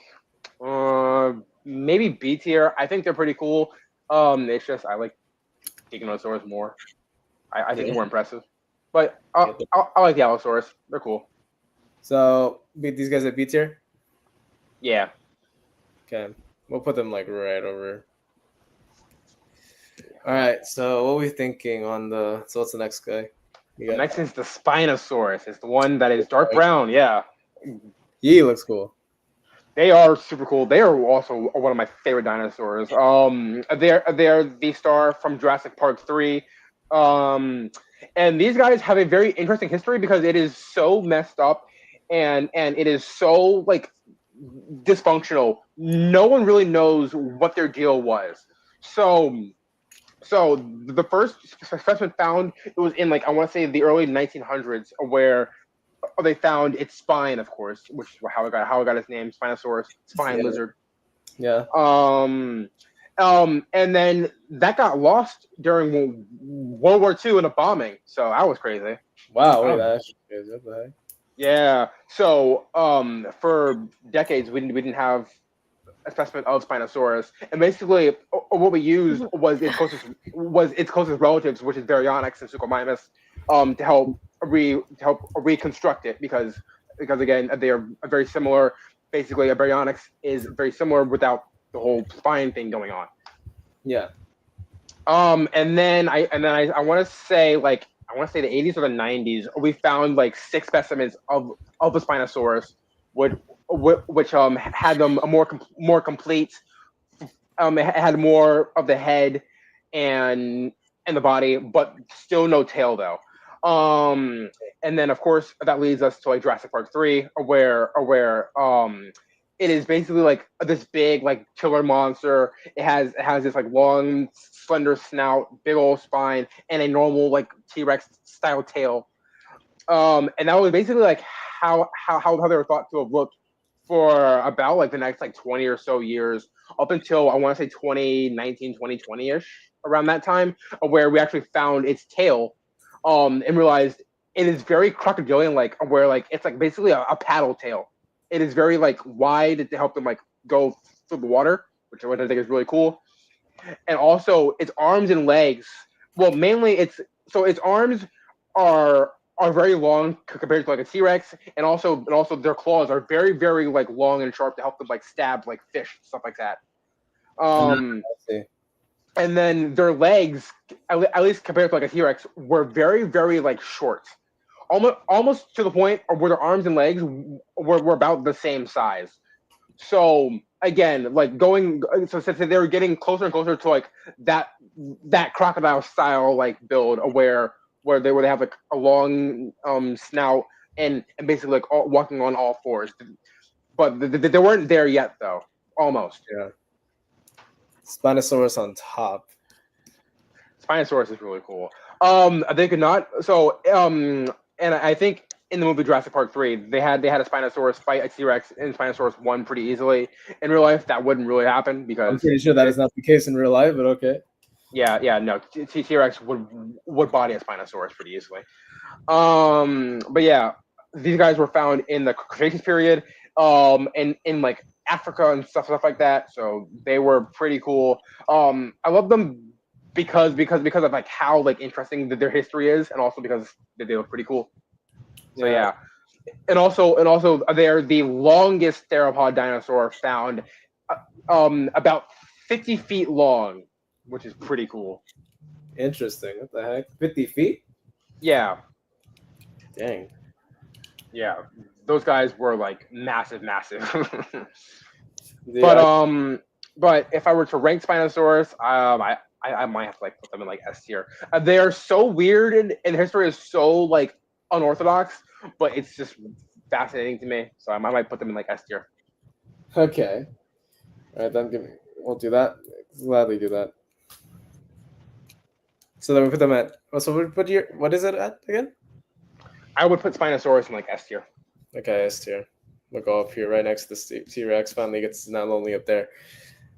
maybe B tier. I think they're pretty cool. It's just I like Giganotosaurus more. I think they're more impressive. But I like the Allosaurus. They're cool. So these guys at B tier? Yeah. Okay. We'll put them like right over. All right. So what are we thinking on the? So what's the next guy? The next is the Spinosaurus. It's the one that is dark brown. Yeah. He looks cool. They are super cool. They are also one of my favorite dinosaurs. They're the star from Jurassic Park 3. And these guys have a very interesting history because it is so messed up and it is so like dysfunctional. No one really knows what their deal was. So the first specimen found, it was in like I want to say the early 1900s, where they found its spine, of course, which is how it got its name, Spinosaurus, spine lizard. Yeah. And then that got lost during World War II in a bombing. So that was crazy. Wow, look at that. Crazy. What the heck? Yeah. So for decades we didn't have a specimen of Spinosaurus, and basically what we used was its closest relatives, which is Baryonyx and Suchomimus, to help reconstruct it because again they are very similar. Basically, a Baryonyx is very similar without the whole spine thing going on. Yeah. And then I want to say the 80s or the 90s, we found like 6 specimens of the Spinosaurus, which had them a more complete. It had more of the head and the body, but still no tail though. And then of course that leads us to like Jurassic Park 3, where it is basically like this big like killer monster. It has this like long slender snout, big old spine, and a normal like T-Rex style tail. And that was basically like how they were thought to have looked for about like the next like 20 or so years, up until I want to say 2019, 2020-ish, around that time, where we actually found its tail, and realized it is very crocodilian like, where like it's like basically a paddle tail. It is very like wide to help them like go through the water, which I think is really cool. And also its arms and legs. Well, mainly its arms are very long compared to like a T-Rex, and also their claws are very, very like long and sharp to help them like stab like fish, stuff like that. And then their legs, at least compared to like a T-Rex, were very, very like short. almost to the point where their arms and legs were about the same size. So again, like so since they were getting closer and closer to like that crocodile style like build where they have like a long snout and basically like walking on all fours, but they weren't there yet though. Almost. Yeah. Spinosaurus on top. Spinosaurus is really cool. They could not. So and I think in the movie Jurassic Park 3, they had a Spinosaurus fight a T-Rex, and Spinosaurus won pretty easily. In real life, that wouldn't really happen because I'm pretty sure that is not the case in real life, but okay. Yeah, no, T-Rex would body a Spinosaurus pretty easily. But yeah, these guys were found in the Cretaceous period, and in like Africa and stuff like that. So they were pretty cool. I love them because of like how like interesting their history is, and also because they look pretty cool. So yeah. And also they're the longest theropod dinosaur found, about 50 feet long, which is pretty cool. Interesting. What the heck? 50 feet? Yeah. Dang. Yeah. Those guys were like massive. Yeah. But if I were to rank Spinosaurus, I might have to like put them in like S tier. They are so weird and history is so like unorthodox, but it's just fascinating to me. So I might put them in like S tier. Okay. All right, then we'll do that. Gladly do that. So then we put them at. So we put what is it at again? I would put Spinosaurus in like S tier. Okay, S tier. We'll go up here right next to the T-Rex. Finally gets not lonely up there.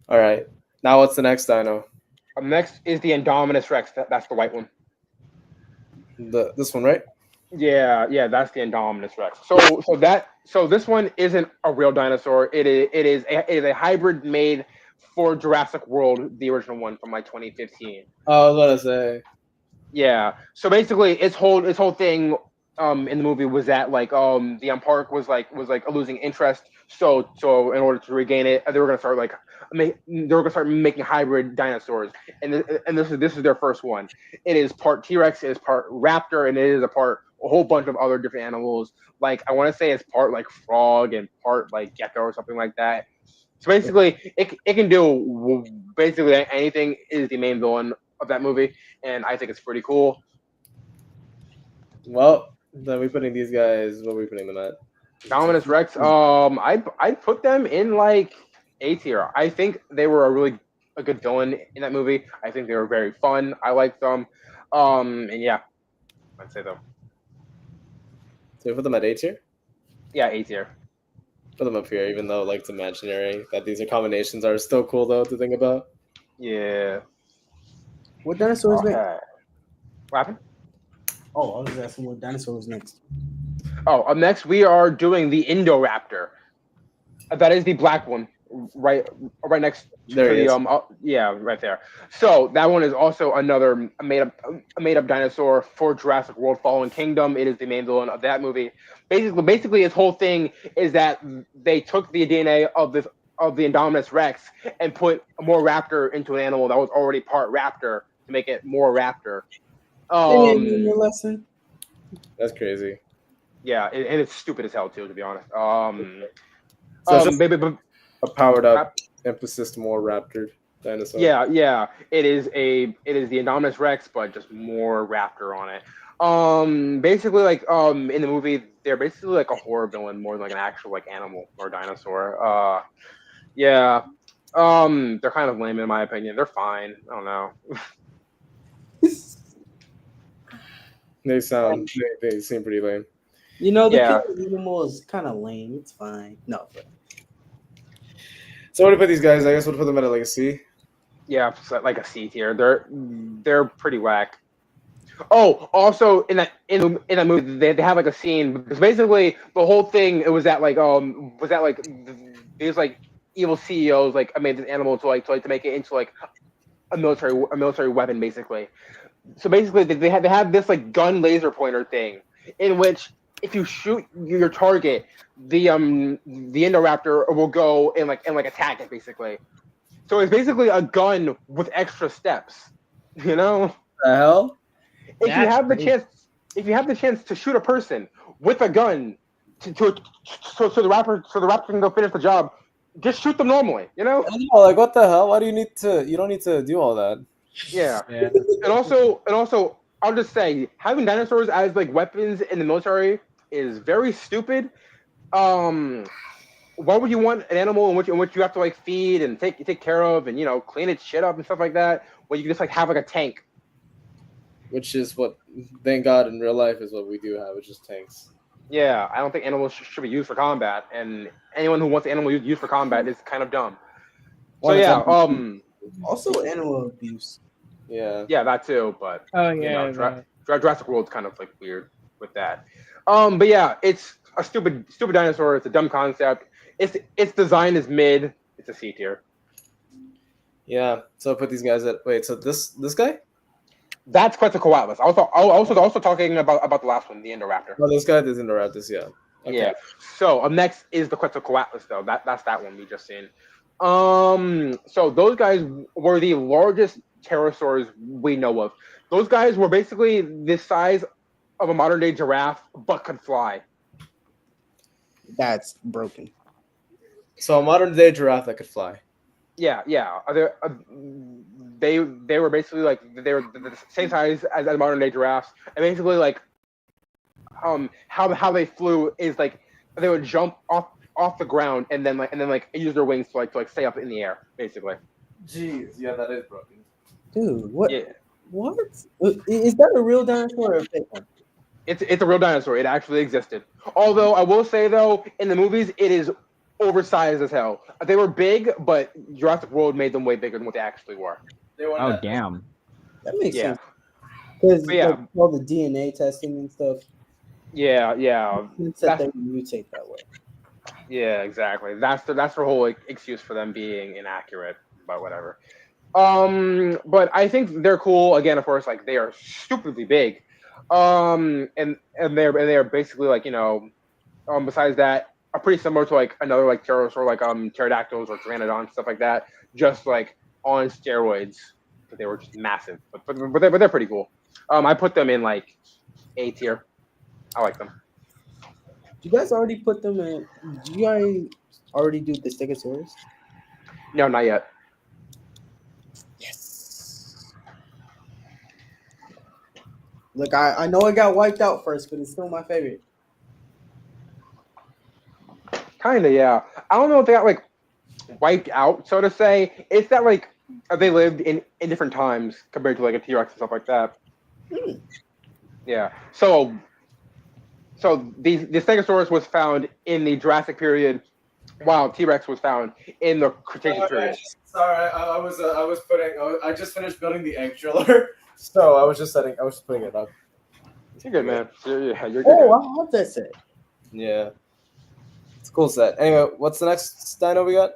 All right. Now what's the next dino? Next is the Indominus Rex. That's the white one. This one, right? Yeah, that's the Indominus Rex. So this one isn't a real dinosaur. It is a hybrid made for Jurassic World, the original one from like 2015. Oh, I was about to say. Yeah. So basically, its whole thing in the movie was that like the park was losing interest. So in order to regain it, they were gonna start making hybrid dinosaurs, and this is their first one. It is part T-Rex, it is part raptor, and it is a whole bunch of other different animals. Like I want to say it's part like frog and part like gecko or something like that. So basically, it can do basically anything. Is the main villain of that movie, and I think it's pretty cool. Well, then we're putting these guys. What are we putting them at? Indominus Rex. I'd put them in like A tier. I think they were a good villain in that movie. I think they were very fun. I liked them. And yeah, I'd say them. So we put them at A tier? Yeah, A tier. Put them up here, even though like it's imaginary. That these are combinations are still cool though to think about. Yeah. What dinosaur is next? What happened? Oh, I was asking what dinosaur was next. Oh, up next we are doing the Indoraptor. That is the black one, right next to the yeah, right there. So that one is also another made up dinosaur for Jurassic World: Fallen Kingdom. It is the main villain of that movie. Basically, its whole thing is that they took the DNA of the Indominus Rex and put more raptor into an animal that was already part raptor to make it more raptor. Lesson. That's crazy. Yeah, and it's stupid as hell too, to be honest. Maybe a powered up, emphasis more raptor dinosaur. Yeah. It is the Indominus Rex, but just more raptor on it. Basically, like in the movie, they're basically like a horror villain more than like an actual like animal or dinosaur. Yeah. They're kind of lame in my opinion. They're fine. I don't know. They seem pretty lame. You know, the animal is kind of lame. It's fine. No. But... So what do you put these guys? I guess we'll put them at like a C. Yeah, like a C tier. They're pretty whack. Oh, also in that movie, they have like a scene because basically the whole thing it was that these like evil CEOs like made this animal to make it into like a military weapon basically. So basically they have this like gun laser pointer thing in which if you shoot your target, the Indoraptor will go and attack it basically. So it's basically a gun with extra steps. You know? The hell? If you have the chance if you have the chance to shoot a person with a gun, so the raptor can go finish the job, just shoot them normally. You know? I know, like what the hell? Why do you need to? You don't need to do all that. Yeah. And also, I'll just say having dinosaurs as like weapons in the military is very stupid. Why would you want an animal in which you have to like feed and take care of and clean its shit up and stuff like that when you can just like have like a tank? Which is what, thank God, in real life is what we do have. It's just tanks. Yeah, I don't think animals should be used for combat, and anyone who wants animal used for combat is kind of dumb. So yeah, also animal abuse. Yeah. Yeah, that too. But Jurassic World's kind of like weird with that. But yeah, it's a stupid dinosaur. It's a dumb concept. Its design is mid. It's a C tier. Yeah. So I put these guys at. Wait. So this guy? That's Quetzalcoatlus. I was also talking about the last one, the Indoraptor. Oh, this guy is Indoraptor. Yeah. Okay. Yeah. So up next is the Quetzalcoatlus, though. That's that one we just seen. So those guys were the largest pterosaurs we know of. Those guys were basically the size of a modern day giraffe, but could fly. That's broken. So a modern day giraffe that could fly. Yeah. They were basically like they were the same size as modern day giraffes, and basically like how they flew is like they would jump off the ground and then use their wings to stay up in the air, basically. Jeez, yeah, that is broken. Dude, what? Yeah. What? Is that a real dinosaur or a fake one? It's a real dinosaur. It actually existed. Although I will say though, in the movies, it is oversized as hell. They were big, but Jurassic World made them way bigger than what they actually were. Oh damn. That makes sense. Because yeah. all the DNA testing and stuff. Yeah. It's that they mutate that way. Yeah, exactly. That's the whole excuse for them being inaccurate, but whatever. But I think they're cool. Again, of course, like they are stupidly big. And they're basically like besides that, are pretty similar to like another like pterosaur like pterodactyls or pteranodons, stuff like that. Just like on steroids, but they were just massive. But they're pretty cool. I put them in like A tier. I like them. You guys already put them in? Did you guys already do the Stegosaurus? No, not yet. Yes. Look, I know it got wiped out first, but it's still my favorite. Kinda, yeah. I don't know if they got like wiped out, so to say. It's that like they lived in different times compared to like a T-Rex and stuff like that. Yeah. So the Stegosaurus was found in the Jurassic period, while T-Rex was found in the Cretaceous period. Sorry, I just finished building the egg driller, so I was just putting it up. You're good, man. Yeah, you're good. Oh, I love that set. Yeah. It's a cool set. Anyway, what's the next dino we got?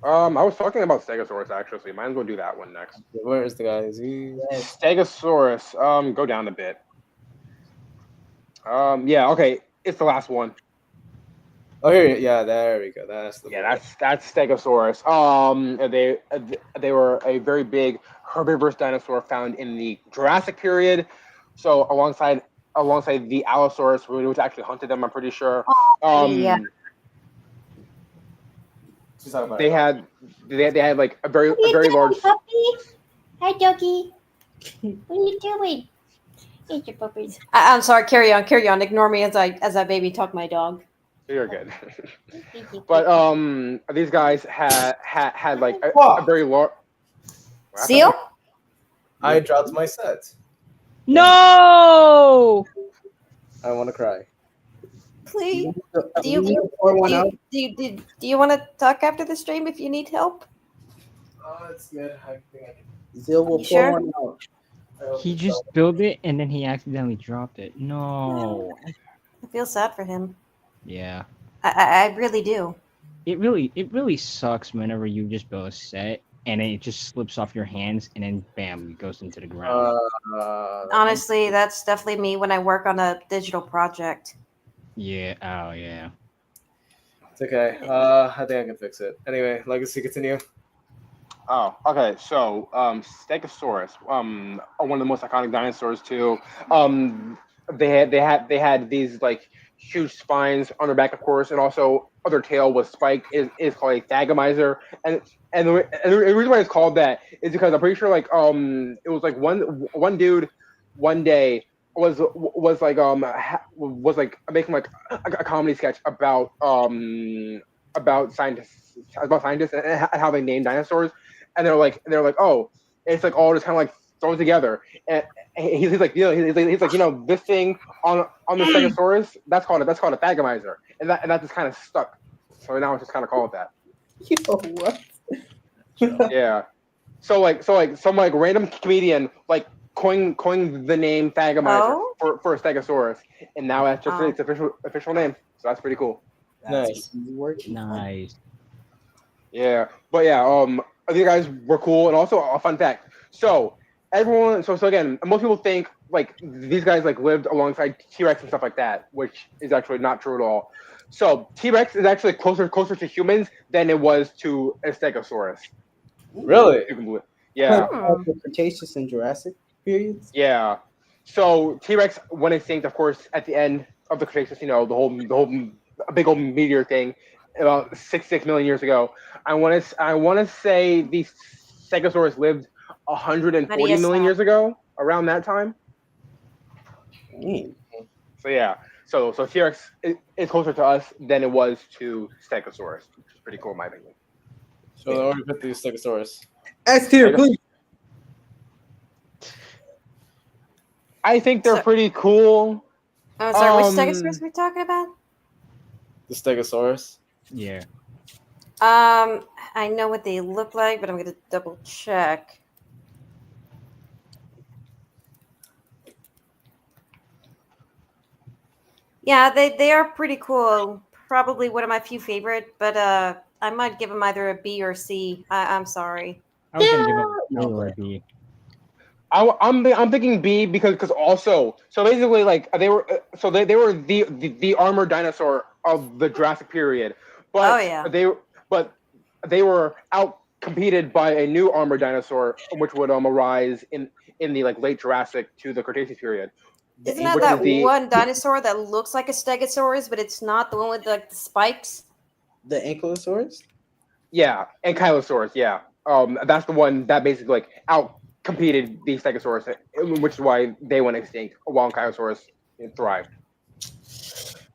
I was talking about Stegosaurus actually, so you might as well do that one next. Where is the guy? Is he? Stegosaurus. Go down a bit. Yeah, okay. It's the last one. Oh, here, yeah, there we go. That's Stegosaurus. They were a very big herbivorous dinosaur found in the Jurassic period. So alongside the Allosaurus, which actually hunted them, I'm pretty sure. Yeah. They had like a very large. Puppy? Hi, doggy. What are you doing? Eat your puppies. I'm sorry. Carry on. Ignore me as I baby talk my dog. You're good. But these guys had like a very large. Seal? I dropped my set. No! I want to cry. Please. Do you want to talk after the stream if you need help? Oh, it's good. I think I can. Zil will pour one out. He just built it and then he accidentally dropped it. No. I feel sad for him. Yeah. I really do. It really sucks whenever you just build a set and it just slips off your hands and then bam, it goes into the ground. Honestly, that's definitely me when I work on a digital project. Yeah. Oh yeah. It's okay. I think I can fix it. Anyway, Legacy, continue. Oh, okay. So, Stegosaurus, one of the most iconic dinosaurs too. they had these like huge spines on their back, of course, and also their tail was spiked. Is called a Thagomizer, and the reason why it's called that is because I'm pretty sure like it was like one dude one day was making like a comedy sketch about scientists and how they name dinosaurs, and they're like oh, it's like all just kind of like thrown together, and he's like this thing on the Stegosaurus that's called a Thagomizer, and that just kind of stuck, so now it's just kind of called that. Yo, what? Yeah, so some like random comedian like coined the name Thagomizer for a Stegosaurus, and now that's just its official name. So that's pretty cool. Nice. Nice. Yeah, but yeah, these guys were cool, and also a fun fact. So everyone, so again, most people think like these guys like lived alongside T-Rex and stuff like that, which is actually not true at all. So T-Rex is actually closer to humans than it was to a Stegosaurus. Really? Yeah. The Cretaceous and Jurassic periods. Yeah. So T-Rex went extinct, of course, at the end of the Cretaceous. You know, the whole big old meteor thing about 6 million years ago. I want to say the Stegosaurus lived 140 million years ago, around that time. So yeah. So T-Rex is closer to us than it was to Stegosaurus, which is pretty cool in my opinion. So they already put the Stegosaurus. S tier, please. I think they're pretty cool. Oh, sorry, which Stegosaurus are we talking about? The Stegosaurus. Yeah. I know what they look like, but I'm gonna double check. Yeah, they are pretty cool. Probably one of my few favorite, but I might give them either a B or a C. I'm sorry. I was gonna give it a B. I'm thinking B because also so basically like they were the armored dinosaur of the Jurassic period, but they were out competed by a new armored dinosaur which would arise in the like late Jurassic to the Cretaceous period. Isn't that one dinosaur that looks like a Stegosaurus, but it's not the one with like the spikes? The Ankylosaurus? Yeah, Ankylosaurus. Yeah, that's the one that basically like out competed the Stegosaurus, which is why they went extinct while Ankylosaurus thrived.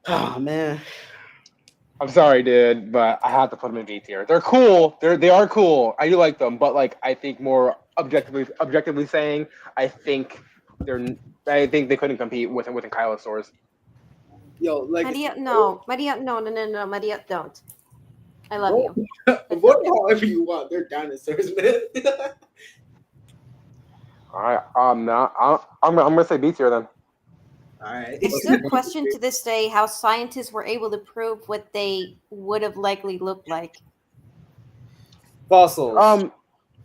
Oh man, I'm sorry, dude, but I have to put them in B tier. They're cool. They are cool. I do like them, but like I think more objectively saying, I think they couldn't compete with Ankylosaurus. Yo, like Maria, no, Maria, don't. I love you. Vote however you want. They're dinosaurs, man. All right, I'm gonna say B tier then. All right. It's still a question to this day how scientists were able to prove what they would have likely looked like. Fossils.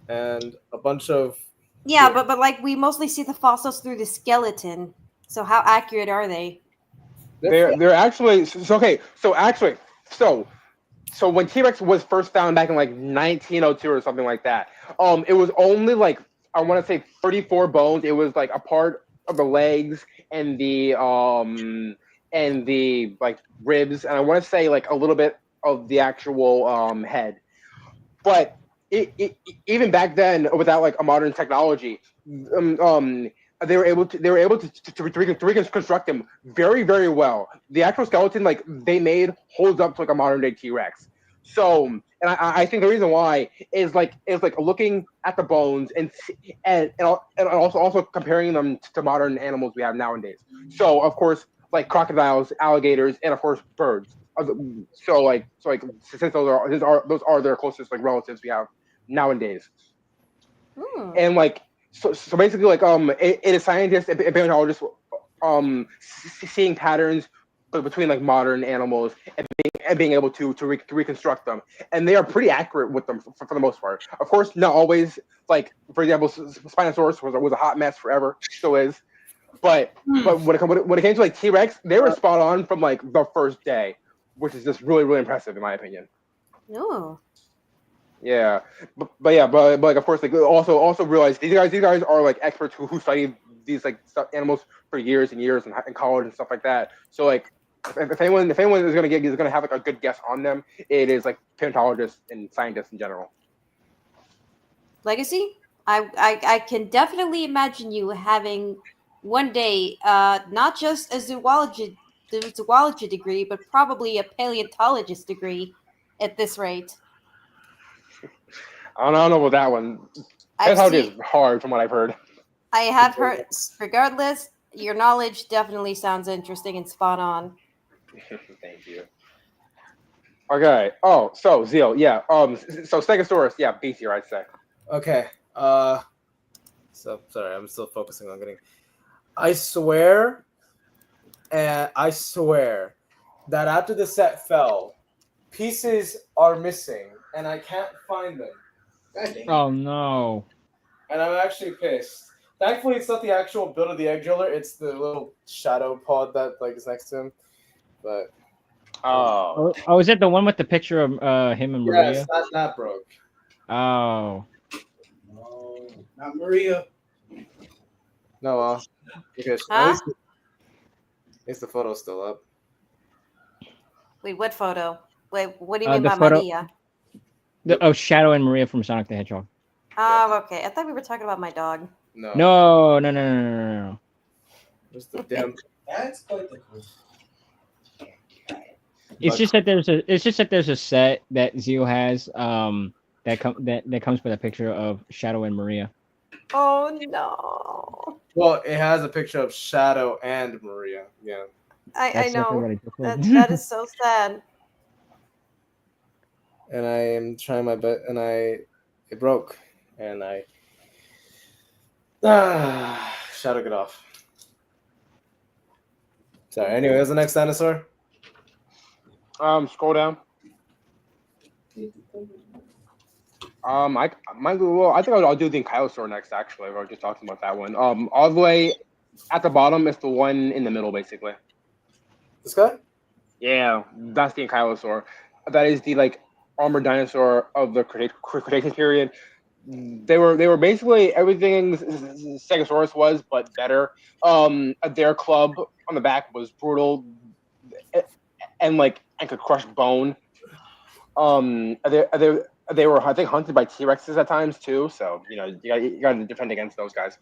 And a bunch of. Yeah, but like we mostly see the fossils through the skeleton. So how accurate are they? They're actually okay. So when T-Rex was first found back in like 1902 or something like that, it was only like I want to say 34 bones. It was like a part of the legs and the like ribs, and I want to say like a little bit of the actual head. But even back then, without like a modern technology, they were able to reconstruct them very, very well. The actual skeleton, like they made, holds up to like a modern day T-Rex. So, and I think the reason why is like looking at the bones and also comparing them to modern animals we have nowadays. So of course, like crocodiles, alligators, and of course birds. So since those are their closest like relatives we have nowadays. And like so basically like it is scientists and paleontologists seeing patterns between like modern animals and being able to reconstruct them, and they are pretty accurate with them for the most part. Of course, not always. Like for example, Spinosaurus was a hot mess forever, still is. But when it came to like T-Rex, they were spot on from like the first day, which is just really, really impressive in my opinion. No. Yeah, but like of course like also realize these guys are like experts who study these like animals for years and years in college and stuff like that. So like, if anyone is gonna have like a good guess on them, it is like paleontologists and scientists in general. Legacy? I can definitely imagine you having one day not just a zoology degree, but probably a paleontologist degree at this rate. I don't know about that one. Paleontology is hard from what I've heard. I have heard. Regardless, your knowledge definitely sounds interesting and spot on. Thank you. Okay. Oh, so Zeal, yeah. So Stegosaurus, yeah, B tier, I'd say. Okay. So sorry, I'm still focusing on getting. I swear that after the set fell, pieces are missing, and I can't find them. Oh no! And I'm actually pissed. Thankfully, it's not the actual build of the egg driller; it's the little shadow pod that like is next to him. But oh, is it the one with the picture of him and Maria? yes, that broke. Oh. Not Maria. No, because Huh? at least the photo's still up. Wait, what photo? Wait, what do you mean The by photo- Maria? Shadow and Maria from Sonic the Hedgehog. Oh, okay. I thought we were talking about my dog. No. Just the damn. That's quite the cool. It's just that there's a set that Zio has that comes with a picture of Shadow and Maria. Oh no! Well, it has a picture of Shadow and Maria. Yeah. I That's know. definitely what I That is so sad. And I am trying my best, and it broke, and Shadow, get off. Sorry. Anyway, what's the next dinosaur? Scroll down. I think I'll do the Ankylosaur next. Actually, we were just talking about that one. All the way at the bottom is the one in the middle, basically. This guy? Yeah, that's the Ankylosaur. That is the like armored dinosaur of the Cretaceous period. They were basically everything Stegosaurus was, but better. Their club on the back was brutal and could crush bone. They were, I think, hunted by T-Rexes at times too. So you got to defend against those guys.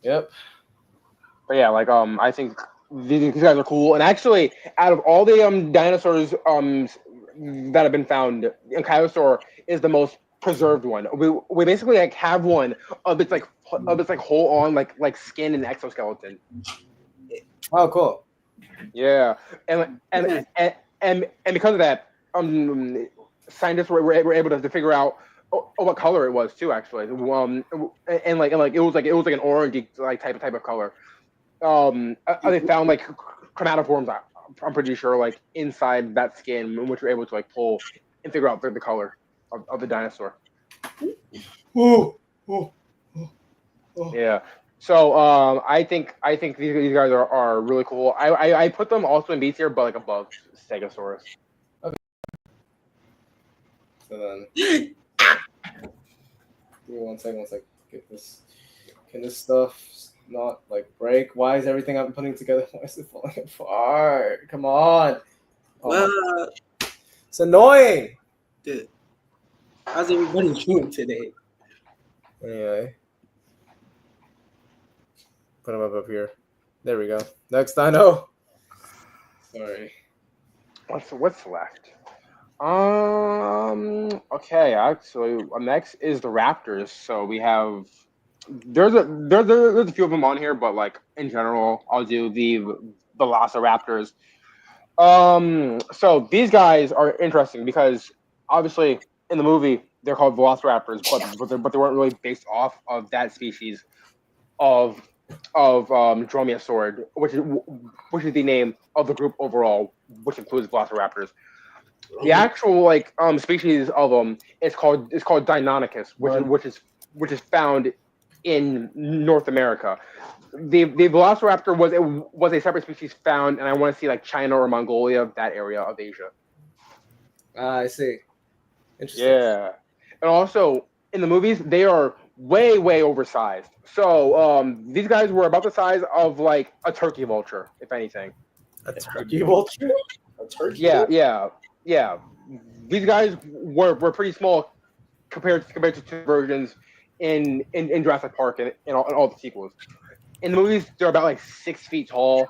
Yep. But yeah, I think these guys are cool. And actually, out of all the dinosaurs that have been found, Ankylosaur is the most preserved one. We basically have one of its whole on like skin and exoskeleton. Oh, cool. Yeah, and because of that, scientists were able to figure out what color it was too. Actually, it was like an orangey type of color. They found chromatophores. I'm pretty sure inside that skin, which were able to pull and figure out the color of the dinosaur. Yeah. So I think these guys are really cool. I put them also in B tier, but above Stegosaurus. Okay. So then, give me one second. Get this. Can this stuff not break? Why is everything I'm putting together? Why is it falling apart? Come on. Oh, it's annoying. Dude, how's everybody doing today? Anyway. Put him up here. There we go. Next dino. Sorry. What's left? Okay, actually, next is the Raptors. So we have there's a few of them on here, but in general, I'll do the Velociraptors. So these guys are interesting because obviously in the movie they're called Velociraptors, but they weren't really based off of that species of Dromaeosaurid, which is the name of the group overall, which includes Velociraptors. The actual species of them is called Deinonychus, which is found in North America. The Velociraptor was a separate species found, and I want to see China or Mongolia, that area of Asia. I see. Interesting. Yeah, and also in the movies they are way oversized. So these guys were about the size of like a turkey vulture, if anything. A turkey vulture? A turkey? Yeah. These guys were pretty small compared to two versions in Jurassic Park and all the sequels. In the movies, they're about like 6 feet tall,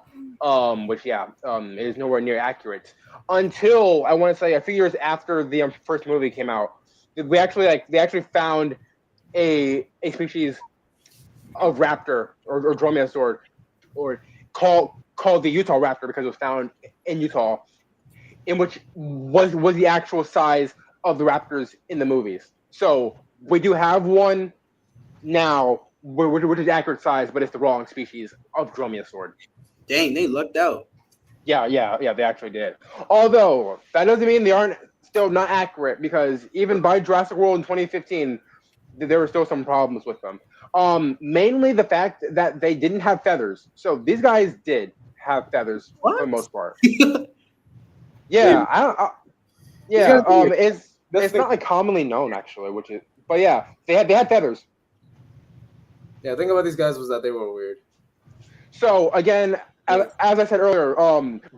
which is nowhere near accurate. Until I want to say a few years after the first movie came out, they actually found a species of raptor or dromaeosaur, or called the Utah raptor because it was found in Utah, in which was the actual size of the raptors in the movies. So we do have one now, which is accurate size, but it's the wrong species of dromaeosaur. Dang, they lucked out. Yeah, they actually did. Although that doesn't mean they aren't still not accurate, because even by Jurassic World in 2015, there were still some problems with them. Mainly the fact that they didn't have feathers. So these guys did have feathers for the most part. Yeah, it's not like commonly known actually, but yeah, they had feathers. Yeah, the thing about these guys was that they were weird. So again, as I said earlier,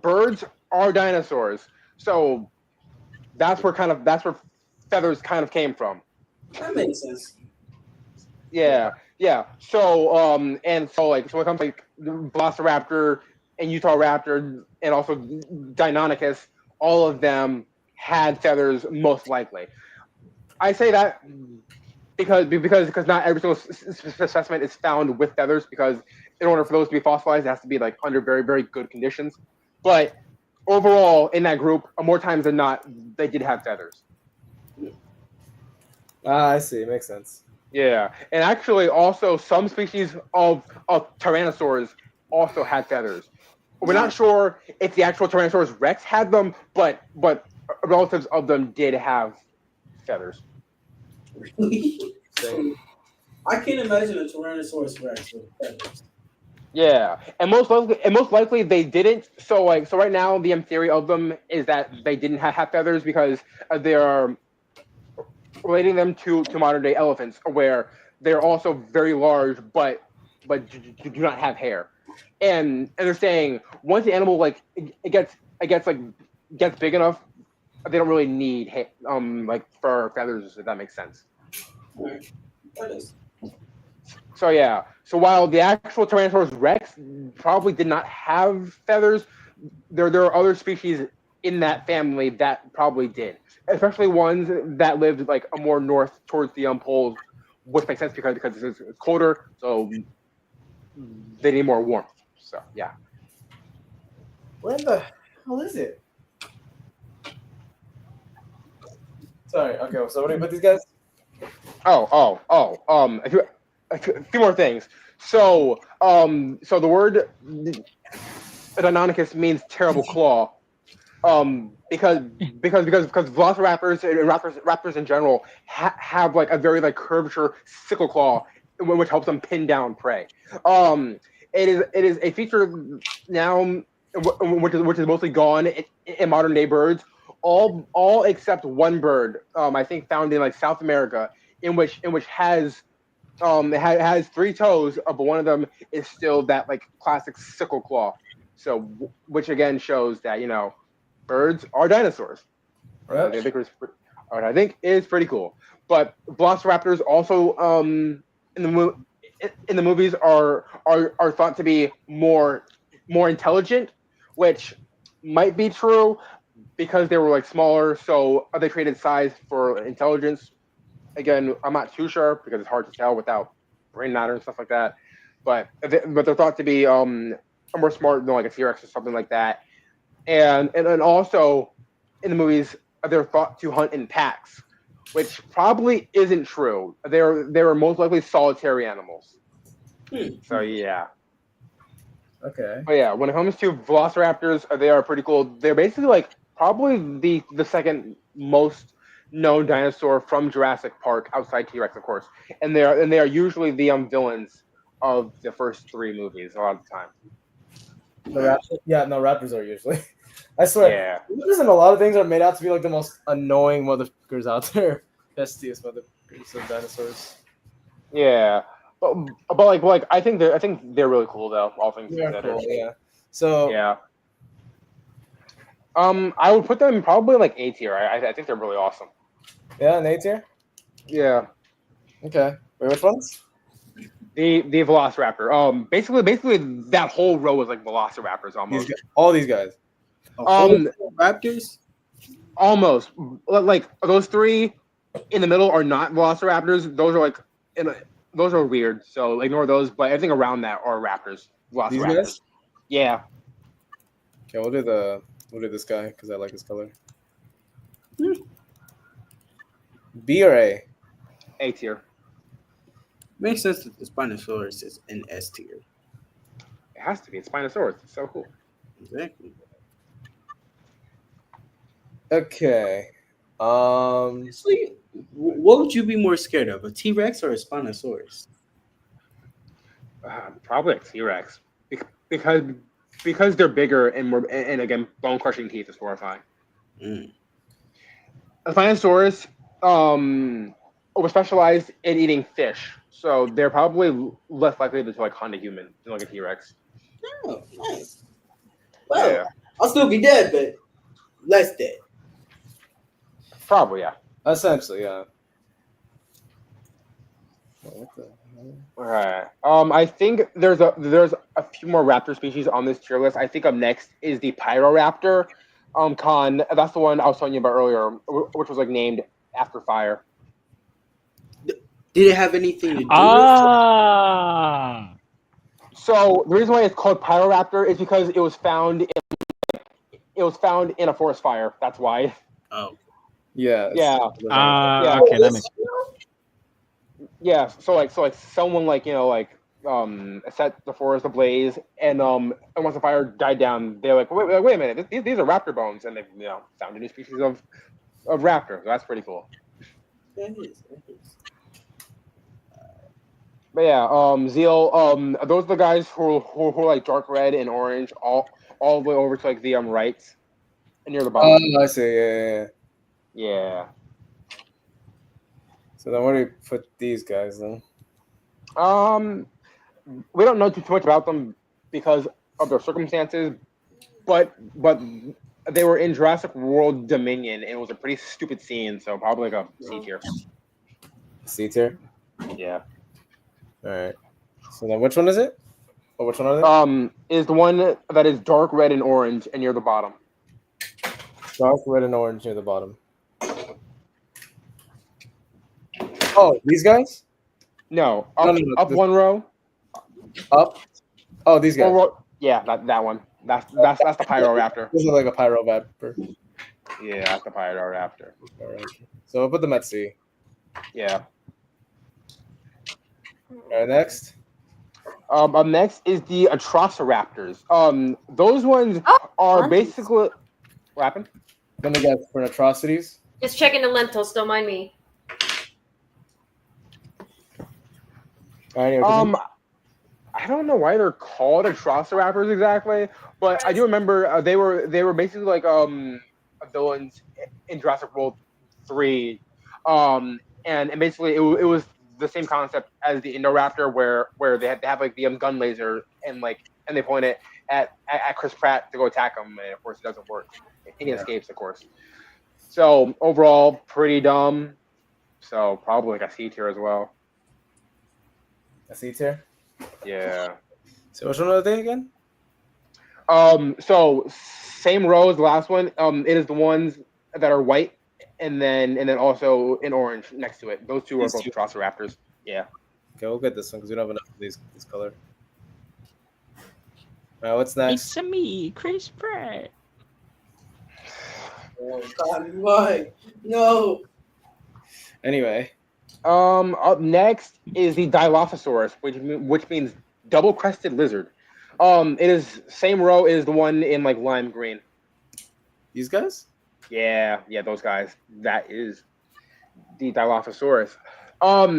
birds are dinosaurs. So that's where feathers kind of came from. That makes sense. Yeah. So when it comes to like Velociraptor and Utah Raptor and also Deinonychus, all of them had feathers most likely. I say that because not every single specimen is found with feathers, because in order for those to be fossilized, it has to be like under very, very good conditions. But overall, in that group, more times than not, they did have feathers. I see. Makes sense. Yeah, and actually, also some species of tyrannosaurs also had feathers. We're not sure if the actual Tyrannosaurus Rex had them, but relatives of them did have feathers. Really? I can't imagine a Tyrannosaurus Rex with feathers. Yeah, and most likely they didn't. So right now the theory of them is that they didn't have feathers because they are relating them to modern day elephants, where they're also very large, but do not have hair. And they're saying once the animal gets big enough, they don't really need fur, feathers, if that makes sense. Right. That is. So yeah. So while the actual Tyrannosaurus Rex probably did not have feathers, there are other species in that family that probably did, especially ones that lived like a more north towards the poles, which makes sense because it's colder, so they need more warmth. So yeah. Where the hell is it? Sorry. Okay. So what do you put these guys? A few more things. So the word Deinonychus means terrible claw. Because velociraptors and raptors in general have like a very like curvature sickle claw, which helps them pin down prey. It is a feature now which is mostly gone in modern day birds. All except one bird, I think found in like South America, in which has it has 3 toes, but one of them is still that like classic sickle claw. So which again shows that birds are dinosaurs. Right. I think is pretty cool. But velociraptors also in the movies are thought to be more intelligent, which might be true because they were like smaller, so they traded size for intelligence. Again, I'm not too sure because it's hard to tell without brain matter and stuff like that. But they're thought to be more smart than like a T-Rex or something like that. And also in the movies they're thought to hunt in packs, which probably isn't true. They're most likely solitary animals. So yeah. Okay. But yeah, when it comes to velociraptors, they are pretty cool. They're basically like probably the second most known dinosaur from Jurassic Park outside T-Rex, of course. And they are usually the villains of the first 3 movies a lot of the time. Raptors are usually. I swear. Yeah. Listen, a lot of things are made out to be like the most annoying motherfuckers out there. Bestiest motherfuckers of dinosaurs. Yeah, but like I think they're really cool though. All things Yeah, considered. cool. Yeah. So Yeah. I would put them probably like A tier. I think they're really awesome. yeah, an A tier. Yeah. Okay. Wait, which ones? The Velociraptor. Basically that whole row is like Velociraptors almost. All these guys. Raptors. Almost like those three in the middle are not Velociraptors. Those are like those are weird. So ignore those. But everything around that are Raptors. Velociraptors. These guys? Yeah. Okay, we'll do this guy because I like his color. B or A? A tier. Makes sense that the Spinosaurus is in S tier. It has to be. It's Spinosaurus. It's so cool. Exactly. Okay. Honestly, what would you be more scared of, a T-Rex or a Spinosaurus? Probably a T-Rex because they're bigger and more, and again, bone crushing teeth is horrifying. Mm. A Spinosaurus was specialized in eating fish, so they're probably less likely to like hunt a human than like a T-Rex. Oh, nice. Well, Yeah. I'll still be dead, but less dead. Probably, yeah. Essentially, yeah. What the hell? All right. I think there's a few more raptor species on this tier list. I think up next is the Pyroraptor. Con, that's the one I was telling you about earlier, which was like named after fire. Did it have anything to do Ah. So the reason why it's called Pyroraptor is because it was found in a forest fire. That's why. Oh. Yeah. Yeah. Yeah. Okay, that makes sense. Yeah. So like someone set the forest ablaze, and once the fire died down, they're like, wait a minute, these are raptor bones, and they found a new species of raptor. So that's pretty cool. That is. But yeah, Zeal, those are the guys who are like dark red and orange, all the way over to like the right, and near the bottom. Oh, I see. Yeah. Yeah. So then, where do we put these guys then? We don't know too much about them because of their circumstances, but they were in Jurassic World Dominion, and it was a pretty stupid scene, so probably like a C tier. C tier. Yeah. All right. So then, which one is it? Or which one are they? Is the one that is dark red and orange and near the bottom. Dark red and orange near the bottom. Oh, these guys? No, No, up one row. Up? Oh, these guys. Yeah, that one. That's the Pyroraptor. This is like a Pyroraptor. Yeah, that's the Pyroraptor. All right. So we'll put them at C. Yeah. All right, next. Up next is the Atrociraptors. Those ones are basically. What happened? Then they got for atrocities. Just checking the lentils. Don't mind me. Anyway, I don't know why they're called Atrociraptors exactly, but I do remember they were basically like villains in Jurassic World 3, and basically it was the same concept as the Indoraptor, where they have like the gun laser and they point it at Chris Pratt to go attack him, and of course it doesn't work. And he escapes, of course. So overall, pretty dumb. So probably like a C tier as well. A C tier. Yeah. So which one are they again? So same row as the last one. It is the ones that are white, and then also in orange next to it. Those two are both Atrociraptors. Yeah. Okay, we'll get this one because we don't have enough of this color. All right, what's next? It's me, Chris Pratt. Oh God, why? No. Anyway. Up next is the Dilophosaurus, which means double-crested lizard. It is same row as the one in like lime green. These guys? Yeah, those guys. That is the Dilophosaurus.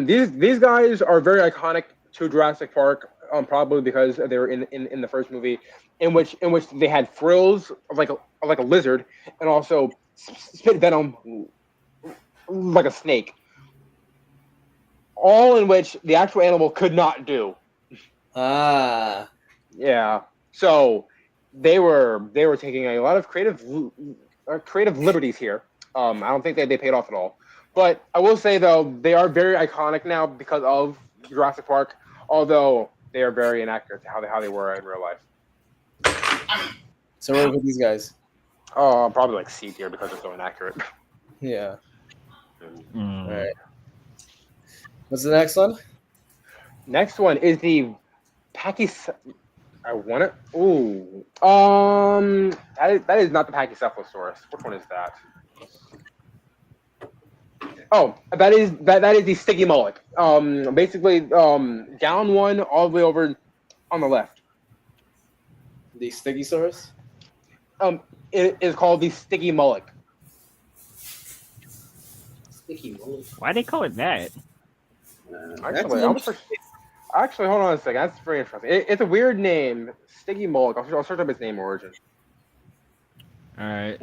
These guys are very iconic to Jurassic Park. Probably because they were in the first movie, in which they had frills like a lizard, and also spit venom like a snake. all in which the actual animal could not do. Ah. Yeah. So they were taking a lot of creative liberties here. I don't think they paid off at all. But I will say though, they are very iconic now because of Jurassic Park, although they are very inaccurate to how they were in real life. So we're with these guys. Probably like C tier because they're so inaccurate. Yeah. All right. What's the next one? Next one is the Pachycephalosaurus. I want it. Ooh. That is not the Pachycephalosaurus. Which one is that? Oh, that is the Stygimoloch. Basically, down one all the way over on the left. The Stygosaurus? It is called the Stygimoloch. Why they call it that? Actually, hold on a second. That's very interesting. It's a weird name, Stygimoloch. I'll search up its name origin. All right.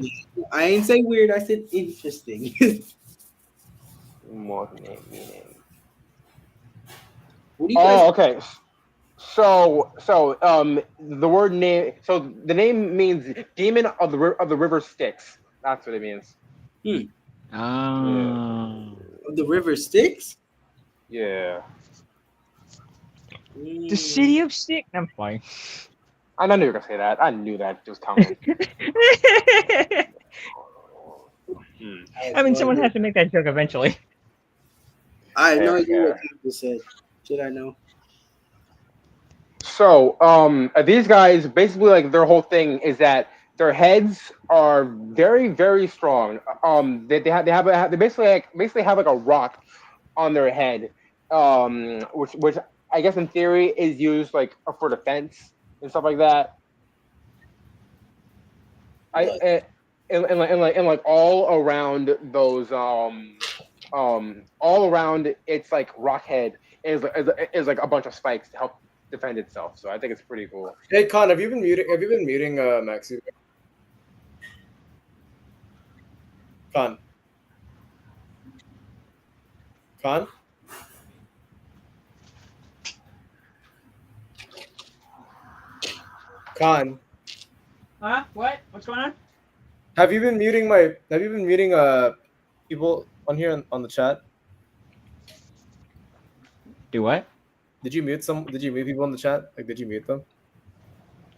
I ain't say weird. I said interesting. Meaning. What do you guys? Okay. So the word name. So the name means demon of the river Styx. That's what it means. The river Styx? Yeah. The city of Styx. I'm fine. I knew you were gonna say that. I knew that it was coming. I mean, someone has to make that joke eventually. I have no idea what people said. Should I know? So, these guys basically like their whole thing is that their heads are very, very strong. They basically have like a rock on their head, which I guess in theory is used like for defense and stuff like that. And all around those all around its like rock head is like a bunch of spikes to help defend itself. So I think it's pretty cool. Hey Con, have you been muting Maxi? Con. Con. Huh? What? What's going on? Have you been muting people on here on the chat? Do what? Did you mute people in the chat? Like, did you mute them?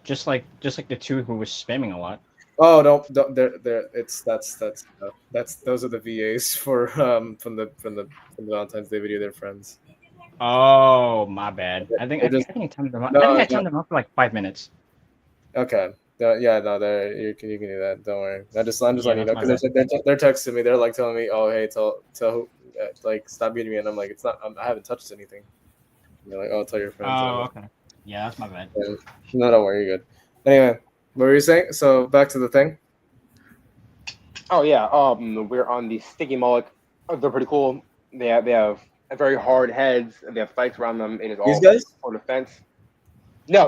Just like the two who was spamming a lot. Oh no, that's those are the VAs for from the Valentine's Day video. They're friends. Oh, my bad. I think I turned them up. No, I think I turned them up for like 5 minutes. Okay. Yeah, no, you can do that. Don't worry. I'm just letting you know that's my because they're texting me. They're like telling me, "Oh, hey, tell like stop muting me," and I'm like, "It's not. I haven't touched anything." And they're like, "Oh, tell your friends." Oh, okay. Yeah, that's my bad. No, don't worry. You're good. Anyway, what were you saying? So back to the thing. Oh yeah. We're on the Stygimoloch. They're pretty cool. They have very hard heads. They have spikes around them. It is all These guys? for defense. No.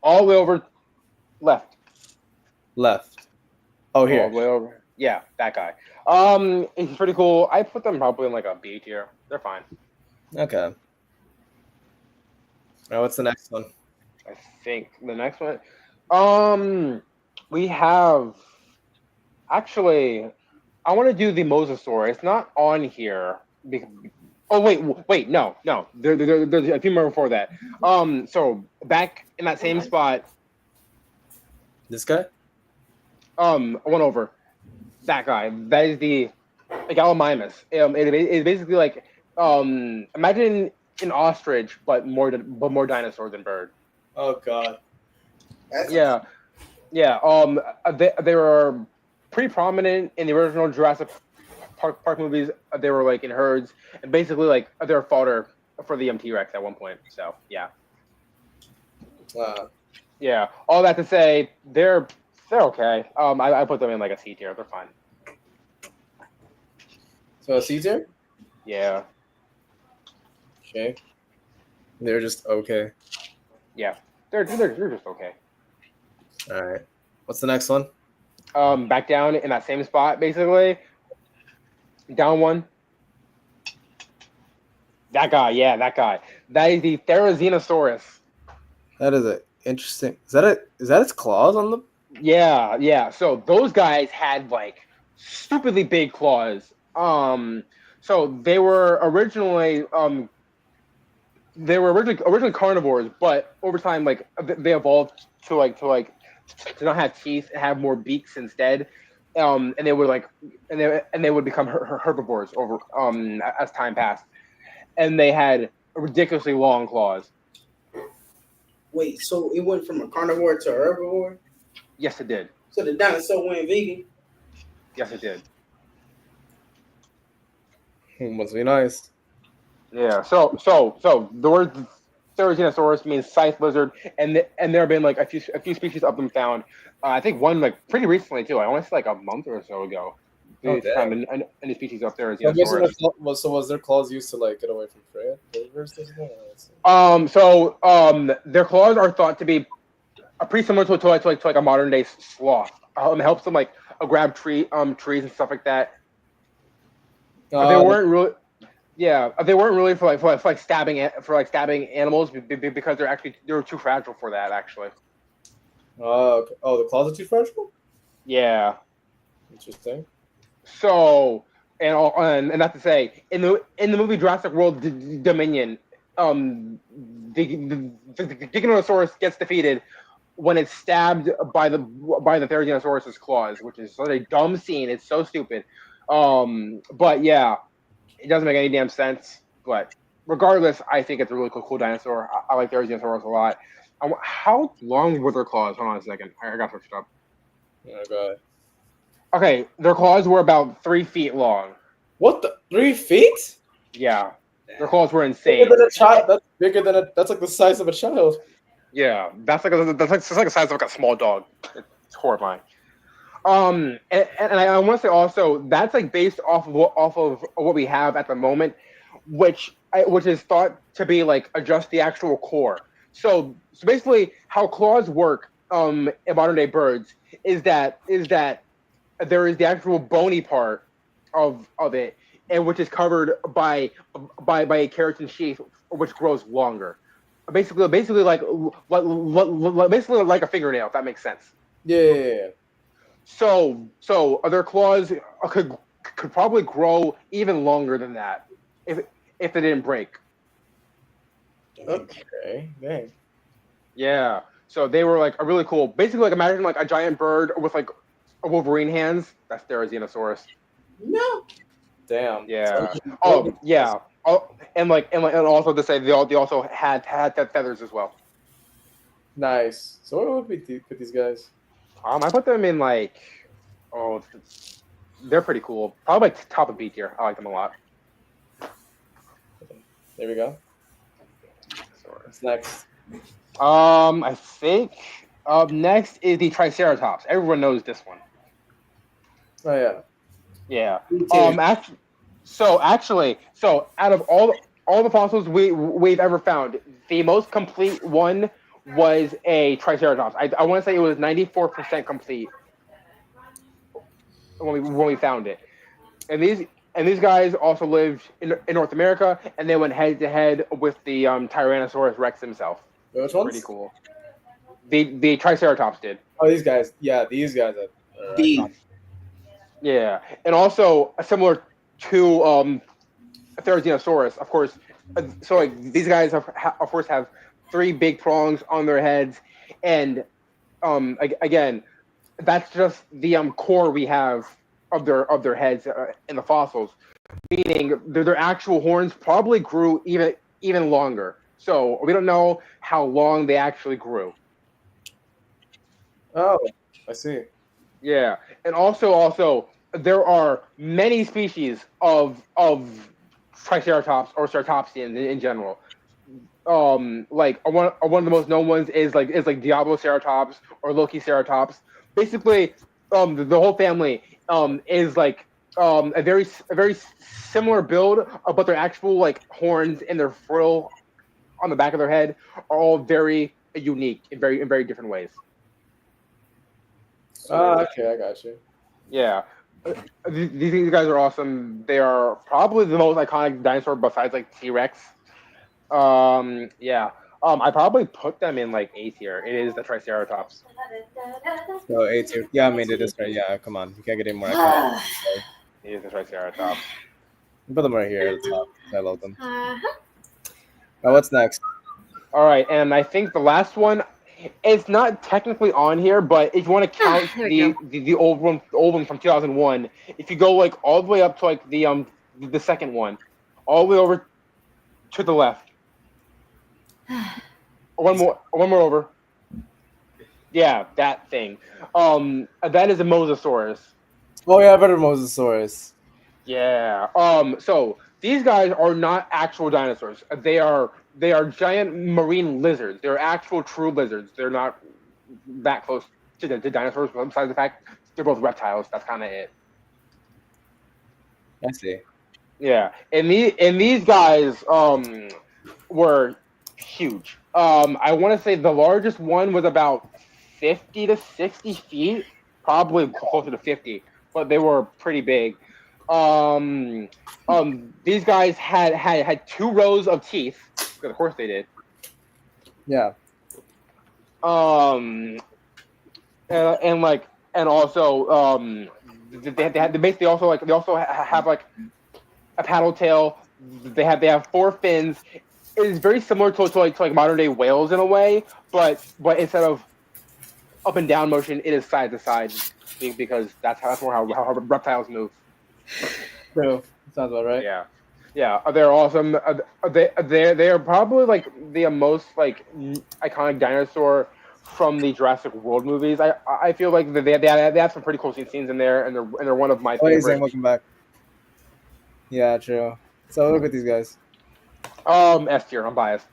All the way over left. Oh, here. All the way over. Yeah, that guy. It's pretty cool. I put them probably in like a B tier. They're fine. Okay. All right, what's the next one? I think the next one. We have actually. I want to do the Mosasaur. It's not on here. Oh wait, no. There's a few more before that. So back in that same spot. This guy? One over. That guy. That is the Gallimimus. It is basically like imagine an ostrich, but more dinosaurs than bird. Oh God. Yeah. They were pretty prominent in the original Jurassic Park movies. They were like in herds, and basically like they were fodder for the T-Rex at one point. So yeah. Yeah. All that to say, they're okay. I put them in like a C tier. They're fine. So a C tier? Yeah. Okay. They're just okay. Yeah. They're just okay. All right. What's the next one? Back down in that same spot, basically. Down one. That guy, yeah, that guy. That is the Therizinosaurus. That is a interesting. Is that it? Is that its claws on the? Yeah. So those guys had like stupidly big claws. So they were originally originally carnivores, but over time, like they evolved to not have teeth and have more beaks instead. And they would become herbivores over as time passed, and they had ridiculously long claws. Wait, so it went from a carnivore to a herbivore? Yes, it did. So the dinosaur went vegan? Yes, it did. Must be nice. Yeah. So the word Therizinosaurus means scythe lizard, and there have been like a few species of them found. I think one like pretty recently too. I want to say like a month or so ago. They found a new species of Therizinosaurus. Was their claws used to like get away from prey? Their claws are thought to be pretty similar to like a modern day sloth. It helps them like grab trees and stuff like that. But they weren't really. Yeah, they weren't really for stabbing animals because they're too fragile for that actually. Okay. Oh, the claws are too fragile. Yeah. Interesting. So and not to say in the movie Jurassic World Dominion, the Giganotosaurus gets defeated when it's stabbed by the Therizinosaurus's claws, which is such a dumb scene. It's so stupid. But yeah. It doesn't make any damn sense, but regardless, I think it's a really cool dinosaur. I like Therizinosaurus a lot. How long were their claws? Hold on a second. I got switched up. Oh, God. Okay, their claws were about 3 feet long. What the? 3 feet? Yeah, their claws were insane. Bigger than a child. That's bigger than that's like the size of a child. Yeah, that's like the size of like a small dog. It's horrifying. And I want to say also that's like based off of what we have at the moment, which is thought to be like adjust the actual core. So basically, how claws work in modern day birds is that there is the actual bony part of it, and which is covered by a keratin sheath, which grows longer. Basically like a fingernail, if that makes sense. Yeah. So their claws could probably grow even longer than that if they didn't break. Okay. Dang. Yeah. So they were like a really cool. Basically, like imagine like a giant bird with like a Wolverine hands. That's Therizinosaurus. No. Damn. Yeah. Oh yeah. Oh, and also to say they also had feathers as well. Nice. So what would we do with these guys? I put them in like, they're pretty cool. Probably like top of B tier. I like them a lot. There we go. What's next? I think up next is the Triceratops. Everyone knows this one. Oh yeah. Yeah. So out of all the fossils we've ever found, the most complete one was a Triceratops. I want to say it was 94% complete when we found it. And these guys also lived in North America, and they went head to head with the Tyrannosaurus Rex himself. Which ones? Pretty cool. The Triceratops did. Oh, these guys. Yeah, these guys. Yeah, and also similar to Therizinosaurus, of course. So like these guys of course have 3 big prongs on their heads, and again, that's just the core we have of their heads in the fossils, meaning their actual horns probably grew even longer. So we don't know how long they actually grew. Oh, I see. Yeah, and also there are many species of Triceratops or Ceratopsians in general. Like one of the most known ones is like Diabloceratops or Lokiceratops. Basically, the whole family is like a very similar build, but their actual like horns and their frill on the back of their head are all very unique in very different ways. Okay, I got you. Yeah, These guys are awesome. They are probably the most iconic dinosaur besides like T-Rex. Yeah. I probably put them in like A tier. It is the Triceratops. So A tier. Yeah, I mean it is right. Yeah, come on. You can't get any more iconic. It is the Triceratops. Put them right here at the top. I love them. Uh-huh. Now what's next? All right, and I think the last one, it's not technically on here, but if you want to count the old one from 2001, if you go like all the way up to like the second one, all the way over to the left. One more over. Yeah, that thing. That is a Mosasaurus. Oh yeah, I've heard of Mosasaurus. Yeah. So these guys are not actual dinosaurs. They are giant marine lizards. They're actual true lizards. They're not that close to the dinosaurs, besides the fact they're both reptiles. That's kind of it. I see. Yeah. And these guys were huge. I want to say the largest one was about 50 to 60 feet, probably closer to 50, but they were pretty big. These guys had 2 rows of teeth, because of course they did. Yeah. And also they also have like a paddle tail. They have 4 fins. It is very similar to like modern day whales in a way, but instead of up and down motion, it is side to side, because that's more how reptiles move. True. Sounds about right. Yeah. They're awesome. They are probably like the most like iconic dinosaur from the Jurassic World movies. I feel like they have some pretty cool scenes in there, and they're one of my favorites. Zane, welcome back. Yeah, true. So look at these guys. S tier. I'm biased.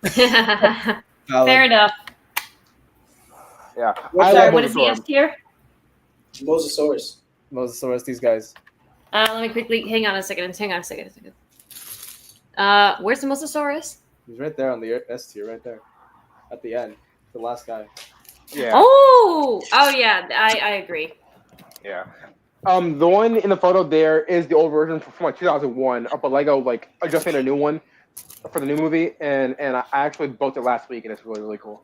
Fair enough. Yeah. Sorry, what is the S tier? Mosasaurus. Mosasaurus, these guys. Let me quickly hang on a second. Where's the Mosasaurus? He's right there on the S tier, right there. At the end. The last guy. Yeah. Oh yeah, I agree. Yeah. The one in the photo there is the old version from like 2001, but Lego like just made a new one for the new movie, and I actually built it last week, and it's really, really cool.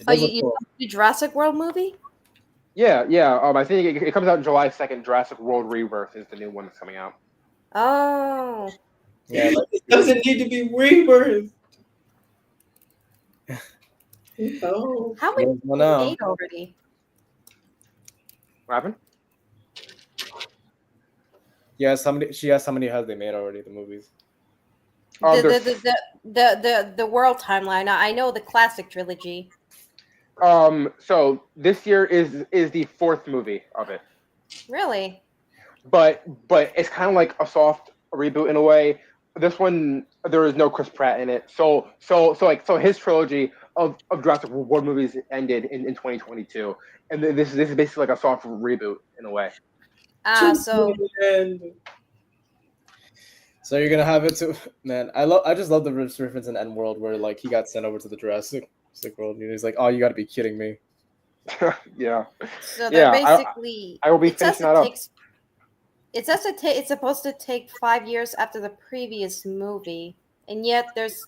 Oh, you the Jurassic World movie? Yeah. I think it comes out July 2nd. Jurassic World Rebirth is the new one that's coming out. Oh. Yeah, it doesn't need to be rebirth. No. How many Well, no. made already? What happened? Yes, she asked how many has they made already, the movies. The world timeline. I know the classic trilogy. So this year is the 4th movie of it. Really? But it's kind of like a soft reboot in a way. This one, there is no Chris Pratt in it. So his trilogy of Jurassic World movies ended in 2022, and this is basically like a soft reboot in a way. So you're gonna have it too, man. I just love the reference in End World where like he got sent over to the Jurassic World. And he's like, oh, you got to be kidding me. Yeah. So they're basically. I will be finishing that up. It says it's supposed to take 5 years after the previous movie, and yet there's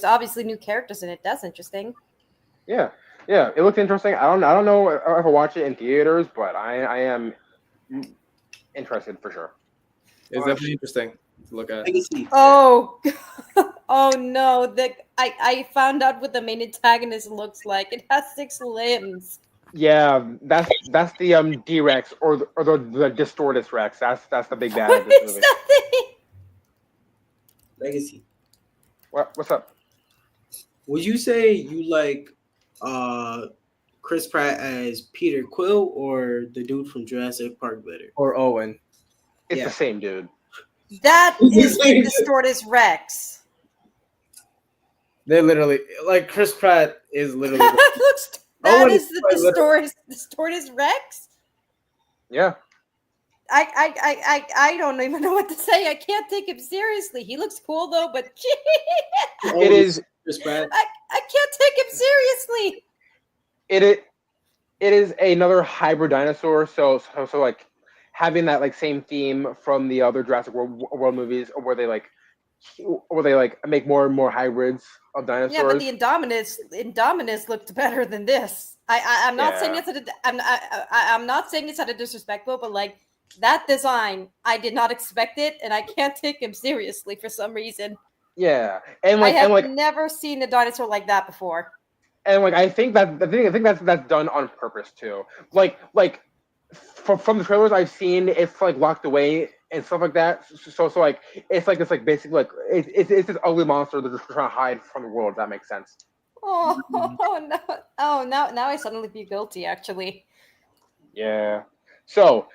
obviously new characters in it. That's interesting. Yeah. It looks interesting. I don't know if I'll watch it in theaters, but I am interested for sure. It's definitely interesting to look at. Oh, oh no! I found out what the main antagonist looks like. It has 6 limbs. Yeah, that's the D-Rex or the Distortus Rex. That's the big bad of this movie. Legacy. What's up? Would you say you like Chris Pratt as Peter Quill or the dude from Jurassic Park better? Or Owen? It's the same dude. That is the Distortus Rex. They literally like Chris Pratt is literally. That is the Distortus Rex. Yeah. I don't even know what to say. I can't take him seriously. He looks cool though, but it is Chris Pratt. I can't take him seriously. It it is another hybrid dinosaur. So like having that like same theme from the other Jurassic World movies, where they like make more and more hybrids of dinosaurs. Yeah, but the Indominus looked better than this. I'm not saying Yeah. it's I'm not saying it's at a disrespectful, but like that design, I did not expect it, and I can't take him seriously for some reason. Yeah, and like I have and like never seen a dinosaur like that before. and like I think that's done on purpose too. Like from the trailers I've seen, it's like locked away and stuff like that. So like it's like this like basically like it's this ugly monster that's just trying to hide from the world. If that makes sense. Oh, no! Oh, now I suddenly feel guilty. Actually, Yeah. So,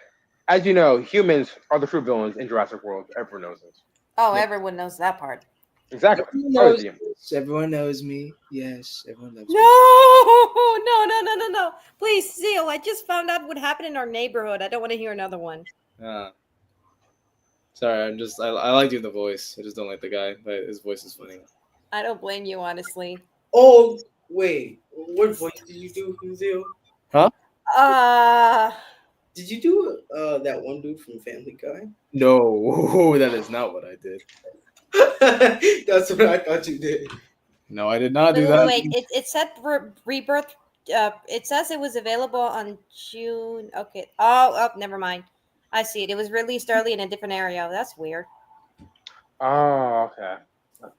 as you know, humans are the true villains in Jurassic World. Everyone knows this. oh, everyone knows that part. Exactly. Everyone So does knows, you. everyone knows me. Yes, everyone knows me. No! Please, Seal. I just found out what happened in our neighborhood. I don't want to hear another one. Sorry, I like doing the voice. I just don't like the guy, but his voice is funny. I don't blame you, honestly. Oh, wait. What voice did you do, Huzio? Huh? Did you do that one dude from Family Guy? No, that is not what I did. That's what I thought you did. No, I did not do that. Wait, it said Rebirth. It says it was available on June. Okay. Oh, never mind. I see it. It was released early in a different area. That's weird. Oh, okay.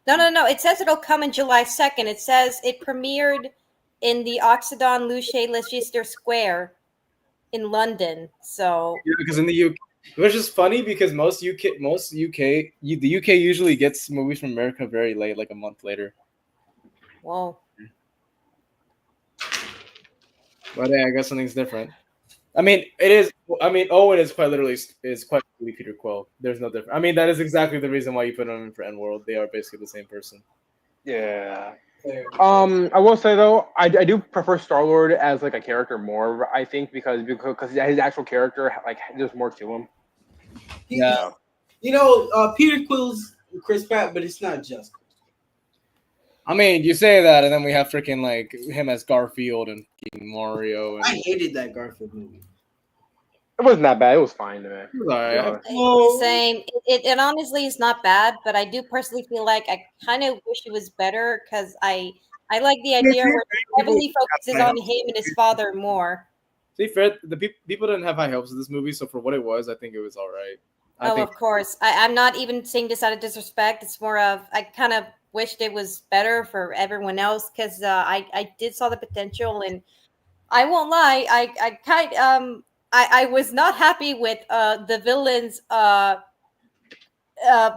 No. It says it'll come in July 2nd. It says it premiered in the Oxidon Luce Leicester Square in London. So Yeah, because in the UK, which is funny because the UK usually gets movies from America very late, like a month later. whoa. But yeah, I guess something's different. I mean, it is. I mean, Owen is quite literally Peter Quill. There's no difference. I mean, that is exactly the reason why you put him in for End World. They are basically the same person. Yeah. I will say though, I do prefer Star Lord as like a character more. I think because his actual character like there's more to him. Yeah. You know, Peter Quill's Chris Pratt, but it's not just. I mean, you say that, and then we have freaking like him as Garfield and Mario. And I hated that Garfield movie. It wasn't that bad. It was fine to me. It was alright. Same. It honestly is not bad, but I do personally feel like I kind of wish it was better because I like the idea where it heavily focuses on him and his father more. To be fair, the people didn't have high hopes of this movie, so for what it was, I think it was all right. I think Of course. I'm not even saying this out of disrespect. It's more of I kind of wished it was better for everyone else because I did saw the potential, and I won't lie, I was not happy with the villain's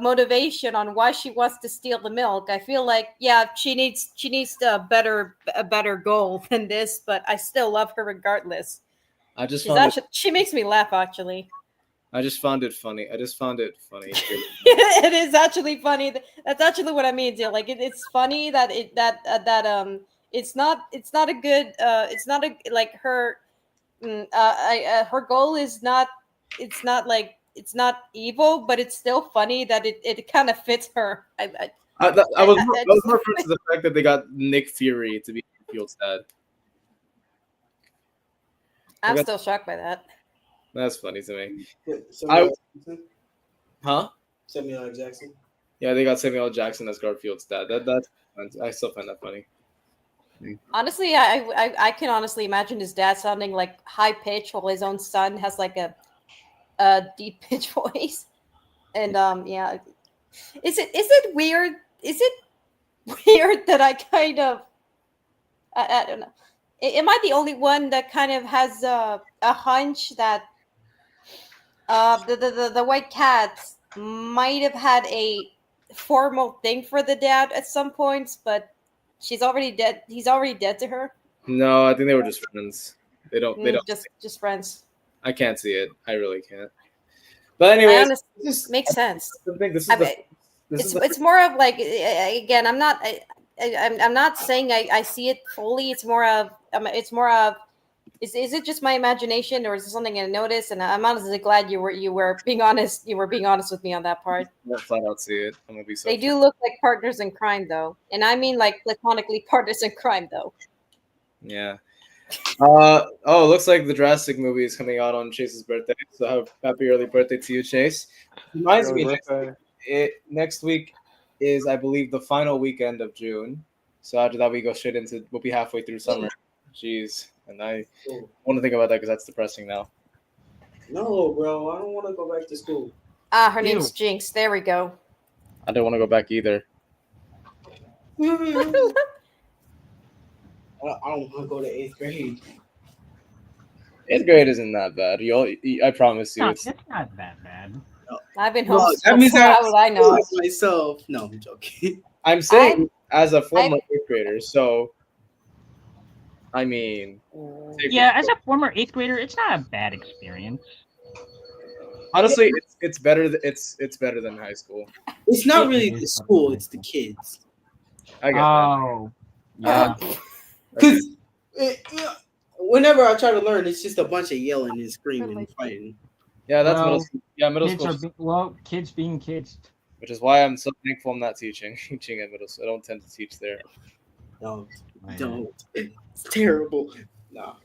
motivation on why she wants to steal the milk. I feel like she needs a better goal than this, but I still love her regardless. I just She's found actually, she makes me laugh actually. I just found it funny. It is actually funny. That's actually what I mean, dear. Like it's funny that it's not a good it's not a like her her goal is not it's not evil, but it's still funny that it kind of fits her. I was more referring to the fact that they got Nick Fury to be Field's dad. I'm still shocked by that. That's funny to me. Samuel Jackson? Huh? Samuel L. Jackson. Yeah, they got Samuel L. Jackson as Garfield's dad. That's I still find that funny. Honestly, I can honestly imagine his dad sounding like high pitch while his own son has like a deep pitch voice. And yeah, is it weird? Is it weird that I kind of I don't know. Am I the only one that kind of has a hunch that the white cats might have had a formal thing for the dad at some points, but she's already dead. He's already dead to her. No, I think they were just friends. They don't just friends. I can't see it. I really can't. But anyway, this makes sense. I think It's more of like again. I'm not saying I see it fully. It's more of is it just my imagination, or is it something I noticed? And I'm honestly glad you were being honest. You were being honest with me on that part. I flat out see it. I'm gonna be so. They do look like partners in crime, though, and I mean like platonically partners in crime, though. Yeah, Oh, it looks like the Jurassic movie is coming out on Chase's birthday. So happy early birthday to you, Chase. Reminds Early me, birthday. next week is, I believe, the final weekend of June. So after that, we go straight into, we'll be halfway through summer. Jeez. And I want to think about that because that's depressing now. No, bro, I don't want to go back to school. Ah, her name's Jinx. There we go. I don't want to go back either. I don't want to go to 8th grade. 8th grade isn't that bad. I promise you. No, It's it's not that bad. I've been Well, homeschooled. that means so how would I know? myself. No, I'm joking. I'm saying as a former 8th grader, so I mean, Yeah, as a former 8th grader, it's not a bad experience. honestly, it's better. It's better than high school. It's not really the school; it's the kids. I get Oh, yeah. Because whenever I try to learn, it's just a bunch of yelling and screaming and fighting. Yeah, that's Well, middle school. Yeah, middle kids school. are kids being kids. Which is why I'm so thankful I'm not teaching at middle school. I don't tend to teach there. Don't. It's terrible. No,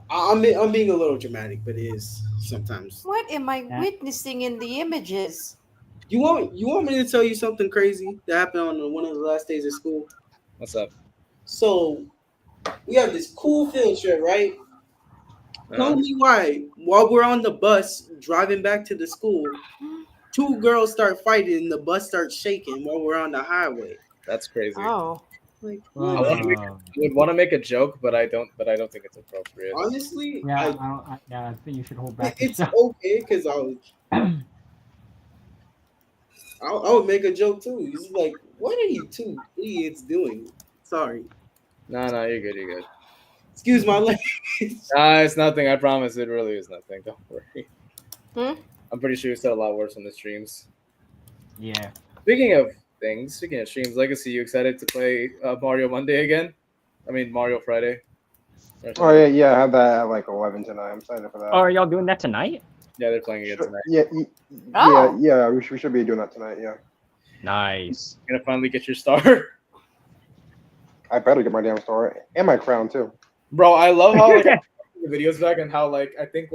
I'm being a little dramatic, but it is sometimes. What am I witnessing in the images? You want me to tell you something crazy that happened on one of the last days of school? What's up? So we have this cool field trip, right? Tell me why. While we're on the bus driving back to the school, 2 girls start fighting and the bus starts shaking while we're on the highway. That's crazy. Oh. Like, I would want to make a joke, but I don't think it's appropriate. honestly, I think you should hold back. it's okay because I would make a joke too. He's like, what are you 2 idiots doing? Sorry. No, you're good. You're good. Excuse my language. Nah, it's nothing. I promise. It really is nothing. Don't worry. Hmm? I'm pretty sure you said a lot worse on the streams. Yeah. Speaking of streams, Legacy, you excited to play Mario Monday again? I mean Mario Friday. Oh yeah, I have that at like 11 tonight. I'm excited for that. Oh, are y'all doing that tonight? Yeah, they're playing again tonight. Yeah. We should be doing that tonight. Yeah. Nice. You're gonna finally get your star. I better get my damn star and my crown too. Bro, I love how the videos back and how I think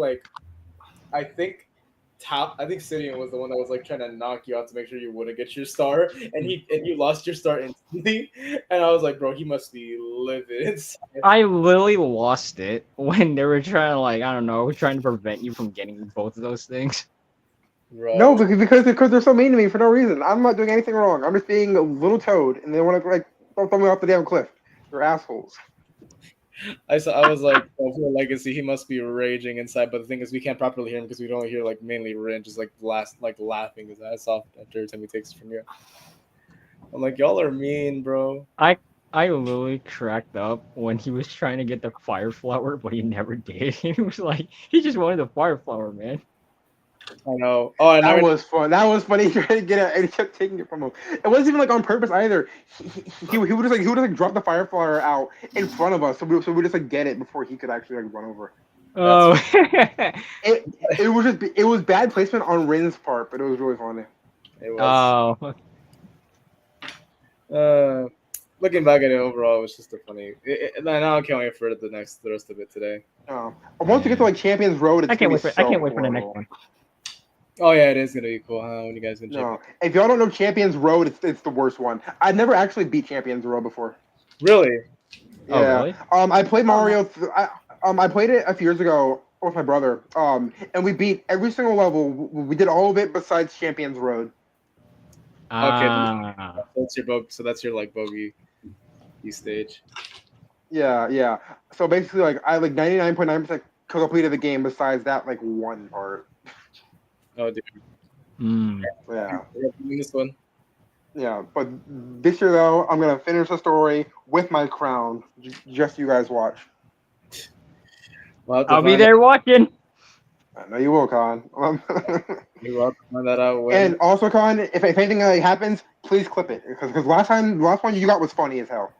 Sidian was the one that was like trying to knock you out to make sure you wouldn't get your star, and you lost your star instantly. And I was like, bro, he must be livid. I literally lost it when they were trying to trying to prevent you from getting both of those things. Bro. No, because they're so mean to me for no reason. I'm not doing anything wrong. I'm just being a little toad, and they want to throw me off the damn cliff. They're assholes. I was like, oh, for Legacy, he must be raging inside. But the thing is, we can't properly hear him because we can only hear mainly Rin just laughing his ass off every time he takes it from you. I'm like, y'all are mean, bro. I literally cracked up when he was trying to get the fire flower, but he never did. He was like, he just wanted the fire flower, man. I know. Oh, and that was fun. That was funny. He tried to get it, and he kept taking it from him. It wasn't even on purpose either. He would just drop the fire flower out in front of us, so we just get it before he could actually run over. Oh. it was bad placement on Rin's part, but it was really funny. It was. Oh. Looking back at it overall, it was just a funny. Now I can't wait for the rest of it today. Oh, once we get to Champions Road, I can't wait for the next one. Oh yeah, it is gonna be cool. Huh? When you guys can check it. If y'all don't know Champions Road, it's the worst one. I've never actually beat Champions Road before. Really? Yeah. Oh, really? I played Mario. I played it a few years ago with my brother. And we beat every single level. We did all of it besides Champions Road. Okay. That's your bogey. So that's your bogey stage. Yeah. So basically, I 99.9% completed the game besides that one part. Oh, dude. Yeah. This one. Yeah, but this year though, I'm gonna finish the story with my crown. Just you guys watch. I'll be there watching. I know you will, Con. You will find that out. And also, Con, if anything happens, please clip it because the last one you got was funny as hell.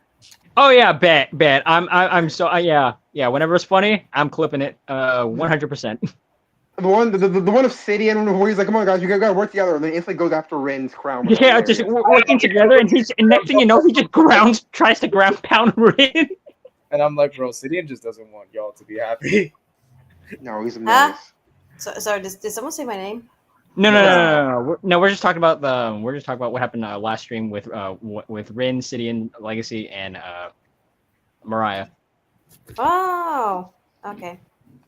Oh yeah, bet. I'm so yeah. Whenever it's funny, I'm clipping it. 100%. The one of Sidian where he's like, "Come on, guys, you gotta work together," and then instantly goes after Rin's crown. Yeah, just working together, and next thing you know, he just tries to ground pound Rin. And I'm like, bro, Sidian just doesn't want y'all to be happy. No, he's Huh? Sorry, did someone say my name? No. We're just talking about what happened last stream with Rin, Sidian, Legacy, and Mariah. Oh, okay.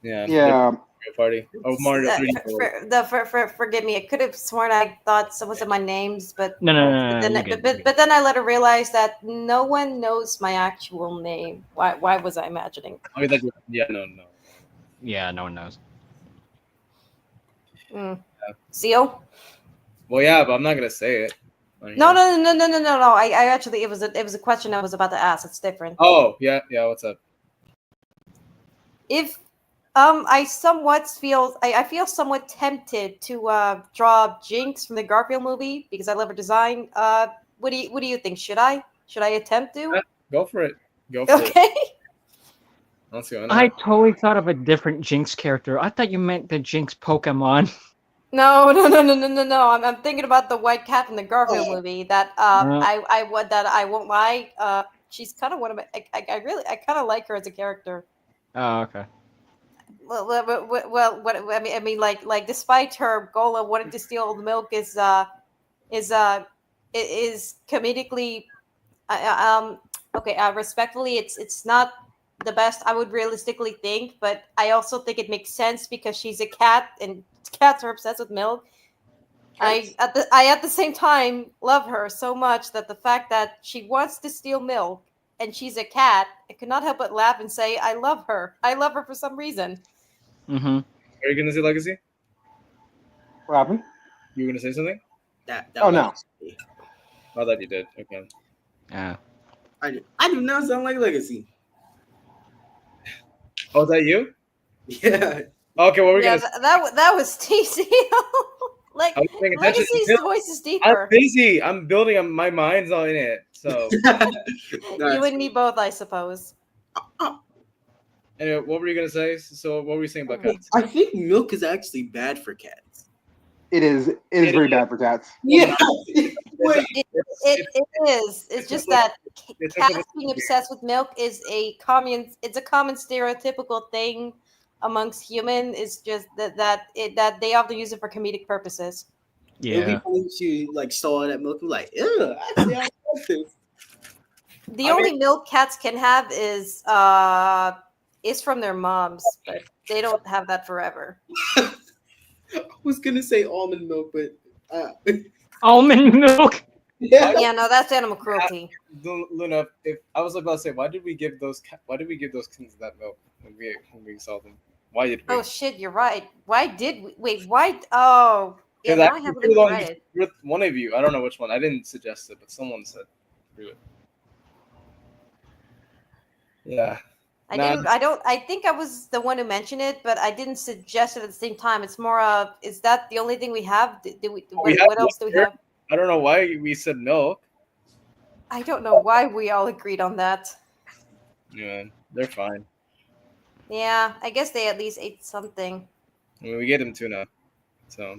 Yeah. Party. Oh, Mario 3D. Forgive me. I could have sworn I thought someone said my names, but No, then, you're good, but then I later realized that no one knows my actual name. Why was I imagining? Oh, yeah, no. Yeah, no one knows. Seal? Well, yeah, but I'm not gonna say it. No. I actually it was a question I was about to ask. It's different. Oh, yeah. What's up? If I somewhat feel I feel somewhat tempted to draw Jinx from the Garfield movie because I love her design. What do you think? Should I attempt to? Go for it. Okay. Let's go. I totally thought of a different Jinx character. I thought you meant the Jinx Pokemon. No. I'm thinking about the white cat from the Garfield movie. That I won't lie. She's kind of one of my. I kind of like her as a character. Oh, okay. Well, what I mean, like, despite her goal of wanting to steal the milk is comedically, respectfully, it's not the best I would realistically think, but I also think it makes sense because she's a cat and cats are obsessed with milk. I at the same time love her so much that the fact that she wants to steal milk and she's a cat, I could not help but laugh and say, I love her. I love her for some reason. Mm-hmm. Are you gonna say Legacy? What happened? You were gonna say something? Oh, no. I thought you did. Okay. Yeah. I do not sound like Legacy. Oh, is that you? Yeah. Okay, what were we Yeah, gonna? that was TC. Like, I was paying attention. Legacy's voice is deeper. I'm busy. I'm building. My mind's not in it. So. You and me both, I suppose. Anyway, what were you gonna say? So, what were you saying about cats? I think milk is actually bad for cats. It is very bad for cats. Yeah. It is. It's just that cats being obsessed with milk is a common stereotypical thing amongst human. It's just that they often use it for comedic purposes. Yeah. It'd be funny if she like saw that milk and like, ew, actually, I like this. The only milk cats can have is from their moms, but they don't have that forever. I was gonna say almond milk, but almond milk. Yeah, no, that's animal cruelty. Luna, if I was about to say, why did we give those kittens that milk when we saw them? Why did we? Oh shit, you're right. Why did we? Wait, why? Oh, yeah, now I have it right. With one of you, I don't know which one. I didn't suggest it, but someone said do it. Yeah. I think I was the one who mentioned it, but I didn't suggest it at the same time. It's more of, is that the only thing we have? What else do we have? I don't know why we said milk. I don't know why we all agreed on that. Yeah, they're fine. Yeah, I guess they at least ate something. I mean, we get them tuna, so.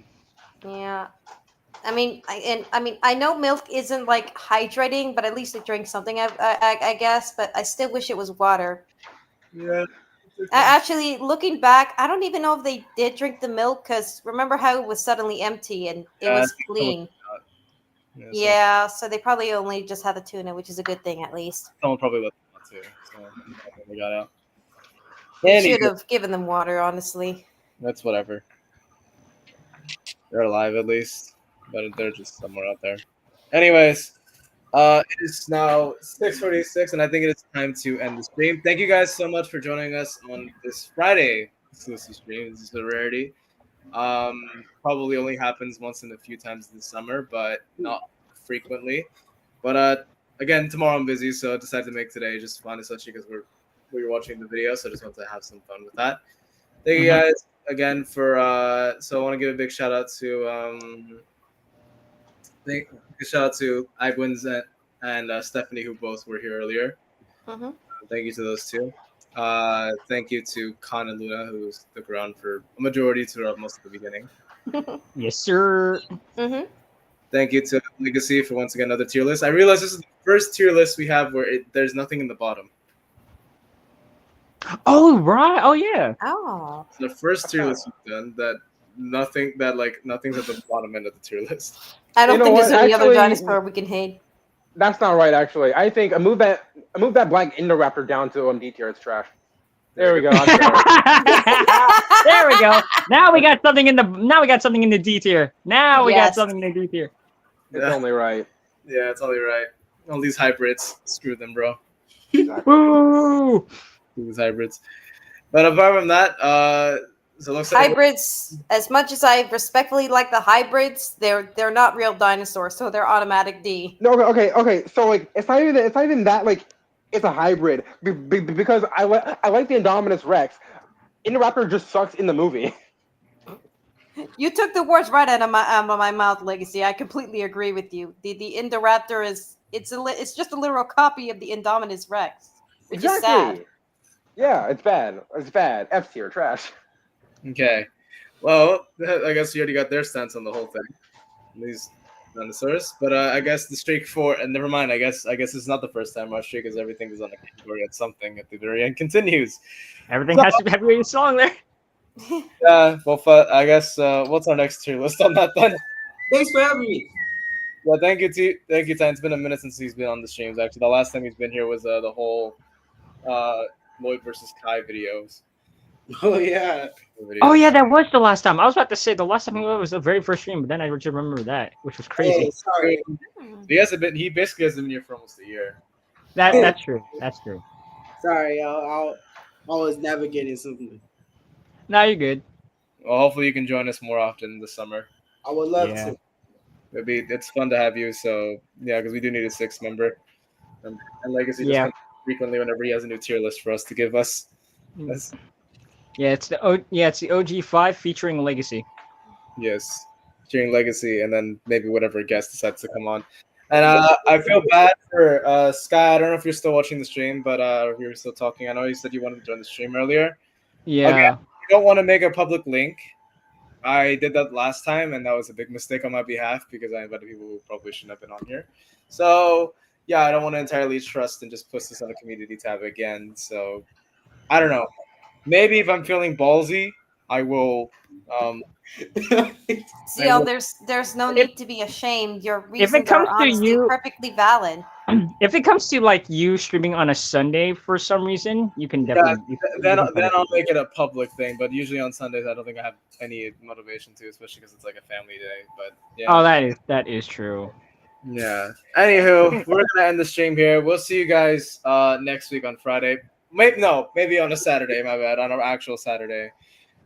Yeah. I mean, I know milk isn't like hydrating, but at least they drink something, I guess. But I still wish it was water. Yeah. Actually, looking back, I don't even know if they did drink the milk because remember how it was suddenly empty and it was clean. Yeah, so they probably only just had the tuna, which is a good thing at least. Someone probably let them out too, so we got out. We should have given them water, honestly. That's whatever. They're alive at least, but they're just somewhere out there. Anyways, it is now 6:46, and I think it is time to end the stream. Thank you guys so much for joining us on this Friday exclusive stream. This is a rarity. Probably only happens once in a few times this summer, but not frequently. But again, tomorrow I'm busy, so I decided to make today just fun, especially because we were watching the video, so I just want to have some fun with that. Thank you guys again for. So I want to give a big shout out to Igwins and Stephanie, who both were here earlier. Thank you to those two. Thank you to Khan and Luna, who stuck around for a majority throughout most of the beginning. Yes, sir. Thank you to Legacy for once again another tier list. I realize this is the first tier list we have where there's nothing in the bottom. Oh right. Oh yeah. Oh. It's the first tier list we've done that nothing's at the bottom end of the tier list. I don't You know think there's what? any other Actually- dinosaur we can hate. That's not right, actually. I think I move that black Indoraptor down to D tier. It's trash. There we go. That's better. There we go. Now we got something in the D tier. Now we got Yes. something in the D tier. It's only right. Yeah, it's only right. All these hybrids, screw them, bro. Woo! These hybrids. But apart from that, so it looks like Hybrids, as much as I respectfully like the hybrids, they're not real dinosaurs, so they're automatic D. No, okay. So like, it's not even that like it's a hybrid because I like the Indominus Rex. Indoraptor just sucks in the movie. You took the words right out of my mouth, Legacy. I completely agree with you. The Indoraptor is it's just a literal copy of the Indominus Rex, which is sad. Yeah, it's bad. It's bad. F tier, trash. Okay. Well, I guess you already got their stance on the whole thing. These dinosaurs. But I guess the streak and never mind, I guess it's not the first time our streak is everything is on the category at something at the very end continues. Everything has to have a song there. Yeah, well, I guess what's our next tier list on that then? Thanks for having me. Yeah, thank you, Ty. It's been a minute since he's been on the streams. Actually, the last time he's been here was the whole Lloyd versus Kai videos. Oh yeah. Oh yeah, that was the last time. I was about to say the last time was the very first stream, but then I just remember that, which was crazy. Oh, sorry. He basically hasn't been here for almost a year. That's true. That's true. Sorry, I was navigating something. Now you're good. Well, hopefully you can join us more often this summer. I would love to. It's fun to have you. So yeah, because we do need a 6th member, and Legacy just comes frequently whenever he has a new tier list for us to give us. It's the OG5 featuring Legacy. Yes, featuring Legacy, and then maybe whatever guest decides to come on. And I feel bad for Sky. I don't know if you're still watching the stream, but if you're still talking, I know you said you wanted to join the stream earlier. Yeah. Okay, I don't want to make a public link. I did that last time, and that was a big mistake on my behalf because I invited people who probably shouldn't have been on here. So yeah, I don't want to entirely trust and just push this on a community tab again. So I don't know. Maybe if I'm feeling ballsy, I will. CL, there's no need to be ashamed. Your reasons it comes are to honestly you- perfectly valid. If it comes to like you streaming on a Sunday for some reason, you can definitely. Then I'll make it a public thing. But usually on Sundays, I don't think I have any motivation to, especially because it's like a family day. But yeah. Oh, that is true. Yeah. Anywho, we're gonna end the stream here. We'll see you guys next week on Friday. Maybe on a Saturday. My bad. On our actual Saturday.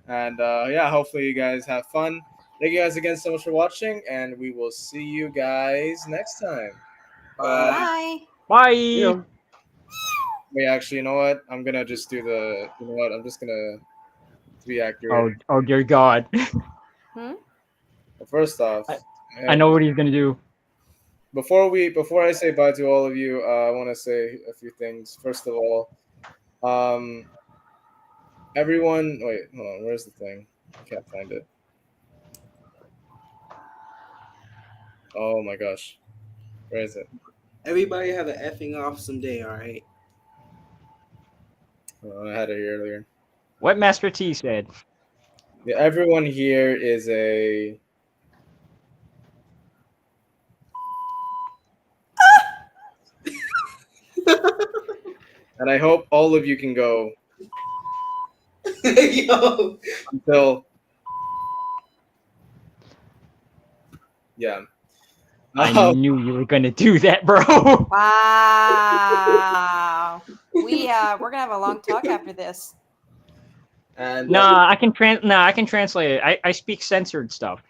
And yeah, hopefully you guys have fun. Thank you guys again so much for watching, and we will see you guys next time. Bye. Bye. Wait, actually, you know what? I'm gonna just do the. You know what? I'm just gonna be accurate. Oh dear God. Well, first off, I know what he's gonna do. Before I say bye to all of you, I want to say a few things. First of all, everyone. Wait, hold on. Where's the thing? I can't find it. Oh my gosh, where is it? Everybody have an effing awesome day, all right? Oh, I had it here earlier. What Master T said. Yeah, everyone here is a. And I hope all of you can go Yo. until. Yeah. I knew you were gonna do that, bro. Wow. We're gonna have a long talk after this. And I can translate it. I speak censored stuff.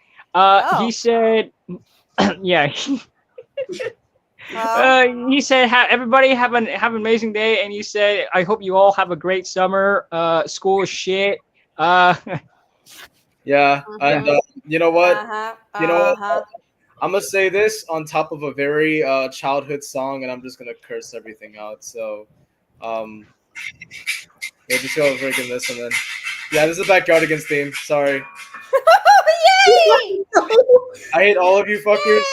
He said, yeah. He said, everybody have an amazing day, and he said, I hope you all have a great summer. School is shit. Yeah, and you know what? You know what? Uh-huh. I'm gonna say this on top of a very childhood song, and I'm just gonna curse everything out. So, yeah, just go freaking this, and then yeah, this is a Backyardigans theme. Sorry. Yay! I hate all of you fuckers.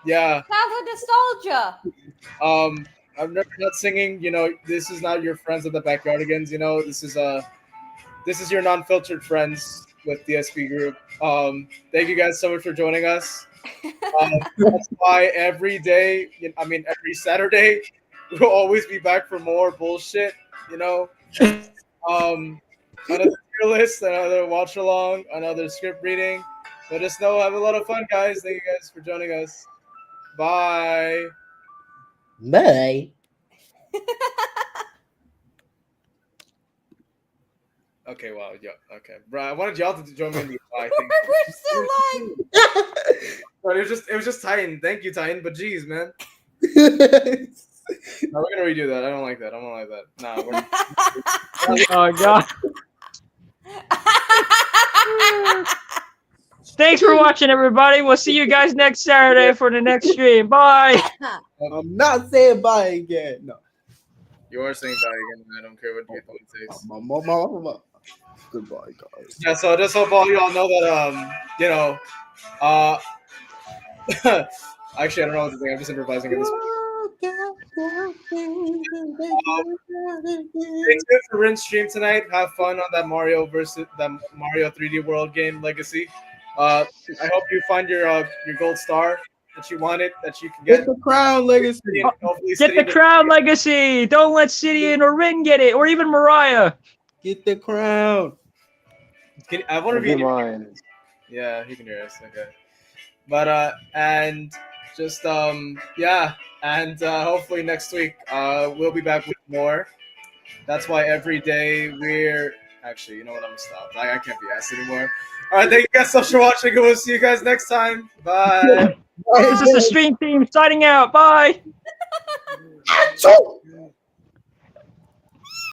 Yeah. Childhood nostalgia. I'm never not singing. You know, this is not your friends at the backyardigans. You know, this is your non-filtered friends with the SB group. Thank you guys so much for joining us. That's why every day, every Saturday, we'll always be back for more bullshit. You know, another tier list, another watch along, another script reading. Let us know. Have a lot of fun, guys. Thank you guys for joining us. Bye. Bye. Okay, wow, yeah, okay, bro. I wanted y'all to join me in the bye thing. We're still live. But it was just Titan. Thank you, Titan. But geez, man. No, we're gonna redo that. I don't like that. Nah, we're Oh god. Thanks for watching, everybody. We'll see you guys next Saturday for the next stream. Bye. I'm not saying bye again. No. You are saying bye again. I don't care what you takes. Goodbye, guys. Yeah, so I just hope all y'all know that actually I don't know what to think. I'm just improvising at this point. Thanks for Rin's stream tonight. Have fun on that Mario 3D World game Legacy. I hope you find your gold star that you wanted, that you can get. Get the crown Legacy. Get the crown Legacy. Don't let Sidian or Rin get it, or even Mariah. Get the crown. I wonder if you can mine. Yeah, he can hear us. Okay. But and just yeah, and hopefully next week we'll be back with more. That's why every day we're actually, you know what, I'm gonna stop. I can't be asked anymore. All right, thank you guys so much for watching, and we'll see you guys next time. Bye. This is the stream team signing out. Bye. Achoo!